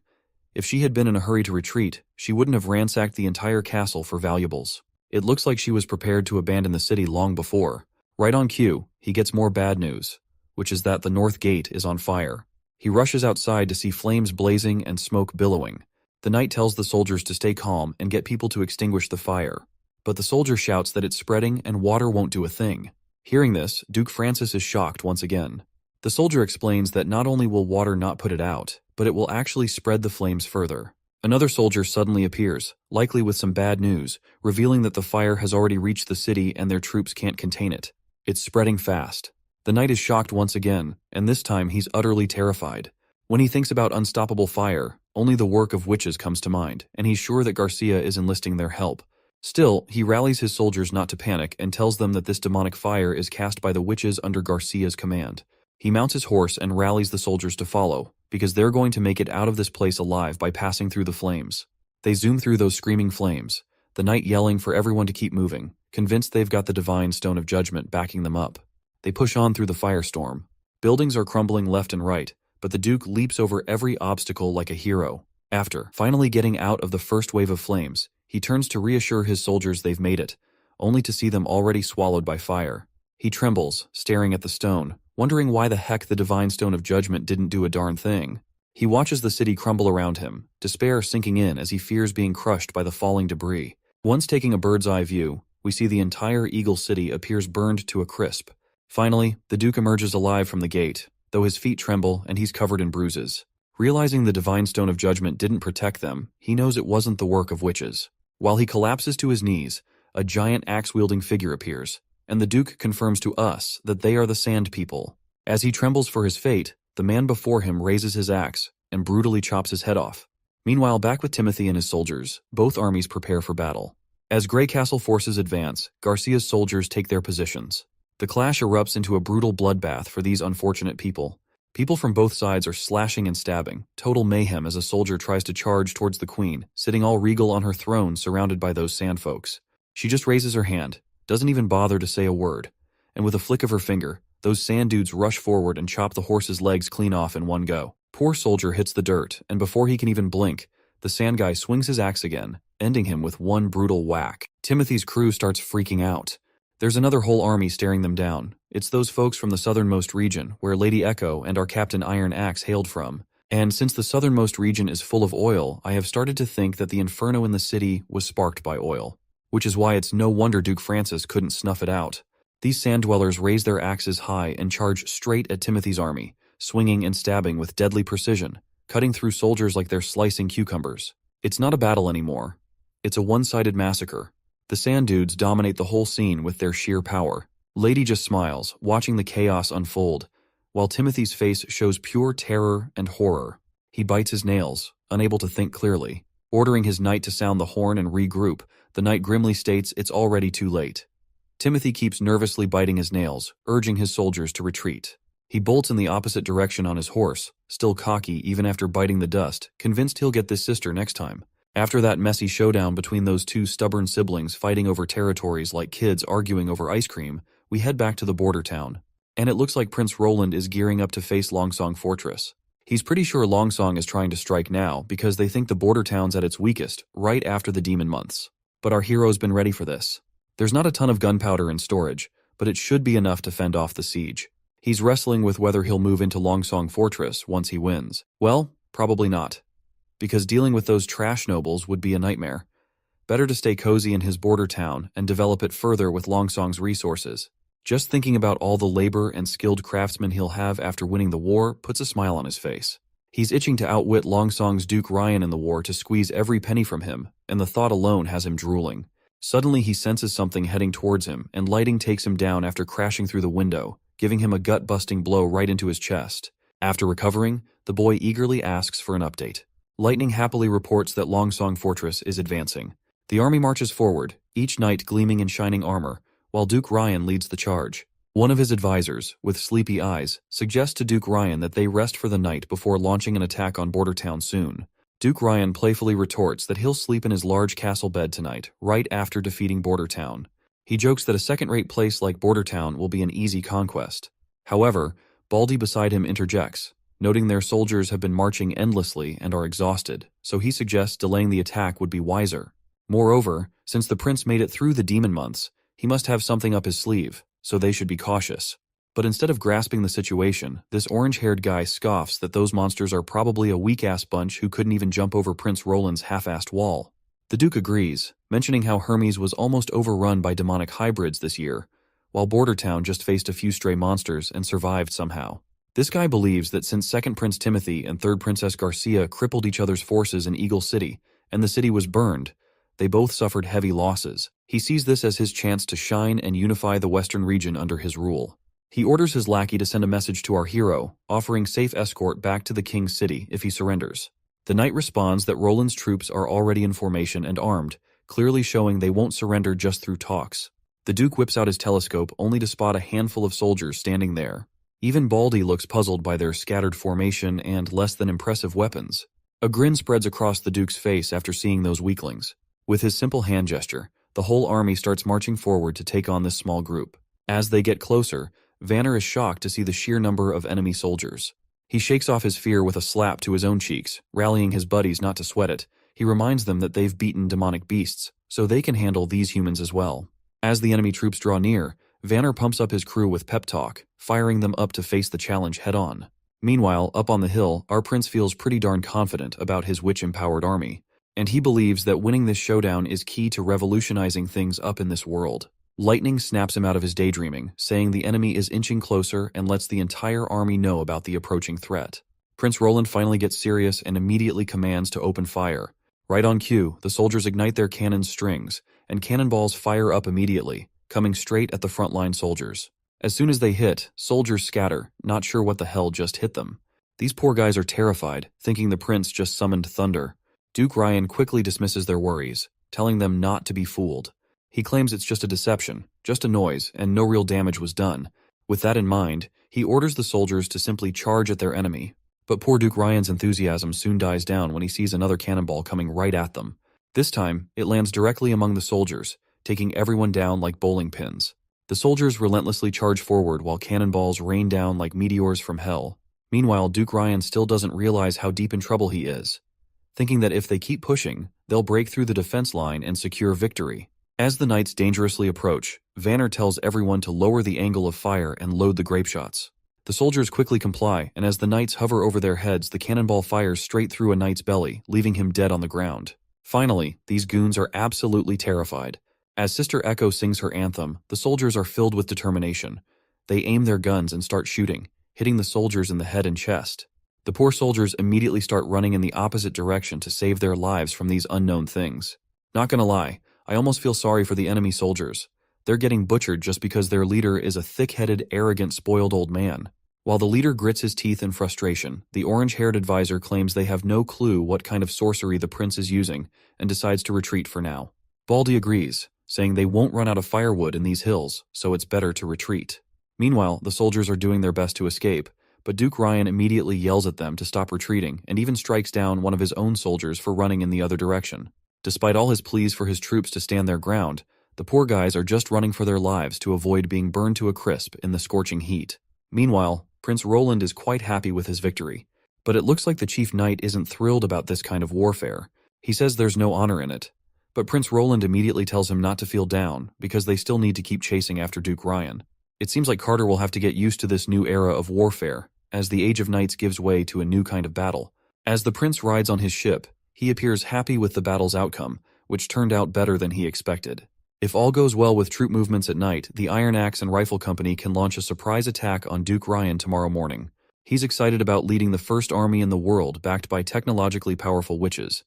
Speaker 1: If she had been in a hurry to retreat, she wouldn't have ransacked the entire castle for valuables. It looks like she was prepared to abandon the city long before. Right on cue, he gets more bad news, which is that the north gate is on fire. He rushes outside to see flames blazing and smoke billowing. The knight tells the soldiers to stay calm and get people to extinguish the fire. But the soldier shouts that it's spreading and water won't do a thing. Hearing this, Duke Francis is shocked once again. The soldier explains that not only will water not put it out, but it will actually spread the flames further. Another soldier suddenly appears, likely with some bad news, revealing that the fire has already reached the city and their troops can't contain it. It's spreading fast. The knight is shocked once again, and this time he's utterly terrified. When he thinks about unstoppable fire, only the work of witches comes to mind, and he's sure that Garcia is enlisting their help. Still, he rallies his soldiers not to panic and tells them that this demonic fire is cast by the witches under Garcia's command. He mounts his horse and rallies the soldiers to follow, because they're going to make it out of this place alive by passing through the flames. They zoom through those screaming flames, the knight yelling for everyone to keep moving, convinced they've got the divine stone of judgment backing them up. They push on through the firestorm. Buildings are crumbling left and right, but the Duke leaps over every obstacle like a hero. After finally getting out of the first wave of flames, he turns to reassure his soldiers they've made it, only to see them already swallowed by fire. He trembles, staring at the stone, wondering why the heck the divine stone of judgment didn't do a darn thing. He watches the city crumble around him, despair sinking in as he fears being crushed by the falling debris. Once taking a bird's eye view, we see the entire Eagle City appears burned to a crisp. Finally, the Duke emerges alive from the gate, though his feet tremble and he's covered in bruises. Realizing the divine stone of judgment didn't protect them, he knows it wasn't the work of witches. While he collapses to his knees, a giant axe-wielding figure appears, and the Duke confirms to us that they are the Sand People. As he trembles for his fate, the man before him raises his axe and brutally chops his head off. Meanwhile, back with Timothy and his soldiers, both armies prepare for battle. As Grey Castle forces advance, Garcia's soldiers take their positions. The clash erupts into a brutal bloodbath for these unfortunate people. People from both sides are slashing and stabbing, total mayhem as a soldier tries to charge towards the queen, sitting all regal on her throne surrounded by those sandfolks. She just raises her hand, doesn't even bother to say a word, and with a flick of her finger, those sand dudes rush forward and chop the horse's legs clean off in one go. Poor soldier hits the dirt, and before he can even blink, the sand guy swings his axe again, ending him with one brutal whack. Timothy's crew starts freaking out. There's another whole army staring them down. It's those folks from the southernmost region, where Lady Echo and our Captain Iron Axe hailed from. And since the southernmost region is full of oil, I have started to think that the inferno in the city was sparked by oil. Which is why it's no wonder Duke Francis couldn't snuff it out. These sand dwellers raise their axes high and charge straight at Timothy's army, swinging and stabbing with deadly precision, cutting through soldiers like they're slicing cucumbers. It's not a battle anymore. It's a one-sided massacre. The sand dudes dominate the whole scene with their sheer power. Lady just smiles, watching the chaos unfold, while Timothy's face shows pure terror and horror. He bites his nails, unable to think clearly. Ordering his knight to sound the horn and regroup, the knight grimly states it's already too late. Timothy keeps nervously biting his nails, urging his soldiers to retreat. He bolts in the opposite direction on his horse, still cocky even after biting the dust, convinced he'll get this sister next time. After that messy showdown between those two stubborn siblings fighting over territories like kids arguing over ice cream, We head back to the border town, and it looks like Prince Roland is gearing up to face Longsong Fortress. He's pretty sure Longsong is trying to strike now because they think the border town's at its weakest, right after the demon months. But our hero's been ready for this. There's not a ton of gunpowder in storage, but it should be enough to fend off the siege. He's wrestling with whether he'll move into Longsong Fortress once he wins. Well, probably not, because dealing with those trash nobles would be a nightmare. Better to stay cozy in his border town and develop it further with Longsong's resources. Just thinking about all the labor and skilled craftsmen he'll have after winning the war puts a smile on his face. He's itching to outwit Longsong's Duke Ryan in the war to squeeze every penny from him, and the thought alone has him drooling. Suddenly he senses something heading towards him, and lightning takes him down after crashing through the window, giving him a gut-busting blow right into his chest. After recovering, the boy eagerly asks for an update. Lightning happily reports that Longsong Fortress is advancing. The army marches forward, each knight gleaming in shining armor, while Duke Ryan leads the charge. One of his advisors, with sleepy eyes, suggests to Duke Ryan that they rest for the night before launching an attack on Border Town soon. Duke Ryan playfully retorts that he'll sleep in his large castle bed tonight, right after defeating Border Town. He jokes that a second-rate place like Border Town will be an easy conquest. However, Baldy beside him interjects, noting their soldiers have been marching endlessly and are exhausted, so he suggests delaying the attack would be wiser. Moreover, since the prince made it through the demon months, he must have something up his sleeve, so they should be cautious. But instead of grasping the situation, this orange-haired guy scoffs that those monsters are probably a weak-ass bunch who couldn't even jump over Prince Roland's half-assed wall. The Duke agrees, mentioning how Hermes was almost overrun by demonic hybrids this year, while Border Town just faced a few stray monsters and survived somehow. This guy believes that since 2nd Prince Timothy and 3rd Princess Garcia crippled each other's forces in Eagle City, and the city was burned, they both suffered heavy losses. He sees this as his chance to shine and unify the western region under his rule. He orders his lackey to send a message to our hero, offering safe escort back to the king's city if he surrenders. The knight responds that Roland's troops are already in formation and armed, clearly showing they won't surrender just through talks. The Duke whips out his telescope only to spot a handful of soldiers standing there. Even Baldy looks puzzled by their scattered formation and less than impressive weapons. A grin spreads across the Duke's face after seeing those weaklings. With his simple hand gesture, the whole army starts marching forward to take on this small group. As they get closer, Vanner is shocked to see the sheer number of enemy soldiers. He shakes off his fear with a slap to his own cheeks, rallying his buddies not to sweat it. He reminds them that they've beaten demonic beasts, so they can handle these humans as well. As the enemy troops draw near, Vanner pumps up his crew with pep talk, firing them up to face the challenge head-on. Meanwhile, up on the hill, our prince feels pretty darn confident about his witch-empowered army, and he believes that winning this showdown is key to revolutionizing things up in this world. Lightning snaps him out of his daydreaming, saying the enemy is inching closer and lets the entire army know about the approaching threat. Prince Roland finally gets serious and immediately commands to open fire. Right on cue, the soldiers ignite their cannon strings, and cannonballs fire up immediately, coming straight at the frontline soldiers. As soon as they hit, soldiers scatter, not sure what the hell just hit them. These poor guys are terrified, thinking the prince just summoned thunder. Duke Ryan quickly dismisses their worries, telling them not to be fooled. He claims it's just a deception, just a noise, and no real damage was done. With that in mind, he orders the soldiers to simply charge at their enemy. But poor Duke Ryan's enthusiasm soon dies down when he sees another cannonball coming right at them. This time, it lands directly among the soldiers, taking everyone down like bowling pins. The soldiers relentlessly charge forward while cannonballs rain down like meteors from hell. Meanwhile, Duke Ryan still doesn't realize how deep in trouble he is, thinking that if they keep pushing, they'll break through the defense line and secure victory. As the knights dangerously approach, Vanner tells everyone to lower the angle of fire and load the grape shots. The soldiers quickly comply, and as the knights hover over their heads, the cannonball fires straight through a knight's belly, leaving him dead on the ground. Finally, these goons are absolutely terrified. As Sister Echo sings her anthem, the soldiers are filled with determination. They aim their guns and start shooting, hitting the soldiers in the head and chest. The poor soldiers immediately start running in the opposite direction to save their lives from these unknown things. Not gonna lie, I almost feel sorry for the enemy soldiers. They're getting butchered just because their leader is a thick-headed, arrogant, spoiled old man. While the leader grits his teeth in frustration, the orange-haired advisor claims they have no clue what kind of sorcery the prince is using and decides to retreat for now. Baldy agrees, saying they won't run out of firewood in these hills, so it's better to retreat. Meanwhile, the soldiers are doing their best to escape, but Duke Ryan immediately yells at them to stop retreating and even strikes down one of his own soldiers for running in the other direction. Despite all his pleas for his troops to stand their ground, The poor guys are just running for their lives to avoid being burned to a crisp in the scorching heat. Meanwhile, Prince Roland is quite happy with his victory. But it looks like the Chief Knight isn't thrilled about this kind of warfare. He says there's no honor in it. But Prince Roland immediately tells him not to feel down, because they still need to keep chasing after Duke Ryan. It seems like Carter will have to get used to this new era of warfare, as the Age of Knights gives way to a new kind of battle. As the prince rides on his ship, he appears happy with the battle's outcome, which turned out better than he expected. If all goes well with troop movements at night, the Iron Axe and Rifle Company can launch a surprise attack on Duke Ryan tomorrow morning. He's excited about leading the first army in the world backed by technologically powerful witches,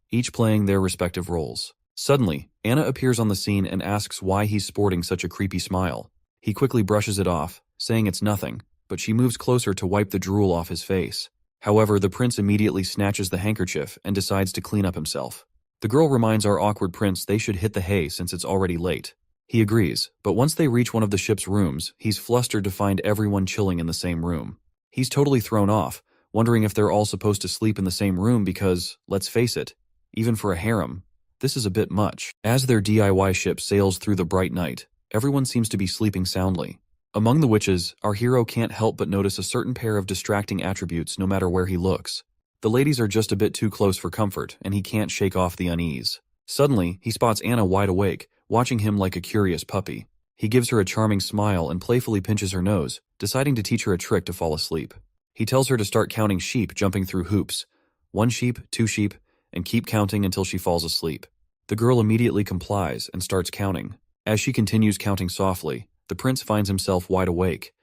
Speaker 1: each playing their respective roles. Suddenly, Anna appears on the scene and asks why he's sporting such a creepy smile. He quickly brushes it off, saying it's nothing, but she moves closer to wipe the drool off his face. However, the prince immediately snatches the handkerchief and decides to clean up himself. The girl reminds our awkward prince they should hit the hay since it's already late. He agrees, but once they reach one of the ship's rooms, he's flustered to find everyone chilling in the same room. He's totally thrown off, wondering if they're all supposed to sleep in the same room because, let's face it, even for a harem, this is a bit much. As their DIY ship sails through the bright night, everyone seems to be sleeping soundly. Among the witches, our hero can't help but notice a certain pair of distracting attributes no matter where he looks. The ladies are just a bit too close for comfort, and he can't shake off the unease. Suddenly, he spots Anna wide awake, watching him like a curious puppy. He gives her a charming smile and playfully pinches her nose, deciding to teach her a trick to fall asleep. He tells her to start counting sheep jumping through hoops. 1 sheep, 2 sheep, and keep counting until she falls asleep. The girl immediately complies and starts counting. As she continues counting softly, the prince finds himself wide awake.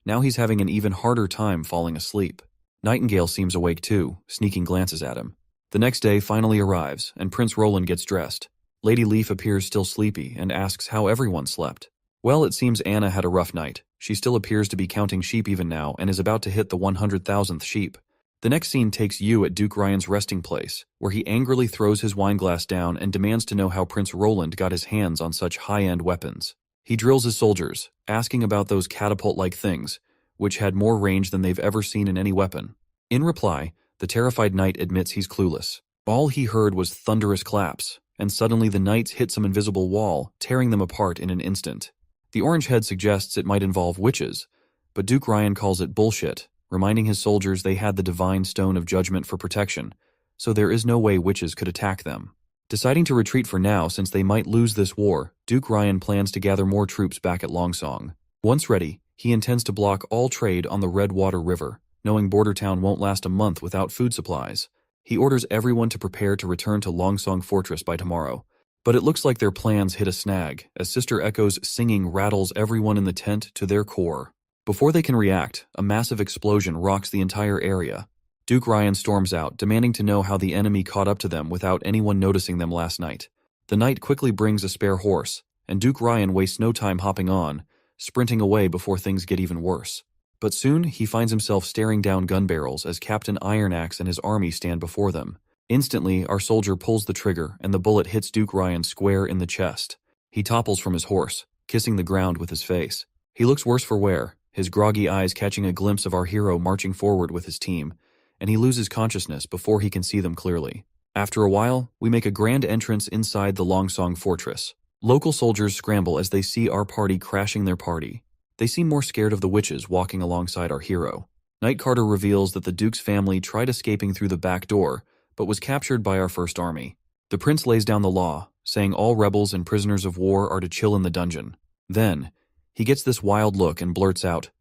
Speaker 1: Now he's having an even harder time falling asleep. Nightingale seems awake too, sneaking glances at him. The next day finally arrives, and Prince Roland gets dressed. Lady Leaf appears still sleepy and asks how everyone slept. Well, it seems Anna had a rough night. She still appears to be counting sheep even now and is about to hit the 100,000th sheep. The next scene takes you at Duke Ryan's resting place, where he angrily throws his wineglass down and demands to know how Prince Roland got his hands on such high-end weapons. He drills his soldiers, asking about those catapult-like things, which had more range than they've ever seen in any weapon. In reply, the terrified knight admits he's clueless. All he heard was thunderous claps, and suddenly the knights hit some invisible wall, tearing them apart in an instant. The orange head suggests it might involve witches, but Duke Ryan calls it bullshit, reminding his soldiers they had the divine stone of judgment for protection, so there is no way witches could attack them. Deciding to retreat for now since they might lose this war, Duke Ryan plans to gather more troops back at Longsong. Once ready, he intends to block all trade on the Redwater River, knowing Bordertown won't last a month without food supplies. He orders everyone to prepare to return to Longsong Fortress by tomorrow. But it looks like their plans hit a snag, as Sister Echo's singing rattles everyone in the tent to their core. Before they can react, a massive explosion rocks the entire area. Duke Ryan storms out, demanding to know how the enemy caught up to them without anyone noticing them last night. The knight quickly brings a spare horse, and Duke Ryan wastes no time hopping on, sprinting away before things get even worse. But soon, he finds himself staring down gun barrels as Captain Ironaxe and his army stand before them. Instantly, our soldier pulls the trigger, and the bullet hits Duke Ryan square in the chest. He topples from his horse, kissing the ground with his face. He looks worse for wear, his groggy eyes catching a glimpse of our hero marching forward with his team, and he loses consciousness before he can see them clearly. After a while, we make a grand entrance inside the Longsong Fortress. Local soldiers scramble as they see our party crashing their party. They seem more scared of the witches walking alongside our hero. Knight Carter reveals that the Duke's family tried escaping through the back door, but was captured by our first army. The prince lays down the law, saying all rebels and prisoners of war are to chill in the dungeon. Then, he gets this wild look and blurts out,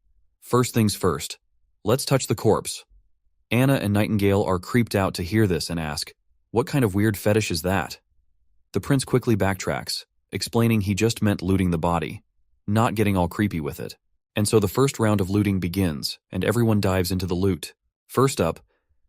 Speaker 1: "First things first, let's touch the corpse." Anna and Nightingale are creeped out to hear this and ask, "What kind of weird fetish is that?" The prince quickly backtracks, explaining he just meant looting the body, not getting all creepy with it. And so the first round of looting begins, and everyone dives into the loot. First up,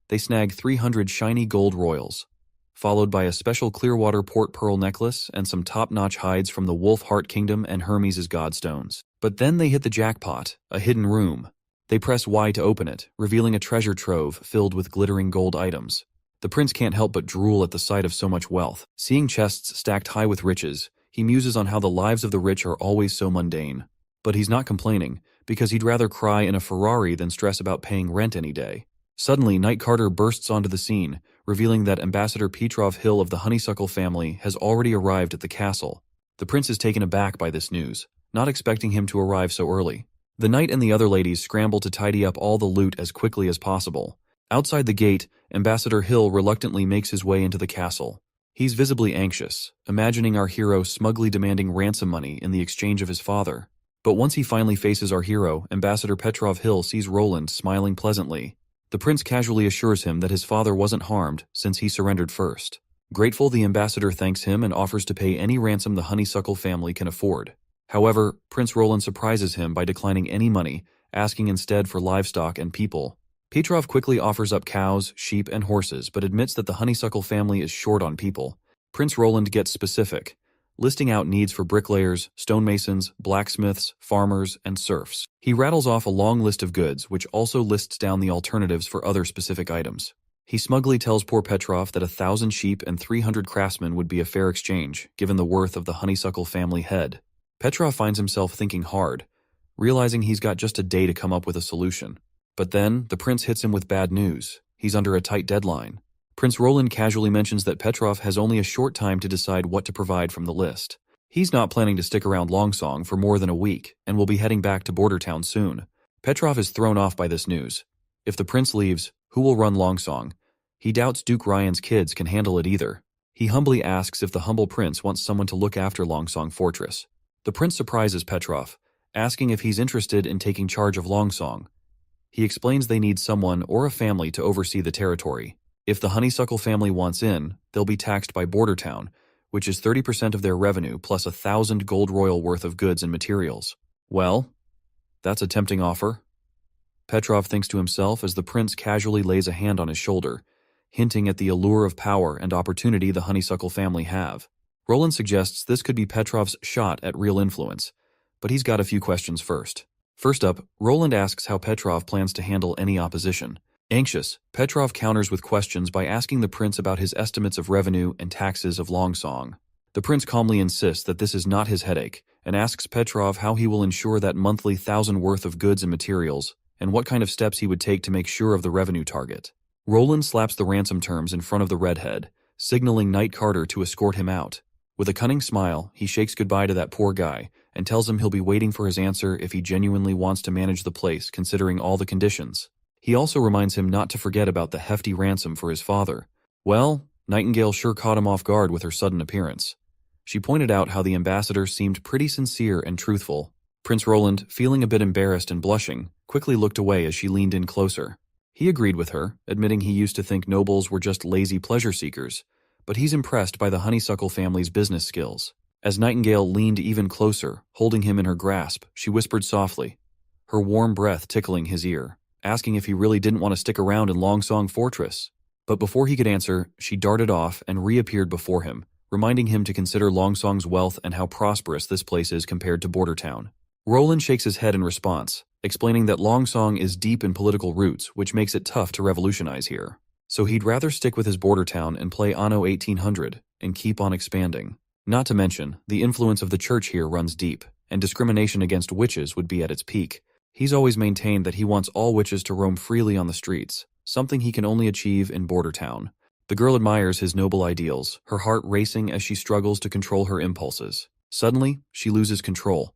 Speaker 1: they snag 300 shiny gold royals, followed by a special Clearwater port pearl necklace and some top-notch hides from the Wolf Heart Kingdom and Hermes' Godstones. But then they hit the jackpot, a hidden room. They press Y to open it, revealing a treasure trove filled with glittering gold items. The prince can't help but drool at the sight of so much wealth. Seeing chests stacked high with riches, he muses on how the lives of the rich are always so mundane. But he's not complaining, because he'd rather cry in a Ferrari than stress about paying rent any day. Suddenly, Knight Carter bursts onto the scene, revealing that Ambassador Petrov Hill of the Honeysuckle family has already arrived at the castle. The prince is taken aback by this news, not expecting him to arrive so early. The knight and the other ladies scramble to tidy up all the loot as quickly as possible. Outside the gate, Ambassador Hill reluctantly makes his way into the castle. He's visibly anxious, imagining our hero smugly demanding ransom money in the exchange of his father. But once he finally faces our hero, Ambassador Petrov Hill sees Roland smiling pleasantly. The prince casually assures him that his father wasn't harmed since he surrendered first. Grateful, the ambassador thanks him and offers to pay any ransom the honeysuckle family can afford. However, Prince Roland surprises him by declining any money, asking instead for livestock and people. Petrov quickly offers up cows, sheep, and horses, but admits that the honeysuckle family is short on people. Prince Roland gets specific, listing out needs for bricklayers, stonemasons, blacksmiths, farmers, and serfs. He rattles off a long list of goods, which also lists down the alternatives for other specific items. He smugly tells poor Petrov that 1,000 sheep and 300 craftsmen would be a fair exchange, given the worth of the honeysuckle family head. Petrov finds himself thinking hard, realizing he's got just a day to come up with a solution. But then, the prince hits him with bad news. He's under a tight deadline. Prince Roland casually mentions that Petrov has only a short time to decide what to provide from the list. He's not planning to stick around Longsong for more than a week, and will be heading back to Border Town soon. Petrov is thrown off by this news. If the prince leaves, who will run Longsong? He doubts Duke Ryan's kids can handle it either. He humbly asks if the humble prince wants someone to look after Longsong Fortress. The prince surprises Petrov, asking if he's interested in taking charge of Longsong. He explains they need someone or a family to oversee the territory. If the honeysuckle family wants in, they'll be taxed by Border Town, which is 30% of their revenue plus 1,000 gold royal worth of goods and materials. Well, that's a tempting offer. Petrov thinks to himself as the prince casually lays a hand on his shoulder, hinting at the allure of power and opportunity the honeysuckle family have. Roland suggests this could be Petrov's shot at real influence, but he's got a few questions first. First up, Roland asks how Petrov plans to handle any opposition. Anxious, Petrov counters with questions by asking the prince about his estimates of revenue and taxes of Longsong. The prince calmly insists that this is not his headache, and asks Petrov how he will ensure that monthly 1,000 worth of goods and materials, and what kind of steps he would take to make sure of the revenue target. Roland slaps the ransom terms in front of the redhead, signaling Knight Carter to escort him out. With a cunning smile, he shakes goodbye to that poor guy, and tells him he'll be waiting for his answer if he genuinely wants to manage the place considering all the conditions. He also reminds him not to forget about the hefty ransom for his father. Well, Nightingale sure caught him off guard with her sudden appearance. She pointed out how the ambassador seemed pretty sincere and truthful. Prince Roland, feeling a bit embarrassed and blushing, quickly looked away as she leaned in closer. He agreed with her, admitting he used to think nobles were just lazy pleasure seekers, but he's impressed by the honeysuckle family's business skills. As Nightingale leaned even closer, holding him in her grasp, she whispered softly, her warm breath tickling his ear, asking if he really didn't want to stick around in Longsong Fortress. But before he could answer, she darted off and reappeared before him, reminding him to consider Longsong's wealth and how prosperous this place is compared to Border Town. Roland shakes his head in response, explaining that Longsong is deep in political roots, which makes it tough to revolutionize here. So he'd rather stick with his border town and play Anno 1800 and keep on expanding. Not to mention, the influence of the church here runs deep, and discrimination against witches would be at its peak. He's always maintained that he wants all witches to roam freely on the streets, something he can only achieve in Border Town. The girl admires his noble ideals, her heart racing as she struggles to control her impulses. Suddenly, she loses control,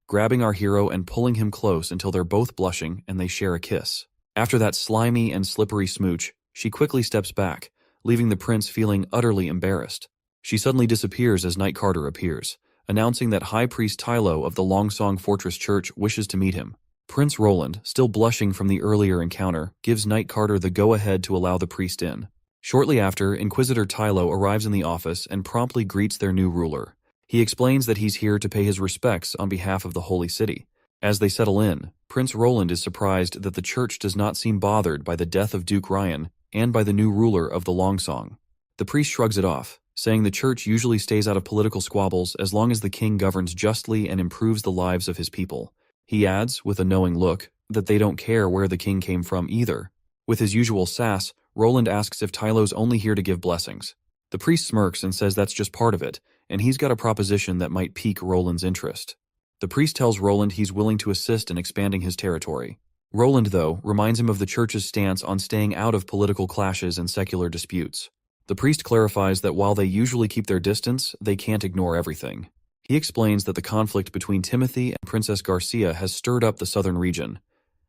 Speaker 1: grabbing our hero and pulling him close until they're both blushing and they share a kiss. After that slimy and slippery smooch, she quickly steps back, leaving the prince feeling utterly embarrassed. She suddenly disappears as Knight Carter appears, announcing that High Priest Tylo of the Longsong Fortress Church wishes to meet him. Prince Roland, still blushing from the earlier encounter, gives Knight Carter the go-ahead to allow the priest in. Shortly after, Inquisitor Tylo arrives in the office and promptly greets their new ruler. He explains that he's here to pay his respects on behalf of the Holy City. As they settle in, Prince Roland is surprised that the church does not seem bothered by the death of Duke Ryan and by the new ruler of the Longsong. The priest shrugs it off, saying the church usually stays out of political squabbles as long as the king governs justly and improves the lives of his people. He adds, with a knowing look, that they don't care where the king came from either. With his usual sass, Roland asks if Tylo's only here to give blessings. The priest smirks and says that's just part of it, and he's got a proposition that might pique Roland's interest. The priest tells Roland he's willing to assist in expanding his territory. Roland, though, reminds him of the church's stance on staying out of political clashes and secular disputes. The priest clarifies that while they usually keep their distance, they can't ignore everything. He explains that the conflict between Timothy and Princess Garcia has stirred up the southern region,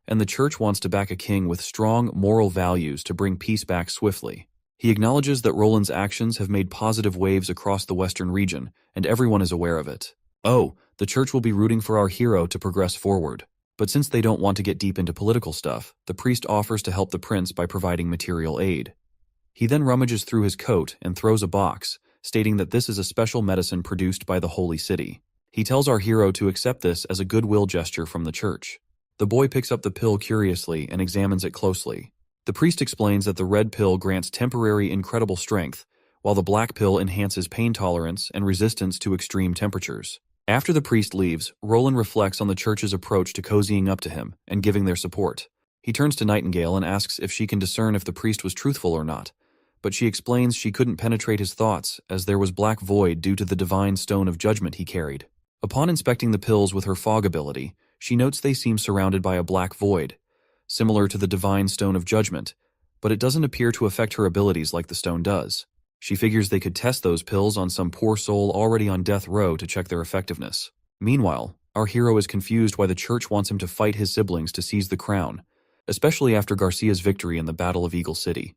Speaker 1: and the church wants to back a king with strong moral values to bring peace back swiftly. He acknowledges that Roland's actions have made positive waves across the western region, and everyone is aware of it. Oh, the church will be rooting for our hero to progress forward. But since they don't want to get deep into political stuff, the priest offers to help the prince by providing material aid. He then rummages through his coat and throws a box, stating that this is a special medicine produced by the Holy City. He tells our hero to accept this as a goodwill gesture from the church. The boy picks up the pill curiously and examines it closely. The priest explains that the red pill grants temporary incredible strength, while the black pill enhances pain tolerance and resistance to extreme temperatures. After the priest leaves, Roland reflects on the church's approach to cozying up to him and giving their support. He turns to Nightingale and asks if she can discern if the priest was truthful or not, but she explains she couldn't penetrate his thoughts as there was black void due to the divine stone of judgment he carried. Upon inspecting the pills with her fog ability, she notes they seem surrounded by a black void, similar to the divine stone of judgment, but it doesn't appear to affect her abilities like the stone does. She figures they could test those pills on some poor soul already on death row to check their effectiveness. Meanwhile, our hero is confused why the church wants him to fight his siblings to seize the crown, especially after Garcia's victory in the Battle of Eagle City.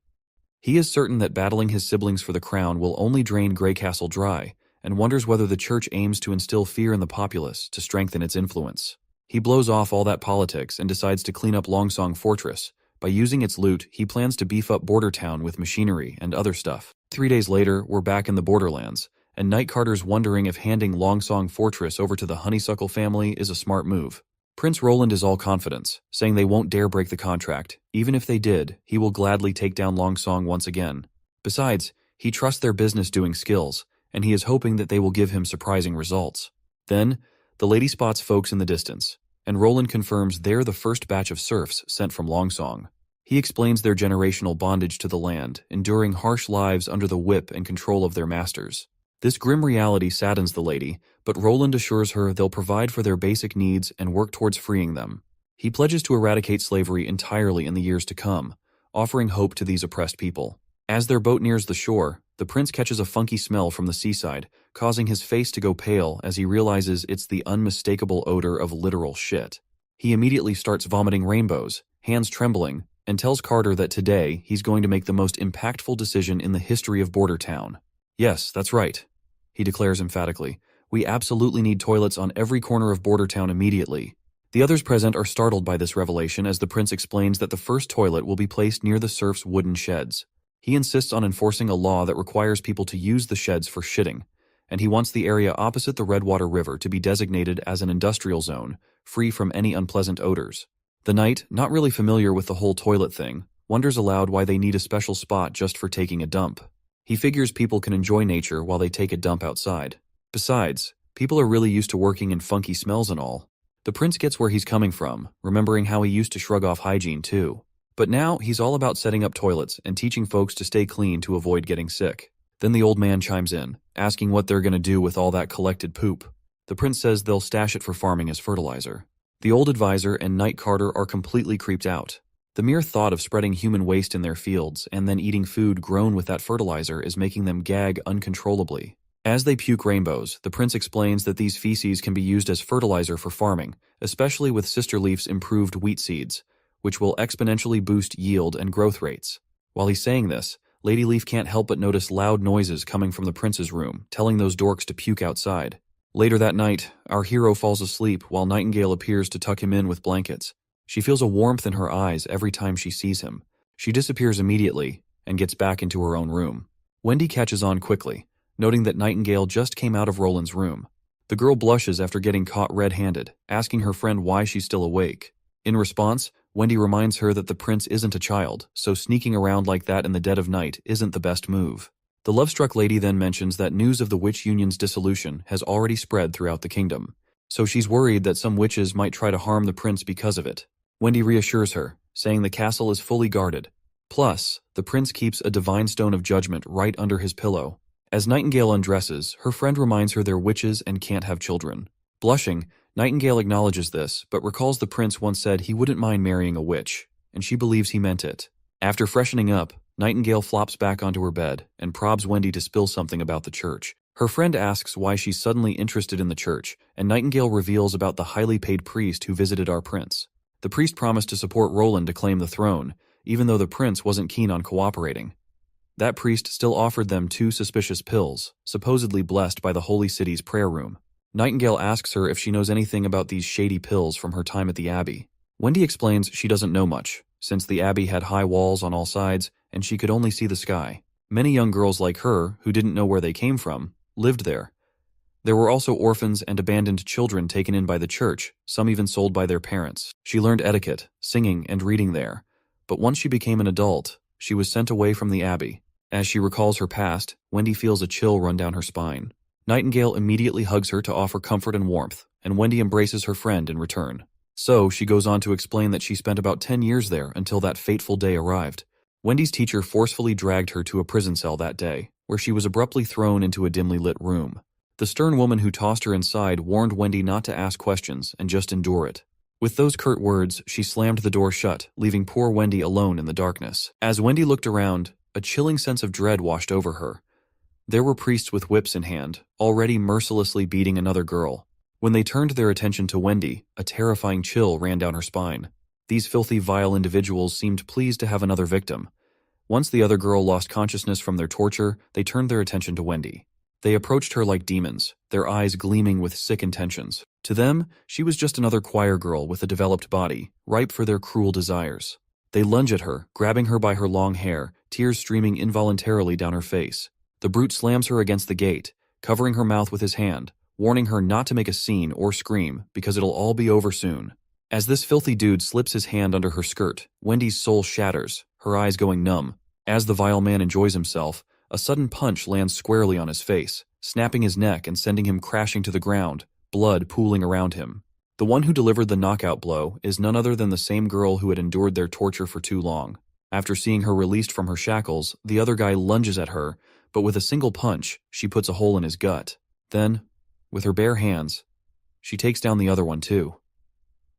Speaker 1: He is certain that battling his siblings for the crown will only drain Grey Castle dry, and wonders whether the church aims to instill fear in the populace to strengthen its influence. He blows off all that politics and decides to clean up Longsong Fortress. By using its loot, he plans to beef up Border Town with machinery and other stuff. 3 days later, we're back in the Borderlands, and Night Carter's wondering if handing Longsong Fortress over to the Honeysuckle family is a smart move. Prince Roland is all confidence, saying they won't dare break the contract. Even if they did, he will gladly take down Longsong once again. Besides, he trusts their business-doing skills, and he is hoping that they will give him surprising results. Then, the lady spots folks in the distance, and Roland confirms they're the first batch of serfs sent from Longsong. He explains their generational bondage to the land, enduring harsh lives under the whip and control of their masters. This grim reality saddens the lady, but Roland assures her they'll provide for their basic needs and work towards freeing them. He pledges to eradicate slavery entirely in the years to come, offering hope to these oppressed people. As their boat nears the shore, the prince catches a funky smell from the seaside, causing his face to go pale as he realizes it's the unmistakable odor of literal shit. He immediately starts vomiting rainbows, hands trembling, and tells Carter that today he's going to make the most impactful decision in the history of Border Town. Yes, that's right, he declares emphatically. We absolutely need toilets on every corner of Border Town immediately. The others present are startled by this revelation as the prince explains that the first toilet will be placed near the serfs' wooden sheds. He insists on enforcing a law that requires people to use the sheds for shitting, and he wants the area opposite the Redwater River to be designated as an industrial zone, free from any unpleasant odors. The knight, not really familiar with the whole toilet thing, wonders aloud why they need a special spot just for taking a dump. He figures people can enjoy nature while they take a dump outside. Besides, people are really used to working in funky smells and all. The prince gets where he's coming from, remembering how he used to shrug off hygiene too. But now he's all about setting up toilets and teaching folks to stay clean to avoid getting sick. Then the old man chimes in, asking what they're gonna do with all that collected poop. The prince says they'll stash it for farming as fertilizer. The old advisor and Night Carter are completely creeped out. The mere thought of spreading human waste in their fields and then eating food grown with that fertilizer is making them gag uncontrollably. As they puke rainbows, the prince explains that these feces can be used as fertilizer for farming, especially with Sister Leaf's improved wheat seeds, which will exponentially boost yield and growth rates. While he's saying this, Lady Leaf can't help but notice loud noises coming from the prince's room, telling those dorks to puke outside. Later that night, our hero falls asleep while Nightingale appears to tuck him in with blankets. She feels a warmth in her eyes every time she sees him. She disappears immediately and gets back into her own room. Wendy catches on quickly, noting that Nightingale just came out of Roland's room. The girl blushes after getting caught red-handed, asking her friend why she's still awake. In response, Wendy reminds her that the prince isn't a child, so sneaking around like that in the dead of night isn't the best move. The love-struck lady then mentions that news of the witch union's dissolution has already spread throughout the kingdom, so she's worried that some witches might try to harm the prince because of it. Wendy reassures her, saying the castle is fully guarded. Plus, the prince keeps a divine stone of judgment right under his pillow. As Nightingale undresses, her friend reminds her they're witches and can't have children. Blushing, Nightingale acknowledges this, but recalls the prince once said he wouldn't mind marrying a witch, and she believes he meant it. After freshening up, Nightingale flops back onto her bed and probs Wendy to spill something about the church. Her friend asks why she's suddenly interested in the church, and Nightingale reveals about the highly paid priest who visited our prince. The priest promised to support Roland to claim the throne, even though the prince wasn't keen on cooperating. That priest still offered them 2 suspicious pills, supposedly blessed by the Holy City's prayer room. Nightingale asks her if she knows anything about these shady pills from her time at the Abbey. Wendy explains she doesn't know much, since the Abbey had high walls on all sides and she could only see the sky. Many young girls like her, who didn't know where they came from, lived there. There were also orphans and abandoned children taken in by the church, some even sold by their parents. She learned etiquette, singing, and reading there. But once she became an adult, she was sent away from the Abbey. As she recalls her past, Wendy feels a chill run down her spine. Nightingale immediately hugs her to offer comfort and warmth, and Wendy embraces her friend in return. So, she goes on to explain that she spent about 10 years there until that fateful day arrived. Wendy's teacher forcefully dragged her to a prison cell that day, where she was abruptly thrown into a dimly lit room. The stern woman who tossed her inside warned Wendy not to ask questions and just endure it. With those curt words, she slammed the door shut, leaving poor Wendy alone in the darkness. As Wendy looked around, a chilling sense of dread washed over her. There were priests with whips in hand, already mercilessly beating another girl. When they turned their attention to Wendy, a terrifying chill ran down her spine. These filthy, vile individuals seemed pleased to have another victim. Once the other girl lost consciousness from their torture, they turned their attention to Wendy. They approached her like demons, their eyes gleaming with sick intentions. To them, she was just another choir girl with a developed body, ripe for their cruel desires. They lunge at her, grabbing her by her long hair, tears streaming involuntarily down her face. The brute slams her against the gate, covering her mouth with his hand, warning her not to make a scene or scream because it'll all be over soon. As this filthy dude slips his hand under her skirt, Wendy's soul shatters, her eyes going numb. As the vile man enjoys himself, a sudden punch lands squarely on his face, snapping his neck and sending him crashing to the ground, blood pooling around him. The one who delivered the knockout blow is none other than the same girl who had endured their torture for too long. After seeing her released from her shackles, the other guy lunges at her, but with a single punch, she puts a hole in his gut. Then, with her bare hands, she takes down the other one too.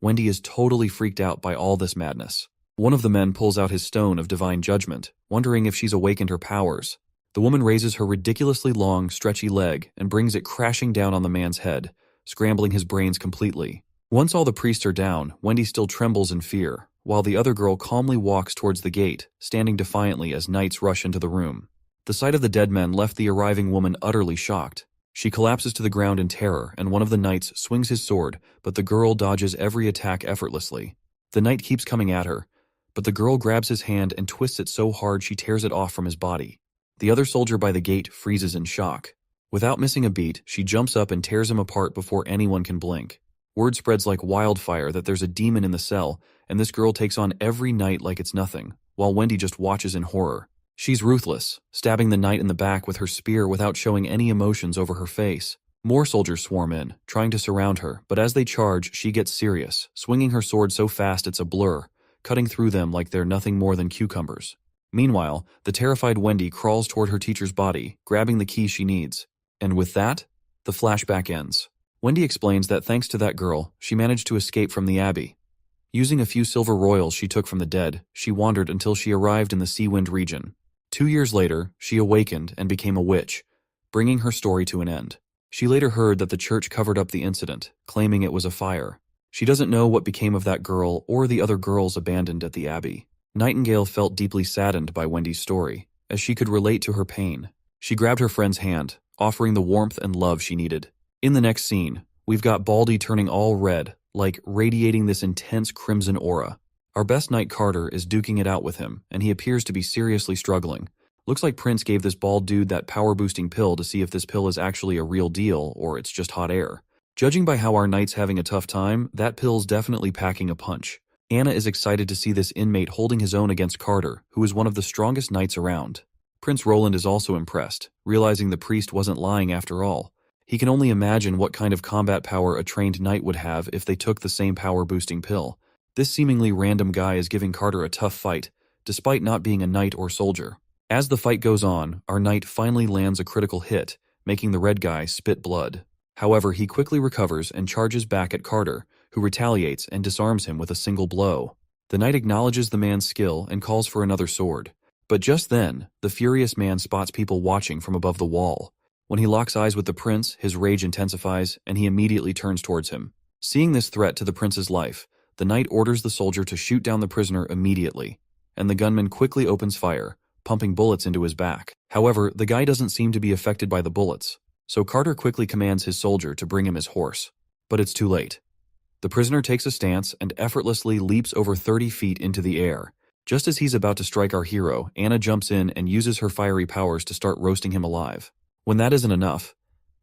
Speaker 1: Wendy is totally freaked out by all this madness. One of the men pulls out his stone of divine judgment, wondering if she's awakened her powers. The woman raises her ridiculously long, stretchy leg and brings it crashing down on the man's head, scrambling his brains completely. Once all the priests are down, Wendy still trembles in fear, while the other girl calmly walks towards the gate, standing defiantly as knights rush into the room. The sight of the dead men left the arriving woman utterly shocked. She collapses to the ground in terror, and one of the knights swings his sword, but the girl dodges every attack effortlessly. The knight keeps coming at her, but the girl grabs his hand and twists it so hard she tears it off from his body. The other soldier by the gate freezes in shock. Without missing a beat, she jumps up and tears him apart before anyone can blink. Word spreads like wildfire that there's a demon in the cell, and this girl takes on every knight like it's nothing, while Wendy just watches in horror. She's ruthless, stabbing the knight in the back with her spear without showing any emotions over her face. More soldiers swarm in, trying to surround her, but as they charge, she gets serious, swinging her sword so fast it's a blur, cutting through them like they're nothing more than cucumbers. Meanwhile, the terrified Wendy crawls toward her teacher's body, grabbing the key she needs. And with that, the flashback ends. Wendy explains that thanks to that girl, she managed to escape from the Abbey. Using a few silver royals she took from the dead, she wandered until she arrived in the Seawind region. 2 years later, she awakened and became a witch, bringing her story to an end. She later heard that the church covered up the incident, claiming it was a fire. She doesn't know what became of that girl or the other girls abandoned at the Abbey. Nightingale felt deeply saddened by Wendy's story, as she could relate to her pain. She grabbed her friend's hand, offering the warmth and love she needed. In the next scene, we've got Baldy turning all red, like radiating this intense crimson aura. Our best knight Carter is duking it out with him, and he appears to be seriously struggling. Looks like Prince gave this bald dude that power-boosting pill to see if this pill is actually a real deal or it's just hot air. Judging by how our knight's having a tough time, that pill's definitely packing a punch. Anna is excited to see this inmate holding his own against Carter, who is one of the strongest knights around. Prince Roland is also impressed, realizing the priest wasn't lying after all. He can only imagine what kind of combat power a trained knight would have if they took the same power-boosting pill. This seemingly random guy is giving Carter a tough fight, despite not being a knight or soldier. As the fight goes on, our knight finally lands a critical hit, making the red guy spit blood. However, he quickly recovers and charges back at Carter, who retaliates and disarms him with a single blow. The knight acknowledges the man's skill and calls for another sword. But just then, the furious man spots people watching from above the wall. When he locks eyes with the prince, his rage intensifies, and he immediately turns towards him. Seeing this threat to the prince's life, the knight orders the soldier to shoot down the prisoner immediately, and the gunman quickly opens fire, pumping bullets into his back. However, the guy doesn't seem to be affected by the bullets, so Carter quickly commands his soldier to bring him his horse. But it's too late. The prisoner takes a stance and effortlessly leaps over 30 feet into the air. Just as he's about to strike our hero, Anna jumps in and uses her fiery powers to start roasting him alive. When that isn't enough,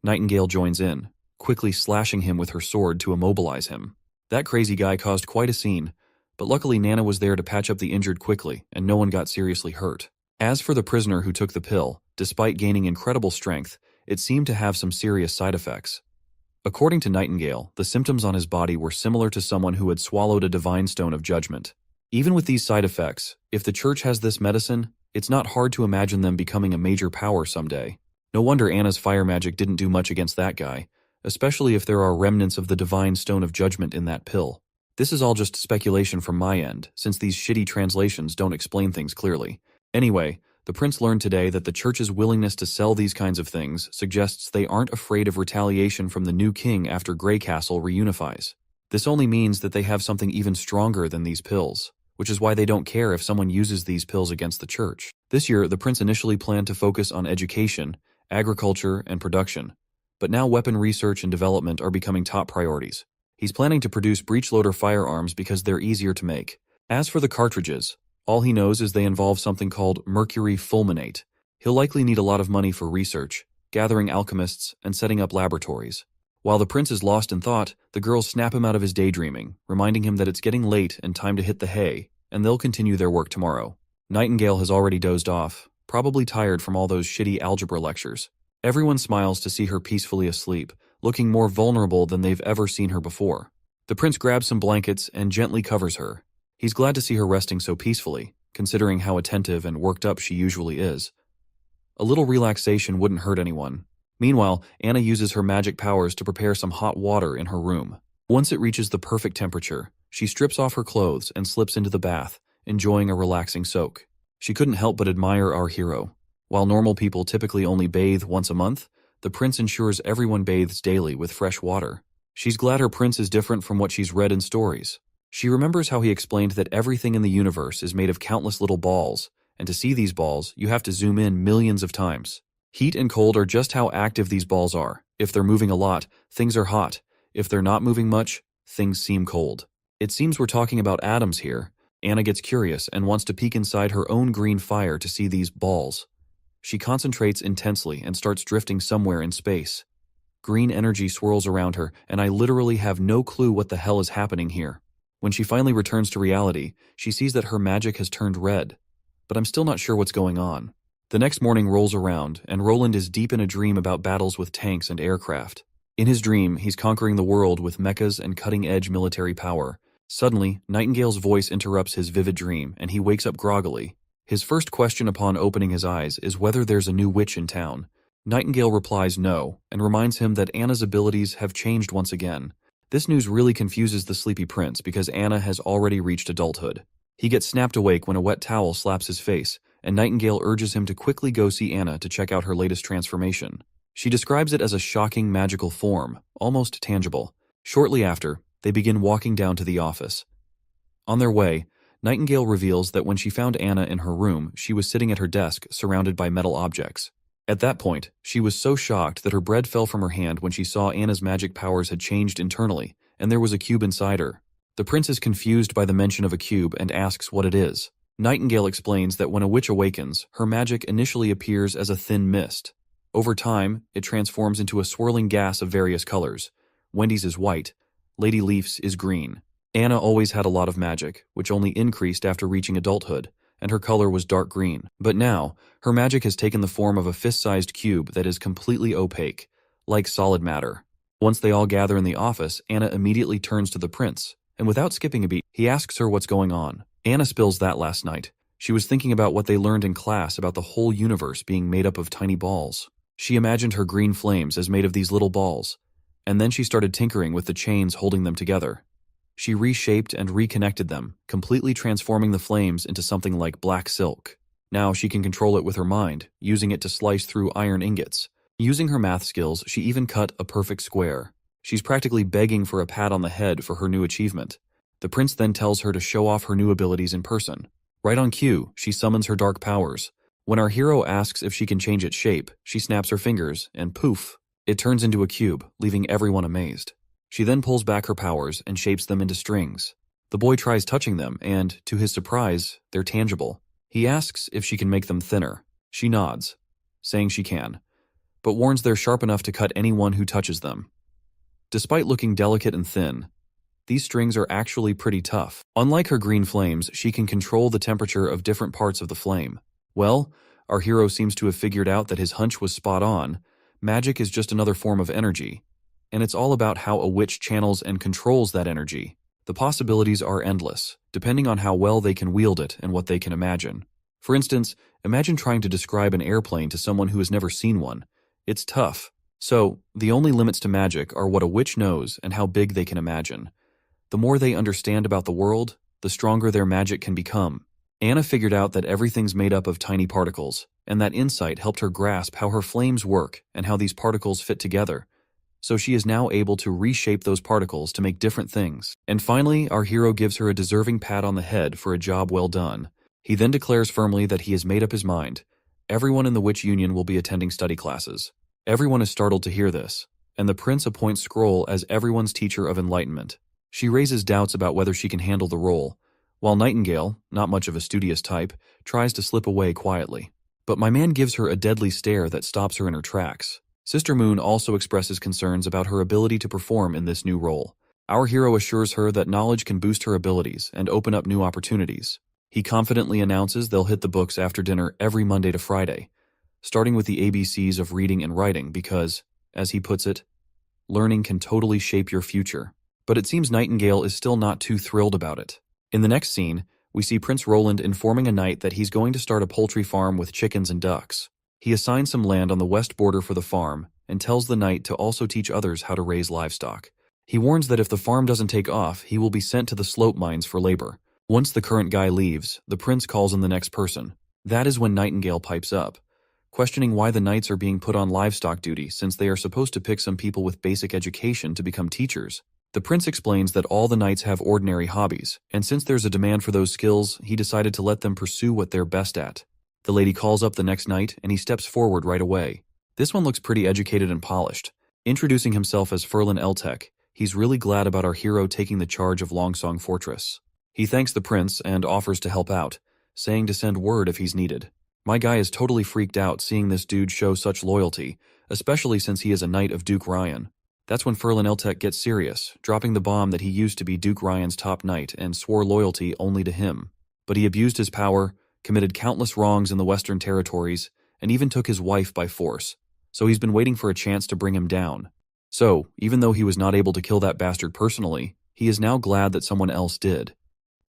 Speaker 1: Nightingale joins in, quickly slashing him with her sword to immobilize him. That crazy guy caused quite a scene, but luckily Nana was there to patch up the injured quickly, and no one got seriously hurt. As for the prisoner who took the pill, despite gaining incredible strength, it seemed to have some serious side effects. According to Nightingale, the symptoms on his body were similar to someone who had swallowed a divine stone of judgment. Even with these side effects, if the church has this medicine, it's not hard to imagine them becoming a major power someday. No wonder Anna's fire magic didn't do much against that guy, especially if there are remnants of the divine stone of judgment in that pill. This is all just speculation from my end, since these shitty translations don't explain things clearly. Anyway, the prince learned today that the church's willingness to sell these kinds of things suggests they aren't afraid of retaliation from the new king after Grey Castle reunifies. This only means that they have something even stronger than these pills, which is why they don't care if someone uses these pills against the church. This year, the prince initially planned to focus on education, agriculture, and production, but now weapon research and development are becoming top priorities. He's planning to produce breech-loader firearms because they're easier to make. As for the cartridges, all he knows is they involve something called mercury fulminate. He'll likely need a lot of money for research, gathering alchemists, and setting up laboratories. While the prince is lost in thought, the girls snap him out of his daydreaming, reminding him that it's getting late and time to hit the hay, and they'll continue their work tomorrow. Nightingale has already dozed off, probably tired from all those shitty algebra lectures. Everyone smiles to see her peacefully asleep, looking more vulnerable than they've ever seen her before. The prince grabs some blankets and gently covers her. He's glad to see her resting so peacefully, considering how attentive and worked up she usually is. A little relaxation wouldn't hurt anyone. Meanwhile, Anna uses her magic powers to prepare some hot water in her room. Once it reaches the perfect temperature, she strips off her clothes and slips into the bath, enjoying a relaxing soak. She couldn't help but admire our hero. While normal people typically only bathe once a month, the prince ensures everyone bathes daily with fresh water. She's glad her prince is different from what she's read in stories. She remembers how he explained that everything in the universe is made of countless little balls, and to see these balls, you have to zoom in millions of times. Heat and cold are just how active these balls are. If they're moving a lot, things are hot. If they're not moving much, things seem cold. It seems we're talking about atoms here. Anna gets curious and wants to peek inside her own green fire to see these balls. She concentrates intensely and starts drifting somewhere in space. Green energy swirls around her, and I literally have no clue what the hell is happening here. When she finally returns to reality, she sees that her magic has turned red, but I'm still not sure what's going on. The next morning rolls around, and Roland is deep in a dream about battles with tanks and aircraft. In his dream, he's conquering the world with mechas and cutting-edge military power. Suddenly, Nightingale's voice interrupts his vivid dream, and he wakes up groggily. His first question upon opening his eyes is whether there's a new witch in town. Nightingale replies no, and reminds him that Anna's abilities have changed once again. This news really confuses the sleepy prince because Anna has already reached adulthood. He gets snapped awake when a wet towel slaps his face, and Nightingale urges him to quickly go see Anna to check out her latest transformation. She describes it as a shocking magical form, almost tangible. Shortly after, they begin walking down to the office. On their way, Nightingale reveals that when she found Anna in her room, she was sitting at her desk surrounded by metal objects. At that point, she was so shocked that her bread fell from her hand when she saw Anna's magic powers had changed internally, and there was a cube inside her. The prince is confused by the mention of a cube and asks what it is. Nightingale explains that when a witch awakens, her magic initially appears as a thin mist. Over time, it transforms into a swirling gas of various colors. Wendy's is white, Lady Leaf's is green. Anna always had a lot of magic, which only increased after reaching adulthood, and her color was dark green. But now, her magic has taken the form of a fist-sized cube that is completely opaque, like solid matter. Once they all gather in the office, Anna immediately turns to the prince, and without skipping a beat, he asks her what's going on. Anna spills that last night. She was thinking about what they learned in class about the whole universe being made up of tiny balls. She imagined her green flames as made of these little balls, and then she started tinkering with the chains holding them together. She reshaped and reconnected them, completely transforming the flames into something like black silk. Now she can control it with her mind, using it to slice through iron ingots. Using her math skills, she even cut a perfect square. She's practically begging for a pat on the head for her new achievement. The prince then tells her to show off her new abilities in person. Right on cue, she summons her dark powers. When our hero asks if she can change its shape, she snaps her fingers, and poof, it turns into a cube, leaving everyone amazed. She then pulls back her powers and shapes them into strings. The boy tries touching them, and, to his surprise, they're tangible. He asks if she can make them thinner. She nods, saying she can, but warns they're sharp enough to cut anyone who touches them. Despite looking delicate and thin, these strings are actually pretty tough. Unlike her green flames, she can control the temperature of different parts of the flame. Well, our hero seems to have figured out that his hunch was spot on. Magic is just another form of energy, and it's all about how a witch channels and controls that energy. The possibilities are endless, depending on how well they can wield it and what they can imagine. For instance, imagine trying to describe an airplane to someone who has never seen one. It's tough. So, the only limits to magic are what a witch knows and how big they can imagine. The more they understand about the world, the stronger their magic can become. Anna figured out that everything's made up of tiny particles, and that insight helped her grasp how her flames work and how these particles fit together. So she is now able to reshape those particles to make different things. And finally, our hero gives her a deserving pat on the head for a job well done. He then declares firmly that he has made up his mind. Everyone in the Witch Union will be attending study classes. Everyone is startled to hear this, and the prince appoints Scroll as everyone's teacher of enlightenment. She raises doubts about whether she can handle the role, while Nightingale, not much of a studious type, tries to slip away quietly. But my man gives her a deadly stare that stops her in her tracks. Sister Moon also expresses concerns about her ability to perform in this new role. Our hero assures her that knowledge can boost her abilities and open up new opportunities. He confidently announces they'll hit the books after dinner every Monday to Friday, starting with the ABCs of reading and writing because, as he puts it, learning can totally shape your future. But it seems Nightingale is still not too thrilled about it. In the next scene, we see Prince Roland informing a knight that he's going to start a poultry farm with chickens and ducks. He assigns some land on the west border for the farm and tells the knight to also teach others how to raise livestock. He warns that if the farm doesn't take off, he will be sent to the slope mines for labor. Once the current guy leaves, the prince calls in the next person. That is when Nightingale pipes up, questioning why the knights are being put on livestock duty since they are supposed to pick some people with basic education to become teachers. The prince explains that all the knights have ordinary hobbies, and since there's a demand for those skills, he decided to let them pursue what they're best at. The lady calls up the next knight, and he steps forward right away. This one looks pretty educated and polished. Introducing himself as Ferlin Eltek, he's really glad about our hero taking the charge of Longsong Fortress. He thanks the prince and offers to help out, saying to send word if he's needed. My guy is totally freaked out seeing this dude show such loyalty, especially since he is a knight of Duke Ryan. That's when Ferlin Eltek gets serious, dropping the bomb that he used to be Duke Ryan's top knight and swore loyalty only to him. But he abused his power, committed countless wrongs in the Western Territories, and even took his wife by force. So he's been waiting for a chance to bring him down. So, even though he was not able to kill that bastard personally, he is now glad that someone else did.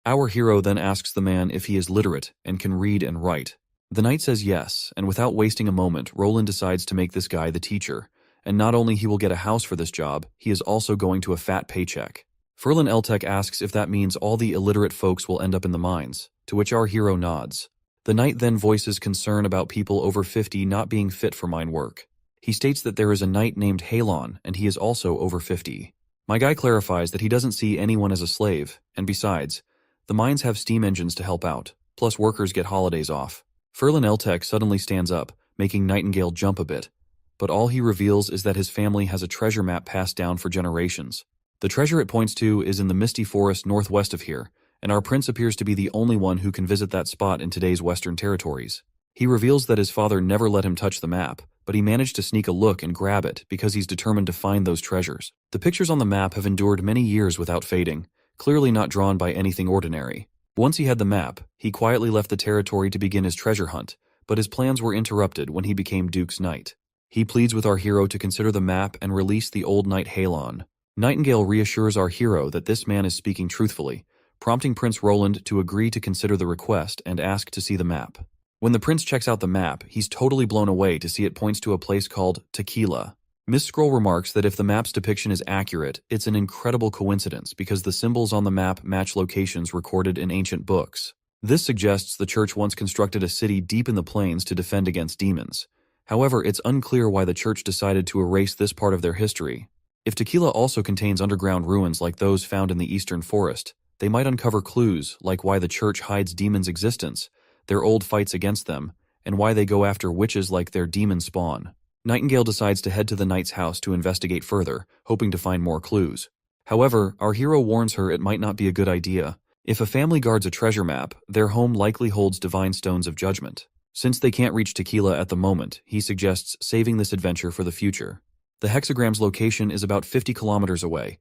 Speaker 1: Our hero then asks the man if he is literate and can read and write. The knight says yes, and without wasting a moment, Roland decides to make this guy the teacher. And not only he will get a house for this job, he is also going to a fat paycheck. Ferlin Eltek asks if that means all the illiterate folks will end up in the mines, to which our hero nods. The knight then voices concern about people over 50 not being fit for mine work. He states that there is a knight named Halon, and he is also over 50. My guy clarifies that he doesn't see anyone as a slave, and besides, the mines have steam engines to help out, plus workers get holidays off. Ferlin Eltek suddenly stands up, making Nightingale jump a bit. But all he reveals is that his family has a treasure map passed down for generations. The treasure it points to is in the misty forest northwest of here, and our prince appears to be the only one who can visit that spot in today's Western Territories. He reveals that his father never let him touch the map, but he managed to sneak a look and grab it because he's determined to find those treasures. The pictures on the map have endured many years without fading, clearly not drawn by anything ordinary. Once he had the map, he quietly left the territory to begin his treasure hunt, but his plans were interrupted when he became Duke's knight. He pleads with our hero to consider the map and release the old knight Halon. Nightingale reassures our hero that this man is speaking truthfully, prompting Prince Roland to agree to consider the request and ask to see the map. When the prince checks out the map, he's totally blown away to see it points to a place called Tequila. Miss Scroll remarks that if the map's depiction is accurate, it's an incredible coincidence because the symbols on the map match locations recorded in ancient books. This suggests the church once constructed a city deep in the plains to defend against demons. However, it's unclear why the church decided to erase this part of their history. If Tequila also contains underground ruins like those found in the eastern forest, they might uncover clues like why the church hides demons' existence, their old fights against them, and why they go after witches like their demon spawn. Nightingale decides to head to the knight's house to investigate further, hoping to find more clues. However, our hero warns her it might not be a good idea. If a family guards a treasure map, their home likely holds divine stones of judgment. Since they can't reach Tequila at the moment, he suggests saving this adventure for the future. The hexagram's location is about 50 kilometers away,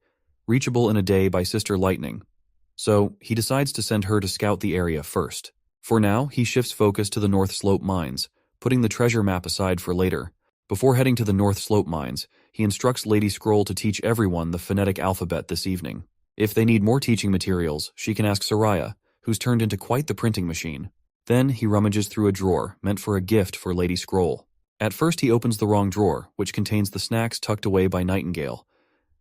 Speaker 1: reachable in a day by Sister Lightning. So, he decides to send her to scout the area first. For now, he shifts focus to the North Slope mines, putting the treasure map aside for later. Before heading to the North Slope mines, he instructs Lady Scroll to teach everyone the phonetic alphabet this evening. If they need more teaching materials, she can ask Soraya, who's turned into quite the printing machine. Then he rummages through a drawer meant for a gift for Lady Scroll. At first he opens the wrong drawer, which contains the snacks tucked away by Nightingale,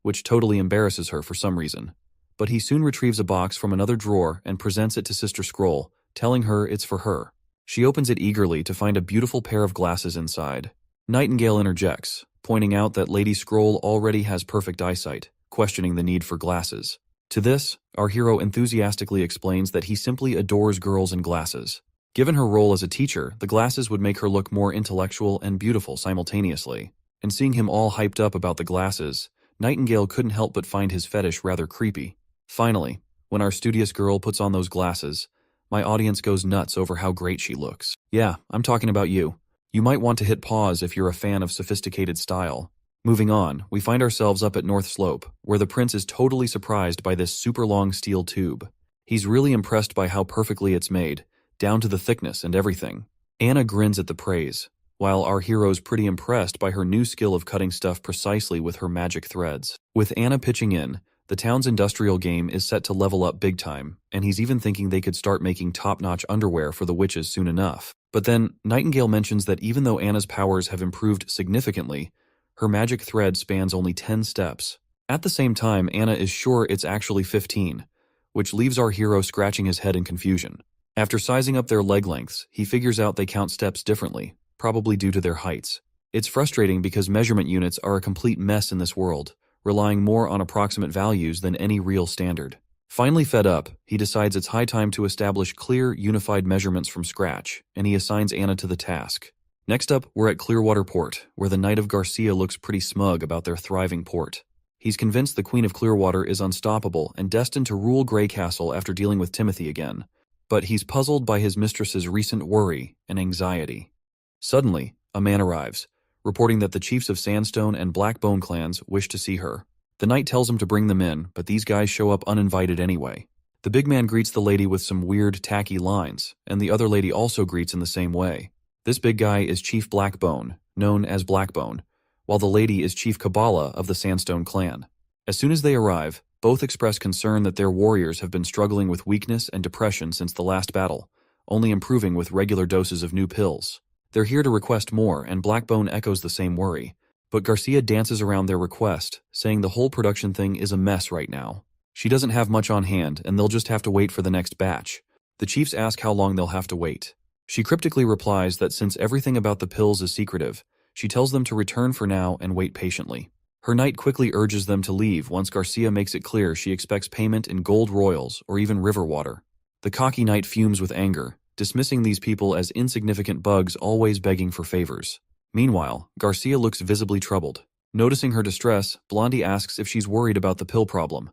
Speaker 1: which totally embarrasses her for some reason. But he soon retrieves a box from another drawer and presents it to Sister Scroll, telling her it's for her. She opens it eagerly to find a beautiful pair of glasses inside. Nightingale interjects, pointing out that Lady Scroll already has perfect eyesight, questioning the need for glasses. To this, our hero enthusiastically explains that he simply adores girls in glasses. Given her role as a teacher, the glasses would make her look more intellectual and beautiful simultaneously. And seeing him all hyped up about the glasses, Nightingale couldn't help but find his fetish rather creepy. Finally, when our studious girl puts on those glasses, my audience goes nuts over how great she looks. Yeah, I'm talking about you. You might want to hit pause if you're a fan of sophisticated style. Moving on, we find ourselves up at North Slope, where the prince is totally surprised by this super long steel tube. He's really impressed by how perfectly it's made, down to the thickness and everything. Anna grins at the praise, while our hero's pretty impressed by her new skill of cutting stuff precisely with her magic threads. With Anna pitching in, the town's industrial game is set to level up big time, and he's even thinking they could start making top-notch underwear for the witches soon enough. But then, Nightingale mentions that even though Anna's powers have improved significantly, her magic thread spans only 10 steps. At the same time, Anna is sure it's actually 15, which leaves our hero scratching his head in confusion. After sizing up their leg lengths, he figures out they count steps differently, probably due to their heights. It's frustrating because measurement units are a complete mess in this world, relying more on approximate values than any real standard. Finally fed up, he decides it's high time to establish clear, unified measurements from scratch, and he assigns Anna to the task. Next up, we're at Clearwater Port, where the Knight of Garcia looks pretty smug about their thriving port. He's convinced the Queen of Clearwater is unstoppable and destined to rule Grey Castle after dealing with Timothy again. But he's puzzled by his mistress's recent worry and anxiety. Suddenly, a man arrives, reporting that the chiefs of Sandstone and Blackbone clans wish to see her. The knight tells him to bring them in, but these guys show up uninvited anyway. The big man greets the lady with some weird, tacky lines, and the other lady also greets in the same way. This big guy is Chief Blackbone, known as Blackbone, while the lady is Chief Kabbalah of the Sandstone clan. As soon as they arrive, both express concern that their warriors have been struggling with weakness and depression since the last battle, only improving with regular doses of new pills. They're here to request more, and Blackbone echoes the same worry. But Garcia dances around their request, saying the whole production thing is a mess right now. She doesn't have much on hand, and they'll just have to wait for the next batch. The chiefs ask how long they'll have to wait. She cryptically replies that since everything about the pills is secretive, she tells them to return for now and wait patiently. Her knight quickly urges them to leave once Garcia makes it clear she expects payment in gold royals or even river water. The cocky knight fumes with anger, dismissing these people as insignificant bugs always begging for favors. Meanwhile, Garcia looks visibly troubled. Noticing her distress, Blondie asks if she's worried about the pill problem.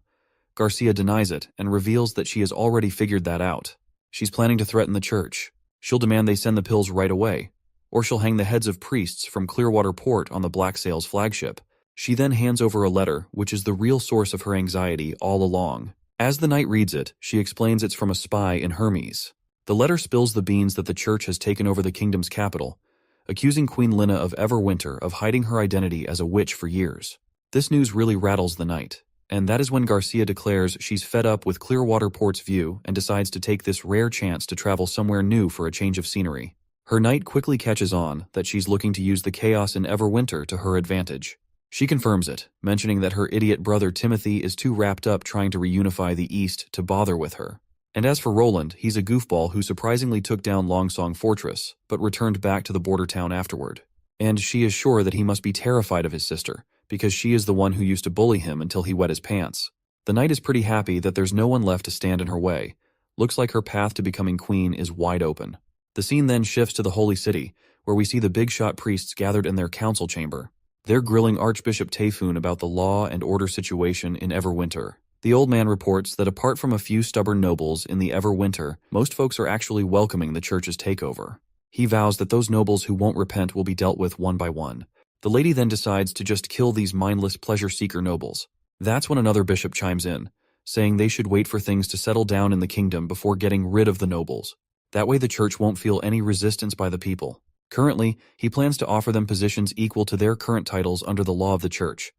Speaker 1: Garcia denies it and reveals that she has already figured that out. She's planning to threaten the church. She'll demand they send the pills right away, or she'll hang the heads of priests from Clearwater Port on the Black Sails flagship. She then hands over a letter, which is the real source of her anxiety all along. As the knight reads it, she explains it's from a spy in Hermes. The letter spills the beans that the church has taken over the kingdom's capital, accusing Queen Lina of Everwinter of hiding her identity as a witch for years. This news really rattles the knight, and that is when Garcia declares she's fed up with Clearwater Port's view and decides to take this rare chance to travel somewhere new for a change of scenery. Her knight quickly catches on that she's looking to use the chaos in Everwinter to her advantage. She confirms it, mentioning that her idiot brother Timothy is too wrapped up trying to reunify the East to bother with her. And as for Roland, he's a goofball who surprisingly took down Longsong Fortress, but returned back to the border town afterward. and she is sure that he must be terrified of his sister, because she is the one who used to bully him until he wet his pants. The knight is pretty happy that there's no one left to stand in her way. Looks like her path to becoming queen is wide open. The scene then shifts to the Holy City, where we see the big-shot priests gathered in their council chamber. They're grilling Archbishop Tayfun about the law and order situation in Everwinter. The old man reports that apart from a few stubborn nobles in the Everwinter, most folks are actually welcoming the church's takeover. He vows that those nobles who won't repent will be dealt with one by one. The lady then decides to just kill these mindless pleasure-seeker nobles. That's when another bishop chimes in, saying they should wait for things to settle down in the kingdom before getting rid of the nobles. That way the church won't feel any resistance by the people. Currently, he plans to offer them positions equal to their current titles under the law of the church,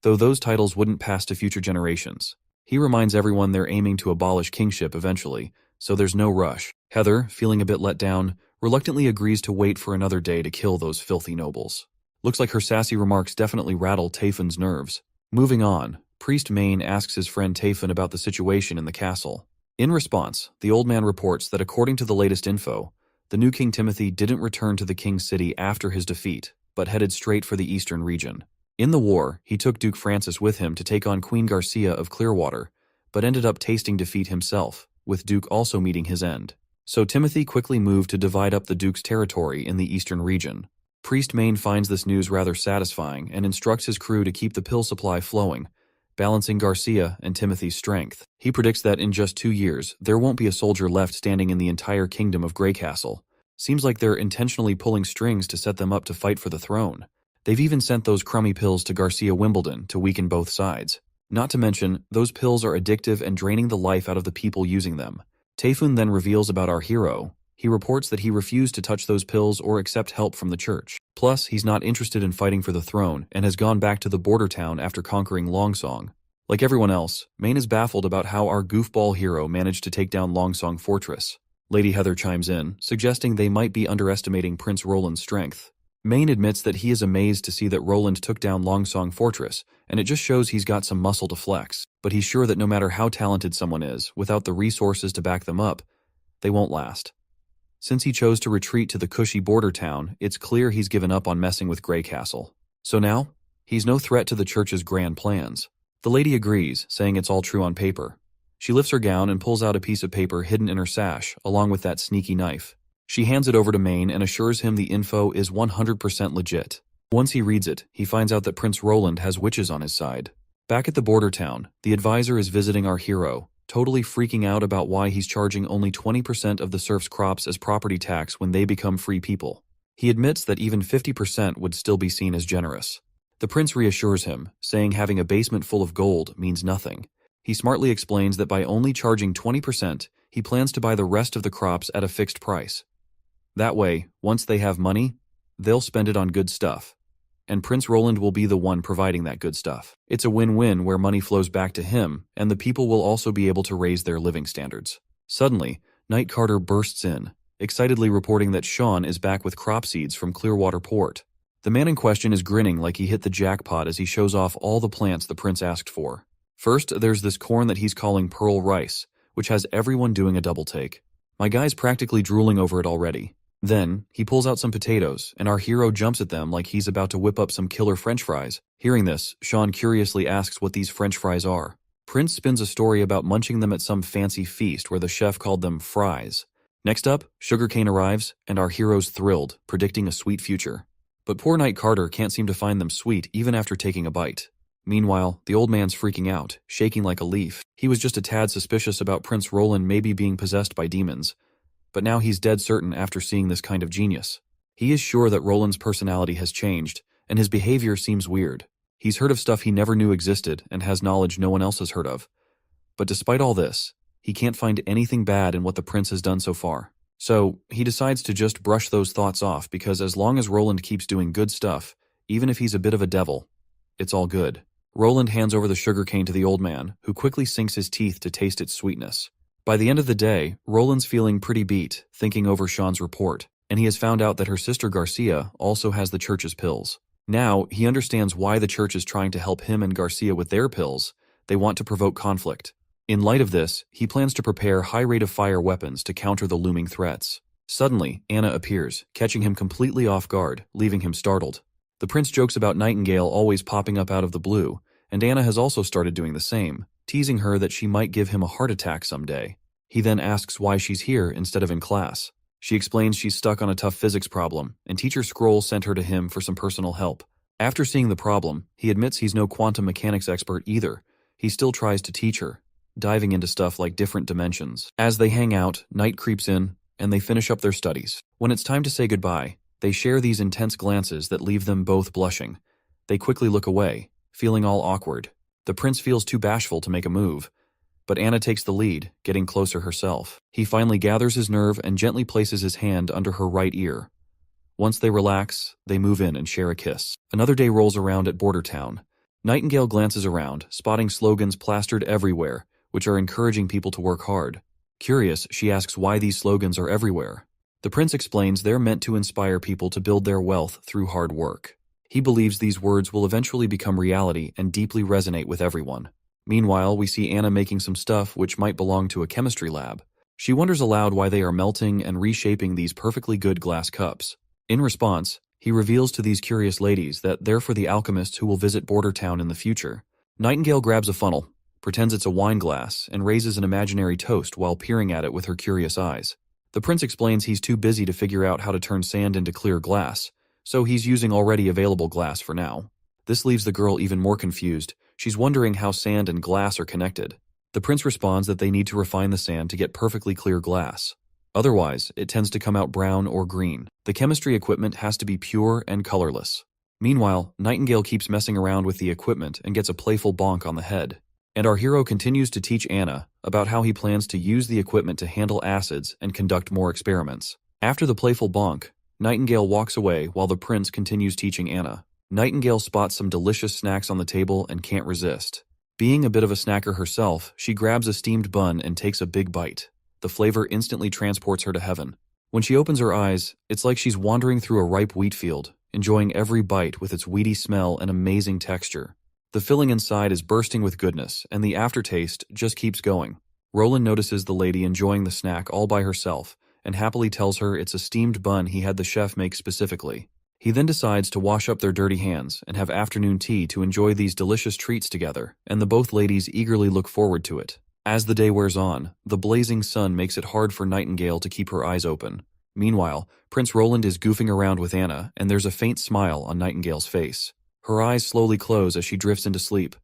Speaker 1: though those titles wouldn't pass to future generations. He reminds everyone they're aiming to abolish kingship eventually, so there's no rush. Heather, feeling a bit let down, reluctantly agrees to wait for another day to kill those filthy nobles. Looks like her sassy remarks definitely rattle Tayfun's nerves. Moving on, Priest Main asks his friend Tayfun about the situation in the castle. In response, the old man reports that according to the latest info, the new King Timothy didn't return to the king's city after his defeat, but headed straight for the eastern region. In the war, he took Duke Francis with him to take on Queen Garcia of Clearwater, but ended up tasting defeat himself, with Duke also meeting his end. So Timothy quickly moved to divide up the Duke's territory in the eastern region. Priest Main finds this news rather satisfying and instructs his crew to keep the pill supply flowing, balancing Garcia and Timothy's strength. He predicts that in just 2 years, there won't be a soldier left standing in the entire kingdom of Greycastle. Seems like they're intentionally pulling strings to set them up to fight for the throne. They've even sent those crummy pills to Garcia Wimbledon to weaken both sides. Not to mention, those pills are addictive and draining the life out of the people using them. Tayfun then reveals about our hero. He reports that he refused to touch those pills or accept help from the church. Plus, he's not interested in fighting for the throne and has gone back to the border town after conquering Longsong. Like everyone else, Main is baffled about how our goofball hero managed to take down Longsong Fortress. Lady Heather chimes in, suggesting they might be underestimating Prince Roland's strength. Main admits that he is amazed to see that Roland took down Longsong Fortress, and it just shows he's got some muscle to flex, but he's sure that no matter how talented someone is, without the resources to back them up, they won't last. Since he chose to retreat to the cushy border town, it's clear he's given up on messing with Greycastle. So now, he's no threat to the church's grand plans. The lady agrees, saying it's all true on paper. She lifts her gown and pulls out a piece of paper hidden in her sash, along with that sneaky knife. She hands it over to Main and assures him the info is 100% legit. Once he reads it, he finds out that Prince Roland has witches on his side. Back at the border town, the advisor is visiting our hero, totally freaking out about why he's charging only 20% of the serfs' crops as property tax when they become free people. He admits that even 50% would still be seen as generous. The prince reassures him, saying having a basement full of gold means nothing. He smartly explains that by only charging 20%, he plans to buy the rest of the crops at a fixed price. That way, once they have money, they'll spend it on good stuff. And Prince Roland will be the one providing that good stuff. It's a win-win where money flows back to him, and the people will also be able to raise their living standards. Suddenly, Knight Carter bursts in, excitedly reporting that Sean is back with crop seeds from Clearwater Port. The man in question is grinning like he hit the jackpot as he shows off all the plants the prince asked for. First, there's this corn that he's calling Pearl Rice, which has everyone doing a double take. My guy's practically drooling over it already. Then, he pulls out some potatoes, and our hero jumps at them like he's about to whip up some killer french fries. Hearing this, Sean curiously asks what these french fries are. Prince spins a story about munching them at some fancy feast where the chef called them fries. Next up, sugarcane arrives, and our hero's thrilled, predicting a sweet future. But poor Knight Carter can't seem to find them sweet even after taking a bite. Meanwhile, the old man's freaking out, shaking like a leaf. He was just a tad suspicious about Prince Roland maybe being possessed by demons. But now he's dead certain after seeing this kind of genius. He is sure that Roland's personality has changed, and his behavior seems weird. He's heard of stuff he never knew existed and has knowledge no one else has heard of. But despite all this, he can't find anything bad in what the prince has done so far. So, he decides to just brush those thoughts off because as long as Roland keeps doing good stuff, even if he's a bit of a devil, it's all good. Roland hands over the sugarcane to the old man, who quickly sinks his teeth to taste its sweetness. By the end of the day, Roland's feeling pretty beat, thinking over Sean's report, and he has found out that her sister Garcia also has the church's pills. Now, he understands why the church is trying to help him and Garcia with their pills. They want to provoke conflict. In light of this, he plans to prepare high rate of fire weapons to counter the looming threats. Suddenly, Anna appears, catching him completely off guard, leaving him startled. The prince jokes about Nightingale always popping up out of the blue, and Anna has also started doing the same, teasing her that she might give him a heart attack someday. He then asks why she's here instead of in class. She explains she's stuck on a tough physics problem, and Teacher Scroll sent her to him for some personal help. After seeing the problem, he admits he's no quantum mechanics expert either. He still tries to teach her, diving into stuff like different dimensions. As they hang out, night creeps in, and they finish up their studies. When it's time to say goodbye, they share these intense glances that leave them both blushing. They quickly look away, feeling all awkward. The prince feels too bashful to make a move, but Anna takes the lead, getting closer herself. He finally gathers his nerve and gently places his hand under her right ear. Once they relax, they move in and share a kiss. Another day rolls around at Border Town. Nightingale glances around, spotting slogans plastered everywhere, which are encouraging people to work hard. Curious, she asks why these slogans are everywhere. The prince explains they're meant to inspire people to build their wealth through hard work. He believes these words will eventually become reality and deeply resonate with everyone. Meanwhile, we see Anna making some stuff which might belong to a chemistry lab. She wonders aloud why they are melting and reshaping these perfectly good glass cups. In response, he reveals to these curious ladies that they're for the alchemists who will visit Border Town in the future. Nightingale grabs a funnel, pretends it's a wine glass, and raises an imaginary toast while peering at it with her curious eyes. The prince explains he's too busy to figure out how to turn sand into clear glass, so he's using already available glass for now. This leaves the girl even more confused. She's wondering how sand and glass are connected. The prince responds that they need to refine the sand to get perfectly clear glass. Otherwise, it tends to come out brown or green. The chemistry equipment has to be pure and colorless. Meanwhile, Nightingale keeps messing around with the equipment and gets a playful bonk on the head. And our hero continues to teach Anna about how he plans to use the equipment to handle acids and conduct more experiments. After the playful bonk, Nightingale walks away while the prince continues teaching Anna. Nightingale spots some delicious snacks on the table and can't resist. Being a bit of a snacker herself, she grabs a steamed bun and takes a big bite. The flavor instantly transports her to heaven. When she opens her eyes, it's like she's wandering through a ripe wheat field, enjoying every bite with its weedy smell and amazing texture. The filling inside is bursting with goodness, and the aftertaste just keeps going. Roland notices the lady enjoying the snack all by herself, and happily tells her it's a steamed bun he had the chef make specifically. He then decides to wash up their dirty hands and have afternoon tea to enjoy these delicious treats together, and the both ladies eagerly look forward to it. As the day wears on, the blazing sun makes it hard for Nightingale to keep her eyes open. Meanwhile, Prince Roland is goofing around with Anna, and there's a faint smile on Nightingale's face. Her eyes slowly close as she drifts into sleep,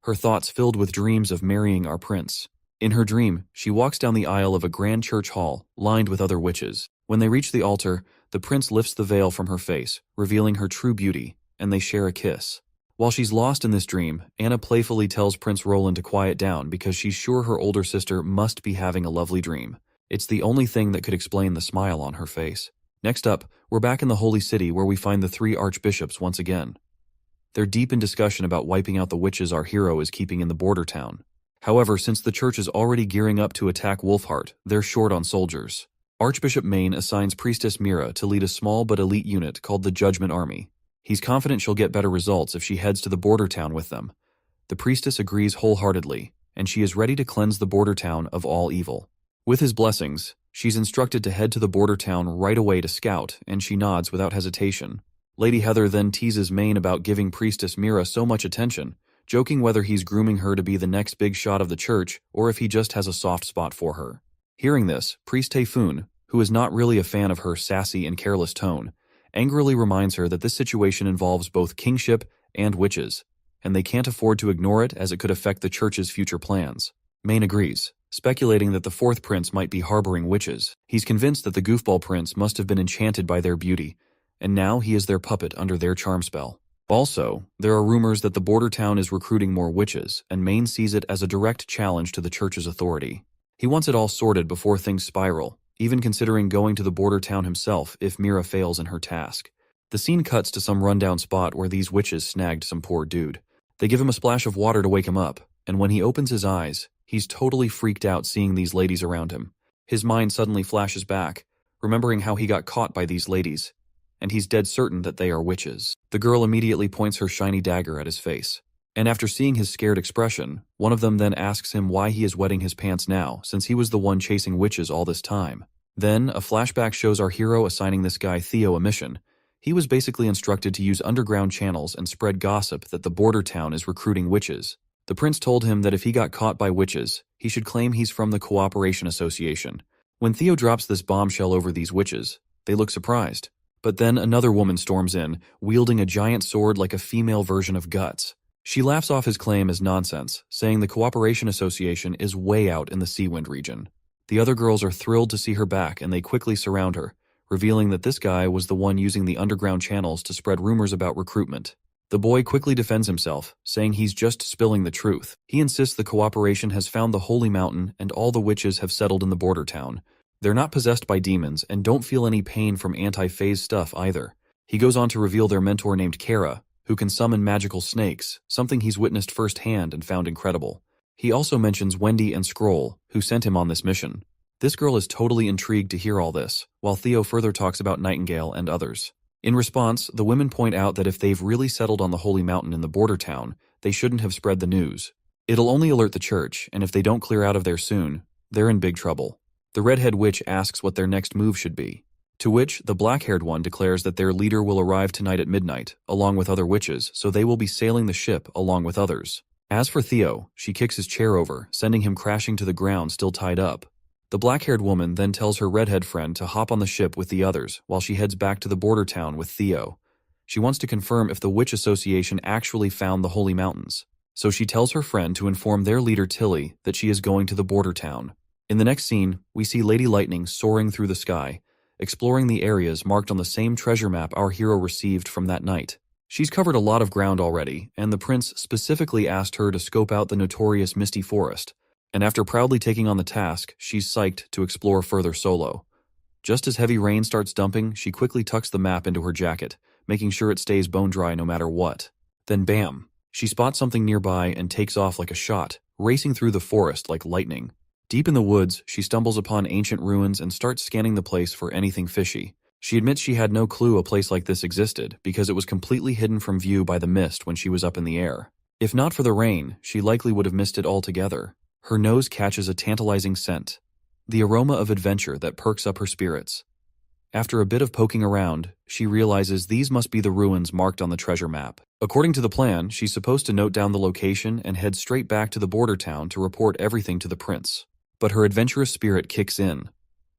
Speaker 1: her thoughts filled with dreams of marrying our prince. In her dream, she walks down the aisle of a grand church hall, lined with other witches. When they reach the altar, the prince lifts the veil from her face, revealing her true beauty, and they share a kiss. While she's lost in this dream, Anna playfully tells Prince Roland to quiet down because she's sure her older sister must be having a lovely dream. It's the only thing that could explain the smile on her face. Next up, we're back in the Holy City where we find the three archbishops once again. They're deep in discussion about wiping out the witches our hero is keeping in the border town. However, since the church is already gearing up to attack Wolfheart, they're short on soldiers. Archbishop Maine assigns Priestess Mira to lead a small but elite unit called the Judgment Army. He's confident she'll get better results if she heads to the border town with them. The priestess agrees wholeheartedly, and she is ready to cleanse the border town of all evil. With his blessings, she's instructed to head to the border town right away to scout, and she nods without hesitation. Lady Heather then teases Maine about giving Priestess Mira so much attention, joking whether he's grooming her to be the next big shot of the church or if he just has a soft spot for her. Hearing this, Priest Typhoon, who is not really a fan of her sassy and careless tone, angrily reminds her that this situation involves both kingship and witches, and they can't afford to ignore it as it could affect the church's future plans. Maine agrees, speculating that the fourth prince might be harboring witches. He's convinced that the goofball prince must have been enchanted by their beauty, and now he is their puppet under their charm spell. Also, there are rumors that the border town is recruiting more witches, and Maine sees it as a direct challenge to the church's authority. He wants it all sorted before things spiral, even considering going to the border town himself if Mira fails in her task. The scene cuts to some rundown spot where these witches snagged some poor dude. They give him a splash of water to wake him up, and when he opens his eyes, he's totally freaked out seeing these ladies around him. His mind suddenly flashes back, remembering how he got caught by these ladies, and he's dead certain that they are witches. The girl immediately points her shiny dagger at his face, and after seeing his scared expression, one of them then asks him why he is wetting his pants now, since he was the one chasing witches all this time. Then, a flashback shows our hero assigning this guy Theo a mission. He was basically instructed to use underground channels and spread gossip that the border town is recruiting witches. The prince told him that if he got caught by witches, he should claim he's from the Cooperation Association. When Theo drops this bombshell over these witches, they look surprised. But then another woman storms in, wielding a giant sword like a female version of Guts. She laughs off his claim as nonsense, saying the Cooperation Association is way out in the Seawind region. The other girls are thrilled to see her back and they quickly surround her, revealing that this guy was the one using the underground channels to spread rumors about recruitment. The boy quickly defends himself, saying he's just spilling the truth. He insists the Cooperation has found the Holy Mountain and all the witches have settled in the border town. They're not possessed by demons and don't feel any pain from anti-phase stuff either. He goes on to reveal their mentor named Kara, who can summon magical snakes, something he's witnessed firsthand and found incredible. He also mentions Wendy and Scroll, who sent him on this mission. This girl is totally intrigued to hear all this, while Theo further talks about Nightingale and others. In response, the women point out that if they've really settled on the Holy Mountain in the border town, they shouldn't have spread the news. It'll only alert the church, and if they don't clear out of there soon, they're in big trouble. The redhead witch asks what their next move should be, to which the black-haired one declares that their leader will arrive tonight at midnight, along with other witches, so they will be sailing the ship along with others. As for Theo, she kicks his chair over, sending him crashing to the ground still tied up. The black-haired woman then tells her redhead friend to hop on the ship with the others while she heads back to the border town with Theo. She wants to confirm if the Witch Association actually found the Holy Mountains, so she tells her friend to inform their leader Tilly that she is going to the border town. In the next scene, we see Lady Lightning soaring through the sky, exploring the areas marked on the same treasure map our hero received from that night. She's covered a lot of ground already, and the prince specifically asked her to scope out the notorious Misty Forest, and after proudly taking on the task, she's psyched to explore further solo. Just as heavy rain starts dumping, she quickly tucks the map into her jacket, making sure it stays bone dry no matter what. Then bam! She spots something nearby and takes off like a shot, racing through the forest like lightning. Deep in the woods, she stumbles upon ancient ruins and starts scanning the place for anything fishy. She admits she had no clue a place like this existed because it was completely hidden from view by the mist when she was up in the air. If not for the rain, she likely would have missed it altogether. Her nose catches a tantalizing scent, the aroma of adventure that perks up her spirits. After a bit of poking around, she realizes these must be the ruins marked on the treasure map. According to the plan, she's supposed to note down the location and head straight back to the border town to report everything to the prince. But her adventurous spirit kicks in,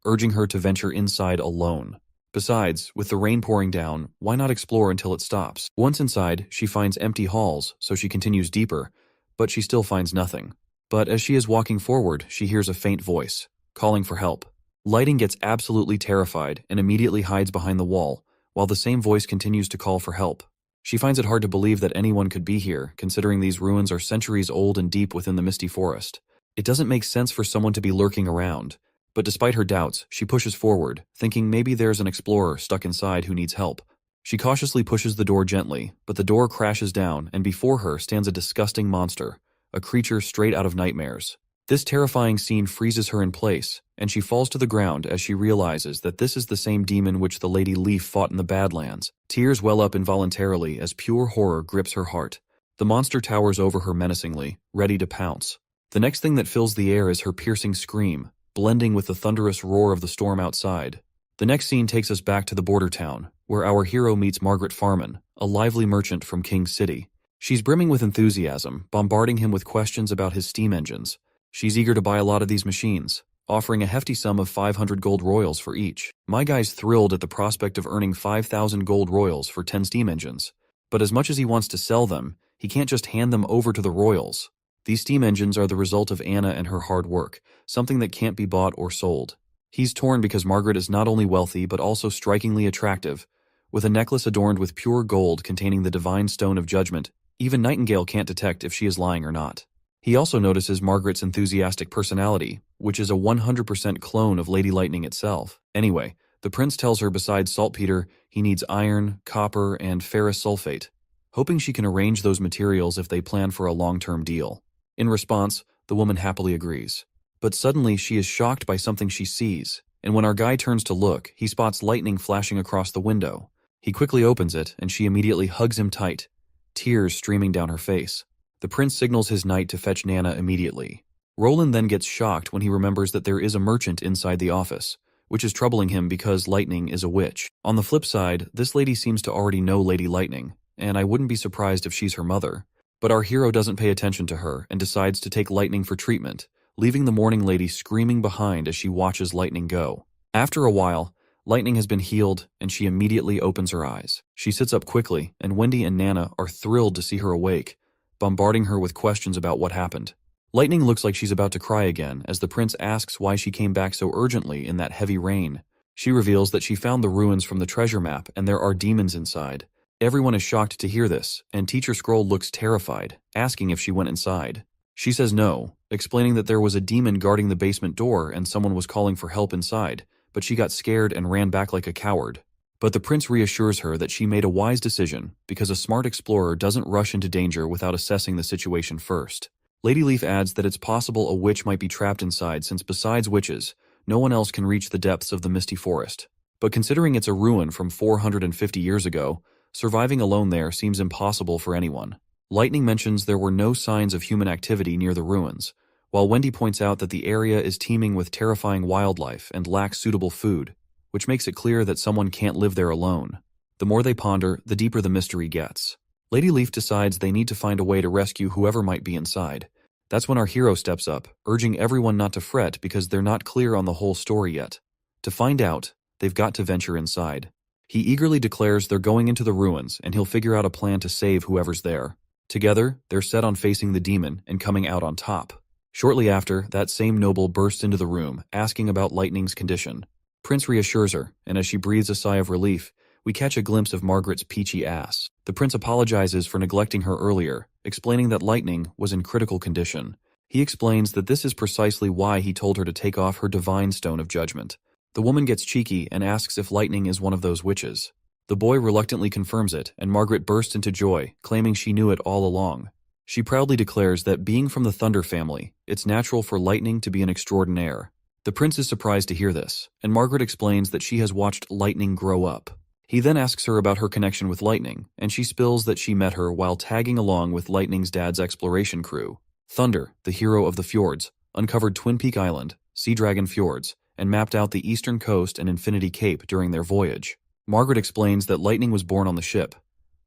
Speaker 1: urging her to venture inside alone. Besides, with the rain pouring down, why not explore until it stops? Once inside, she finds empty halls, so she continues deeper, but she still finds nothing. But as she is walking forward, she hears a faint voice, calling for help. Lighting gets absolutely terrified and immediately hides behind the wall, while the same voice continues to call for help. She finds it hard to believe that anyone could be here, considering these ruins are centuries old and deep within the misty forest. It doesn't make sense for someone to be lurking around. But despite her doubts, she pushes forward, thinking maybe there's an explorer stuck inside who needs help. She cautiously pushes the door gently, but the door crashes down and before her stands a disgusting monster, a creature straight out of nightmares. This terrifying scene freezes her in place, and she falls to the ground as she realizes that this is the same demon which the Lady Leaf fought in the Badlands. Tears well up involuntarily as pure horror grips her heart. The monster towers over her menacingly, ready to pounce. The next thing that fills the air is her piercing scream, blending with the thunderous roar of the storm outside. The next scene takes us back to the border town, where our hero meets Margaret Farman, a lively merchant from King's City. She's brimming with enthusiasm, bombarding him with questions about his steam engines. She's eager to buy a lot of these machines, offering a hefty sum of 500 gold royals for each. My guy's thrilled at the prospect of earning 5,000 gold royals for 10 steam engines. But as much as he wants to sell them, he can't just hand them over to the royals. These steam engines are the result of Anna and her hard work, something that can't be bought or sold. He's torn because Margaret is not only wealthy but also strikingly attractive. With a necklace adorned with pure gold containing the divine stone of judgment, even Nightingale can't detect if she is lying or not. He also notices Margaret's enthusiastic personality, which is a 100% clone of Lady Lightning itself. Anyway, the prince tells her besides saltpeter, he needs iron, copper, and ferrous sulfate, hoping she can arrange those materials if they plan for a long-term deal. In response, the woman happily agrees. But suddenly she is shocked by something she sees, and when our guy turns to look, he spots lightning flashing across the window. He quickly opens it, and she immediately hugs him tight, tears streaming down her face. The prince signals his knight to fetch Nana immediately. Roland then gets shocked when he remembers that there is a merchant inside the office, which is troubling him because Lightning is a witch. On the flip side, this lady seems to already know Lady Lightning, and I wouldn't be surprised if she's her mother. But our hero doesn't pay attention to her and decides to take Lightning for treatment, leaving the morning lady screaming behind as she watches Lightning go. After a while, Lightning has been healed and she immediately opens her eyes. She sits up quickly, and Wendy and Nana are thrilled to see her awake, bombarding her with questions about what happened. Lightning looks like she's about to cry again as the prince asks why she came back so urgently in that heavy rain. She reveals that she found the ruins from the treasure map and there are demons inside. Everyone is shocked to hear this, and Teacher Scroll looks terrified, asking if she went inside. She says no, explaining that there was a demon guarding the basement door and someone was calling for help inside, but she got scared and ran back like a coward. But the prince reassures her that she made a wise decision because a smart explorer doesn't rush into danger without assessing the situation first. Lady Leaf adds that it's possible a witch might be trapped inside since besides witches, no one else can reach the depths of the misty forest. But considering it's a ruin from 450 years ago, surviving alone there seems impossible for anyone. Lightning mentions there were no signs of human activity near the ruins, while Wendy points out that the area is teeming with terrifying wildlife and lacks suitable food, which makes it clear that someone can't live there alone. The more they ponder, the deeper the mystery gets. Lady Leaf decides they need to find a way to rescue whoever might be inside. That's when our hero steps up, urging everyone not to fret because they're not clear on the whole story yet. To find out, they've got to venture inside. He eagerly declares they're going into the ruins and he'll figure out a plan to save whoever's there. Together, they're set on facing the demon and coming out on top. Shortly after, that same noble bursts into the room, asking about Lightning's condition. Prince reassures her, and as she breathes a sigh of relief, we catch a glimpse of Margaret's peachy ass. The prince apologizes for neglecting her earlier, explaining that Lightning was in critical condition. He explains that this is precisely why he told her to take off her divine stone of judgment. The woman gets cheeky and asks if Lightning is one of those witches. The boy reluctantly confirms it, and Margaret bursts into joy, claiming she knew it all along. She proudly declares that being from the Thunder family, it's natural for Lightning to be an extraordinaire. The prince is surprised to hear this, and Margaret explains that she has watched Lightning grow up. He then asks her about her connection with Lightning, and she spills that she met her while tagging along with Lightning's dad's exploration crew. Thunder, the hero of the fjords, uncovered Twin Peak Island, Sea Dragon Fjords, and mapped out the eastern coast and Infinity Cape during their voyage. Margaret explains that Lightning was born on the ship,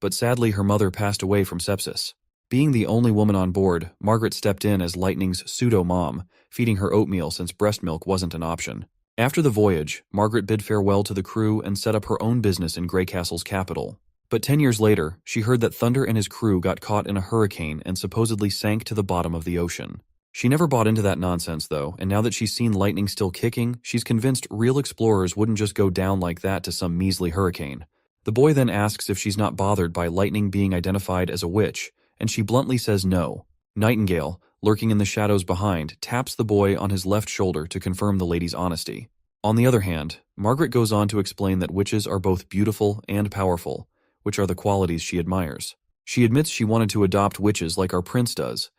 Speaker 1: but sadly her mother passed away from sepsis. Being the only woman on board, Margaret stepped in as Lightning's pseudo-mom, feeding her oatmeal since breast milk wasn't an option. After the voyage, Margaret bid farewell to the crew and set up her own business in Greycastle's capital. But 10 years later, she heard that Thunder and his crew got caught in a hurricane and supposedly sank to the bottom of the ocean. She never bought into that nonsense though, and now that she's seen Lightning still kicking, she's convinced real explorers wouldn't just go down like that to some measly hurricane. The boy then asks if she's not bothered by Lightning being identified as a witch, and she bluntly says no. Nightingale, lurking in the shadows behind, taps the boy on his left shoulder to confirm the lady's honesty. On the other hand, Margaret goes on to explain that witches are both beautiful and powerful, which are the qualities she admires. She admits she wanted to adopt witches like our prince does,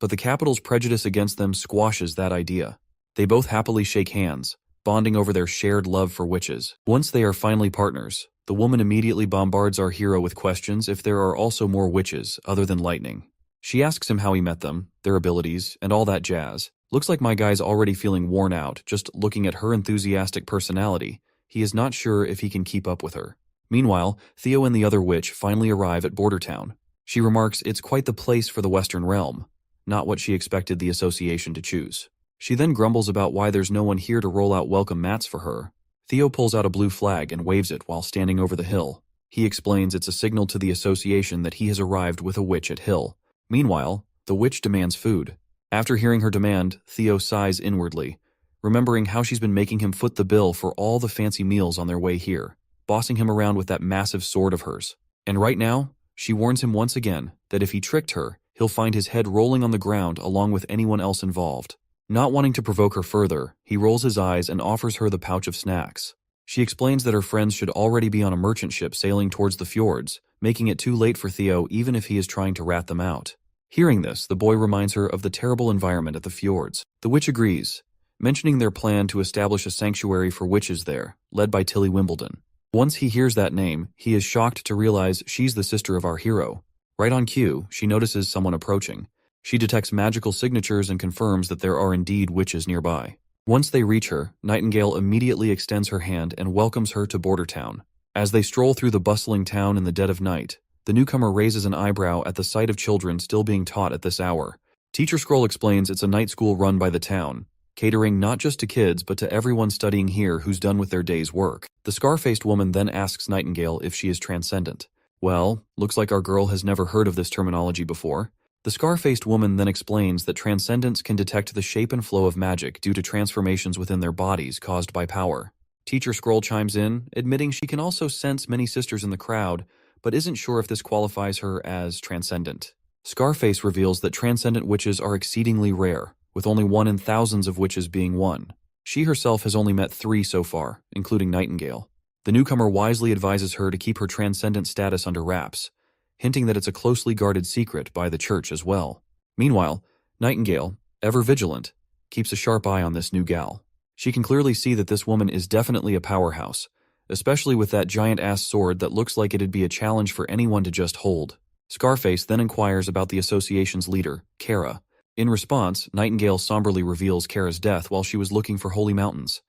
Speaker 1: but the capital's prejudice against them squashes that idea. They both happily shake hands, bonding over their shared love for witches. Once they are finally partners, the woman immediately bombards our hero with questions if there are also more witches other than Lightning. She asks him how he met them, their abilities, and all that jazz. Looks like my guy's already feeling worn out just looking at her enthusiastic personality. He is not sure if he can keep up with her. Meanwhile, Theo and the other witch finally arrive at Border Town. She remarks it's quite the place for the Western realm, not what she expected the association to choose. She then grumbles about why there's no one here to roll out welcome mats for her. Theo pulls out a blue flag and waves it while standing over the hill. He explains it's a signal to the association that he has arrived with a witch at Hill. Meanwhile, the witch demands food. After hearing her demand, Theo sighs inwardly, remembering how she's been making him foot the bill for all the fancy meals on their way here, bossing him around with that massive sword of hers. And right now, she warns him once again that if he tricked her, he'll find his head rolling on the ground along with anyone else involved. Not wanting to provoke her further, he rolls his eyes and offers her the pouch of snacks. She explains that her friends should already be on a merchant ship sailing towards the fjords, making it too late for Theo even if he is trying to rat them out. Hearing this, the boy reminds her of the terrible environment at the fjords. The witch agrees, mentioning their plan to establish a sanctuary for witches there, led by Tilly Wimbledon. Once he hears that name, he is shocked to realize she's the sister of our hero. Right on cue, she notices someone approaching. She detects magical signatures and confirms that there are indeed witches nearby. Once they reach her, Nightingale immediately extends her hand and welcomes her to Border Town. As they stroll through the bustling town in the dead of night, the newcomer raises an eyebrow at the sight of children still being taught at this hour. Teacher Scroll explains it's a night school run by the town, catering not just to kids but to everyone studying here who's done with their day's work. The scar-faced woman then asks Nightingale if she is transcendent. Well, looks like our girl has never heard of this terminology before. The scar-faced woman then explains that transcendents can detect the shape and flow of magic due to transformations within their bodies caused by power. Teacher Scroll chimes in, admitting she can also sense many sisters in the crowd, but isn't sure if this qualifies her as transcendent. Scarface reveals that transcendent witches are exceedingly rare, with only 1 in thousands of witches being one. She herself has only met 3 so far, including Nightingale. The newcomer wisely advises her to keep her transcendent status under wraps, hinting that it's a closely guarded secret by the church as well. Meanwhile, Nightingale, ever vigilant, keeps a sharp eye on this new gal. She can clearly see that this woman is definitely a powerhouse, especially with that giant-ass sword that looks like it'd be a challenge for anyone to just hold. Scarface then inquires about the association's leader, Kara. In response, Nightingale somberly reveals Kara's death while she was looking for holy mountains.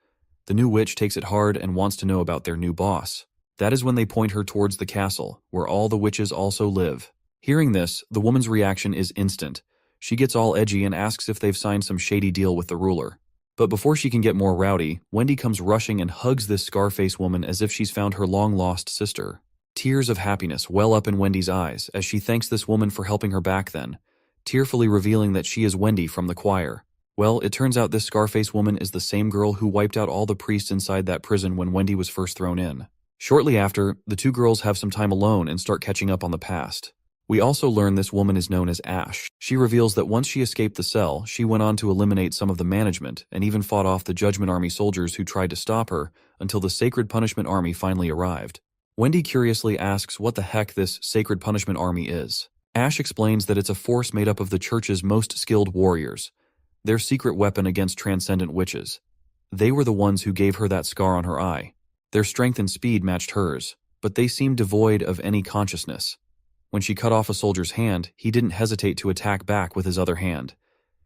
Speaker 1: The new witch takes it hard and wants to know about their new boss. That is when they point her towards the castle, where all the witches also live. Hearing this, the woman's reaction is instant. She gets all edgy and asks if they've signed some shady deal with the ruler. But before she can get more rowdy, Wendy comes rushing and hugs this Scarface woman as if she's found her long-lost sister. Tears of happiness well up in Wendy's eyes as she thanks this woman for helping her back then, tearfully revealing that she is Wendy from the choir. Well, it turns out this Scarface woman is the same girl who wiped out all the priests inside that prison when Wendy was first thrown in. Shortly after, the two girls have some time alone and start catching up on the past. We also learn this woman is known as Ash. She reveals that once she escaped the cell, she went on to eliminate some of the management and even fought off the Judgment Army soldiers who tried to stop her until the Sacred Punishment Army finally arrived. Wendy curiously asks what the heck this Sacred Punishment Army is. Ash explains that it's a force made up of the church's most skilled warriors, their secret weapon against transcendent witches. They were the ones who gave her that scar on her eye. Their strength and speed matched hers, but they seemed devoid of any consciousness. When she cut off a soldier's hand, he didn't hesitate to attack back with his other hand.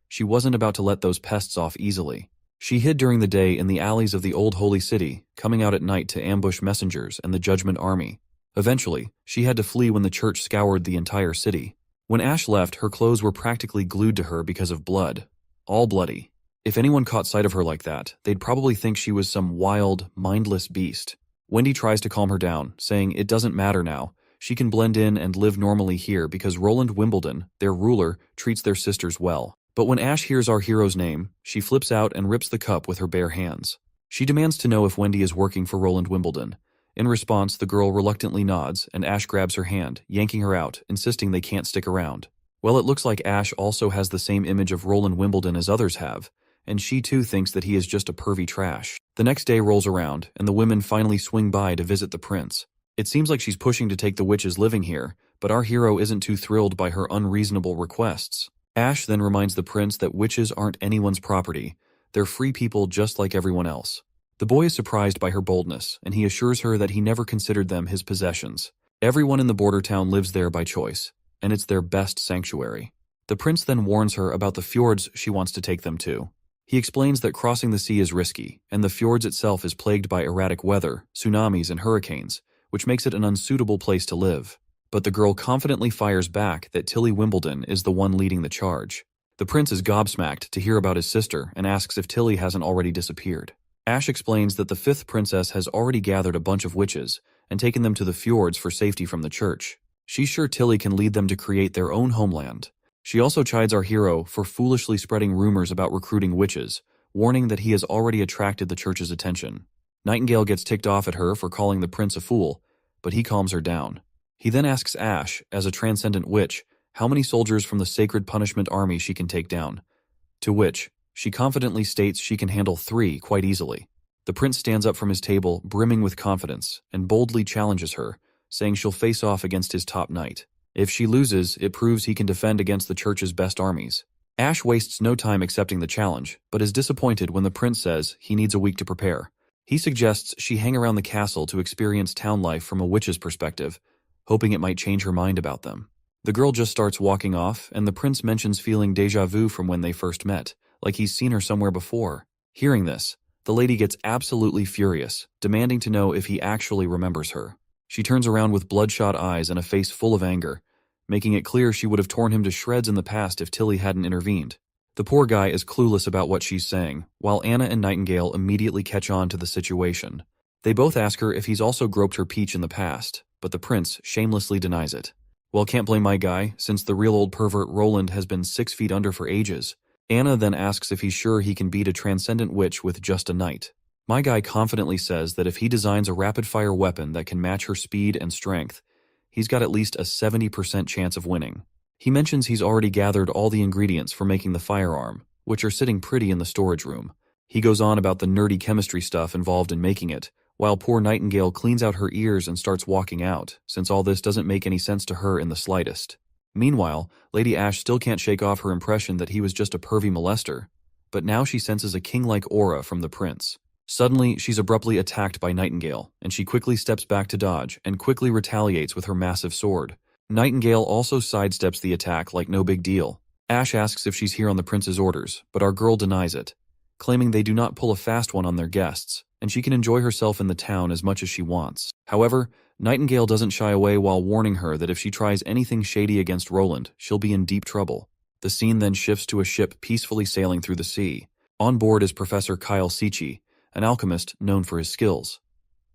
Speaker 1: She wasn't about to let those pests off easily. She hid during the day in the alleys of the old holy city, coming out at night to ambush messengers and the Judgment Army. Eventually, she had to flee when the church scoured the entire city. When Ash left, her clothes were practically glued to her because of blood. All bloody. If anyone caught sight of her like that, they'd probably think she was some wild, mindless beast. Wendy tries to calm her down, saying it doesn't matter now. She can blend in and live normally here because Roland Wimbledon, their ruler, treats their sisters well. But when Ash hears our hero's name, she flips out and rips the cup with her bare hands. She demands to know if Wendy is working for Roland Wimbledon. In response, the girl reluctantly nods, and Ash grabs her hand, yanking her out, insisting they can't stick around. Well, it looks like Ash also has the same image of Roland Wimbledon as others have, and she too thinks that he is just a pervy trash. The next day rolls around, and the women finally swing by to visit the prince. It seems like she's pushing to take the witches living here, but our hero isn't too thrilled by her unreasonable requests. Ash then reminds the prince that witches aren't anyone's property. They're free people just like everyone else. The boy is surprised by her boldness, and he assures her that he never considered them his possessions. Everyone in the border town lives there by choice, and it's their best sanctuary. The prince then warns her about the fjords she wants to take them to. He explains that crossing the sea is risky, and the fjords itself is plagued by erratic weather, tsunamis, and hurricanes, which makes it an unsuitable place to live. But the girl confidently fires back that Tilly Wimbledon is the one leading the charge. The prince is gobsmacked to hear about his sister and asks if Tilly hasn't already disappeared. Ash explains that the 5th princess has already gathered a bunch of witches and taken them to the fjords for safety from the church. She's sure Tilly can lead them to create their own homeland. She also chides our hero for foolishly spreading rumors about recruiting witches, warning that he has already attracted the church's attention. Nightingale gets ticked off at her for calling the prince a fool, but he calms her down. He then asks Ash, as a transcendent witch, how many soldiers from the Sacred Punishment Army she can take down. To which, she confidently states she can handle 3 quite easily. The prince stands up from his table, brimming with confidence, and boldly challenges her, saying she'll face off against his top knight. If she loses, it proves he can defend against the church's best armies. Ash wastes no time accepting the challenge, but is disappointed when the prince says he needs a week to prepare. He suggests she hang around the castle to experience town life from a witch's perspective, hoping it might change her mind about them. The girl just starts walking off, and the prince mentions feeling déjà vu from when they first met, like he's seen her somewhere before. Hearing this, the lady gets absolutely furious, demanding to know if he actually remembers her. She turns around with bloodshot eyes and a face full of anger, making it clear she would have torn him to shreds in the past if Tilly hadn't intervened. The poor guy is clueless about what she's saying, while Anna and Nightingale immediately catch on to the situation. They both ask her if he's also groped her peach in the past, but the prince shamelessly denies it. Well, can't blame my guy, since the real old pervert Roland has been 6 feet under for ages. Anna then asks if he's sure he can beat a transcendent witch with just a knight. My guy confidently says that if he designs a rapid-fire weapon that can match her speed and strength, he's got at least a 70% chance of winning. He mentions he's already gathered all the ingredients for making the firearm, which are sitting pretty in the storage room. He goes on about the nerdy chemistry stuff involved in making it, while poor Nightingale cleans out her ears and starts walking out, since all this doesn't make any sense to her in the slightest. Meanwhile, Lady Ash still can't shake off her impression that he was just a pervy molester, but now she senses a king-like aura from the prince. Suddenly, she's abruptly attacked by Nightingale, and she quickly steps back to dodge and quickly retaliates with her massive sword. Nightingale also sidesteps the attack like no big deal. Ash asks if she's here on the prince's orders, but our girl denies it, claiming they do not pull a fast one on their guests, and she can enjoy herself in the town as much as she wants. However, Nightingale doesn't shy away while warning her that if she tries anything shady against Roland, she'll be in deep trouble. The scene then shifts to a ship peacefully sailing through the sea. On board is Professor Kyle Sichi, an alchemist known for his skills.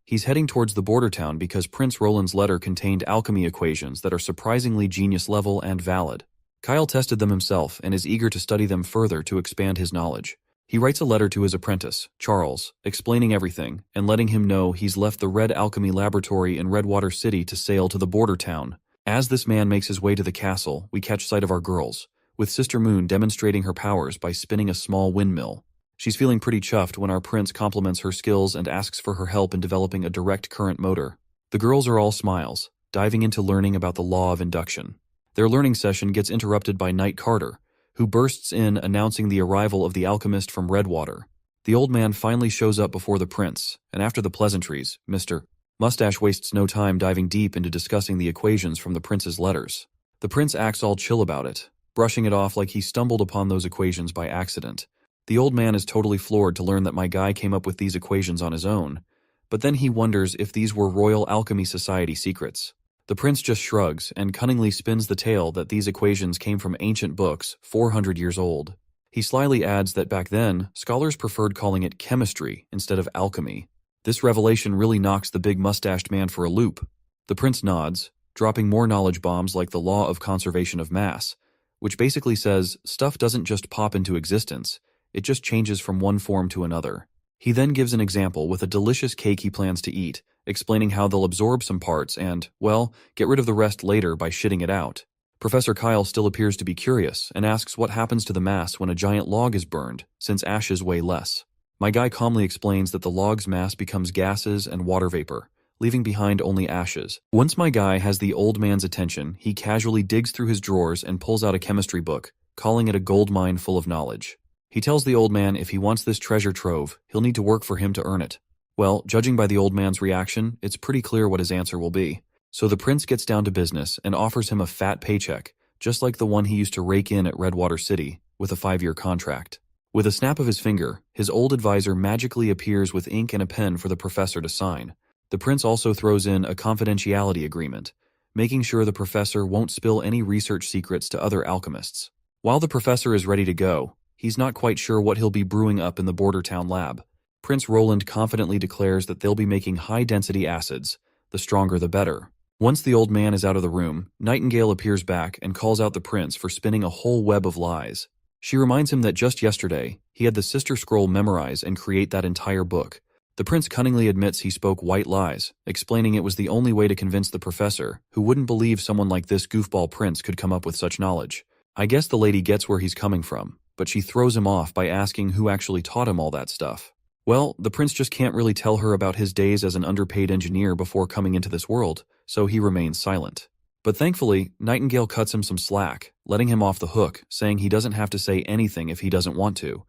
Speaker 1: He's heading towards the border town because Prince Roland's letter contained alchemy equations that are surprisingly genius-level and valid. Kyle tested them himself and is eager to study them further to expand his knowledge. He writes a letter to his apprentice, Charles, explaining everything and letting him know he's left the Red Alchemy Laboratory in Redwater City to sail to the border town. As this man makes his way to the castle, we catch sight of our girls, with Sister Moon demonstrating her powers by spinning a small windmill. She's feeling pretty chuffed when our prince compliments her skills and asks for her help in developing a direct current motor. The girls are all smiles, diving into learning about the law of induction. Their learning session gets interrupted by Knight Carter, who bursts in announcing the arrival of the alchemist from Redwater. The old man finally shows up before the prince, and after the pleasantries, Mr. Mustache wastes no time diving deep into discussing the equations from the prince's letters. The prince acts all chill about it, brushing it off like he stumbled upon those equations by accident. The old man is totally floored to learn that my guy came up with these equations on his own, but then he wonders if these were Royal Alchemy Society secrets. The prince just shrugs and cunningly spins the tale that these equations came from ancient books 400 years old. He slyly adds that back then, scholars preferred calling it chemistry instead of alchemy. This revelation really knocks the big mustached man for a loop. The prince nods, dropping more knowledge bombs like the law of conservation of mass, which basically says stuff doesn't just pop into existence, it just changes from one form to another. He then gives an example with a delicious cake he plans to eat, explaining how they'll absorb some parts and, well, get rid of the rest later by shitting it out. Professor Kyle still appears to be curious and asks what happens to the mass when a giant log is burned, since ashes weigh less. My guy calmly explains that the log's mass becomes gases and water vapor, leaving behind only ashes. Once my guy has the old man's attention, he casually digs through his drawers and pulls out a chemistry book, calling it a gold mine full of knowledge. He tells the old man if he wants this treasure trove, he'll need to work for him to earn it. Well, judging by the old man's reaction, it's pretty clear what his answer will be. So the prince gets down to business and offers him a fat paycheck, just like the one he used to rake in at Redwater City, with a 5-year contract. With a snap of his finger, his old advisor magically appears with ink and a pen for the professor to sign. The prince also throws in a confidentiality agreement, making sure the professor won't spill any research secrets to other alchemists. While the professor is ready to go, he's not quite sure what he'll be brewing up in the border town lab. Prince Roland confidently declares that they'll be making high-density acids, the stronger the better. Once the old man is out of the room, Nightingale appears back and calls out the prince for spinning a whole web of lies. She reminds him that just yesterday, he had the Sister Scroll memorize and create that entire book. The prince cunningly admits he spoke white lies, explaining it was the only way to convince the professor, who wouldn't believe someone like this goofball prince could come up with such knowledge. I guess the lady gets where he's coming from, but she throws him off by asking who actually taught him all that stuff. Well, the prince just can't really tell her about his days as an underpaid engineer before coming into this world, so he remains silent. But thankfully, Nightingale cuts him some slack, letting him off the hook, saying he doesn't have to say anything if he doesn't want to,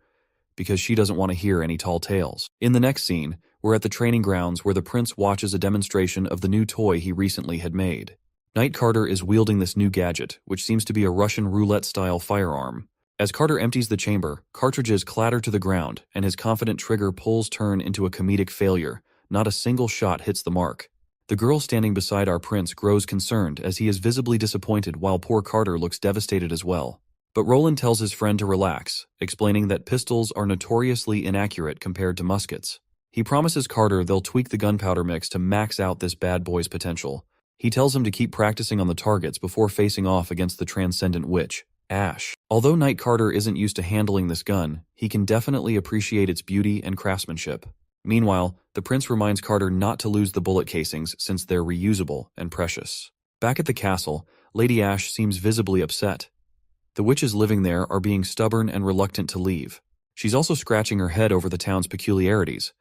Speaker 1: because she doesn't want to hear any tall tales. In the next scene, we're at the training grounds where the prince watches a demonstration of the new toy he recently had made. Knight Carter is wielding this new gadget, which seems to be a Russian roulette-style firearm. As Carter empties the chamber, cartridges clatter to the ground, and his confident trigger pulls turn into a comedic failure. Not a single shot hits the mark. The girl standing beside our prince grows concerned as he is visibly disappointed while poor Carter looks devastated as well. But Roland tells his friend to relax, explaining that pistols are notoriously inaccurate compared to muskets. He promises Carter they'll tweak the gunpowder mix to max out this bad boy's potential. He tells him to keep practicing on the targets before facing off against the transcendent witch, Ash. Although Knight Carter isn't used to handling this gun, he can definitely appreciate its beauty and craftsmanship. Meanwhile, the prince reminds Carter not to lose the bullet casings since they're reusable and precious. Back at the castle, Lady Ash seems visibly upset. The witches living there are being stubborn and reluctant to leave. She's also scratching her head over the town's peculiarities,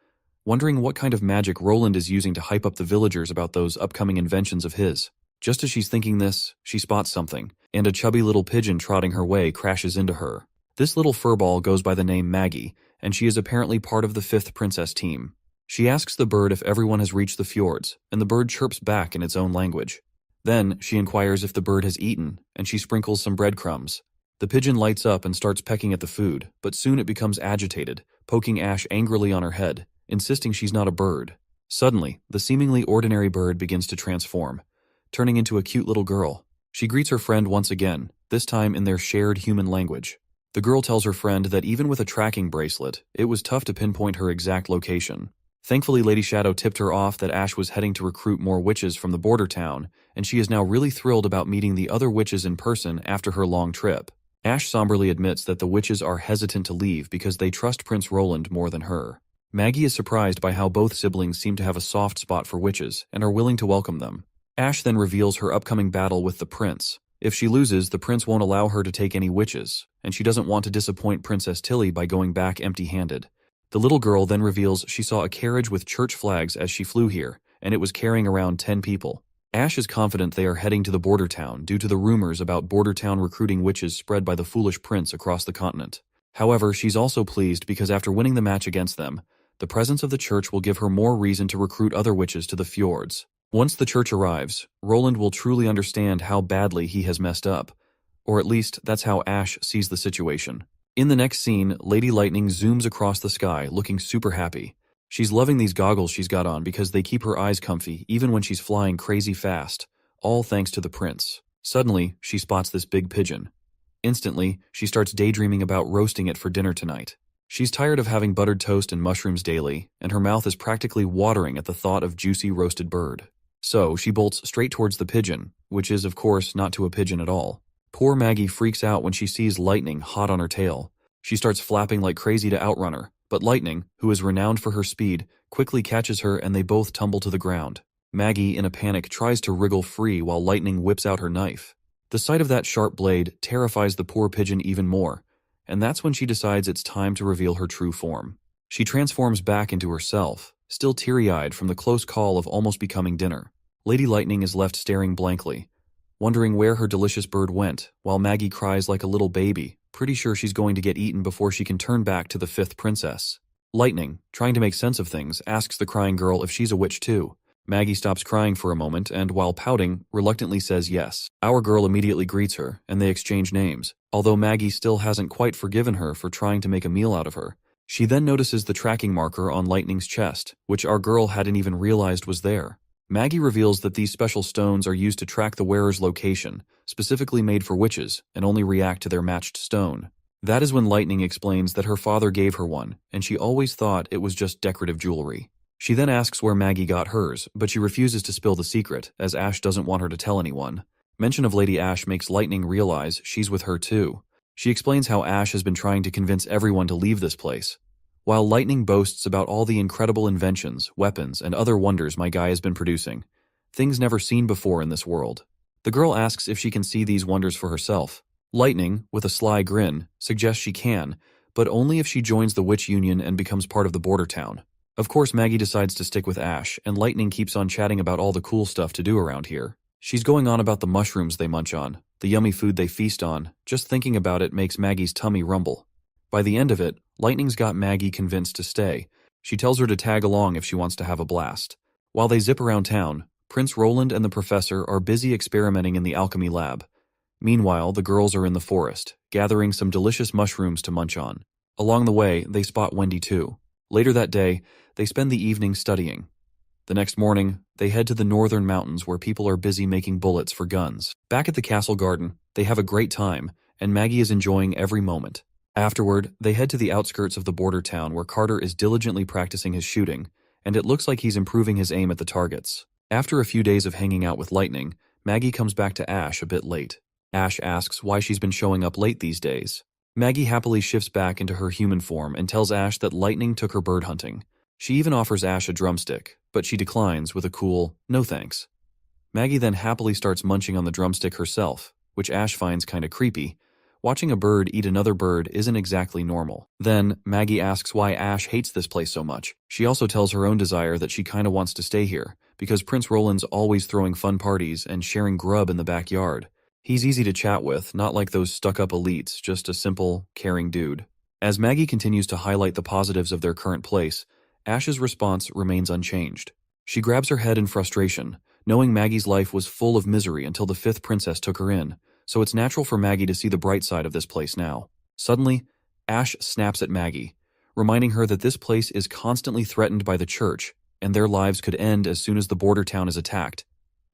Speaker 1: wondering what kind of magic Roland is using to hype up the villagers about those upcoming inventions of his. Just as she's thinking this, she spots something, and a chubby little pigeon trotting her way crashes into her. This little furball goes by the name Maggie, and she is apparently part of the 5th princess team. She asks the bird if everyone has reached the fjords, and the bird chirps back in its own language. Then, she inquires if the bird has eaten, and she sprinkles some breadcrumbs. The pigeon lights up and starts pecking at the food, but soon it becomes agitated, poking Ash angrily on her head, insisting she's not a bird. Suddenly, the seemingly ordinary bird begins to transform, turning into a cute little girl. She greets her friend once again, this time in their shared human language. The girl tells her friend that even with a tracking bracelet, it was tough to pinpoint her exact location. Thankfully, Lady Shadow tipped her off that Ash was heading to recruit more witches from the border town, and she is now really thrilled about meeting the other witches in person after her long trip. Ash somberly admits that the witches are hesitant to leave because they trust Prince Roland more than her. Maggie is surprised by how both siblings seem to have a soft spot for witches and are willing to welcome them. Ash then reveals her upcoming battle with the prince. If she loses, the prince won't allow her to take any witches, and she doesn't want to disappoint Princess Tilly by going back empty-handed. The little girl then reveals she saw a carriage with church flags as she flew here, and it was carrying around 10 people. Ash is confident they are heading to the border town due to the rumors about border town recruiting witches spread by the foolish prince across the continent. However, she's also pleased because after winning the match against them, the presence of the church will give her more reason to recruit other witches to the fjords. Once the church arrives, Roland will truly understand how badly he has messed up. Or at least, that's how Ash sees the situation. In the next scene, Lady Lightning zooms across the sky, looking super happy. She's loving these goggles she's got on because they keep her eyes comfy even when she's flying crazy fast, all thanks to the prince. Suddenly, she spots this big pigeon. Instantly, she starts daydreaming about roasting it for dinner tonight. She's tired of having buttered toast and mushrooms daily, and her mouth is practically watering at the thought of juicy roasted bird. So, she bolts straight towards the pigeon, which is, of course, not to a pigeon at all. Poor Maggie freaks out when she sees Lightning hot on her tail. She starts flapping like crazy to outrun her, but Lightning, who is renowned for her speed, quickly catches her and they both tumble to the ground. Maggie, in a panic, tries to wriggle free while Lightning whips out her knife. The sight of that sharp blade terrifies the poor pigeon even more, and that's when she decides it's time to reveal her true form. She transforms back into herself, still teary-eyed from the close call of almost becoming dinner. Lady Lightning is left staring blankly, wondering where her delicious bird went, while Maggie cries like a little baby, pretty sure she's going to get eaten before she can turn back to the 5th princess. Lightning, trying to make sense of things, asks the crying girl if she's a witch too. Maggie stops crying for a moment and, while pouting, reluctantly says yes. Our girl immediately greets her, and they exchange names, although Maggie still hasn't quite forgiven her for trying to make a meal out of her. She then notices the tracking marker on Lightning's chest, which our girl hadn't even realized was there. Maggie reveals that these special stones are used to track the wearer's location, specifically made for witches, and only react to their matched stone. That is when Lightning explains that her father gave her one, and she always thought it was just decorative jewelry. She then asks where Maggie got hers, but she refuses to spill the secret, as Ash doesn't want her to tell anyone. Mention of Lady Ash makes Lightning realize she's with her too. She explains how Ash has been trying to convince everyone to leave this place. While Lightning boasts about all the incredible inventions, weapons, and other wonders my guy has been producing, things never seen before in this world. The girl asks if she can see these wonders for herself. Lightning, with a sly grin, suggests she can, but only if she joins the Witch Union and becomes part of the border town. Of course, Maggie decides to stick with Ash, and Lightning keeps on chatting about all the cool stuff to do around here. She's going on about the mushrooms they munch on, the yummy food they feast on. Just thinking about it makes Maggie's tummy rumble. By the end of it, Lightning's got Maggie convinced to stay. She tells her to tag along if she wants to have a blast. While they zip around town, Prince Roland and the professor are busy experimenting in the alchemy lab. Meanwhile, the girls are in the forest, gathering some delicious mushrooms to munch on. Along the way, they spot Wendy too. Later that day, they spend the evening studying. The next morning, they head to the northern mountains where people are busy making bullets for guns. Back at the castle garden, they have a great time, and Maggie is enjoying every moment. Afterward, they head to the outskirts of the border town where Carter is diligently practicing his shooting, and it looks like he's improving his aim at the targets. After a few days of hanging out with Lightning, Maggie comes back to Ash a bit late. Ash asks why she's been showing up late these days. Maggie happily shifts back into her human form and tells Ash that Lightning took her bird hunting. She even offers Ash a drumstick, but she declines with a cool, "No thanks." Maggie then happily starts munching on the drumstick herself, which Ash finds kinda creepy. Watching a bird eat another bird isn't exactly normal. Then, Maggie asks why Ash hates this place so much. She also tells her own desire that she kinda wants to stay here, because Prince Roland's always throwing fun parties and sharing grub in the backyard. He's easy to chat with, not like those stuck-up elites, just a simple, caring dude. As Maggie continues to highlight the positives of their current place, Ash's response remains unchanged. She grabs her head in frustration, knowing Maggie's life was full of misery until the fifth princess took her in, so it's natural for Maggie to see the bright side of this place now. Suddenly, Ash snaps at Maggie, reminding her that this place is constantly threatened by the church, and their lives could end as soon as the border town is attacked,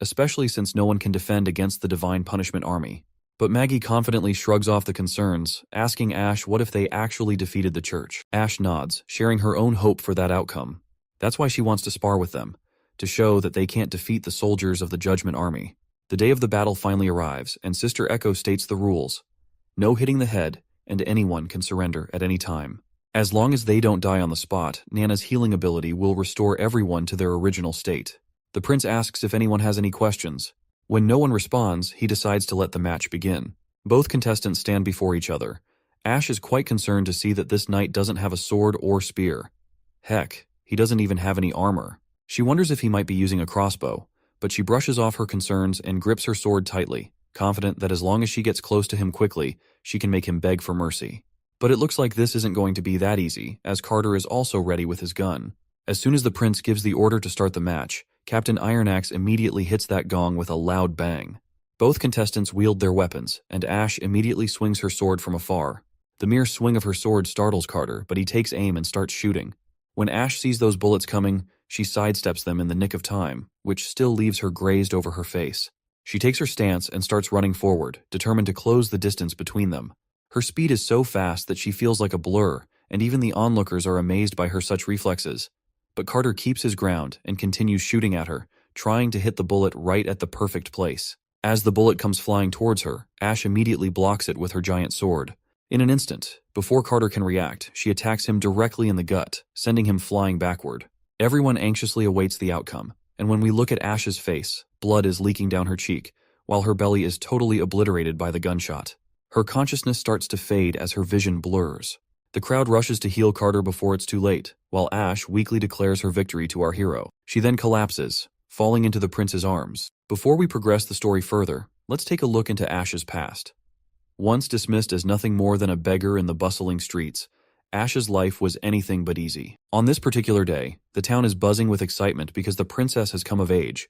Speaker 1: especially since no one can defend against the Divine Punishment Army. But Maggie confidently shrugs off the concerns, asking Ash what if they actually defeated the church. Ash nods, sharing her own hope for that outcome. That's why she wants to spar with them, to show that they can't defeat the soldiers of the Judgment Army. The day of the battle finally arrives, and Sister Echo states the rules. No hitting the head, and anyone can surrender at any time. As long as they don't die on the spot, Nana's healing ability will restore everyone to their original state. The prince asks if anyone has any questions. When no one responds, he decides to let the match begin. Both contestants stand before each other. Ash is quite concerned to see that this knight doesn't have a sword or spear. Heck, he doesn't even have any armor. She wonders if he might be using a crossbow, but she brushes off her concerns and grips her sword tightly, confident that as long as she gets close to him quickly, she can make him beg for mercy. But it looks like this isn't going to be that easy, as Carter is also ready with his gun. As soon as the prince gives the order to start the match, Captain Ironaxe immediately hits that gong with a loud bang. Both contestants wield their weapons, and Ash immediately swings her sword from afar. The mere swing of her sword startles Carter, but he takes aim and starts shooting. When Ash sees those bullets coming, she sidesteps them in the nick of time, which still leaves her grazed over her face. She takes her stance and starts running forward, determined to close the distance between them. Her speed is so fast that she feels like a blur, and even the onlookers are amazed by her such reflexes. But Carter keeps his ground and continues shooting at her, trying to hit the bullet right at the perfect place. As the bullet comes flying towards her, Ash immediately blocks it with her giant sword. In an instant, before Carter can react, she attacks him directly in the gut, sending him flying backward. Everyone anxiously awaits the outcome, and when we look at Ash's face, blood is leaking down her cheek, while her belly is totally obliterated by the gunshot. Her consciousness starts to fade as her vision blurs. The crowd rushes to heal Carter before it's too late, while Ash weakly declares her victory to our hero. She then collapses, falling into the prince's arms. Before we progress the story further, let's take a look into Ash's past. Once dismissed as nothing more than a beggar in the bustling streets, Ash's life was anything but easy. On this particular day, the town is buzzing with excitement because the princess has come of age,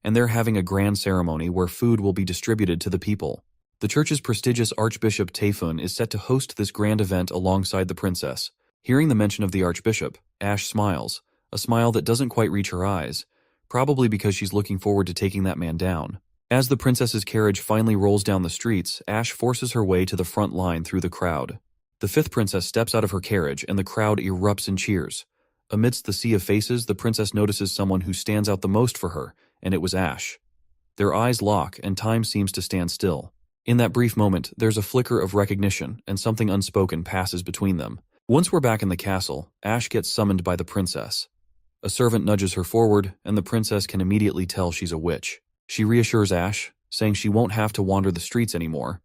Speaker 1: and they're having a grand ceremony where food will be distributed to the people. The church's prestigious Archbishop Tayfun is set to host this grand event alongside the princess. Hearing the mention of the Archbishop, Ash smiles, a smile that doesn't quite reach her eyes, probably because she's looking forward to taking that man down. As the princess's carriage finally rolls down the streets, Ash forces her way to the front line through the crowd. The fifth princess steps out of her carriage and the crowd erupts in cheers. Amidst the sea of faces, the princess notices someone who stands out the most for her, and it was Ash. Their eyes lock and time seems to stand still. In that brief moment, there's a flicker of recognition and something unspoken passes between them. Once we're back in the castle, Ash gets summoned by the princess. A servant nudges her forward, and the princess can immediately tell she's a witch. She reassures Ash, saying she won't have to wander the streets anymore.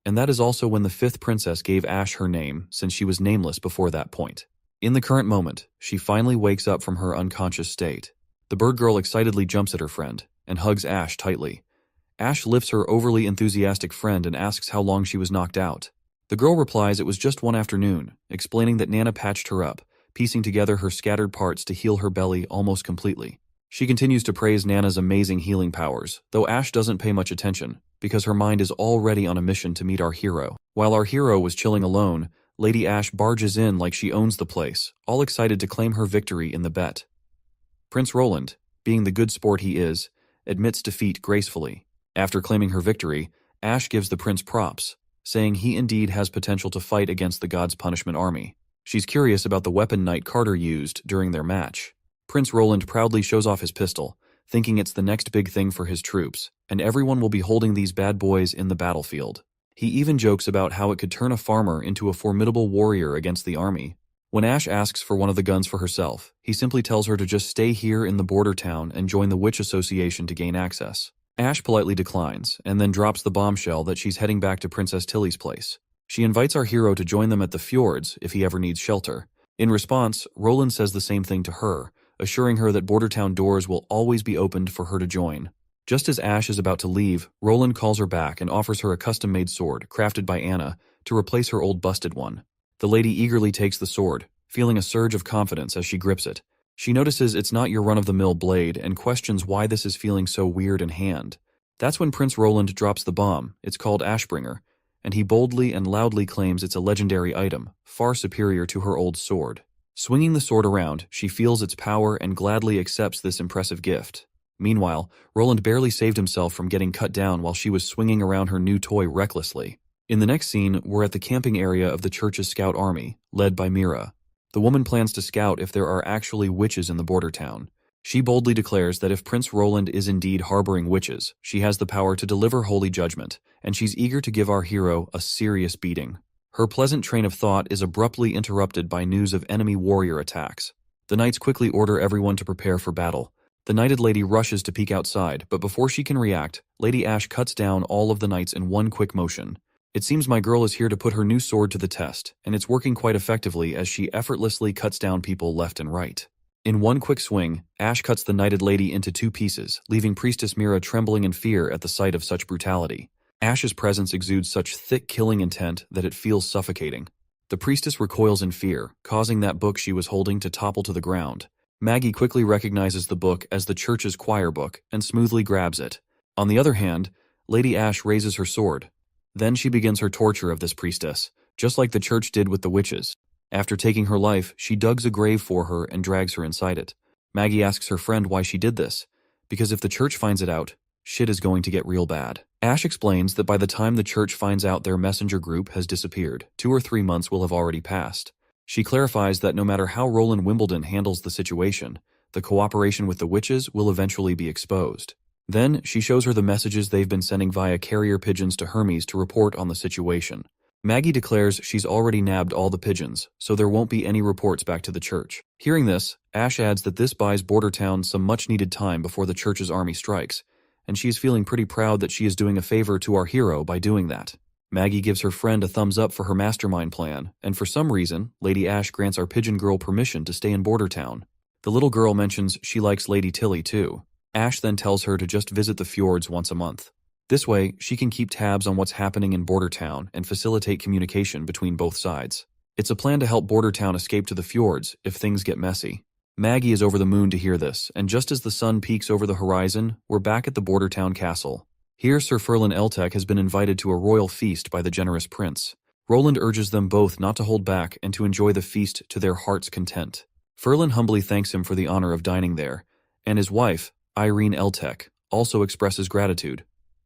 Speaker 1: And that is also when the fifth princess gave Ash her name, since she was nameless before that point. In the current moment, she finally wakes up from her unconscious state. The bird girl excitedly jumps at her friend and hugs Ash tightly. Ash lifts her overly enthusiastic friend and asks how long she was knocked out. The girl replies it was just one afternoon, explaining that Nana patched her up, piecing together her scattered parts to heal her belly almost completely. She continues to praise Nana's amazing healing powers, though Ash doesn't pay much attention, because her mind is already on a mission to meet our hero. While our hero was chilling alone, Lady Ash barges in like she owns the place, all excited to claim her victory in the bet. Prince Roland, being the good sport he is, admits defeat gracefully. After claiming her victory, Ash gives the prince props, saying he indeed has potential to fight against the God's Punishment Army. She's curious about the weapon Knight Carter used during their match. Prince Roland proudly shows off his pistol, thinking it's the next big thing for his troops, and everyone will be holding these bad boys in the battlefield. He even jokes about how it could turn a farmer into a formidable warrior against the army. When Ash asks for one of the guns for herself, he simply tells her to just stay here in the border town and join the Witch Association to gain access. Ash politely declines, and then drops the bombshell that she's heading back to Princess Tilly's place. She invites our hero to join them at the fjords if he ever needs shelter. In response, Roland says the same thing to her, assuring her that border town doors will always be opened for her to join. Just as Ash is about to leave, Roland calls her back and offers her a custom-made sword, crafted by Anna, to replace her old busted one. The lady eagerly takes the sword, feeling a surge of confidence as she grips it. She notices it's not your run-of-the-mill blade and questions why this is feeling so weird in hand. That's when Prince Roland drops the bomb. It's called Ashbringer, and he boldly and loudly claims it's a legendary item, far superior to her old sword. Swinging the sword around, she feels its power and gladly accepts this impressive gift. Meanwhile, Roland barely saved himself from getting cut down while she was swinging around her new toy recklessly. In the next scene, we're at the camping area of the church's scout army, led by Mira. The woman plans to scout if there are actually witches in the border town. She boldly declares that if Prince Roland is indeed harboring witches, she has the power to deliver holy judgment, and she's eager to give our hero a serious beating. Her pleasant train of thought is abruptly interrupted by news of enemy warrior attacks. The knights quickly order everyone to prepare for battle. The knighted lady rushes to peek outside, but before she can react, Lady Ash cuts down all of the knights in one quick motion. It seems my girl is here to put her new sword to the test, and it's working quite effectively as she effortlessly cuts down people left and right. In one quick swing, Ash cuts the knighted lady into two pieces, leaving Priestess Mira trembling in fear at the sight of such brutality. Ash's presence exudes such thick killing intent that it feels suffocating. The priestess recoils in fear, causing that book she was holding to topple to the ground. Maggie quickly recognizes the book as the church's choir book and smoothly grabs it. On the other hand, Lady Ash raises her sword. Then she begins her torture of this priestess, just like the church did with the witches. After taking her life, she digs a grave for her and drags her inside it. Maggie asks her friend why she did this, because if the church finds it out, shit is going to get real bad. Ash explains that by the time the church finds out their messenger group has disappeared, 2 or 3 months will have already passed. She clarifies that no matter how Roland Wimbledon handles the situation, the cooperation with the witches will eventually be exposed. Then, she shows her the messages they've been sending via carrier pigeons to Hermes to report on the situation. Maggie declares she's already nabbed all the pigeons, so there won't be any reports back to the church. Hearing this, Ash adds that this buys Border Town some much-needed time before the church's army strikes, and she is feeling pretty proud that she is doing a favor to our hero by doing that. Maggie gives her friend a thumbs up for her mastermind plan, and for some reason, Lady Ash grants our pigeon girl permission to stay in Border Town. The little girl mentions she likes Lady Tilly too. Ash then tells her to just visit the fjords once a month. This way, she can keep tabs on what's happening in Border Town and facilitate communication between both sides. It's a plan to help Border Town escape to the fjords if things get messy. Maggie is over the moon to hear this, and just as the sun peaks over the horizon, we're back at the Border Town castle. Here, Sir Ferlin Eltec has been invited to a royal feast by the generous prince. Roland urges them both not to hold back and to enjoy the feast to their heart's content. Ferlin humbly thanks him for the honor of dining there, and his wife, Irene Eltec, also expresses gratitude.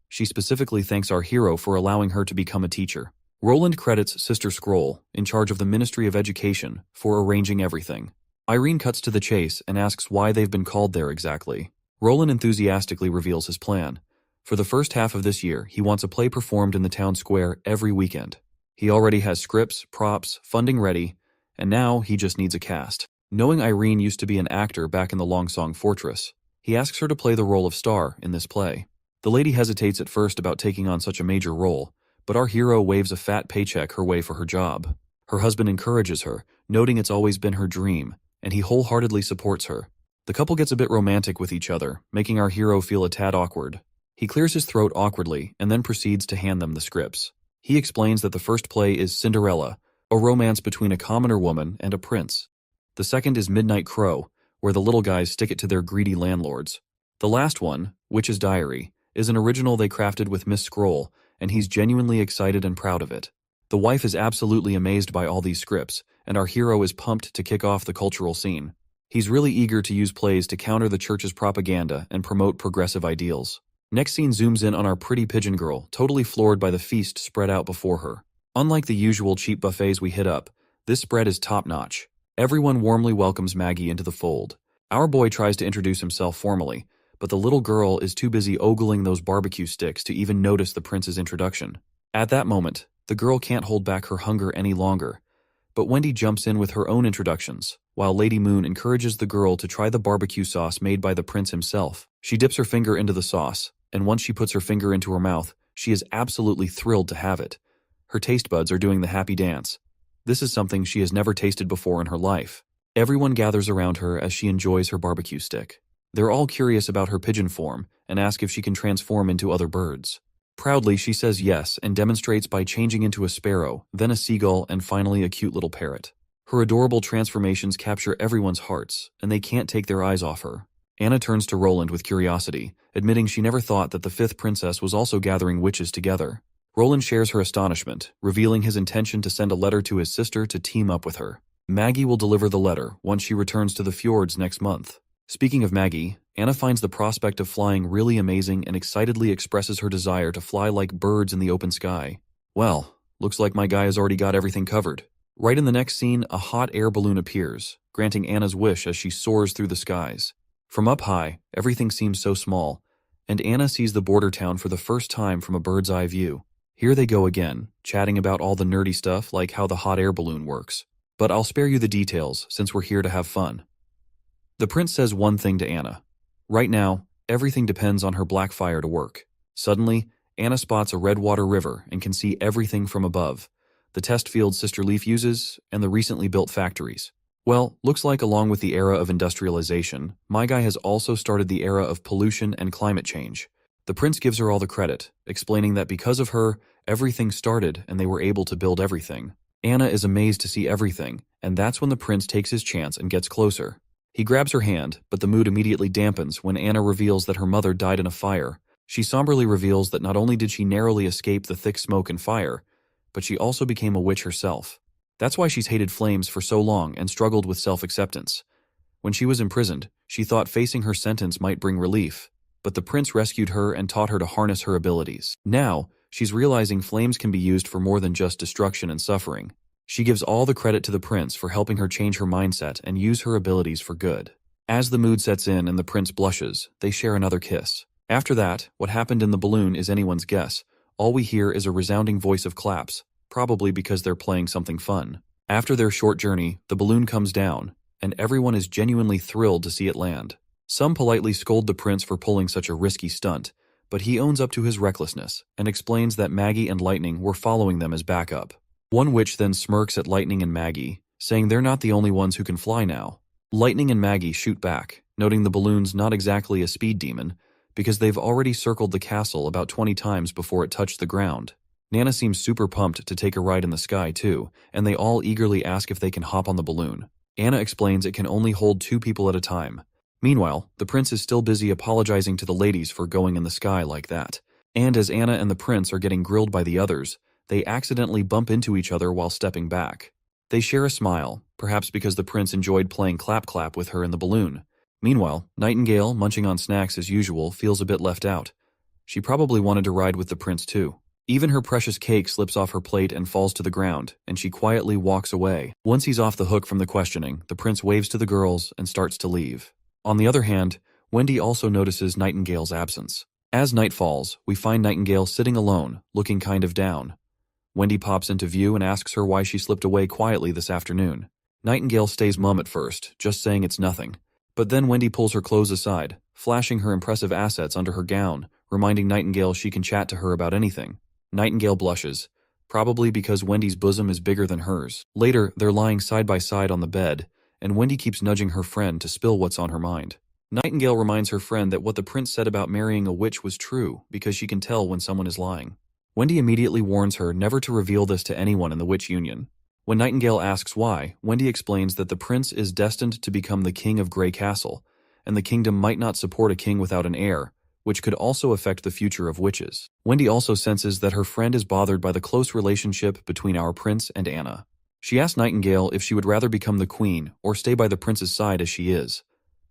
Speaker 1: She specifically thanks our hero for allowing her to become a teacher. Roland credits Sister Scroll, in charge of the Ministry of Education, for arranging everything. Irene cuts to the chase and asks why they've been called there exactly. Roland enthusiastically reveals his plan. For the first half of this year, he wants a play performed in the town square every weekend. He already has scripts, props, funding ready, and now he just needs a cast. Knowing Irene used to be an actor back in the Longsong Fortress, he asks her to play the role of Star in this play. The lady hesitates at first about taking on such a major role, but our hero waves a fat paycheck her way for her job. Her husband encourages her, noting it's always been her dream, and he wholeheartedly supports her. The couple gets a bit romantic with each other, making our hero feel a tad awkward. He clears his throat awkwardly and then proceeds to hand them the scripts. He explains that the first play is Cinderella, a romance between a commoner woman and a prince. The second is Midnight Crow, where the little guys stick it to their greedy landlords. The last one, Witch's Diary, is an original they crafted with Miss Scroll, and he's genuinely excited and proud of it. The wife is absolutely amazed by all these scripts, and our hero is pumped to kick off the cultural scene. He's really eager to use plays to counter the church's propaganda and promote progressive ideals. Next scene zooms in on our pretty pigeon girl, totally floored by the feast spread out before her. Unlike the usual cheap buffets we hit up, this spread is top-notch. Everyone warmly welcomes Maggie into the fold. Our boy tries to introduce himself formally, but the little girl is too busy ogling those barbecue sticks to even notice the prince's introduction. At that moment, the girl can't hold back her hunger any longer. But Wendy jumps in with her own introductions, while Lady Moon encourages the girl to try the barbecue sauce made by the prince himself. She dips her finger into the sauce, and once she puts her finger into her mouth, she is absolutely thrilled to have it. Her taste buds are doing the happy dance. This is something she has never tasted before in her life. Everyone gathers around her as she enjoys her barbecue stick. They're all curious about her pigeon form and ask if she can transform into other birds. Proudly, she says yes and demonstrates by changing into a sparrow, then a seagull, and finally a cute little parrot. Her adorable transformations capture everyone's hearts, and they can't take their eyes off her. Anna turns to Roland with curiosity, admitting she never thought that the fifth princess was also gathering witches together. Roland shares her astonishment, revealing his intention to send a letter to his sister to team up with her. Maggie will deliver the letter once she returns to the fjords next month. Speaking of Maggie, Anna finds the prospect of flying really amazing and excitedly expresses her desire to fly like birds in the open sky. Well, looks like my guy has already got everything covered. Right in the next scene, a hot air balloon appears, granting Anna's wish as she soars through the skies. From up high, everything seems so small, and Anna sees the border town for the first time from a bird's eye view. Here they go again, chatting about all the nerdy stuff like how the hot air balloon works. But I'll spare you the details since we're here to have fun. The prince says one thing to Anna. Right now, everything depends on her black fire to work. Suddenly, Anna spots a redwater river and can see everything from above. The test fields Sister Leaf uses, and the recently built factories. Well, looks like along with the era of industrialization, my guy has also started the era of pollution and climate change. The prince gives her all the credit, explaining that because of her, everything started and they were able to build everything. Anna is amazed to see everything, and that's when the prince takes his chance and gets closer. He grabs her hand, but the mood immediately dampens when Anna reveals that her mother died in a fire. She somberly reveals that not only did she narrowly escape the thick smoke and fire, but she also became a witch herself. That's why she's hated flames for so long and struggled with self-acceptance. When she was imprisoned, she thought facing her sentence might bring relief, but the prince rescued her and taught her to harness her abilities. Now, she's realizing flames can be used for more than just destruction and suffering. She gives all the credit to the prince for helping her change her mindset and use her abilities for good. As the mood sets in and the prince blushes, they share another kiss. After that, what happened in the balloon is anyone's guess. All we hear is a resounding voice of claps, probably because they're playing something fun. After their short journey, the balloon comes down, and everyone is genuinely thrilled to see it land. Some politely scold the prince for pulling such a risky stunt, but he owns up to his recklessness and explains that Maggie and Lightning were following them as backup. One witch then smirks at Lightning and Maggie, saying they're not the only ones who can fly now. Lightning and Maggie shoot back, noting the balloon's not exactly a speed demon, because they've already circled the castle about 20 times before it touched the ground. Nana seems super pumped to take a ride in the sky too, and they all eagerly ask if they can hop on the balloon. Anna explains it can only hold 2 people at a time. Meanwhile, the prince is still busy apologizing to the ladies for going in the sky like that. And as Anna and the prince are getting grilled by the others, they accidentally bump into each other while stepping back. They share a smile, perhaps because the prince enjoyed playing clap-clap with her in the balloon. Meanwhile, Nightingale, munching on snacks as usual, feels a bit left out. She probably wanted to ride with the prince too. Even her precious cake slips off her plate and falls to the ground, and she quietly walks away. Once he's off the hook from the questioning, the prince waves to the girls and starts to leave. On the other hand, Wendy also notices Nightingale's absence. As night falls, we find Nightingale sitting alone, looking kind of down. Wendy pops into view and asks her why she slipped away quietly this afternoon. Nightingale stays mum at first, just saying it's nothing. But then Wendy pulls her clothes aside, flashing her impressive assets under her gown, reminding Nightingale she can chat to her about anything. Nightingale blushes, probably because Wendy's bosom is bigger than hers. Later, they're lying side by side on the bed, and Wendy keeps nudging her friend to spill what's on her mind. Nightingale reminds her friend that what the prince said about marrying a witch was true, because she can tell when someone is lying. Wendy immediately warns her never to reveal this to anyone in the Witch Union. When Nightingale asks why, Wendy explains that the prince is destined to become the king of Grey Castle, and the kingdom might not support a king without an heir, which could also affect the future of witches. Wendy also senses that her friend is bothered by the close relationship between our prince and Anna. She asks Nightingale if she would rather become the queen or stay by the prince's side as she is.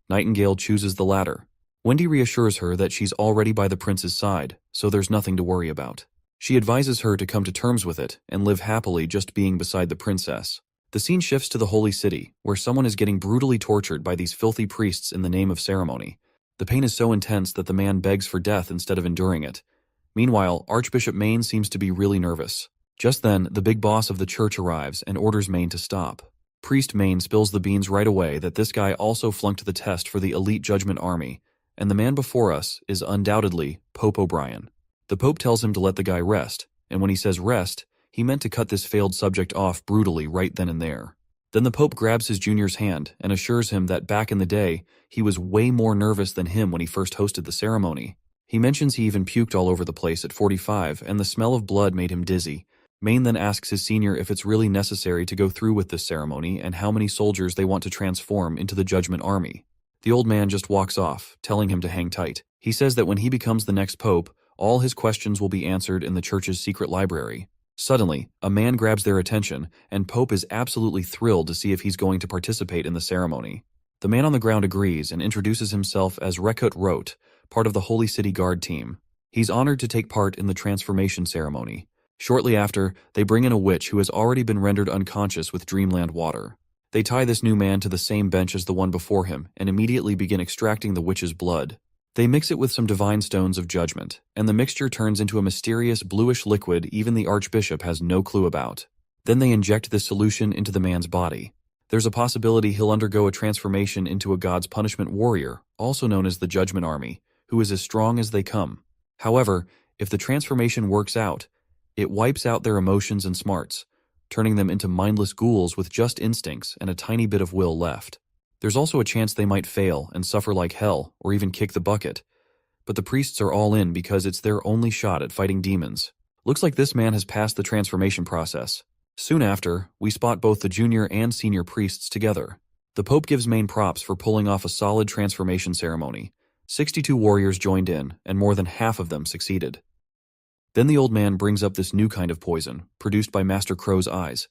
Speaker 1: Nightingale chooses the latter. Wendy reassures her that she's already by the prince's side, so there's nothing to worry about. She advises her to come to terms with it and live happily just being beside the princess. The scene shifts to the Holy City, where someone is getting brutally tortured by these filthy priests in the name of ceremony. The pain is so intense that the man begs for death instead of enduring it. Meanwhile, Archbishop Maine seems to be really nervous. Just then, the big boss of the church arrives and orders Maine to stop. Priest Maine spills the beans right away that this guy also flunked the test for the elite judgment army, and the man before us is undoubtedly Pope O'Brien. The Pope tells him to let the guy rest, and when he says rest, he meant to cut this failed subject off brutally right then and there. Then the Pope grabs his junior's hand and assures him that back in the day, he was way more nervous than him when he first hosted the ceremony. He mentions he even puked all over the place at 45, and the smell of blood made him dizzy. Maine then asks his senior if it's really necessary to go through with this ceremony and how many soldiers they want to transform into the Judgment Army. The old man just walks off, telling him to hang tight. He says that when he becomes the next pope, all his questions will be answered in the church's secret library. Suddenly, a man grabs their attention, and Pope is absolutely thrilled to see if he's going to participate in the ceremony. The man on the ground agrees and introduces himself as Rekut Rot, part of the Holy City Guard team. He's honored to take part in the transformation ceremony. Shortly after, they bring in a witch who has already been rendered unconscious with dreamland water. They tie this new man to the same bench as the one before him and immediately begin extracting the witch's blood. They mix it with some divine stones of judgment, and the mixture turns into a mysterious bluish liquid even the archbishop has no clue about. Then they inject this solution into the man's body. There's a possibility he'll undergo a transformation into a God's punishment warrior, also known as the Judgment Army, who is as strong as they come. However, if the transformation works out, it wipes out their emotions and smarts, turning them into mindless ghouls with just instincts and a tiny bit of will left. There's also a chance they might fail and suffer like hell or even kick the bucket. But the priests are all in because it's their only shot at fighting demons. Looks like this man has passed the transformation process. Soon after, we spot both the junior and senior priests together. The Pope gives Maine props for pulling off a solid transformation ceremony. 62 warriors joined in, and more than half of them succeeded. Then the old man brings up this new kind of poison, produced by Master Crow's eyes.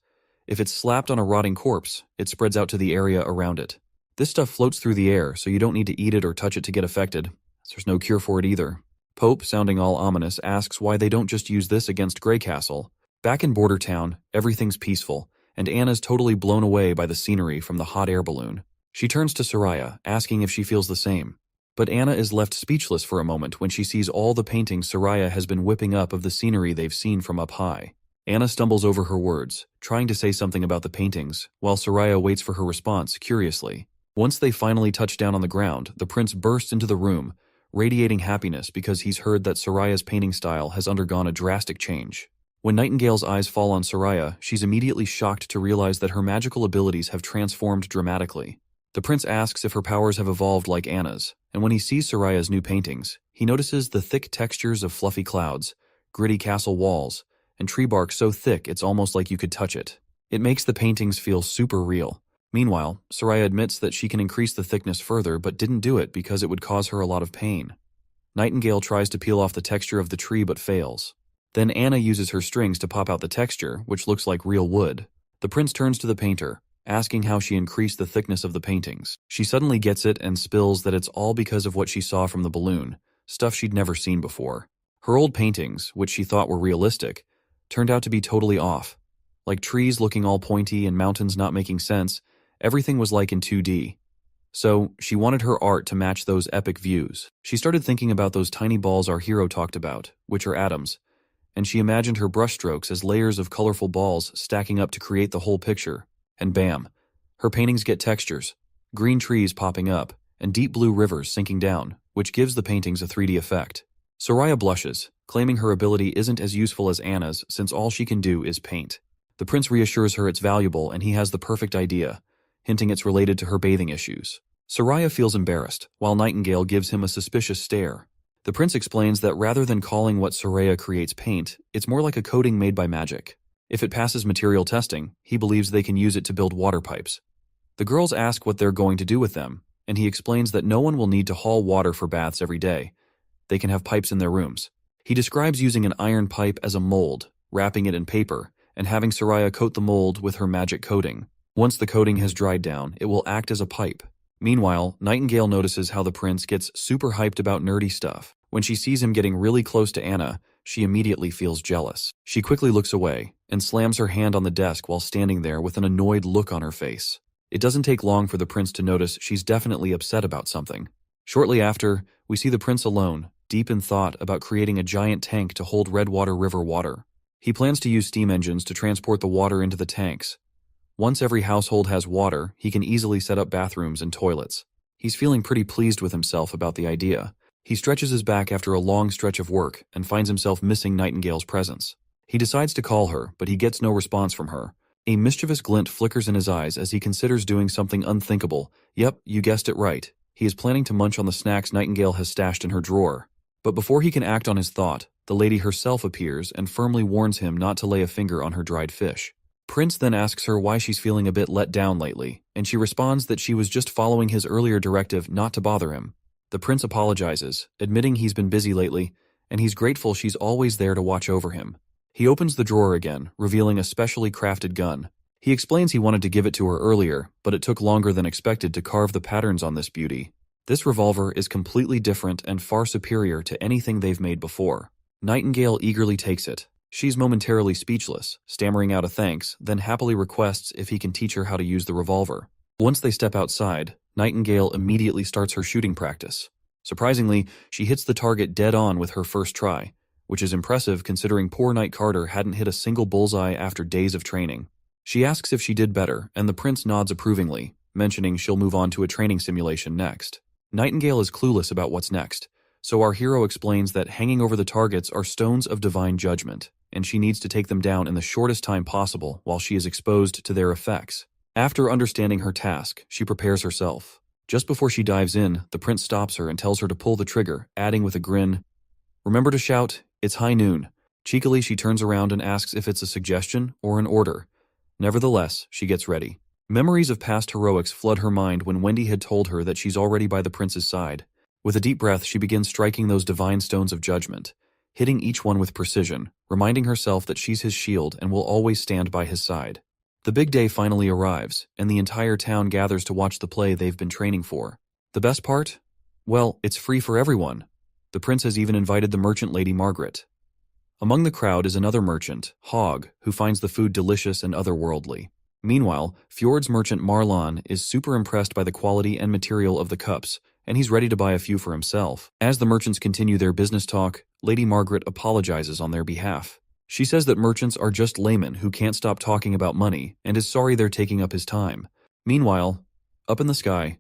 Speaker 1: If it's slapped on a rotting corpse, it spreads out to the area around it. This stuff floats through the air, so you don't need to eat it or touch it to get affected. There's no cure for it either. Pope, sounding all ominous, asks why they don't just use this against Greycastle. Back in Border Town, everything's peaceful, and Anna's totally blown away by the scenery from the hot air balloon. She turns to Soraya, asking if she feels the same. But Anna is left speechless for a moment when she sees all the paintings Soraya has been whipping up of the scenery they've seen from up high. Anna stumbles over her words, trying to say something about the paintings, while Soraya waits for her response curiously. Once they finally touch down on the ground, the prince bursts into the room, radiating happiness because he's heard that Soraya's painting style has undergone a drastic change. When Nightingale's eyes fall on Soraya, she's immediately shocked to realize that her magical abilities have transformed dramatically. The prince asks if her powers have evolved like Anna's, and when he sees Soraya's new paintings, he notices the thick textures of fluffy clouds, gritty castle walls, and tree bark so thick it's almost like you could touch it. It makes the paintings feel super real. Meanwhile, Soraya admits that she can increase the thickness further but didn't do it because it would cause her a lot of pain. Nightingale tries to peel off the texture of the tree but fails. Then Anna uses her strings to pop out the texture, which looks like real wood. The prince turns to the painter, asking how she increased the thickness of the paintings. She suddenly gets it and spills that it's all because of what she saw from the balloon, stuff she'd never seen before. Her old paintings, which she thought were realistic, turned out to be totally off. Like trees looking all pointy and mountains not making sense, everything was like in 2D. So, she wanted her art to match those epic views. She started thinking about those tiny balls our hero talked about, which are atoms, and she imagined her brushstrokes as layers of colorful balls stacking up to create the whole picture. And bam, her paintings get textures, green trees popping up, and deep blue rivers sinking down, which gives the paintings a 3D effect. Soraya blushes, claiming her ability isn't as useful as Anna's since all she can do is paint. The prince reassures her it's valuable and he has the perfect idea, hinting it's related to her bathing issues. Soraya feels embarrassed, while Nightingale gives him a suspicious stare. The prince explains that rather than calling what Soraya creates paint, it's more like a coating made by magic. If it passes material testing, he believes they can use it to build water pipes. The girls ask what they're going to do with them, and he explains that no one will need to haul water for baths every day. they can have pipes in their rooms. He describes using an iron pipe as a mold, wrapping it in paper, and having Soraya coat the mold with her magic coating. Once the coating has dried down, it will act as a pipe. Meanwhile, Nightingale notices how the prince gets super hyped about nerdy stuff. When she sees him getting really close to Anna, she immediately feels jealous. She quickly looks away and slams her hand on the desk while standing there with an annoyed look on her face. It doesn't take long for the prince to notice she's definitely upset about something. Shortly after, we see the prince alone, deep in thought about creating a giant tank to hold Redwater River water. He plans to use steam engines to transport the water into the tanks. Once every household has water, he can easily set up bathrooms and toilets. He's feeling pretty pleased with himself about the idea. He stretches his back after a long stretch of work and finds himself missing Nightingale's presence. He decides to call her, but he gets no response from her. A mischievous glint flickers in his eyes as he considers doing something unthinkable. Yep, you guessed it right. He is planning to munch on the snacks Nightingale has stashed in her drawer. But before he can act on his thought, the lady herself appears and firmly warns him not to lay a finger on her dried fish. Prince then asks her why she's feeling a bit let down lately, and she responds that she was just following his earlier directive not to bother him. The prince apologizes, admitting he's been busy lately, and he's grateful she's always there to watch over him. He opens the drawer again, revealing a specially crafted gun. He explains he wanted to give it to her earlier, but it took longer than expected to carve the patterns on this beauty. This revolver is completely different and far superior to anything they've made before. Nightingale eagerly takes it. She's momentarily speechless, stammering out a thanks, then happily requests if he can teach her how to use the revolver. Once they step outside, Nightingale immediately starts her shooting practice. Surprisingly, she hits the target dead on with her first try, which is impressive considering poor Knight Carter hadn't hit a single bullseye after days of training. She asks if she did better, and the prince nods approvingly, mentioning she'll move on to a training simulation next. Nightingale is clueless about what's next, so our hero explains that hanging over the targets are stones of divine judgment, and she needs to take them down in the shortest time possible while she is exposed to their effects. After understanding her task, she prepares herself. Just before she dives in, the prince stops her and tells her to pull the trigger, adding with a grin, "Remember to shout, it's high noon." Cheekily, she turns around and asks if it's a suggestion or an order. Nevertheless, she gets ready. Memories of past heroics flood her mind when Wendy had told her that she's already by the prince's side. With a deep breath, she begins striking those divine stones of judgment, hitting each one with precision, reminding herself that she's his shield and will always stand by his side. The big day finally arrives, and the entire town gathers to watch the play they've been training for. The best part? Well, it's free for everyone. The prince has even invited the merchant Lady Margaret. Among the crowd is another merchant, Hogg, who finds the food delicious and otherworldly. Meanwhile, Fjord's merchant Marlon is super impressed by the quality and material of the cups, and he's ready to buy a few for himself. As the merchants continue their business talk, Lady Margaret apologizes on their behalf. She says that merchants are just laymen who can't stop talking about money and is sorry they're taking up his time. Meanwhile, up in the sky,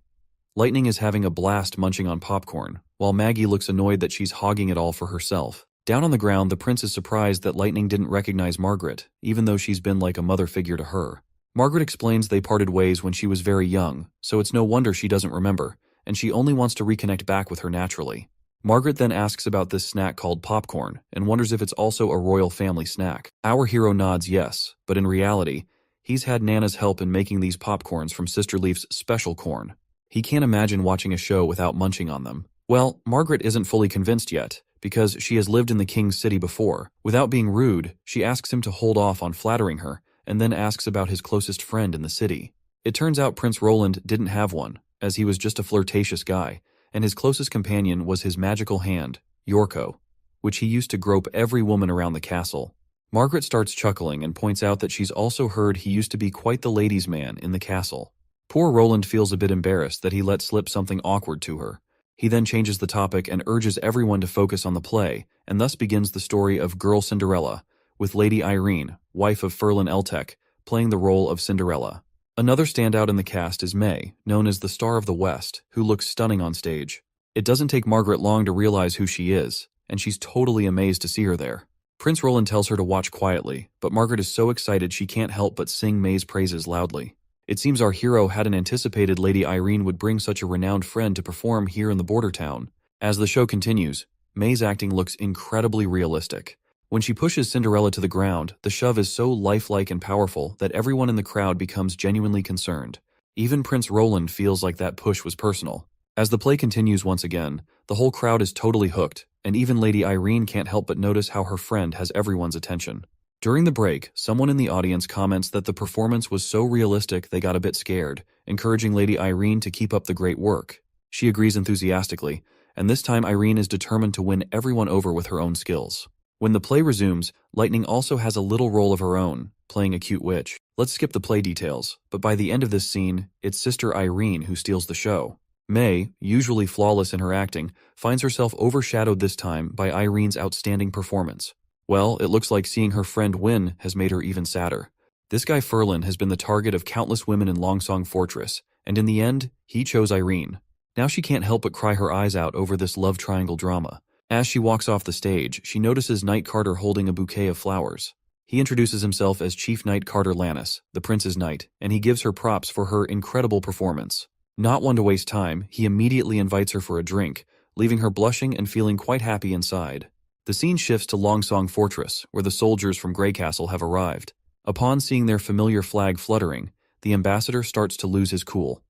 Speaker 1: Lightning is having a blast munching on popcorn, while Maggie looks annoyed that she's hogging it all for herself. Down on the ground, the prince is surprised that Lightning didn't recognize Margaret, even though she's been like a mother figure to her. Margaret explains they parted ways when she was very young, so it's no wonder she doesn't remember, and she only wants to reconnect back with her naturally. Margaret then asks about this snack called popcorn, and wonders if it's also a royal family snack. Our hero nods yes, but in reality, he's had Nana's help in making these popcorns from Sister Leaf's special corn. He can't imagine watching a show without munching on them. Well, Margaret isn't fully convinced yet, because she has lived in the king's city before. Without being rude, she asks him to hold off on flattering her, and then asks about his closest friend in the city. It turns out Prince Roland didn't have one, as he was just a flirtatious guy, and his closest companion was his magical hand, Yorko, which he used to grope every woman around the castle. Margaret starts chuckling and points out that she's also heard he used to be quite the ladies' man in the castle. Poor Roland feels a bit embarrassed that he let slip something awkward to her. He then changes the topic and urges everyone to focus on the play, and thus begins the story of Girl Cinderella, with Lady Irene, wife of Ferlin Eltec, playing the role of Cinderella. Another standout in the cast is May, known as the Star of the West, who looks stunning on stage. It doesn't take Margaret long to realize who she is, and she's totally amazed to see her there. Prince Roland tells her to watch quietly, but Margaret is so excited she can't help but sing May's praises loudly. It seems our hero hadn't anticipated Lady Irene would bring such a renowned friend to perform here in the border town. As the show continues, May's acting looks incredibly realistic. When she pushes Cinderella to the ground, the shove is so lifelike and powerful that everyone in the crowd becomes genuinely concerned. Even Prince Roland feels like that push was personal. As the play continues once again, the whole crowd is totally hooked, and even Lady Irene can't help but notice how her friend has everyone's attention. During the break, someone in the audience comments that the performance was so realistic they got a bit scared, encouraging Lady Irene to keep up the great work. She agrees enthusiastically, and this time Irene is determined to win everyone over with her own skills. When the play resumes, Lightning also has a little role of her own, playing a cute witch. Let's skip the play details, but by the end of this scene, it's Sister Irene who steals the show. May, usually flawless in her acting, finds herself overshadowed this time by Irene's outstanding performance. Well, it looks like seeing her friend win has made her even sadder. This guy Ferlin has been the target of countless women in Longsong Fortress, and in the end, he chose Irene. Now she can't help but cry her eyes out over this love triangle drama. As she walks off the stage, she notices Knight Carter holding a bouquet of flowers. He introduces himself as Chief Knight Carter Lannis, the prince's knight, and he gives her props for her incredible performance. Not one to waste time, he immediately invites her for a drink, leaving her blushing and feeling quite happy inside. The scene shifts to Longsong Fortress, where the soldiers from Grey Castle have arrived. Upon seeing their familiar flag fluttering, the ambassador starts to lose his cool.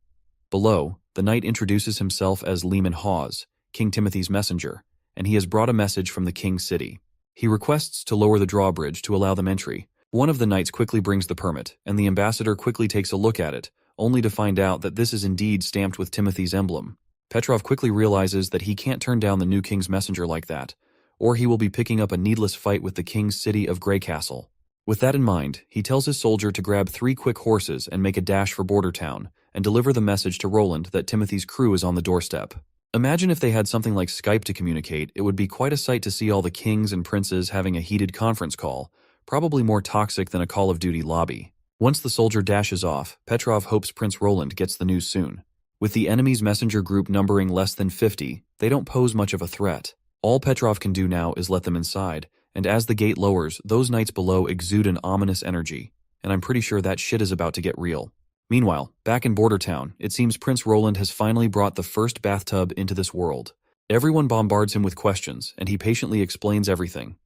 Speaker 1: Below, the knight introduces himself as Leman Hawes, King Timothy's messenger, and he has brought a message from the king's city. He requests to lower the drawbridge to allow them entry. One of the knights quickly brings the permit, and the ambassador quickly takes a look at it, only to find out that this is indeed stamped with Timothy's emblem. Petrov quickly realizes that he can't turn down the new king's messenger like that, or he will be picking up a needless fight with the king's city of Grey Castle. With that in mind, he tells his soldier to grab 3 quick horses and make a dash for Border Town, and deliver the message to Roland that Timothy's crew is on the doorstep. Imagine if they had something like Skype to communicate. It would be quite a sight to see all the kings and princes having a heated conference call, probably more toxic than a Call of Duty lobby. Once the soldier dashes off, Petrov hopes Prince Roland gets the news soon. With the enemy's messenger group numbering less than 50, they don't pose much of a threat. All Petrov can do now is let them inside, and as the gate lowers, those knights below exude an ominous energy, and I'm pretty sure that shit is about to get real. Meanwhile, back in Border Town, it seems Prince Roland has finally brought the first bathtub into this world. Everyone bombards him with questions, and he patiently explains everything.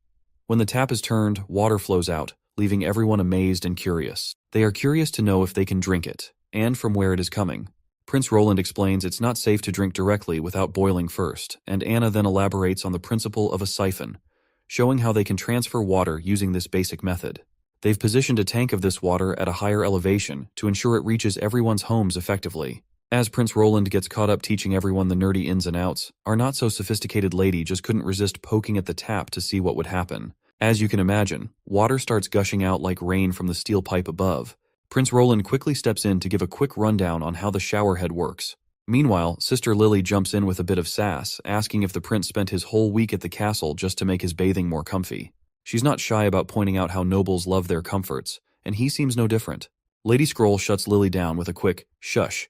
Speaker 1: When the tap is turned, water flows out, leaving everyone amazed and curious. They are curious to know if they can drink it, and from where it is coming. Prince Roland explains it's not safe to drink directly without boiling first, and Anna then elaborates on the principle of a siphon, showing how they can transfer water using this basic method. They've positioned a tank of this water at a higher elevation to ensure it reaches everyone's homes effectively. As Prince Roland gets caught up teaching everyone the nerdy ins and outs, our not-so-sophisticated lady just couldn't resist poking at the tap to see what would happen. As you can imagine, water starts gushing out like rain from the steel pipe above. Prince Roland quickly steps in to give a quick rundown on how the shower head works. Meanwhile, Sister Lily jumps in with a bit of sass, asking if the prince spent his whole week at the castle just to make his bathing more comfy. She's not shy about pointing out how nobles love their comforts, and he seems no different. Lady Scroll shuts Lily down with a quick, shush.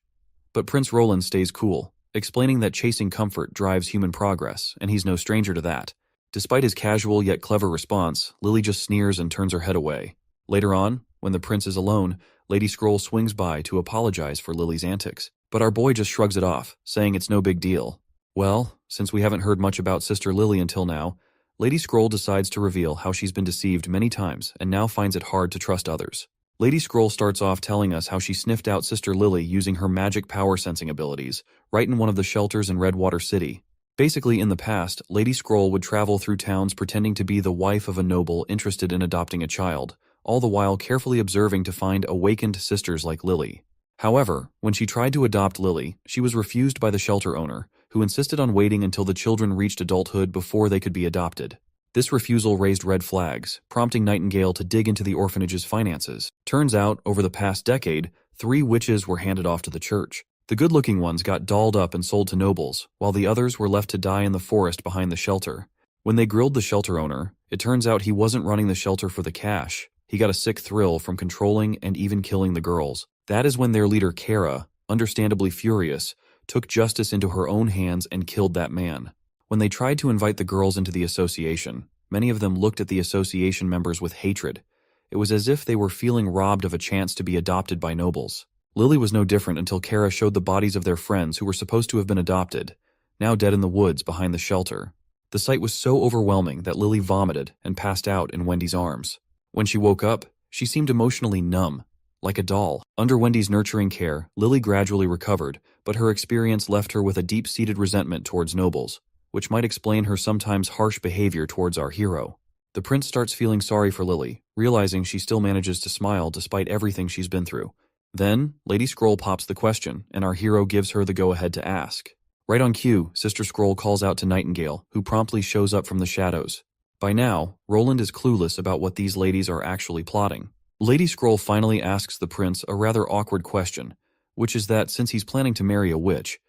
Speaker 1: But Prince Roland stays cool, explaining that chasing comfort drives human progress, and he's no stranger to that. Despite his casual yet clever response, Lily just sneers and turns her head away. Later on, when the prince is alone, Lady Scroll swings by to apologize for Lily's antics, but our boy just shrugs it off, saying it's no big deal. Well, since we haven't heard much about Sister Lily until now, Lady Scroll decides to reveal how she's been deceived many times and now finds it hard to trust others. Lady Scroll starts off telling us how she sniffed out Sister Lily using her magic power sensing abilities, right in one of the shelters in Redwater City. Basically, in the past, Lady Scroll would travel through towns pretending to be the wife of a noble interested in adopting a child, all the while carefully observing to find awakened sisters like Lily. However, when she tried to adopt Lily, she was refused by the shelter owner, who insisted on waiting until the children reached adulthood before they could be adopted. This refusal raised red flags, prompting Nightingale to dig into the orphanage's finances. Turns out, over the past decade, 3 witches were handed off to the church. The good-looking ones got dolled up and sold to nobles, while the others were left to die in the forest behind the shelter. When they grilled the shelter owner, it turns out he wasn't running the shelter for the cash. He got a sick thrill from controlling and even killing the girls. That is when their leader Kara, understandably furious, took justice into her own hands and killed that man. When they tried to invite the girls into the association, many of them looked at the association members with hatred. It was as if they were feeling robbed of a chance to be adopted by nobles. Lily was no different until Kara showed the bodies of their friends who were supposed to have been adopted, now dead in the woods behind the shelter. The sight was so overwhelming that Lily vomited and passed out in Wendy's arms. When she woke up, she seemed emotionally numb, like a doll. Under Wendy's nurturing care, Lily gradually recovered, but her experience left her with a deep-seated resentment towards nobles. which might explain her sometimes harsh behavior towards our hero. The prince starts feeling sorry for Lily, realizing she still manages to smile despite everything she's been through. Then, Lady Scroll pops the question, and our hero gives her the go-ahead to ask. Right on cue, Sister Scroll calls out to Nightingale, who promptly shows up from the shadows. By now, Roland is clueless about what these ladies are actually plotting. Lady Scroll finally asks the prince a rather awkward question, which is that since he's planning to marry a witch,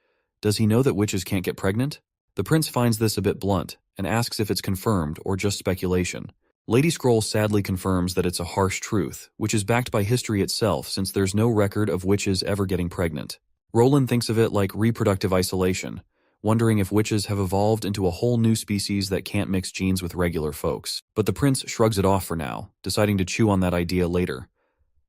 Speaker 1: does he know that witches can't get pregnant? The prince finds this a bit blunt, and asks if it's confirmed or just speculation. Lady Scroll sadly confirms that it's a harsh truth, which is backed by history itself since there's no record of witches ever getting pregnant. Roland thinks of it like reproductive isolation, wondering if witches have evolved into a whole new species that can't mix genes with regular folks. But the prince shrugs it off for now, deciding to chew on that idea later.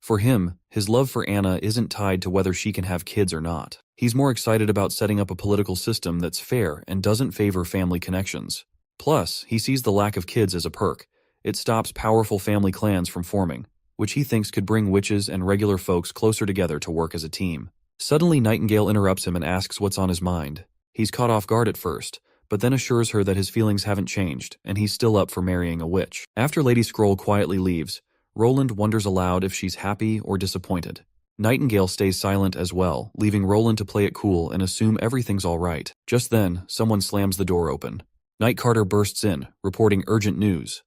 Speaker 1: For him, his love for Anna isn't tied to whether she can have kids or not. He's more excited about setting up a political system that's fair and doesn't favor family connections. Plus, he sees the lack of kids as a perk. It stops powerful family clans from forming, which he thinks could bring witches and regular folks closer together to work as a team. Suddenly, Nightingale interrupts him and asks what's on his mind. He's caught off guard at first, but then assures her that his feelings haven't changed, and he's still up for marrying a witch. After Lady Scroll quietly leaves, Roland wonders aloud if she's happy or disappointed. Nightingale stays silent as well, leaving Roland to play it cool and assume everything's all right. Just then, someone slams the door open. Night Carter bursts in, reporting urgent news.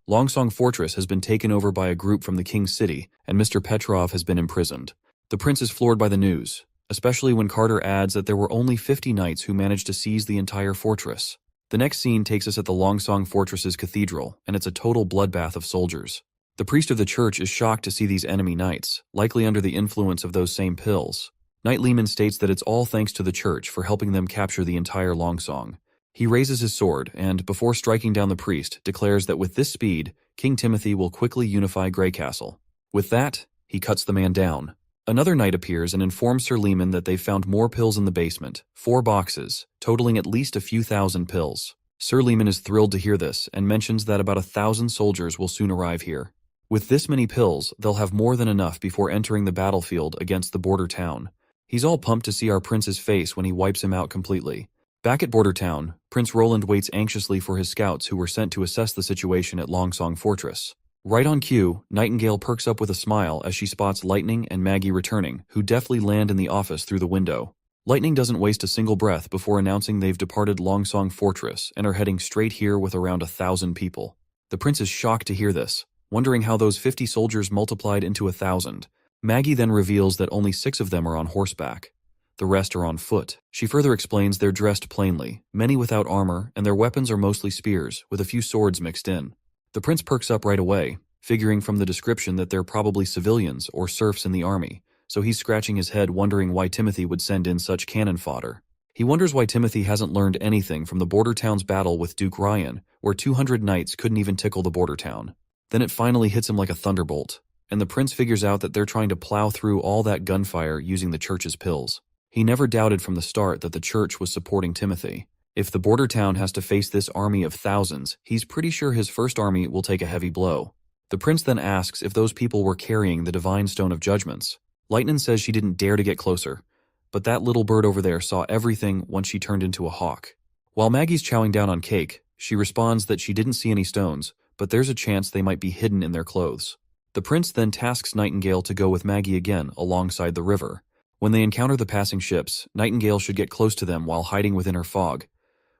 Speaker 1: Longsong Fortress has been taken over by a group from the King's City, and Mr. Petrov has been imprisoned. The prince is floored by the news, especially when Carter adds that there were only 50 knights who managed to seize the entire fortress. The next scene takes us at the Longsong Fortress's cathedral, and it's a total bloodbath of soldiers. The priest of the church is shocked to see these enemy knights, likely under the influence of those same pills. Knight Lehman states that it's all thanks to the church for helping them capture the entire Longsong. He raises his sword and, before striking down the priest, declares that with this speed, King Timothy will quickly unify Greycastle. With that, he cuts the man down. Another knight appears and informs Sir Lehman that they've found more pills in the basement, 4 boxes, totaling at least a few thousand pills. Sir Lehman is thrilled to hear this and mentions that about 1,000 soldiers will soon arrive here. With this many pills, they'll have more than enough before entering the battlefield against the border town. He's all pumped to see our prince's face when he wipes him out completely. Back at border town, Prince Roland waits anxiously for his scouts who were sent to assess the situation at Longsong Fortress. Right on cue, Nightingale perks up with a smile as she spots Lightning and Maggie returning, who deftly land in the office through the window. Lightning doesn't waste a single breath before announcing they've departed Longsong Fortress and are heading straight here with around 1,000 people. The prince is shocked to hear this, wondering how those 50 soldiers multiplied into 1,000. Maggie then reveals that only 6 of them are on horseback. The rest are on foot. She further explains they're dressed plainly, many without armor, and their weapons are mostly spears, with a few swords mixed in. The prince perks up right away, figuring from the description that they're probably civilians or serfs in the army, so he's scratching his head wondering why Timothy would send in such cannon fodder. He wonders why Timothy hasn't learned anything from the border town's battle with Duke Ryan, where 200 knights couldn't even tickle the border town. Then it finally hits him like a thunderbolt, and the prince figures out that they're trying to plow through all that gunfire using the church's pills. He never doubted from the start that the church was supporting Timothy. If the border town has to face this army of thousands, he's pretty sure his first army will take a heavy blow. The prince then asks if those people were carrying the divine stone of judgments. Lightning says she didn't dare to get closer, but that little bird over there saw everything once she turned into a hawk. While Maggie's chowing down on cake, she responds that she didn't see any stones, but there's a chance they might be hidden in their clothes. The prince then tasks Nightingale to go with Maggie again alongside the river. When they encounter the passing ships, Nightingale should get close to them while hiding within her fog.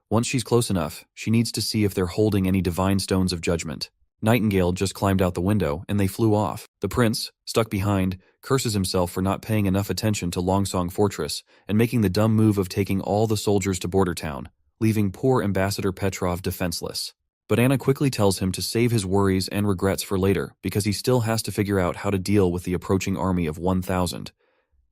Speaker 1: Once she's close enough, she needs to see if they're holding any divine stones of judgment. Nightingale just climbed out the window, and they flew off. The prince, stuck behind, curses himself for not paying enough attention to Longsong Fortress and making the dumb move of taking all the soldiers to border town, leaving poor Ambassador Petrov defenseless. But Anna quickly tells him to save his worries and regrets for later because he still has to figure out how to deal with the approaching army of 1,000,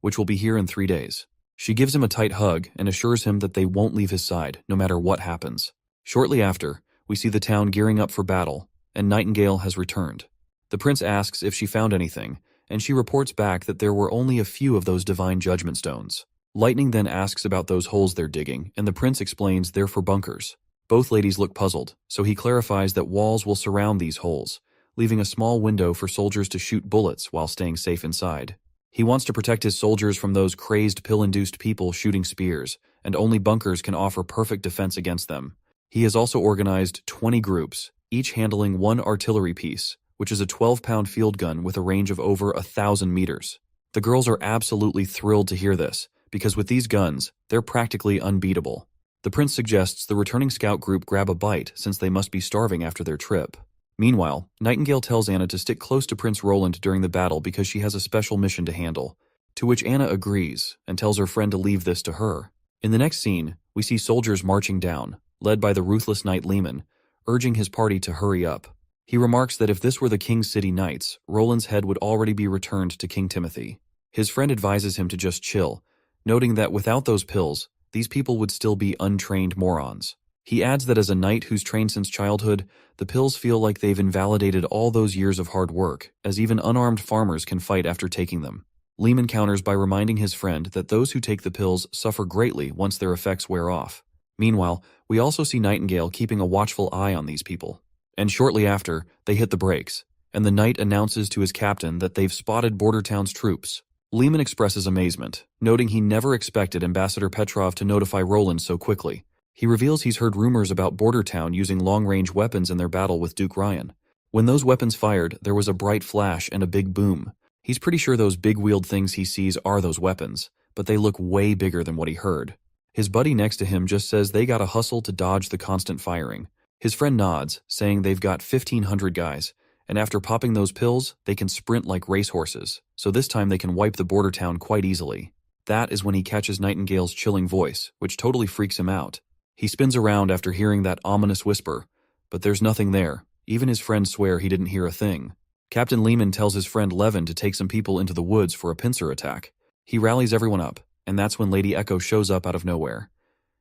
Speaker 1: which will be here in 3 days. She gives him a tight hug and assures him that they won't leave his side, no matter what happens. Shortly after, we see the town gearing up for battle, and Nightingale has returned. The prince asks if she found anything, and she reports back that there were only a few of those divine judgment stones. Lightning then asks about those holes they're digging, and the prince explains they're for bunkers. Both ladies look puzzled, so he clarifies that walls will surround these holes, leaving a small window for soldiers to shoot bullets while staying safe inside. He wants to protect his soldiers from those crazed pill-induced people shooting spears, and only bunkers can offer perfect defense against them. He has also organized 20 groups, each handling one artillery piece, which is a 12-pound field gun with a range of over 1,000 meters. The girls are absolutely thrilled to hear this, because with these guns, they're practically unbeatable. The prince suggests the returning scout group grab a bite since they must be starving after their trip. Meanwhile, Nightingale tells Anna to stick close to Prince Roland during the battle because she has a special mission to handle, to which Anna agrees and tells her friend to leave this to her. In the next scene, we see soldiers marching down, led by the ruthless knight Lehman, urging his party to hurry up. He remarks that if this were the King's City Knights, Roland's head would already be returned to King Timothy. His friend advises him to just chill, noting that without those pills, these people would still be untrained morons. He adds that as a knight who's trained since childhood, the pills feel like they've invalidated all those years of hard work, as even unarmed farmers can fight after taking them. Lehman counters by reminding his friend that those who take the pills suffer greatly once their effects wear off. Meanwhile, we also see Nightingale keeping a watchful eye on these people. And shortly after, they hit the brakes, and the knight announces to his captain that they've spotted Bordertown's troops. Lehman expresses amazement, noting he never expected Ambassador Petrov to notify Roland so quickly. He reveals he's heard rumors about Bordertown using long-range weapons in their battle with Duke Ryan. When those weapons fired, there was a bright flash and a big boom. He's pretty sure those big-wheeled things he sees are those weapons, but they look way bigger than what he heard. His buddy next to him just says they gotta hustle to dodge the constant firing. His friend nods, saying they've got 1,500 guys, and after popping those pills, they can sprint like racehorses, so this time they can wipe the Bordertown quite easily. That is when he catches Nightingale's chilling voice, which totally freaks him out. He spins around after hearing that ominous whisper, but there's nothing there. Even his friends swear he didn't hear a thing. Captain Lehman tells his friend Levin to take some people into the woods for a pincer attack. He rallies everyone up, and that's when Lady Echo shows up out of nowhere.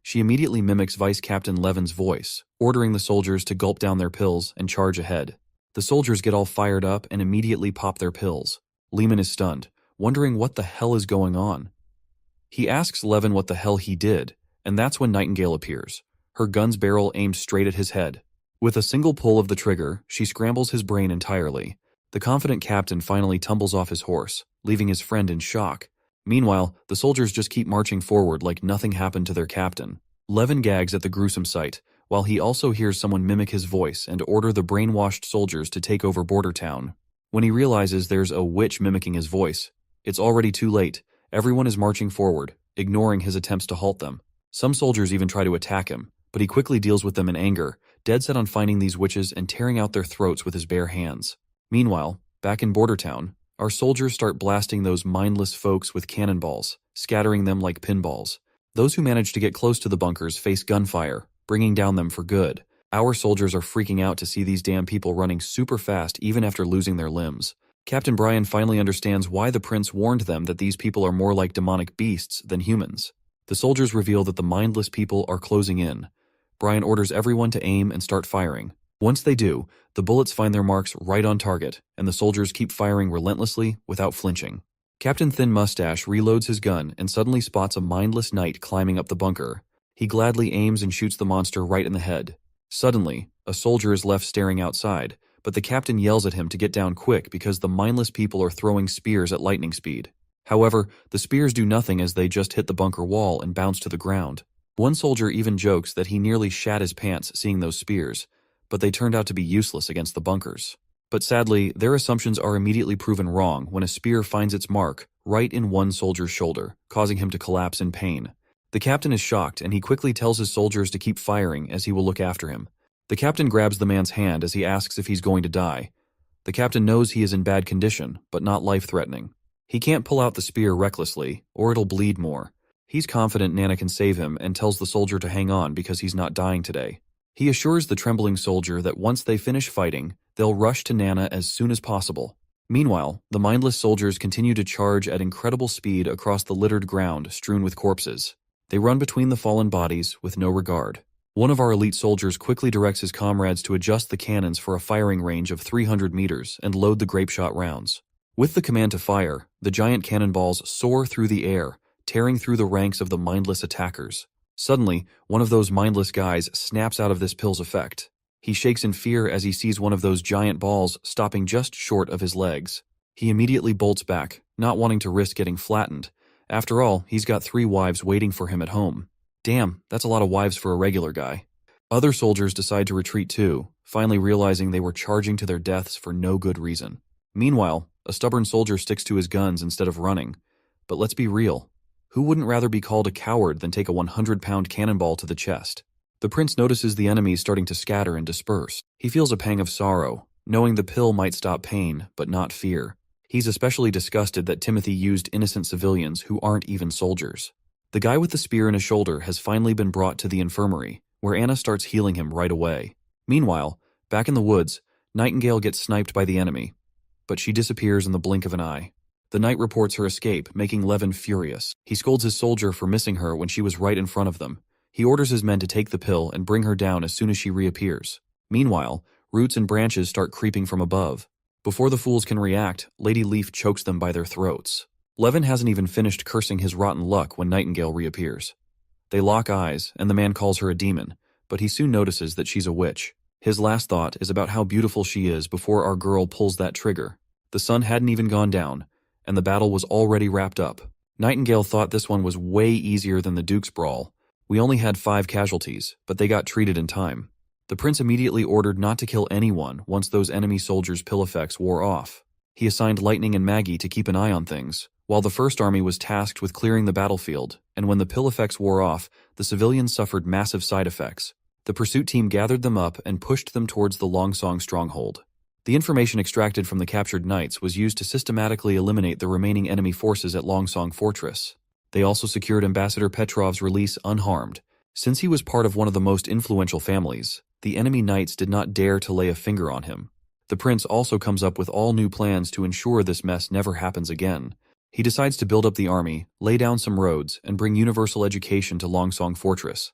Speaker 1: She immediately mimics Vice Captain Levin's voice, ordering the soldiers to gulp down their pills and charge ahead. The soldiers get all fired up and immediately pop their pills. Lehman is stunned, wondering what the hell is going on. He asks Levin what the hell he did, and that's when Nightingale appears, her gun's barrel aimed straight at his head. With a single pull of the trigger, she scrambles his brain entirely. The confident captain finally tumbles off his horse, leaving his friend in shock. Meanwhile, the soldiers just keep marching forward like nothing happened to their captain. Levin gags at the gruesome sight, while he also hears someone mimic his voice and order the brainwashed soldiers to take over Bordertown. When he realizes there's a witch mimicking his voice, it's already too late. Everyone is marching forward, ignoring his attempts to halt them. Some soldiers even try to attack him, but he quickly deals with them in anger, dead set on finding these witches and tearing out their throats with his bare hands. Meanwhile, back in Bordertown, our soldiers start blasting those mindless folks with cannonballs, scattering them like pinballs. Those who manage to get close to the bunkers face gunfire, bringing down them for good. Our soldiers are freaking out to see these damn people running super fast even after losing their limbs. Captain Brian finally understands why the prince warned them that these people are more like demonic beasts than humans. The soldiers reveal that the mindless people are closing in. Brian orders everyone to aim and start firing. Once they do, the bullets find their marks right on target, and the soldiers keep firing relentlessly without flinching. Captain Thin Mustache reloads his gun and suddenly spots a mindless knight climbing up the bunker. He gladly aims and shoots the monster right in the head. Suddenly, a soldier is left staring outside, but the captain yells at him to get down quick because the mindless people are throwing spears at lightning speed. However, the spears do nothing as they just hit the bunker wall and bounce to the ground. One soldier even jokes that he nearly shat his pants seeing those spears, but they turned out to be useless against the bunkers. But sadly, their assumptions are immediately proven wrong when a spear finds its mark right in one soldier's shoulder, causing him to collapse in pain. The captain is shocked and he quickly tells his soldiers to keep firing as he will look after him. The captain grabs the man's hand as he asks if he's going to die. The captain knows he is in bad condition, but not life-threatening. He can't pull out the spear recklessly, or it'll bleed more. He's confident Nana can save him and tells the soldier to hang on because he's not dying today. He assures the trembling soldier that once they finish fighting, they'll rush to Nana as soon as possible. Meanwhile, the mindless soldiers continue to charge at incredible speed across the littered ground strewn with corpses. They run between the fallen bodies with no regard. One of our elite soldiers quickly directs his comrades to adjust the cannons for a firing range of 300 meters and load the grapeshot rounds. With the command to fire, the giant cannonballs soar through the air, tearing through the ranks of the mindless attackers. Suddenly, one of those mindless guys snaps out of this pill's effect. He shakes in fear as he sees one of those giant balls stopping just short of his legs. He immediately bolts back, not wanting to risk getting flattened. After all, he's got 3 wives waiting for him at home. Damn, that's a lot of wives for a regular guy. Other soldiers decide to retreat too, finally realizing they were charging to their deaths for no good reason. Meanwhile, a stubborn soldier sticks to his guns instead of running. But let's be real. Who wouldn't rather be called a coward than take a 100-pound cannonball to the chest? The prince notices the enemies starting to scatter and disperse. He feels a pang of sorrow, knowing the pill might stop pain, but not fear. He's especially disgusted that Timothy used innocent civilians who aren't even soldiers. The guy with the spear in his shoulder has finally been brought to the infirmary, where Anna starts healing him right away. Meanwhile, back in the woods, Nightingale gets sniped by the enemy, but she disappears in the blink of an eye. The knight reports her escape, making Levin furious. He scolds his soldier for missing her when she was right in front of them. He orders his men to take the pill and bring her down as soon as she reappears. Meanwhile, roots and branches start creeping from above. Before the fools can react, Lady Leaf chokes them by their throats. Levin hasn't even finished cursing his rotten luck when Nightingale reappears. They lock eyes, and the man calls her a demon, but he soon notices that she's a witch. His last thought is about how beautiful she is before our girl pulls that trigger. The sun hadn't even gone down, and the battle was already wrapped up. Nightingale thought this one was way easier than the Duke's brawl. We only had 5 casualties, but they got treated in time. The prince immediately ordered not to kill anyone once those enemy soldiers' pill effects wore off. He assigned Lightning and Maggie to keep an eye on things, while the First Army was tasked with clearing the battlefield, and when the pill effects wore off, the civilians suffered massive side effects. The pursuit team gathered them up and pushed them towards the Longsong stronghold. The information extracted from the captured knights was used to systematically eliminate the remaining enemy forces at Longsong Fortress. They also secured Ambassador Petrov's release unharmed. Since he was part of one of the most influential families, the enemy knights did not dare to lay a finger on him. The prince also comes up with all new plans to ensure this mess never happens again. He decides to build up the army, lay down some roads, and bring universal education to Longsong Fortress.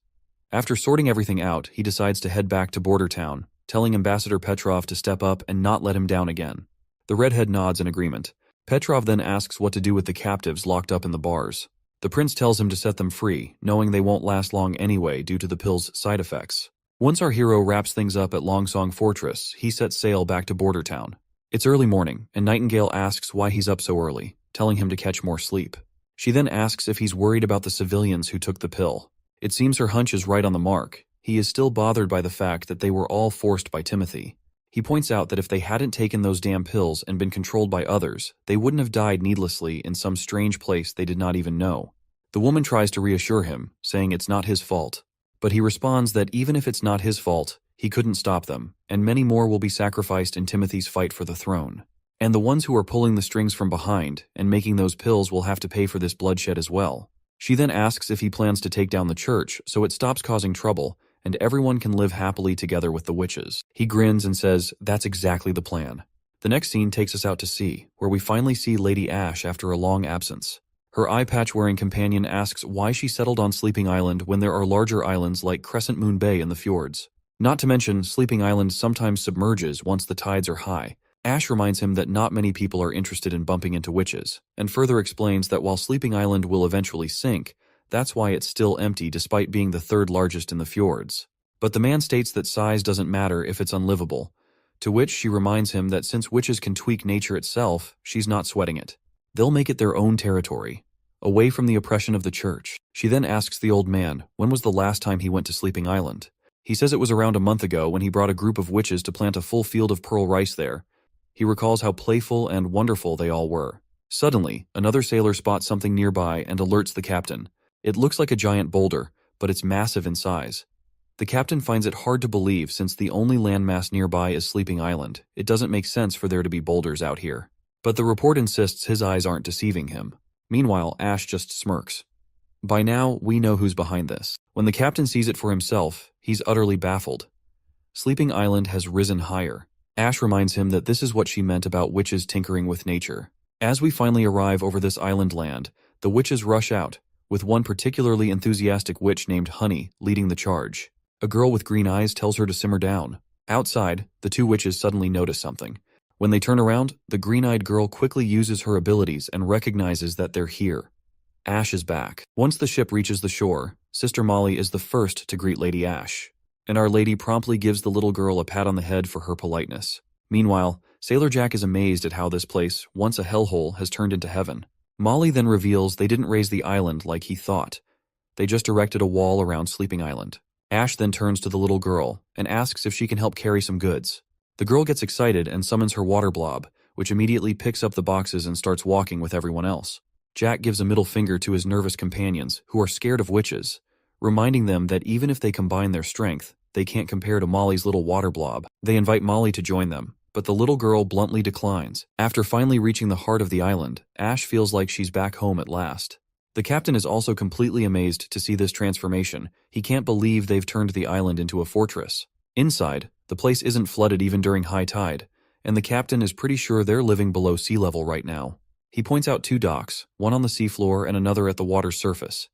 Speaker 1: After sorting everything out, he decides to head back to Border Town, telling Ambassador Petrov to step up and not let him down again. The redhead nods in agreement. Petrov then asks what to do with the captives locked up in the bars. The prince tells him to set them free, knowing they won't last long anyway due to the pill's side effects. Once our hero wraps things up at Longsong Fortress, he sets sail back to Border Town. It's early morning, and Nightingale asks why he's up so early, telling him to catch more sleep. She then asks if he's worried about the civilians who took the pill. It seems her hunch is right on the mark. He is still bothered by the fact that they were all forced by Timothy. He points out that if they hadn't taken those damn pills and been controlled by others, they wouldn't have died needlessly in some strange place they did not even know. The woman tries to reassure him, saying it's not his fault. But he responds that even if it's not his fault, he couldn't stop them, and many more will be sacrificed in Timothy's fight for the throne. And the ones who are pulling the strings from behind and making those pills will have to pay for this bloodshed as well. She then asks if he plans to take down the church so it stops causing trouble and everyone can live happily together with the witches. He grins and says that's exactly the plan. The next scene takes us out to sea, where we finally see Lady Ash after a long absence. Her eye patch-wearing companion asks why she settled on Sleeping Island when there are larger islands like Crescent Moon Bay in the fjords. Not to mention, Sleeping Island sometimes submerges once the tides are high. Ash reminds him that not many people are interested in bumping into witches, and further explains that while Sleeping Island will eventually sink, that's why it's still empty despite being the 3rd largest in the fjords. But the man states that size doesn't matter if it's unlivable, to which she reminds him that since witches can tweak nature itself, she's not sweating it. They'll make it their own territory, away from the oppression of the church. She then asks the old man when was the last time he went to Sleeping Island. He says it was around a month ago when he brought a group of witches to plant a full field of pearl rice there. He recalls how playful and wonderful they all were. Suddenly, another sailor spots something nearby and alerts the captain. It looks like a giant boulder, but it's massive in size. The captain finds it hard to believe since the only landmass nearby is Sleeping Island. It doesn't make sense for there to be boulders out here. But the report insists his eyes aren't deceiving him. Meanwhile, Ash just smirks. By now, we know who's behind this. When the captain sees it for himself, he's utterly baffled. Sleeping Island has risen higher. Ash reminds him that this is what she meant about witches tinkering with nature. As we finally arrive over this island land, the witches rush out, with one particularly enthusiastic witch named Honey leading the charge. A girl with green eyes tells her to simmer down. Outside, the 2 witches suddenly notice something. When they turn around, the green-eyed girl quickly uses her abilities and recognizes that they're here. Ash is back. Once the ship reaches the shore, Sister Molly is the first to greet Lady Ash, and Our Lady promptly gives the little girl a pat on the head for her politeness. Meanwhile, Sailor Jack is amazed at how this place, once a hellhole, has turned into heaven. Molly then reveals they didn't raise the island like he thought. They just erected a wall around Sleeping Island. Ash then turns to the little girl and asks if she can help carry some goods. The girl gets excited and summons her water blob, which immediately picks up the boxes and starts walking with everyone else. Jack gives a middle finger to his nervous companions, who are scared of witches, reminding them that even if they combine their strength, they can't compare to Molly's little water blob. They invite Molly to join them, but the little girl bluntly declines. After finally reaching the heart of the island, Ash feels like she's back home at last. The captain is also completely amazed to see this transformation. He can't believe they've turned the island into a fortress. Inside, the place isn't flooded even during high tide, and the captain is pretty sure they're living below sea level right now. He points out 2 docks, one on the seafloor and another at the water's surface.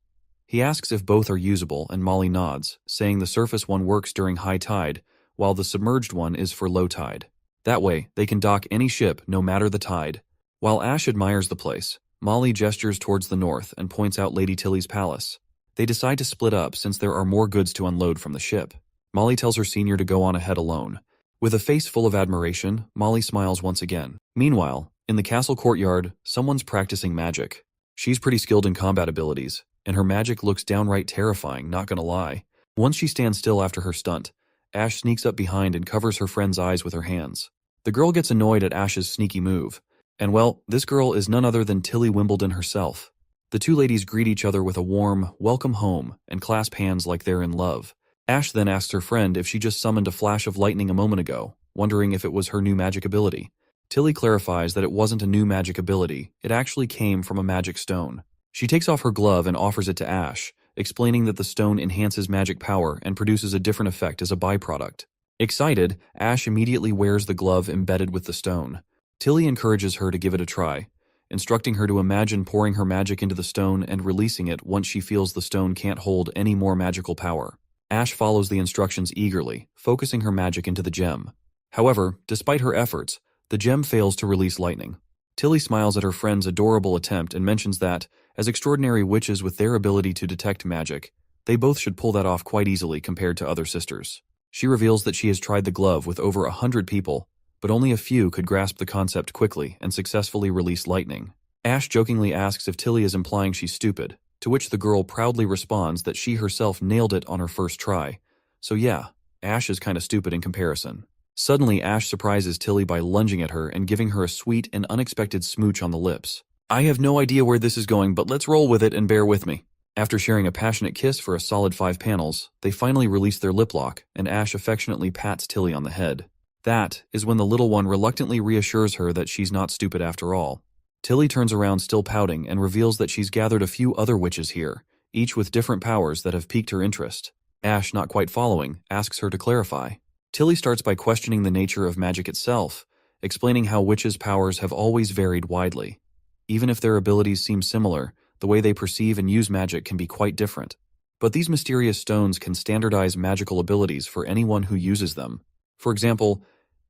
Speaker 1: He asks if both are usable, and Molly nods, saying the surface one works during high tide, while the submerged one is for low tide. That way, they can dock any ship, no matter the tide. While Ash admires the place, Molly gestures towards the north and points out Lady Tilly's palace. They decide to split up since there are more goods to unload from the ship. Molly tells her senior to go on ahead alone. With a face full of admiration, Molly smiles once again. Meanwhile, in the castle courtyard, someone's practicing magic. She's pretty skilled in combat abilities, and her magic looks downright terrifying, not gonna lie. Once she stands still after her stunt, Ash sneaks up behind and covers her friend's eyes with her hands. The girl gets annoyed at Ash's sneaky move. And well, this girl is none other than Tilly Wimbledon herself. The 2 ladies greet each other with a warm, welcome home, and clasp hands like they're in love. Ash then asks her friend if she just summoned a flash of lightning a moment ago, wondering if it was her new magic ability. Tilly clarifies that it wasn't a new magic ability, it actually came from a magic stone. She takes off her glove and offers it to Ash, explaining that the stone enhances magic power and produces a different effect as a byproduct. Excited, Ash immediately wears the glove embedded with the stone. Tilly encourages her to give it a try, instructing her to imagine pouring her magic into the stone and releasing it once she feels the stone can't hold any more magical power. Ash follows the instructions eagerly, focusing her magic into the gem. However, despite her efforts, the gem fails to release lightning. Tilly smiles at her friend's adorable attempt and mentions that, as extraordinary witches with their ability to detect magic, they both should pull that off quite easily compared to other sisters. She reveals that she has tried the glove with over 100 people, but only a few could grasp the concept quickly and successfully release lightning. Ash jokingly asks if Tilly is implying she's stupid, to which the girl proudly responds that she herself nailed it on her first try. So yeah, Ash is kinda stupid in comparison. Suddenly, Ash surprises Tilly by lunging at her and giving her a sweet and unexpected smooch on the lips. I have no idea where this is going, but let's roll with it and bear with me. After sharing a passionate kiss for a solid 5 panels, they finally release their lip lock, and Ash affectionately pats Tilly on the head. That is when the little one reluctantly reassures her that she's not stupid after all. Tilly turns around still pouting and reveals that she's gathered a few other witches here, each with different powers that have piqued her interest. Ash, not quite following, asks her to clarify. Tilly starts by questioning the nature of magic itself, explaining how witches' powers have always varied widely. Even if their abilities seem similar, the way they perceive and use magic can be quite different. But these mysterious stones can standardize magical abilities for anyone who uses them. For example,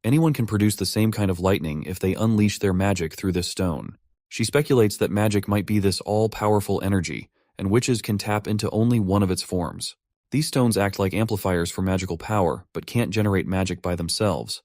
Speaker 1: anyone can produce the same kind of lightning if they unleash their magic through this stone. She speculates that magic might be this all-powerful energy, and witches can tap into only one of its forms. These stones act like amplifiers for magical power, but can't generate magic by themselves.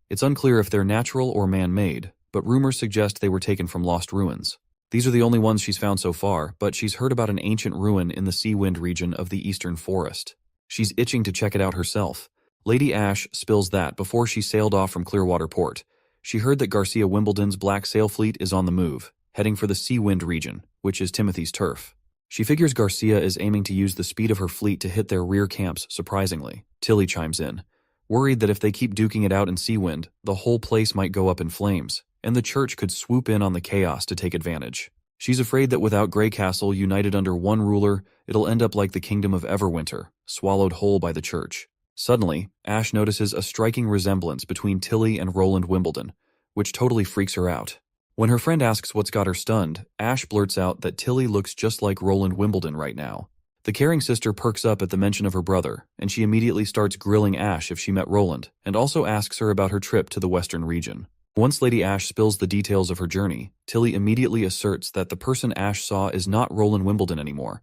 Speaker 1: It's unclear if they're natural or man-made, but rumors suggest they were taken from lost ruins. These are the only ones she's found so far, but she's heard about an ancient ruin in the Seawind region of the Eastern Forest. She's itching to check it out herself. Lady Ash spills that before she sailed off from Clearwater Port. She heard that Garcia Wimbledon's Black Sail Fleet is on the move, heading for the Seawind region, which is Timothy's turf. She figures Garcia is aiming to use the speed of her fleet to hit their rear camps surprisingly. Tilly chimes in, worried that if they keep duking it out in Seawind, the whole place might go up in flames, and the church could swoop in on the chaos to take advantage. She's afraid that without Grey Castle united under one ruler, it'll end up like the kingdom of Everwinter, swallowed whole by the church. Suddenly, Ash notices a striking resemblance between Tilly and Roland Wimbledon, which totally freaks her out. When her friend asks what's got her stunned, Ash blurts out that Tilly looks just like Roland Wimbledon right now. The caring sister perks up at the mention of her brother, and she immediately starts grilling Ash if she met Roland, and also asks her about her trip to the western region. Once Lady Ash spills the details of her journey, Tilly immediately asserts that the person Ash saw is not Roland Wimbledon anymore.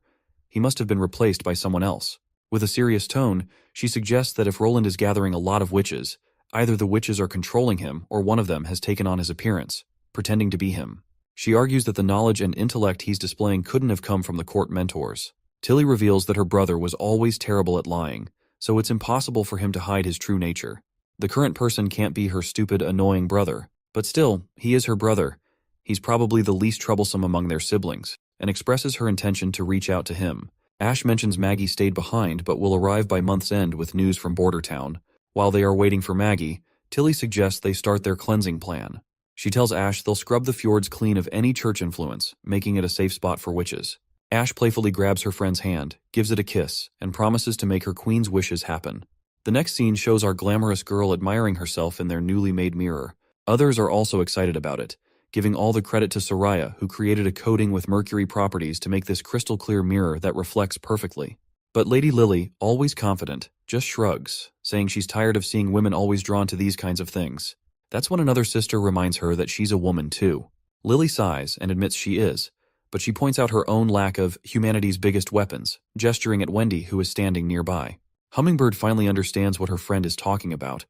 Speaker 1: He must have been replaced by someone else. With a serious tone, she suggests that if Roland is gathering a lot of witches, either the witches are controlling him or one of them has taken on his appearance, pretending to be him. She argues that the knowledge and intellect he's displaying couldn't have come from the court mentors. Tilly reveals that her brother was always terrible at lying, so it's impossible for him to hide his true nature. The current person can't be her stupid, annoying brother, but still, he is her brother. He's probably the least troublesome among their siblings, and expresses her intention to reach out to him. Ash mentions Maggie stayed behind but will arrive by month's end with news from Border Town. While they are waiting for Maggie, Tilly suggests they start their cleansing plan. She tells Ash they'll scrub the fjords clean of any church influence, making it a safe spot for witches. Ash playfully grabs her friend's hand, gives it a kiss, and promises to make her queen's wishes happen. The next scene shows our glamorous girl admiring herself in their newly made mirror. Others are also excited about it, giving all the credit to Soraya, who created a coating with mercury properties to make this crystal clear mirror that reflects perfectly. But Lady Lily, always confident, just shrugs, saying she's tired of seeing women always drawn to these kinds of things. That's when another sister reminds her that she's a woman too. Lily sighs and admits she is, but she points out her own lack of humanity's biggest weapons, gesturing at Wendy, who is standing nearby. Hummingbird finally understands what her friend is talking about,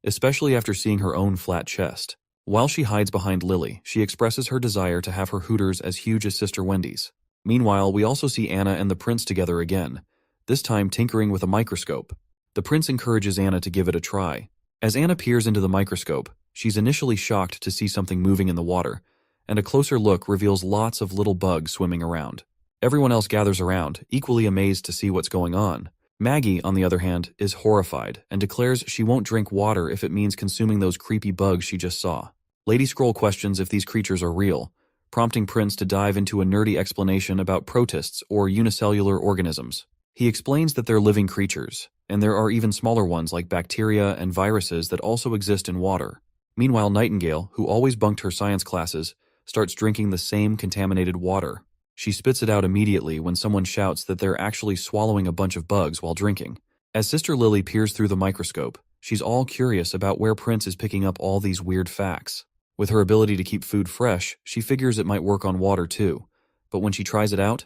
Speaker 1: especially after seeing her own flat chest. While she hides behind Lily, she expresses her desire to have her hooters as huge as Sister Wendy's. Meanwhile, we also see Anna and the prince together again, this time tinkering with a microscope. The prince encourages Anna to give it a try. As Anna peers into the microscope, she's initially shocked to see something moving in the water, and a closer look reveals lots of little bugs swimming around. Everyone else gathers around, equally amazed to see what's going on. Maggie, on the other hand, is horrified and declares she won't drink water if it means consuming those creepy bugs she just saw. Lady Scroll questions if these creatures are real, prompting Prince to dive into a nerdy explanation about protists or unicellular organisms. He explains that they're living creatures, and there are even smaller ones like bacteria and viruses that also exist in water. Meanwhile, Nightingale, who always bunked her science classes, starts drinking the same contaminated water. She spits it out immediately when someone shouts that they're actually swallowing a bunch of bugs while drinking. As Sister Lily peers through the microscope, she's all curious about where Prince is picking up all these weird facts. With her ability to keep food fresh, she figures it might work on water too. But when she tries it out,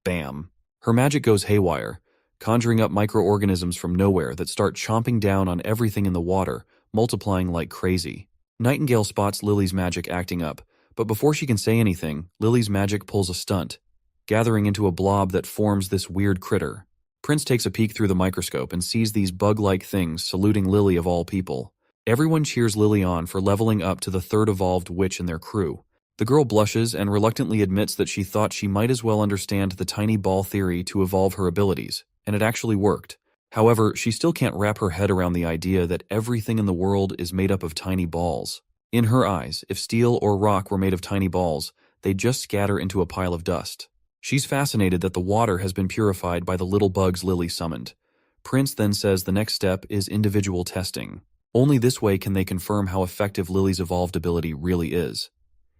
Speaker 1: bam! Her magic goes haywire, conjuring up microorganisms from nowhere that start chomping down on everything in the water, multiplying like crazy. Nightingale spots Lily's magic acting up, but before she can say anything, Lily's magic pulls a stunt, gathering into a blob that forms this weird critter. Prince takes a peek through the microscope and sees these bug-like things saluting Lily of all people. Everyone cheers Lily on for leveling up to the third evolved witch in their crew. The girl blushes and reluctantly admits that she thought she might as well understand the tiny ball theory to evolve her abilities, and it actually worked. However, she still can't wrap her head around the idea that everything in the world is made up of tiny balls. In her eyes, if steel or rock were made of tiny balls, they'd just scatter into a pile of dust. She's fascinated that the water has been purified by the little bugs Lily summoned. Prince then says the next step is individual testing. Only this way can they confirm how effective Lily's evolved ability really is.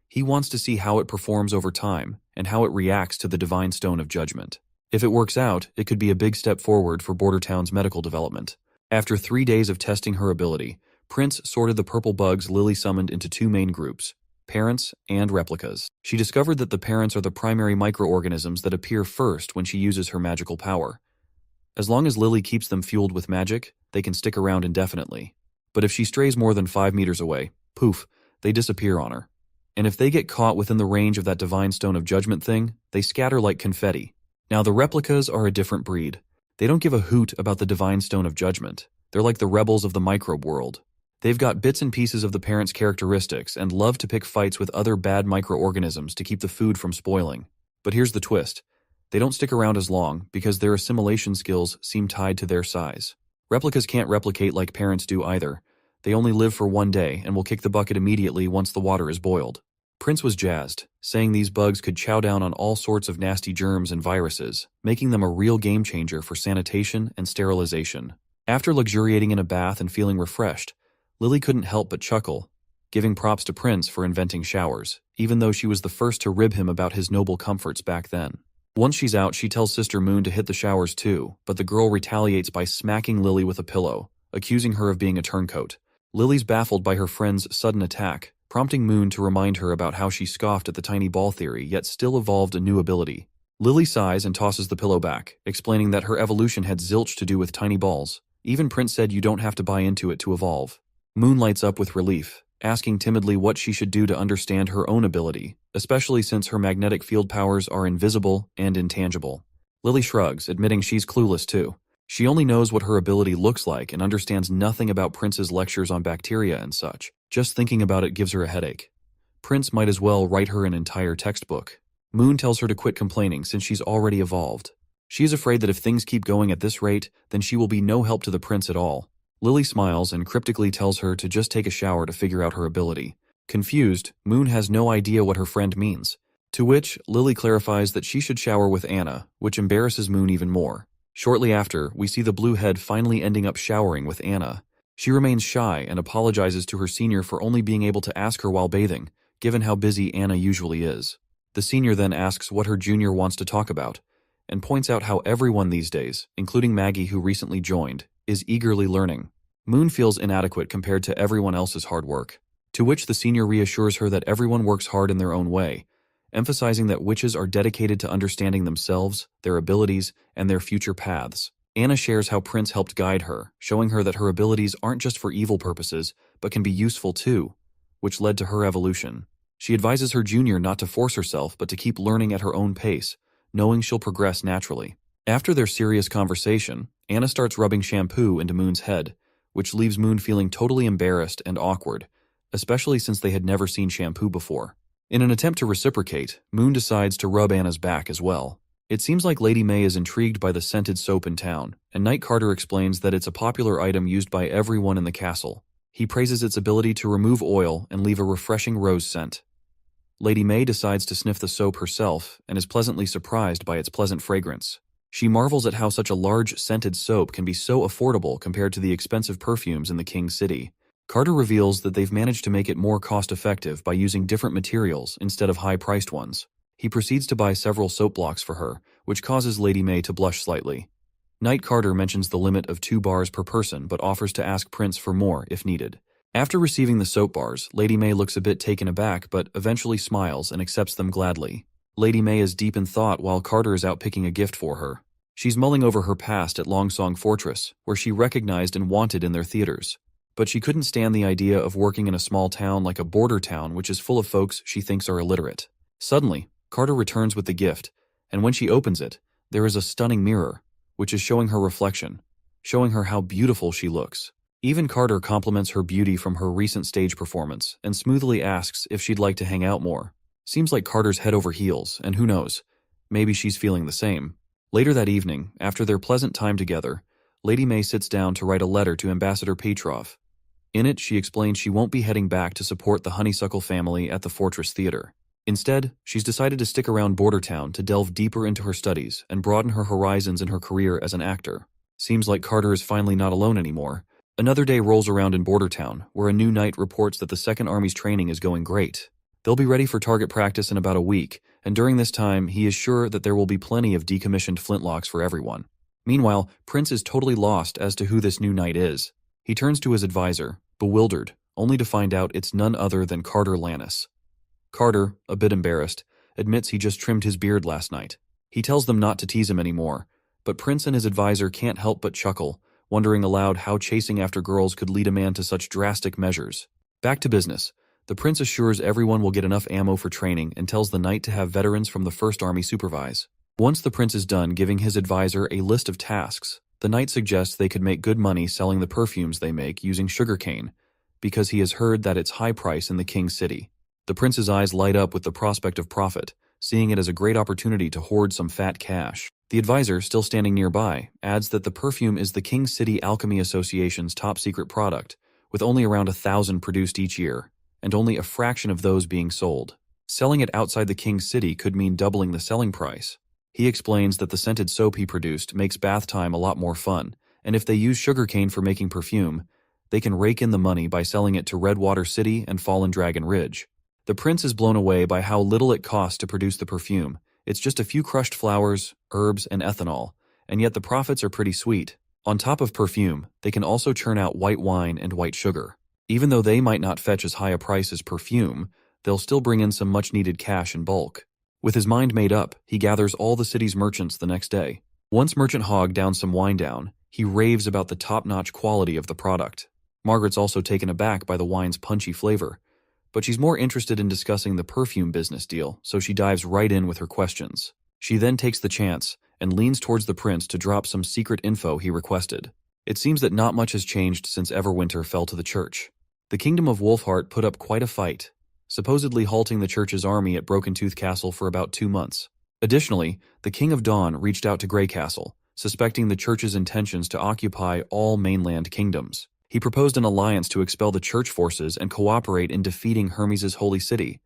Speaker 1: He wants to see how it performs over time and how it reacts to the Divine Stone of Judgment. If it works out, it could be a big step forward for Border Town's medical development. After 3 days of testing her ability, Prince sorted the purple bugs Lily summoned into 2 main groups, parents and replicas. She discovered that the parents are the primary microorganisms that appear first when she uses her magical power. As long as Lily keeps them fueled with magic, they can stick around indefinitely. But if she strays more than 5 meters away, poof, they disappear on her. And if they get caught within the range of that Divine Stone of Judgment thing, they scatter like confetti. Now the replicas are a different breed. They don't give a hoot about the Divine Stone of Judgment. They're like the rebels of the microbe world. They've got bits and pieces of the parents' characteristics and love to pick fights with other bad microorganisms to keep the food from spoiling. But here's the twist. They don't stick around as long because their assimilation skills seem tied to their size. Replicas can't replicate like parents do either. They only live for 1 day and will kick the bucket immediately once the water is boiled. Prince was jazzed, saying these bugs could chow down on all sorts of nasty germs and viruses, making them a real game changer for sanitation and sterilization. After luxuriating in a bath and feeling refreshed, Lily couldn't help but chuckle, giving props to Prince for inventing showers, even though she was the first to rib him about his noble comforts back then. Once she's out, she tells Sister Moon to hit the showers too, but the girl retaliates by smacking Lily with a pillow, accusing her of being a turncoat. Lily's baffled by her friend's sudden attack, prompting Moon to remind her about how she scoffed at the tiny ball theory yet still evolved a new ability. Lily sighs and tosses the pillow back, explaining that her evolution had zilch to do with tiny balls. Even Prince said you don't have to buy into it to evolve. Moon lights up with relief, asking timidly what she should do to understand her own ability, especially since her magnetic field powers are invisible and intangible. Lily shrugs, admitting she's clueless too. She only knows what her ability looks like and understands nothing about Prince's lectures on bacteria and such. Just thinking about it gives her a headache. Prince might as well write her an entire textbook. Moon tells her to quit complaining since she's already evolved. She is afraid that if things keep going at this rate, then she will be no help to the prince at all. Lily smiles and cryptically tells her to just take a shower to figure out her ability. Confused, Moon has no idea what her friend means. To which, Lily clarifies that she should shower with Anna, which embarrasses Moon even more. Shortly after, we see the blue head finally ending up showering with Anna. She remains shy and apologizes to her senior for only being able to ask her while bathing, given how busy Anna usually is. The senior then asks what her junior wants to talk about, and points out how everyone these days, including Maggie who recently joined, is eagerly learning. Moon feels inadequate compared to everyone else's hard work, to which the senior reassures her that everyone works hard in their own way, emphasizing that witches are dedicated to understanding themselves, their abilities, and their future paths. Anna shares how Prince helped guide her, showing her that her abilities aren't just for evil purposes, but can be useful too, which led to her evolution. She advises her junior not to force herself but to keep learning at her own pace, knowing she'll progress naturally. After their serious conversation, Anna starts rubbing shampoo into Moon's head, which leaves Moon feeling totally embarrassed and awkward, especially since they had never seen shampoo before. In an attempt to reciprocate, Moon decides to rub Anna's back as well. It seems like Lady May is intrigued by the scented soap in town, and Knight Carter explains that it's a popular item used by everyone in the castle. He praises its ability to remove oil and leave a refreshing rose scent. Lady May decides to sniff the soap herself and is pleasantly surprised by its pleasant fragrance. She marvels at how such a large scented soap can be so affordable compared to the expensive perfumes in the King's City. Carter reveals that they've managed to make it more cost-effective by using different materials instead of high-priced ones. He proceeds to buy several soap blocks for her, which causes Lady May to blush slightly. Knight Carter mentions the limit of 2 bars per person but offers to ask Prince for more if needed. After receiving the soap bars, Lady May looks a bit taken aback but eventually smiles and accepts them gladly. Lady May is deep in thought while Carter is out picking a gift for her. She's mulling over her past at Longsong Fortress, where she recognized and wanted in their theaters. But she couldn't stand the idea of working in a small town like a border town which is full of folks she thinks are illiterate. Suddenly, Carter returns with the gift, and when she opens it, there is a stunning mirror, which is showing her reflection, showing her how beautiful she looks. Even Carter compliments her beauty from her recent stage performance and smoothly asks if she'd like to hang out more. Seems like Carter's head over heels, and who knows, maybe she's feeling the same. Later that evening, after their pleasant time together, Lady May sits down to write a letter to Ambassador Petrov. In it, she explains she won't be heading back to support the Honeysuckle family at the Fortress Theater. Instead, she's decided to stick around Bordertown to delve deeper into her studies and broaden her horizons in her career as an actor. Seems like Carter is finally not alone anymore. Another day rolls around in Bordertown, where a new knight reports that the Second Army's training is going great. They'll be ready for target practice in about a week, and during this time, he is sure that there will be plenty of decommissioned flintlocks for everyone. Meanwhile, Prince is totally lost as to who this new knight is. He turns to his advisor, bewildered, only to find out it's none other than Carter Lannis. Carter, a bit embarrassed, admits he just trimmed his beard last night. He tells them not to tease him anymore, but Prince and his advisor can't help but chuckle, wondering aloud how chasing after girls could lead a man to such drastic measures. Back to business. The prince assures everyone will get enough ammo for training and tells the knight to have veterans from the First Army supervise. Once the prince is done giving his advisor a list of tasks, the knight suggests they could make good money selling the perfumes they make using sugarcane, because he has heard that it's high price in the King's City. The prince's eyes light up with the prospect of profit, seeing it as a great opportunity to hoard some fat cash. The advisor, still standing nearby, adds that the perfume is the King's City Alchemy Association's top-secret product, with only around 1,000 produced each year, and only a fraction of those being sold. Selling it outside the King's City could mean doubling the selling price. He explains that the scented soap he produced makes bath time a lot more fun, and if they use sugarcane for making perfume, they can rake in the money by selling it to Redwater City and Fallen Dragon Ridge. The prince is blown away by how little it costs to produce the perfume. It's just a few crushed flowers, herbs, and ethanol, and yet the profits are pretty sweet. On top of perfume, they can also churn out white wine and white sugar. Even though they might not fetch as high a price as perfume, they'll still bring in some much-needed cash in bulk. With his mind made up, he gathers all the city's merchants the next day. Once Merchant Hogg downs some wine down, he raves about the top-notch quality of the product. Margaret's also taken aback by the wine's punchy flavor, but she's more interested in discussing the perfume business deal, so she dives right in with her questions. She then takes the chance and leans towards the prince to drop some secret info he requested. It seems that not much has changed since Everwinter fell to the church. The kingdom of Wolfheart put up quite a fight, supposedly halting the church's army at Broken Tooth Castle for about 2 months. Additionally, the King of Dawn reached out to Grey Castle, suspecting the church's intentions to occupy all mainland kingdoms. He proposed an alliance to expel the church forces and cooperate in defeating Hermes' holy city.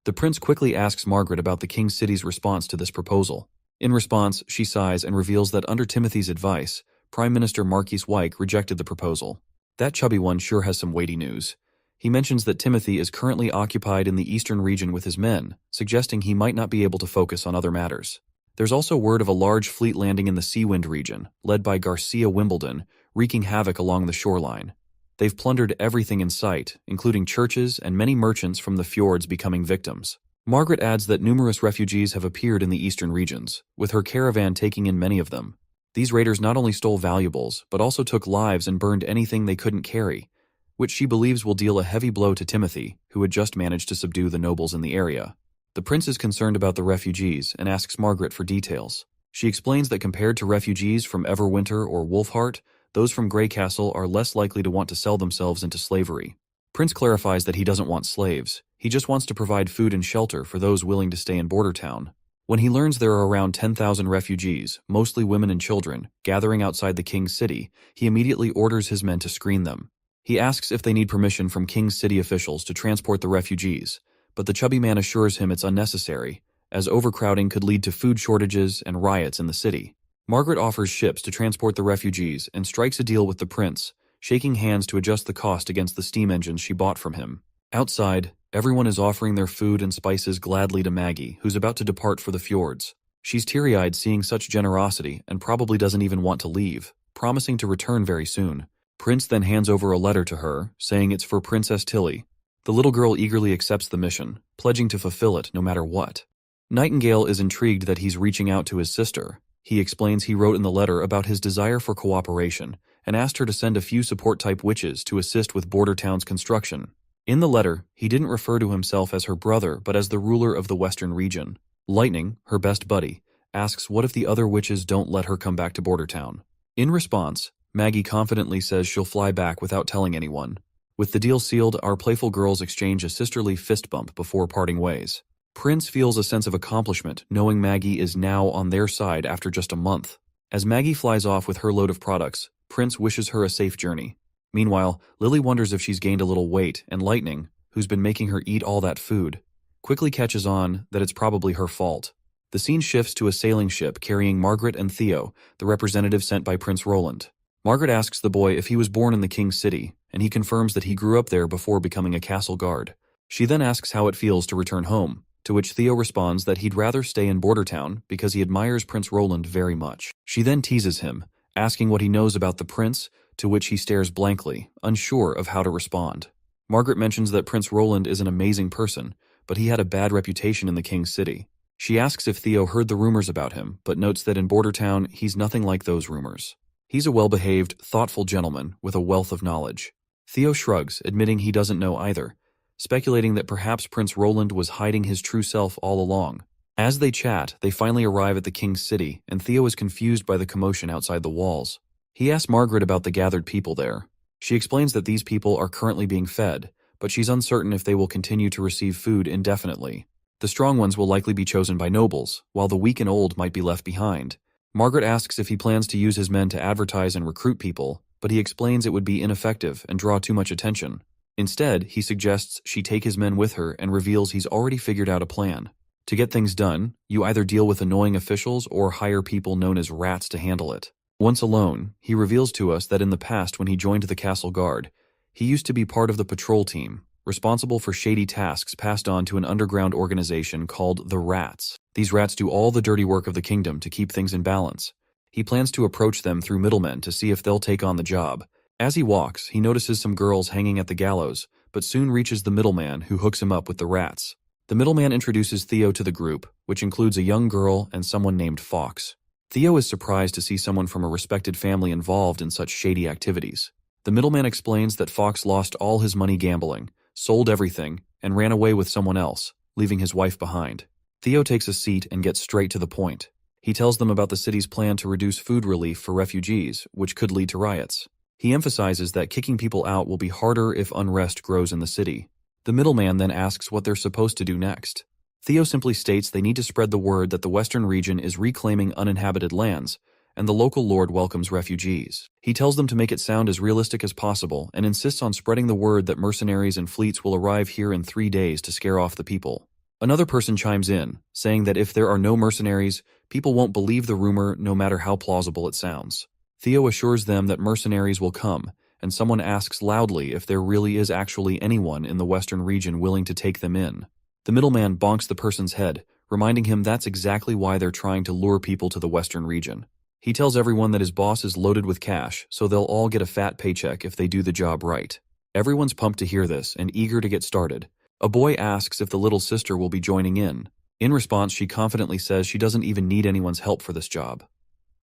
Speaker 1: The prince quickly asks Margaret about the king's city's response to this proposal. In response, she sighs and reveals that under Timothy's advice, Prime Minister Marquis Wyke rejected the proposal. That chubby one sure has some weighty news. He mentions that Timothy is currently occupied in the eastern region with his men, suggesting he might not be able to focus on other matters. There's also word of a large fleet landing in the Seawind region, led by Garcia Wimbledon, wreaking havoc along the shoreline. They've plundered everything in sight, including churches and many merchants from the fjords becoming victims. Margaret adds that numerous refugees have appeared in the eastern regions, with her caravan taking in many of them. These raiders not only stole valuables, but also took lives and burned anything they couldn't carry, which she believes will deal a heavy blow to Timothy, who had just managed to subdue the nobles in the area. The prince is concerned about the refugees and asks Margaret for details. She explains that compared to refugees from Everwinter or Wolfheart, those from Grey Castle are less likely to want to sell themselves into slavery. Prince clarifies that he doesn't want slaves. He just wants to provide food and shelter for those willing to stay in Border Town. When he learns there are around 10,000 refugees, mostly women and children, gathering outside the king's city, he immediately orders his men to screen them. He asks if they need permission from king's city officials to transport the refugees, but the chubby man assures him it's unnecessary, as overcrowding could lead to food shortages and riots in the city. Margaret offers ships to transport the refugees and strikes a deal with the prince, shaking hands to adjust the cost against the steam engines she bought from him. Outside, everyone is offering their food and spices gladly to Maggie, who's about to depart for the fjords. She's teary-eyed seeing such generosity and probably doesn't even want to leave, promising to return very soon. Prince then hands over a letter to her, saying it's for Princess Tilly. The little girl eagerly accepts the mission, pledging to fulfill it no matter what. Nightingale is intrigued that he's reaching out to his sister. He explains he wrote in the letter about his desire for cooperation and asked her to send a few support-type witches to assist with Border Town's construction. In the letter, he didn't refer to himself as her brother but as the ruler of the western region. Lightning, her best buddy, asks what if the other witches don't let her come back to Border Town. In response, Maggie confidently says she'll fly back without telling anyone. With the deal sealed, our playful girls exchange a sisterly fist bump before parting ways. Prince feels a sense of accomplishment knowing Maggie is now on their side after just a month. As Maggie flies off with her load of products, Prince wishes her a safe journey. Meanwhile, Lily wonders if she's gained a little weight, and Lightning, who's been making her eat all that food, quickly catches on that it's probably her fault. The scene shifts to a sailing ship carrying Margaret and Theo, the representative sent by Prince Roland. Margaret asks the boy if he was born in the king's city, and he confirms that he grew up there before becoming a castle guard. She then asks how it feels to return home, to which Theo responds that he'd rather stay in Border Town because he admires Prince Roland very much. She then teases him, asking what he knows about the prince, to which he stares blankly, unsure of how to respond. Margaret mentions that Prince Roland is an amazing person, but he had a bad reputation in the king's city. She asks if Theo heard the rumors about him, but notes that in Border Town he's nothing like those rumors. He's a well-behaved, thoughtful gentleman with a wealth of knowledge. Theo shrugs, admitting he doesn't know either, speculating that perhaps Prince Roland was hiding his true self all along. As they chat, they finally arrive at the king's city, and Theo is confused by the commotion outside the walls. He asks Margaret about the gathered people there. She explains that these people are currently being fed, but she's uncertain if they will continue to receive food indefinitely. The strong ones will likely be chosen by nobles, while the weak and old might be left behind. Margaret asks if he plans to use his men to advertise and recruit people, but he explains it would be ineffective and draw too much attention. Instead, he suggests she take his men with her and reveals he's already figured out a plan. To get things done, you either deal with annoying officials or hire people known as rats to handle it. Once alone, he reveals to us that in the past when he joined the castle guard, he used to be part of the patrol team, responsible for shady tasks passed on to an underground organization called the Rats. These rats do all the dirty work of the kingdom to keep things in balance. He plans to approach them through middlemen to see if they'll take on the job. As he walks, he notices some girls hanging at the gallows, but soon reaches the middleman who hooks him up with the rats. The middleman introduces Theo to the group, which includes a young girl and someone named Fox. Theo is surprised to see someone from a respected family involved in such shady activities. The middleman explains that Fox lost all his money gambling, sold everything, and ran away with someone else, leaving his wife behind. Theo takes a seat and gets straight to the point. He tells them about the city's plan to reduce food relief for refugees, which could lead to riots. He emphasizes that kicking people out will be harder if unrest grows in the city. The middleman then asks what they're supposed to do next. Theo simply states they need to spread the word that the western region is reclaiming uninhabited lands, and the local lord welcomes refugees. He tells them to make it sound as realistic as possible and insists on spreading the word that mercenaries and fleets will arrive here in 3 days to scare off the people. Another person chimes in, saying that if there are no mercenaries, people won't believe the rumor no matter how plausible it sounds. Theo assures them that mercenaries will come, and someone asks loudly if there really is actually anyone in the western region willing to take them in. The middleman bonks the person's head, reminding him that's exactly why they're trying to lure people to the western region. He tells everyone that his boss is loaded with cash, so they'll all get a fat paycheck if they do the job right. Everyone's pumped to hear this and eager to get started. A boy asks if the little sister will be joining in. In response, she confidently says she doesn't even need anyone's help for this job.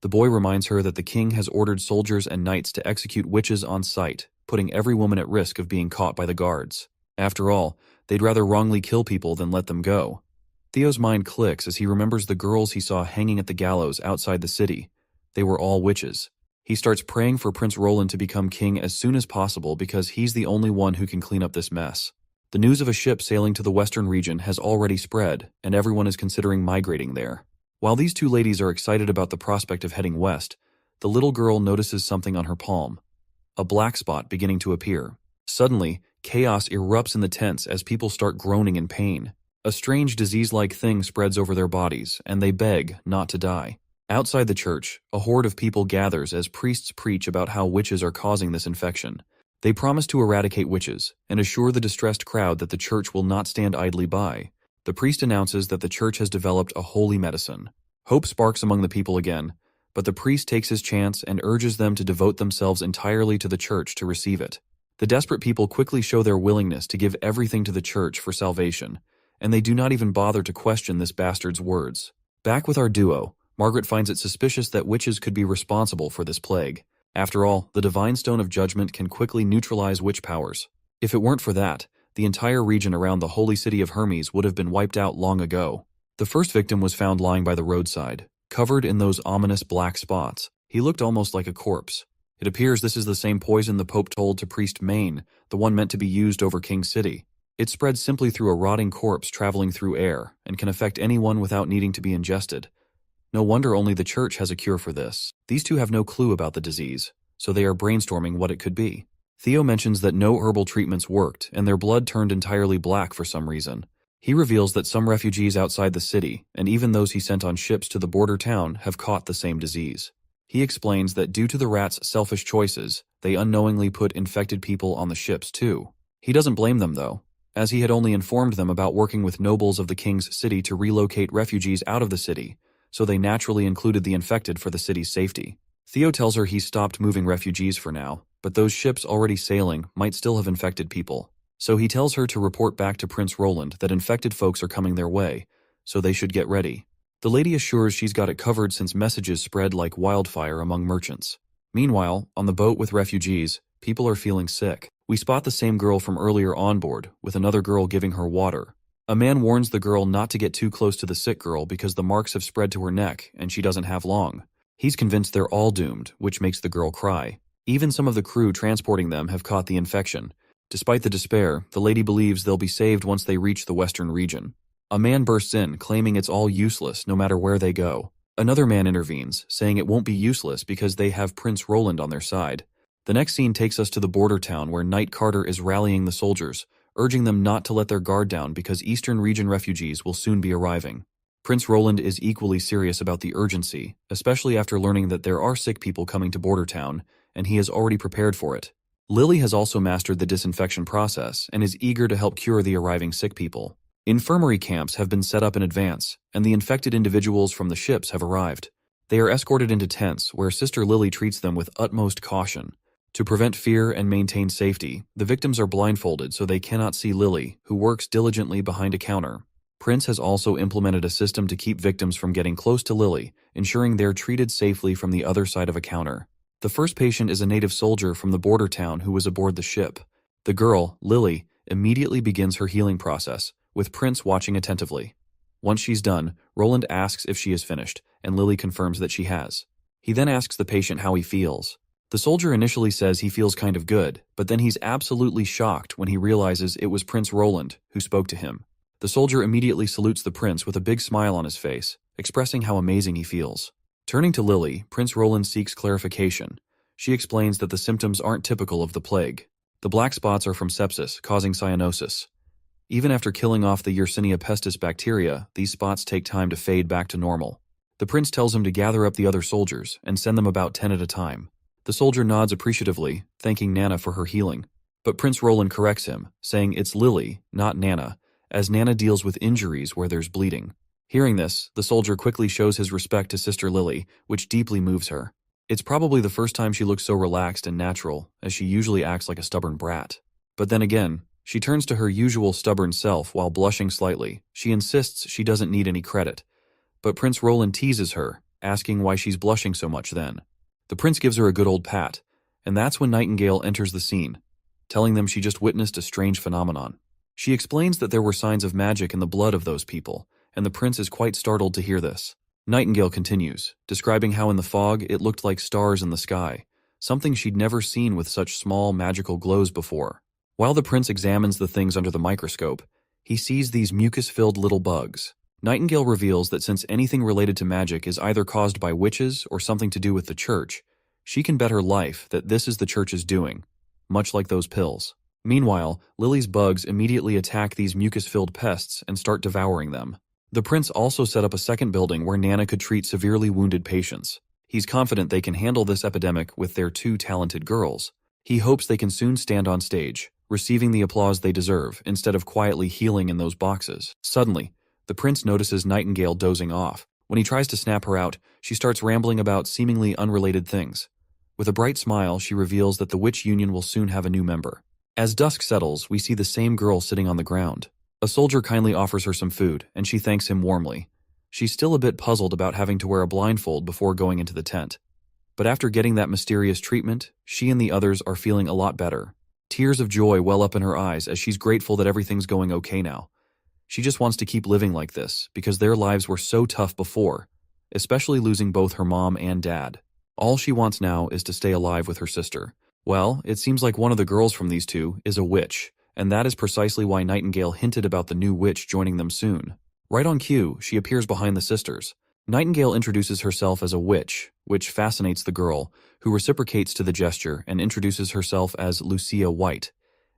Speaker 1: The boy reminds her that the king has ordered soldiers and knights to execute witches on sight, putting every woman at risk of being caught by the guards. After all, they'd rather wrongly kill people than let them go. Theo's mind clicks as he remembers the girls he saw hanging at the gallows outside the city. They were all witches. He starts praying for Prince Roland to become king as soon as possible because he's the only one who can clean up this mess. The news of a ship sailing to the western region has already spread, and everyone is considering migrating there. While these two ladies are excited about the prospect of heading west, the little girl notices something on her palm. A black spot beginning to appear. Suddenly, chaos erupts in the tents as people start groaning in pain. A strange disease-like thing spreads over their bodies, and they beg not to die. Outside the church, a horde of people gathers as priests preach about how witches are causing this infection. They promise to eradicate witches and assure the distressed crowd that the church will not stand idly by. The priest announces that the church has developed a holy medicine. Hope sparks among the people again, but the priest takes his chance and urges them to devote themselves entirely to the church to receive it. The desperate people quickly show their willingness to give everything to the church for salvation, and they do not even bother to question this bastard's words. Back with our duo, Margaret finds it suspicious that witches could be responsible for this plague. After all, the Divine Stone of Judgment can quickly neutralize witch powers. If it weren't for that, the entire region around the holy city of Hermes would have been wiped out long ago. The first victim was found lying by the roadside, covered in those ominous black spots. He looked almost like a corpse. It appears this is the same poison the Pope told to Priest Maine, the one meant to be used over King City. It spreads simply through a rotting corpse traveling through air, and can affect anyone without needing to be ingested. No wonder only the church has a cure for this. These two have no clue about the disease, so they are brainstorming what it could be. Theo mentions that no herbal treatments worked, and their blood turned entirely black for some reason. He reveals that some refugees outside the city, and even those he sent on ships to the border town, have caught the same disease. He explains that due to the rats' selfish choices, they unknowingly put infected people on the ships too. He doesn't blame them though, as he had only informed them about working with nobles of the king's city to relocate refugees out of the city, so they naturally included the infected for the city's safety. Theo tells her he's stopped moving refugees for now, but those ships already sailing might still have infected people. So he tells her to report back to Prince Roland that infected folks are coming their way, so they should get ready. The lady assures she's got it covered since messages spread like wildfire among merchants. Meanwhile, on the boat with refugees, people are feeling sick. We spot the same girl from earlier on board, with another girl giving her water. A man warns the girl not to get too close to the sick girl because the marks have spread to her neck and she doesn't have long. He's convinced they're all doomed, which makes the girl cry. Even some of the crew transporting them have caught the infection. Despite the despair, the lady believes they'll be saved once they reach the western region. A man bursts in, claiming it's all useless no matter where they go. Another man intervenes, saying it won't be useless because they have Prince Roland on their side. The next scene takes us to the border town where Knight Carter is rallying the soldiers, urging them not to let their guard down because Eastern region refugees will soon be arriving. Prince Roland is equally serious about the urgency, especially after learning that there are sick people coming to border town, and he has already prepared for it. Lily has also mastered the disinfection process and is eager to help cure the arriving sick people. Infirmary camps have been set up in advance, and the infected individuals from the ships have arrived. They are escorted into tents where Sister Lily treats them with utmost caution. To prevent fear and maintain safety, the victims are blindfolded so they cannot see Lily, who works diligently behind a counter. Prince has also implemented a system to keep victims from getting close to Lily, ensuring they're treated safely from the other side of a counter. The first patient is a native soldier from the border town who was aboard the ship. The girl, Lily, immediately begins her healing process, with Prince watching attentively. Once she's done, Roland asks if she is finished, and Lily confirms that she has. He then asks the patient how he feels. The soldier initially says he feels kind of good, but then he's absolutely shocked when he realizes it was Prince Roland who spoke to him. The soldier immediately salutes the prince with a big smile on his face, expressing how amazing he feels. Turning to Lily, Prince Roland seeks clarification. She explains that the symptoms aren't typical of the plague. The black spots are from sepsis, causing cyanosis. Even after killing off the Yersinia pestis bacteria, these spots take time to fade back to normal. The prince tells him to gather up the other soldiers and send them about 10 at a time. The soldier nods appreciatively, thanking Nana for her healing. But Prince Roland corrects him, saying it's Lily, not Nana, as Nana deals with injuries where there's bleeding. Hearing this, the soldier quickly shows his respect to Sister Lily, which deeply moves her. It's probably the first time she looks so relaxed and natural, as she usually acts like a stubborn brat. But then again, she turns to her usual stubborn self while blushing slightly. She insists she doesn't need any credit. But Prince Roland teases her, asking why she's blushing so much then. The prince gives her a good old pat, and that's when Nightingale enters the scene, telling them she just witnessed a strange phenomenon. She explains that there were signs of magic in the blood of those people, and the prince is quite startled to hear this. Nightingale continues, describing how in the fog it looked like stars in the sky, something she'd never seen with such small magical glows before. While the prince examines the things under the microscope, he sees these mucus-filled little bugs. Nightingale reveals that since anything related to magic is either caused by witches or something to do with the church, she can bet her life that this is the church's doing, much like those pills. Meanwhile, Lily's bugs immediately attack these mucus-filled pests and start devouring them. The prince also set up a second building where Nana could treat severely wounded patients. He's confident they can handle this epidemic with their two talented girls. He hopes they can soon stand on stage, receiving the applause they deserve instead of quietly healing in those boxes. Suddenly, the prince notices Nightingale dozing off. When he tries to snap her out, she starts rambling about seemingly unrelated things. With a bright smile, she reveals that the witch union will soon have a new member. As dusk settles, we see the same girl sitting on the ground. A soldier kindly offers her some food, and she thanks him warmly. She's still a bit puzzled about having to wear a blindfold before going into the tent. But after getting that mysterious treatment, she and the others are feeling a lot better. Tears of joy well up in her eyes as she's grateful that everything's going okay now. She just wants to keep living like this because their lives were so tough before, especially losing both her mom and dad. All she wants now is to stay alive with her sister. Well, it seems like one of the girls from these two is a witch, and that is precisely why Nightingale hinted about the new witch joining them soon. Right on cue, she appears behind the sisters. Nightingale introduces herself as a witch, which fascinates the girl, who reciprocates to the gesture and introduces herself as Lucia White,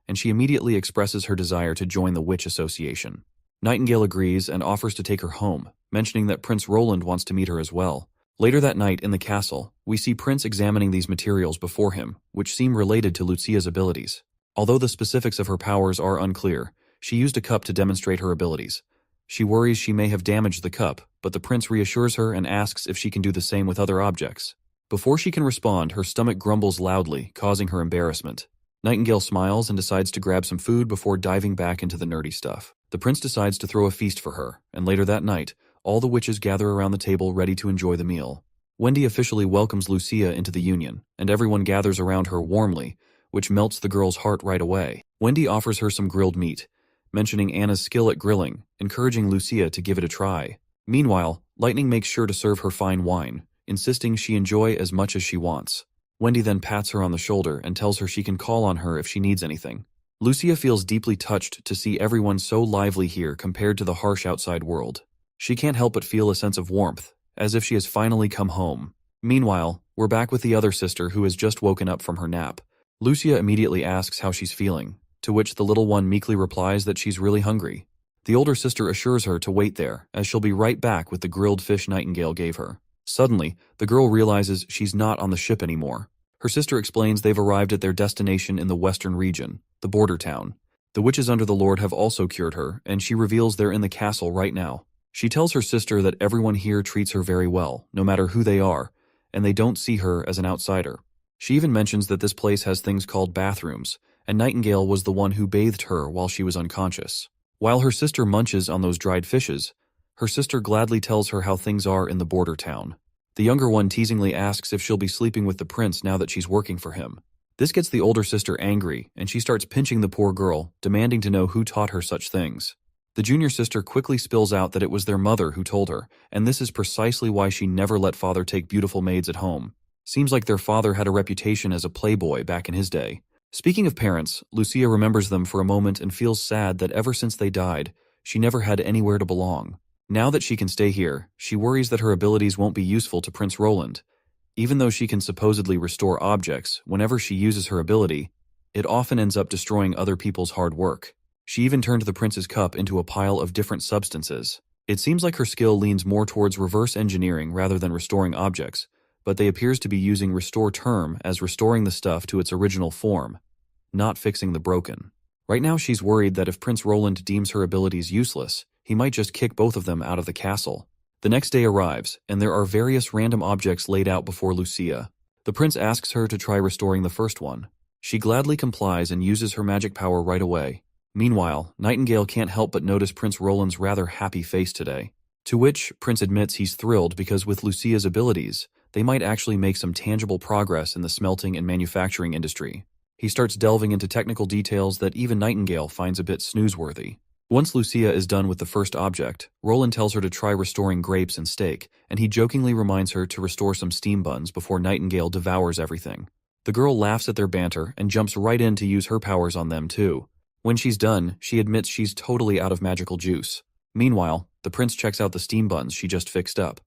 Speaker 1: and she immediately expresses her desire to join the Witch Association. Nightingale agrees and offers to take her home, mentioning that Prince Roland wants to meet her as well. Later that night in the castle, we see Prince examining these materials before him, which seem related to Lucia's abilities. Although the specifics of her powers are unclear, she used a cup to demonstrate her abilities. She worries she may have damaged the cup, but the prince reassures her and asks if she can do the same with other objects. Before she can respond, her stomach grumbles loudly, causing her embarrassment. Nightingale smiles and decides to grab some food before diving back into the nerdy stuff. The prince decides to throw a feast for her, and later that night, all the witches gather around the table ready to enjoy the meal. Wendy officially welcomes Lucia into the union, and everyone gathers around her warmly, which melts the girl's heart right away. Wendy offers her some grilled meat, mentioning Anna's skill at grilling, encouraging Lucia to give it a try. Meanwhile, Lightning makes sure to serve her fine wine, insisting she enjoy as much as she wants. Wendy then pats her on the shoulder and tells her she can call on her if she needs anything. Lucia feels deeply touched to see everyone so lively here compared to the harsh outside world. She can't help but feel a sense of warmth, as if she has finally come home. Meanwhile, we're back with the other sister who has just woken up from her nap. Lucia immediately asks how she's feeling, to which the little one meekly replies that she's really hungry. The older sister assures her to wait there, as she'll be right back with the grilled fish Nightingale gave her. Suddenly, the girl realizes she's not on the ship anymore. Her sister explains they've arrived at their destination in the western region, the border town. The witches under the Lord have also cured her, and she reveals they're in the castle right now. She tells her sister that everyone here treats her very well, no matter who they are, and they don't see her as an outsider. She even mentions that this place has things called bathrooms, and Nightingale was the one who bathed her while she was unconscious. While her sister munches on those dried fishes, her sister gladly tells her how things are in the border town. The younger one teasingly asks if she'll be sleeping with the prince now that she's working for him. This gets the older sister angry, and she starts pinching the poor girl, demanding to know who taught her such things. The junior sister quickly spills out that it was their mother who told her, and this is precisely why she never let father take beautiful maids at home. Seems like their father had a reputation as a playboy back in his day. Speaking of parents, Lucia remembers them for a moment and feels sad that ever since they died, she never had anywhere to belong. Now that she can stay here, she worries that her abilities won't be useful to Prince Roland. Even though she can supposedly restore objects, whenever she uses her ability, it often ends up destroying other people's hard work. She even turned the prince's cup into a pile of different substances. It seems like her skill leans more towards reverse engineering rather than restoring objects, but they appears to be using restore term as restoring the stuff to its original form, not fixing the broken. Right now she's worried that if Prince Roland deems her abilities useless, he might just kick both of them out of the castle. The next day arrives, and there are various random objects laid out before Lucia. The prince asks her to try restoring the first one. She gladly complies and uses her magic power right away. Meanwhile, Nightingale can't help but notice Prince Roland's rather happy face today. To which Prince admits he's thrilled because with Lucia's abilities, they might actually make some tangible progress in the smelting and manufacturing industry. He starts delving into technical details that even Nightingale finds a bit snoozeworthy. Once Lucia is done with the first object, Roland tells her to try restoring grapes and steak, and he jokingly reminds her to restore some steam buns before Nightingale devours everything. The girl laughs at their banter and jumps right in to use her powers on them too. When she's done, she admits she's totally out of magical juice. Meanwhile, the prince checks out the steam buns she just fixed up.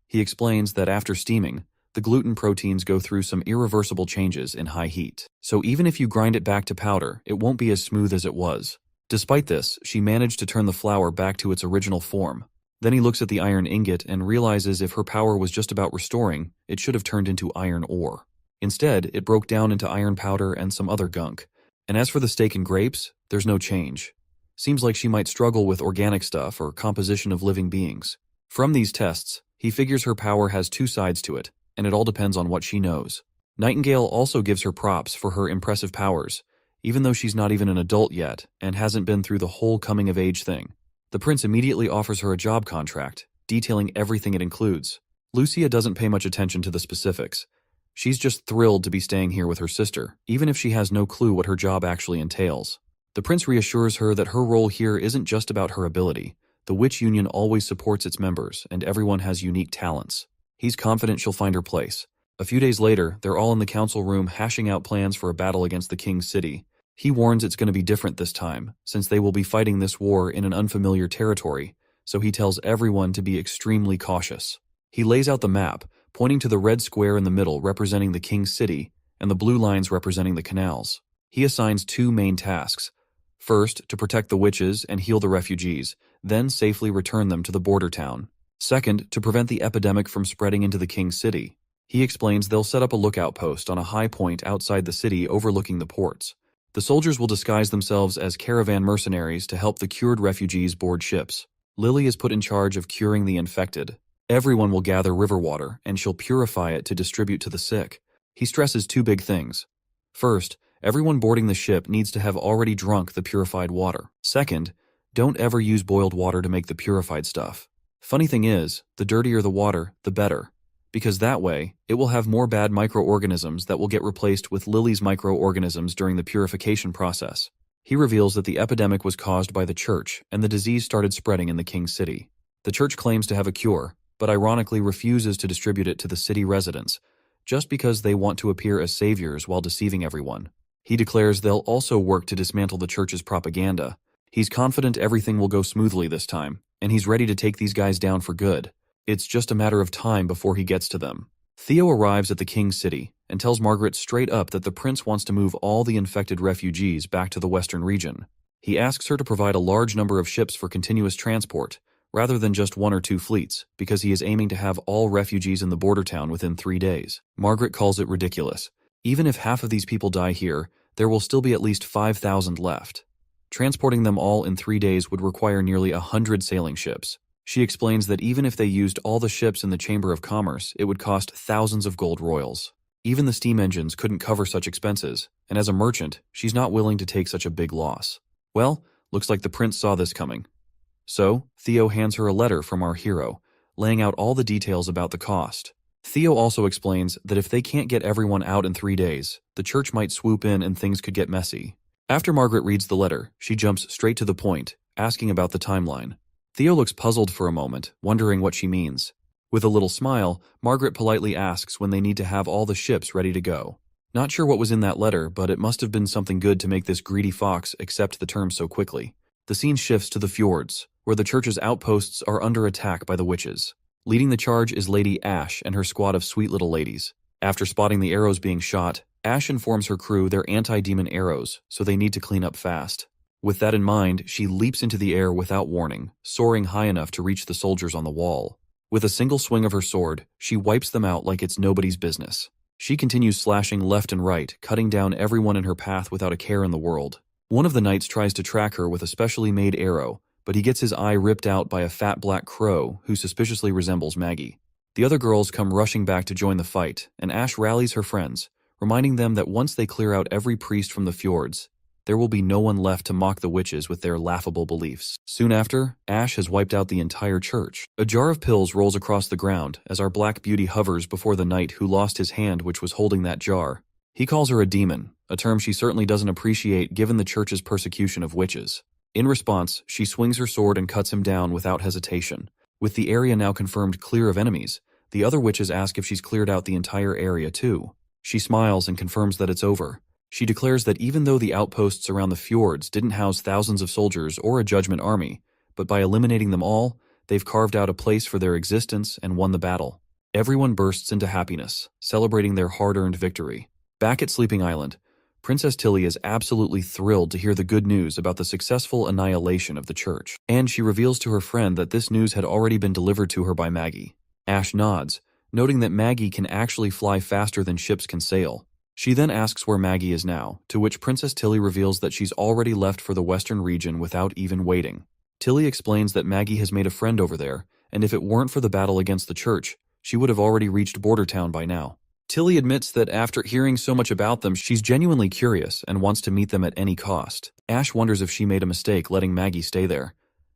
Speaker 1: He explains that after steaming, the gluten proteins go through some irreversible changes in high heat. So even if you grind it back to powder, it won't be as smooth as it was. Despite this, she managed to turn the flour back to its original form. Then he looks at the iron ingot and realizes if her power was just about restoring, it should have turned into iron ore. Instead, it broke down into iron powder and some other gunk. And as for the steak and grapes, there's no change. Seems like she might struggle with organic stuff or composition of living beings. From these tests, he figures her power has two sides to it, and it all depends on what she knows. Nightingale also gives her props for her impressive powers, even though she's not even an adult yet and hasn't been through the whole coming-of-age thing. The prince immediately offers her a job contract, detailing everything it includes. Lucia doesn't pay much attention to the specifics. She's just thrilled to be staying here with her sister, even if she has no clue what her job actually entails. The prince reassures her that her role here isn't just about her ability. The witch union always supports its members, and everyone has unique talents. He's confident she'll find her place. A few days later, they're all in the council room hashing out plans for a battle against the king's city. He warns it's going to be different this time, since they will be fighting this war in an unfamiliar territory, so he tells everyone to be extremely cautious. He lays out the map, pointing to the red square in the middle representing the king's city, and the blue lines representing the canals. He assigns two main tasks. First, to protect the witches and heal the refugees, then safely return them to the border town. Second, to prevent the epidemic from spreading into the king's city. He explains they'll set up a lookout post on a high point outside the city overlooking the ports. The soldiers will disguise themselves as caravan mercenaries to help the cured refugees board ships. Lily is put in charge of curing the infected. Everyone will gather river water, and she'll purify it to distribute to the sick. He stresses two big things. First, everyone boarding the ship needs to have already drunk the purified water. Second, don't ever use boiled water to make the purified stuff. Funny thing is, the dirtier the water, the better. Because that way, it will have more bad microorganisms that will get replaced with Lily's microorganisms during the purification process. He reveals that the epidemic was caused by the church, and the disease started spreading in the king's city. The church claims to have a cure, but ironically refuses to distribute it to the city residents, just because they want to appear as saviors while deceiving everyone. He declares they'll also work to dismantle the church's propaganda. He's confident everything will go smoothly this time, and he's ready to take these guys down for good. It's just a matter of time before he gets to them. Theo arrives at the king's city and tells Margaret straight up that the prince wants to move all the infected refugees back to the western region. He asks her to provide a large number of ships for continuous transport, rather than just one or two fleets, because he is aiming to have all refugees in the border town within 3 days. Margaret calls it ridiculous. Even if half of these people die here, there will still be at least 5,000 left. Transporting them all in 3 days would require nearly 100 sailing ships. She explains that even if they used all the ships in the Chamber of Commerce, it would cost thousands of gold royals. Even the steam engines couldn't cover such expenses, and as a merchant, she's not willing to take such a big loss. Well, looks like the prince saw this coming. So, Theo hands her a letter from our hero, laying out all the details about the cost. Theo also explains that if they can't get everyone out in 3 days, the church might swoop in and things could get messy. After Margaret reads the letter, she jumps straight to the point, asking about the timeline. Theo looks puzzled for a moment, wondering what she means. With a little smile, Margaret politely asks when they need to have all the ships ready to go. Not sure what was in that letter, but it must have been something good to make this greedy fox accept the term so quickly. The scene shifts to the fjords, where the church's outposts are under attack by the witches. Leading the charge is Lady Ash and her squad of sweet little ladies. After spotting the arrows being shot, Ash informs her crew they're anti-demon arrows, so they need to clean up fast. With that in mind, she leaps into the air without warning, soaring high enough to reach the soldiers on the wall. With a single swing of her sword, she wipes them out like it's nobody's business. She continues slashing left and right, cutting down everyone in her path without a care in the world. One of the knights tries to track her with a specially made arrow, but he gets his eye ripped out by a fat black crow who suspiciously resembles Maggie. The other girls come rushing back to join the fight, and Ash rallies her friends, reminding them that once they clear out every priest from the fjords, there will be no one left to mock the witches with their laughable beliefs. Soon after, Ash has wiped out the entire church. A jar of pills rolls across the ground as our Black Beauty hovers before the knight who lost his hand which was holding that jar. He calls her a demon, a term she certainly doesn't appreciate given the church's persecution of witches. In response, she swings her sword and cuts him down without hesitation. With the area now confirmed clear of enemies, the other witches ask if she's cleared out the entire area too. She smiles and confirms that it's over. She declares that even though the outposts around the fjords didn't house thousands of soldiers or a judgment army, but by eliminating them all, they've carved out a place for their existence and won the battle. Everyone bursts into happiness, celebrating their hard-earned victory. Back at Sleeping Island, Princess Tilly is absolutely thrilled to hear the good news about the successful annihilation of the church, and she reveals to her friend that this news had already been delivered to her by Maggie. Ash nods, noting that Maggie can actually fly faster than ships can sail. She then asks where Maggie is now, to which Princess Tilly reveals that she's already left for the western region without even waiting. Tilly explains that Maggie has made a friend over there, and if it weren't for the battle against the church, she would have already reached Border Town by now. Tilly admits that after hearing so much about them, she's genuinely curious and wants to meet them at any cost. Ash wonders if she made a mistake letting Maggie stay there,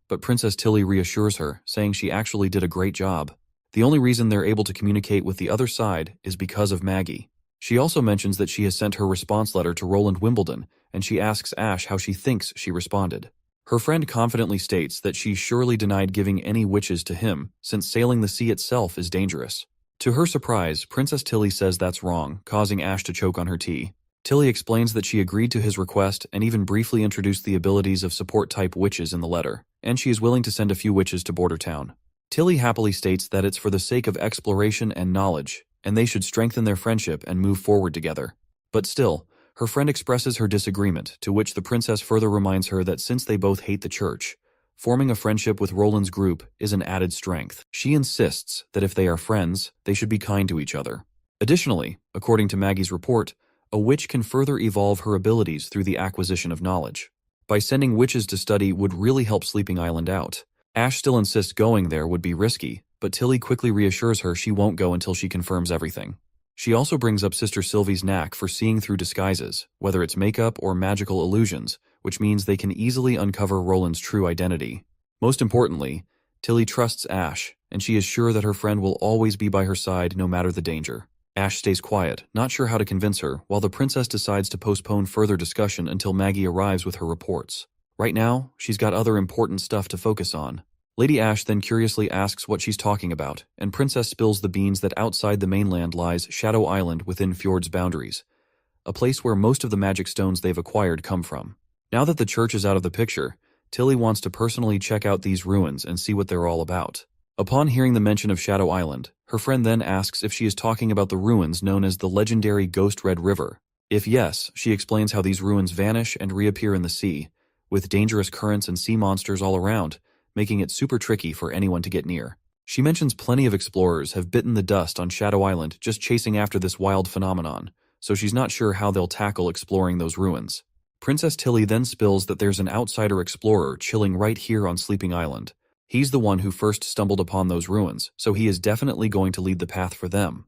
Speaker 1: but Princess Tilly reassures her, saying she actually did a great job. The only reason they're able to communicate with the other side is because of Maggie. She also mentions that she has sent her response letter to Roland Wimbledon, and she asks Ash how she thinks she responded. Her friend confidently states that she surely denied giving any witches to him, since sailing the sea itself is dangerous. To her surprise, Princess Tilly says that's wrong, causing Ash to choke on her tea. Tilly explains that she agreed to his request and even briefly introduced the abilities of support-type witches in the letter, and she is willing to send a few witches to Border Town. Tilly happily states that it's for the sake of exploration and knowledge, and they should strengthen their friendship and move forward together. But still, her friend expresses her disagreement, to which the princess further reminds her that since they both hate the church, forming a friendship with Roland's group is an added strength. She insists that if they are friends, they should be kind to each other. Additionally, according to Maggie's report, a witch can further evolve her abilities through the acquisition of knowledge. By sending witches to study would really help Sleeping Island out. Ash still insists going there would be risky, but Tilly quickly reassures her she won't go until she confirms everything. She also brings up Sister Sylvie's knack for seeing through disguises, whether it's makeup or magical illusions, which means they can easily uncover Roland's true identity. Most importantly, Tilly trusts Ash, and she is sure that her friend will always be by her side no matter the danger. Ash stays quiet, not sure how to convince her, while the princess decides to postpone further discussion until Maggie arrives with her reports. Right now, she's got other important stuff to focus on. Lady Ash then curiously asks what she's talking about, and Princess spills the beans that outside the mainland lies Shadow Island within Fjord's boundaries, a place where most of the magic stones they've acquired come from. Now that the church is out of the picture, Tilly wants to personally check out these ruins and see what they're all about. Upon hearing the mention of Shadow Island, her friend then asks if she is talking about the ruins known as the legendary Ghost Red River. If yes, she explains how these ruins vanish and reappear in the sea, with dangerous currents and sea monsters all around, making it super tricky for anyone to get near. She mentions plenty of explorers have bitten the dust on Shadow Island just chasing after this wild phenomenon, so she's not sure how they'll tackle exploring those ruins. Princess Tilly then spills that there's an outsider explorer chilling right here on Sleeping Island. He's the one who first stumbled upon those ruins, so he is definitely going to lead the path for them.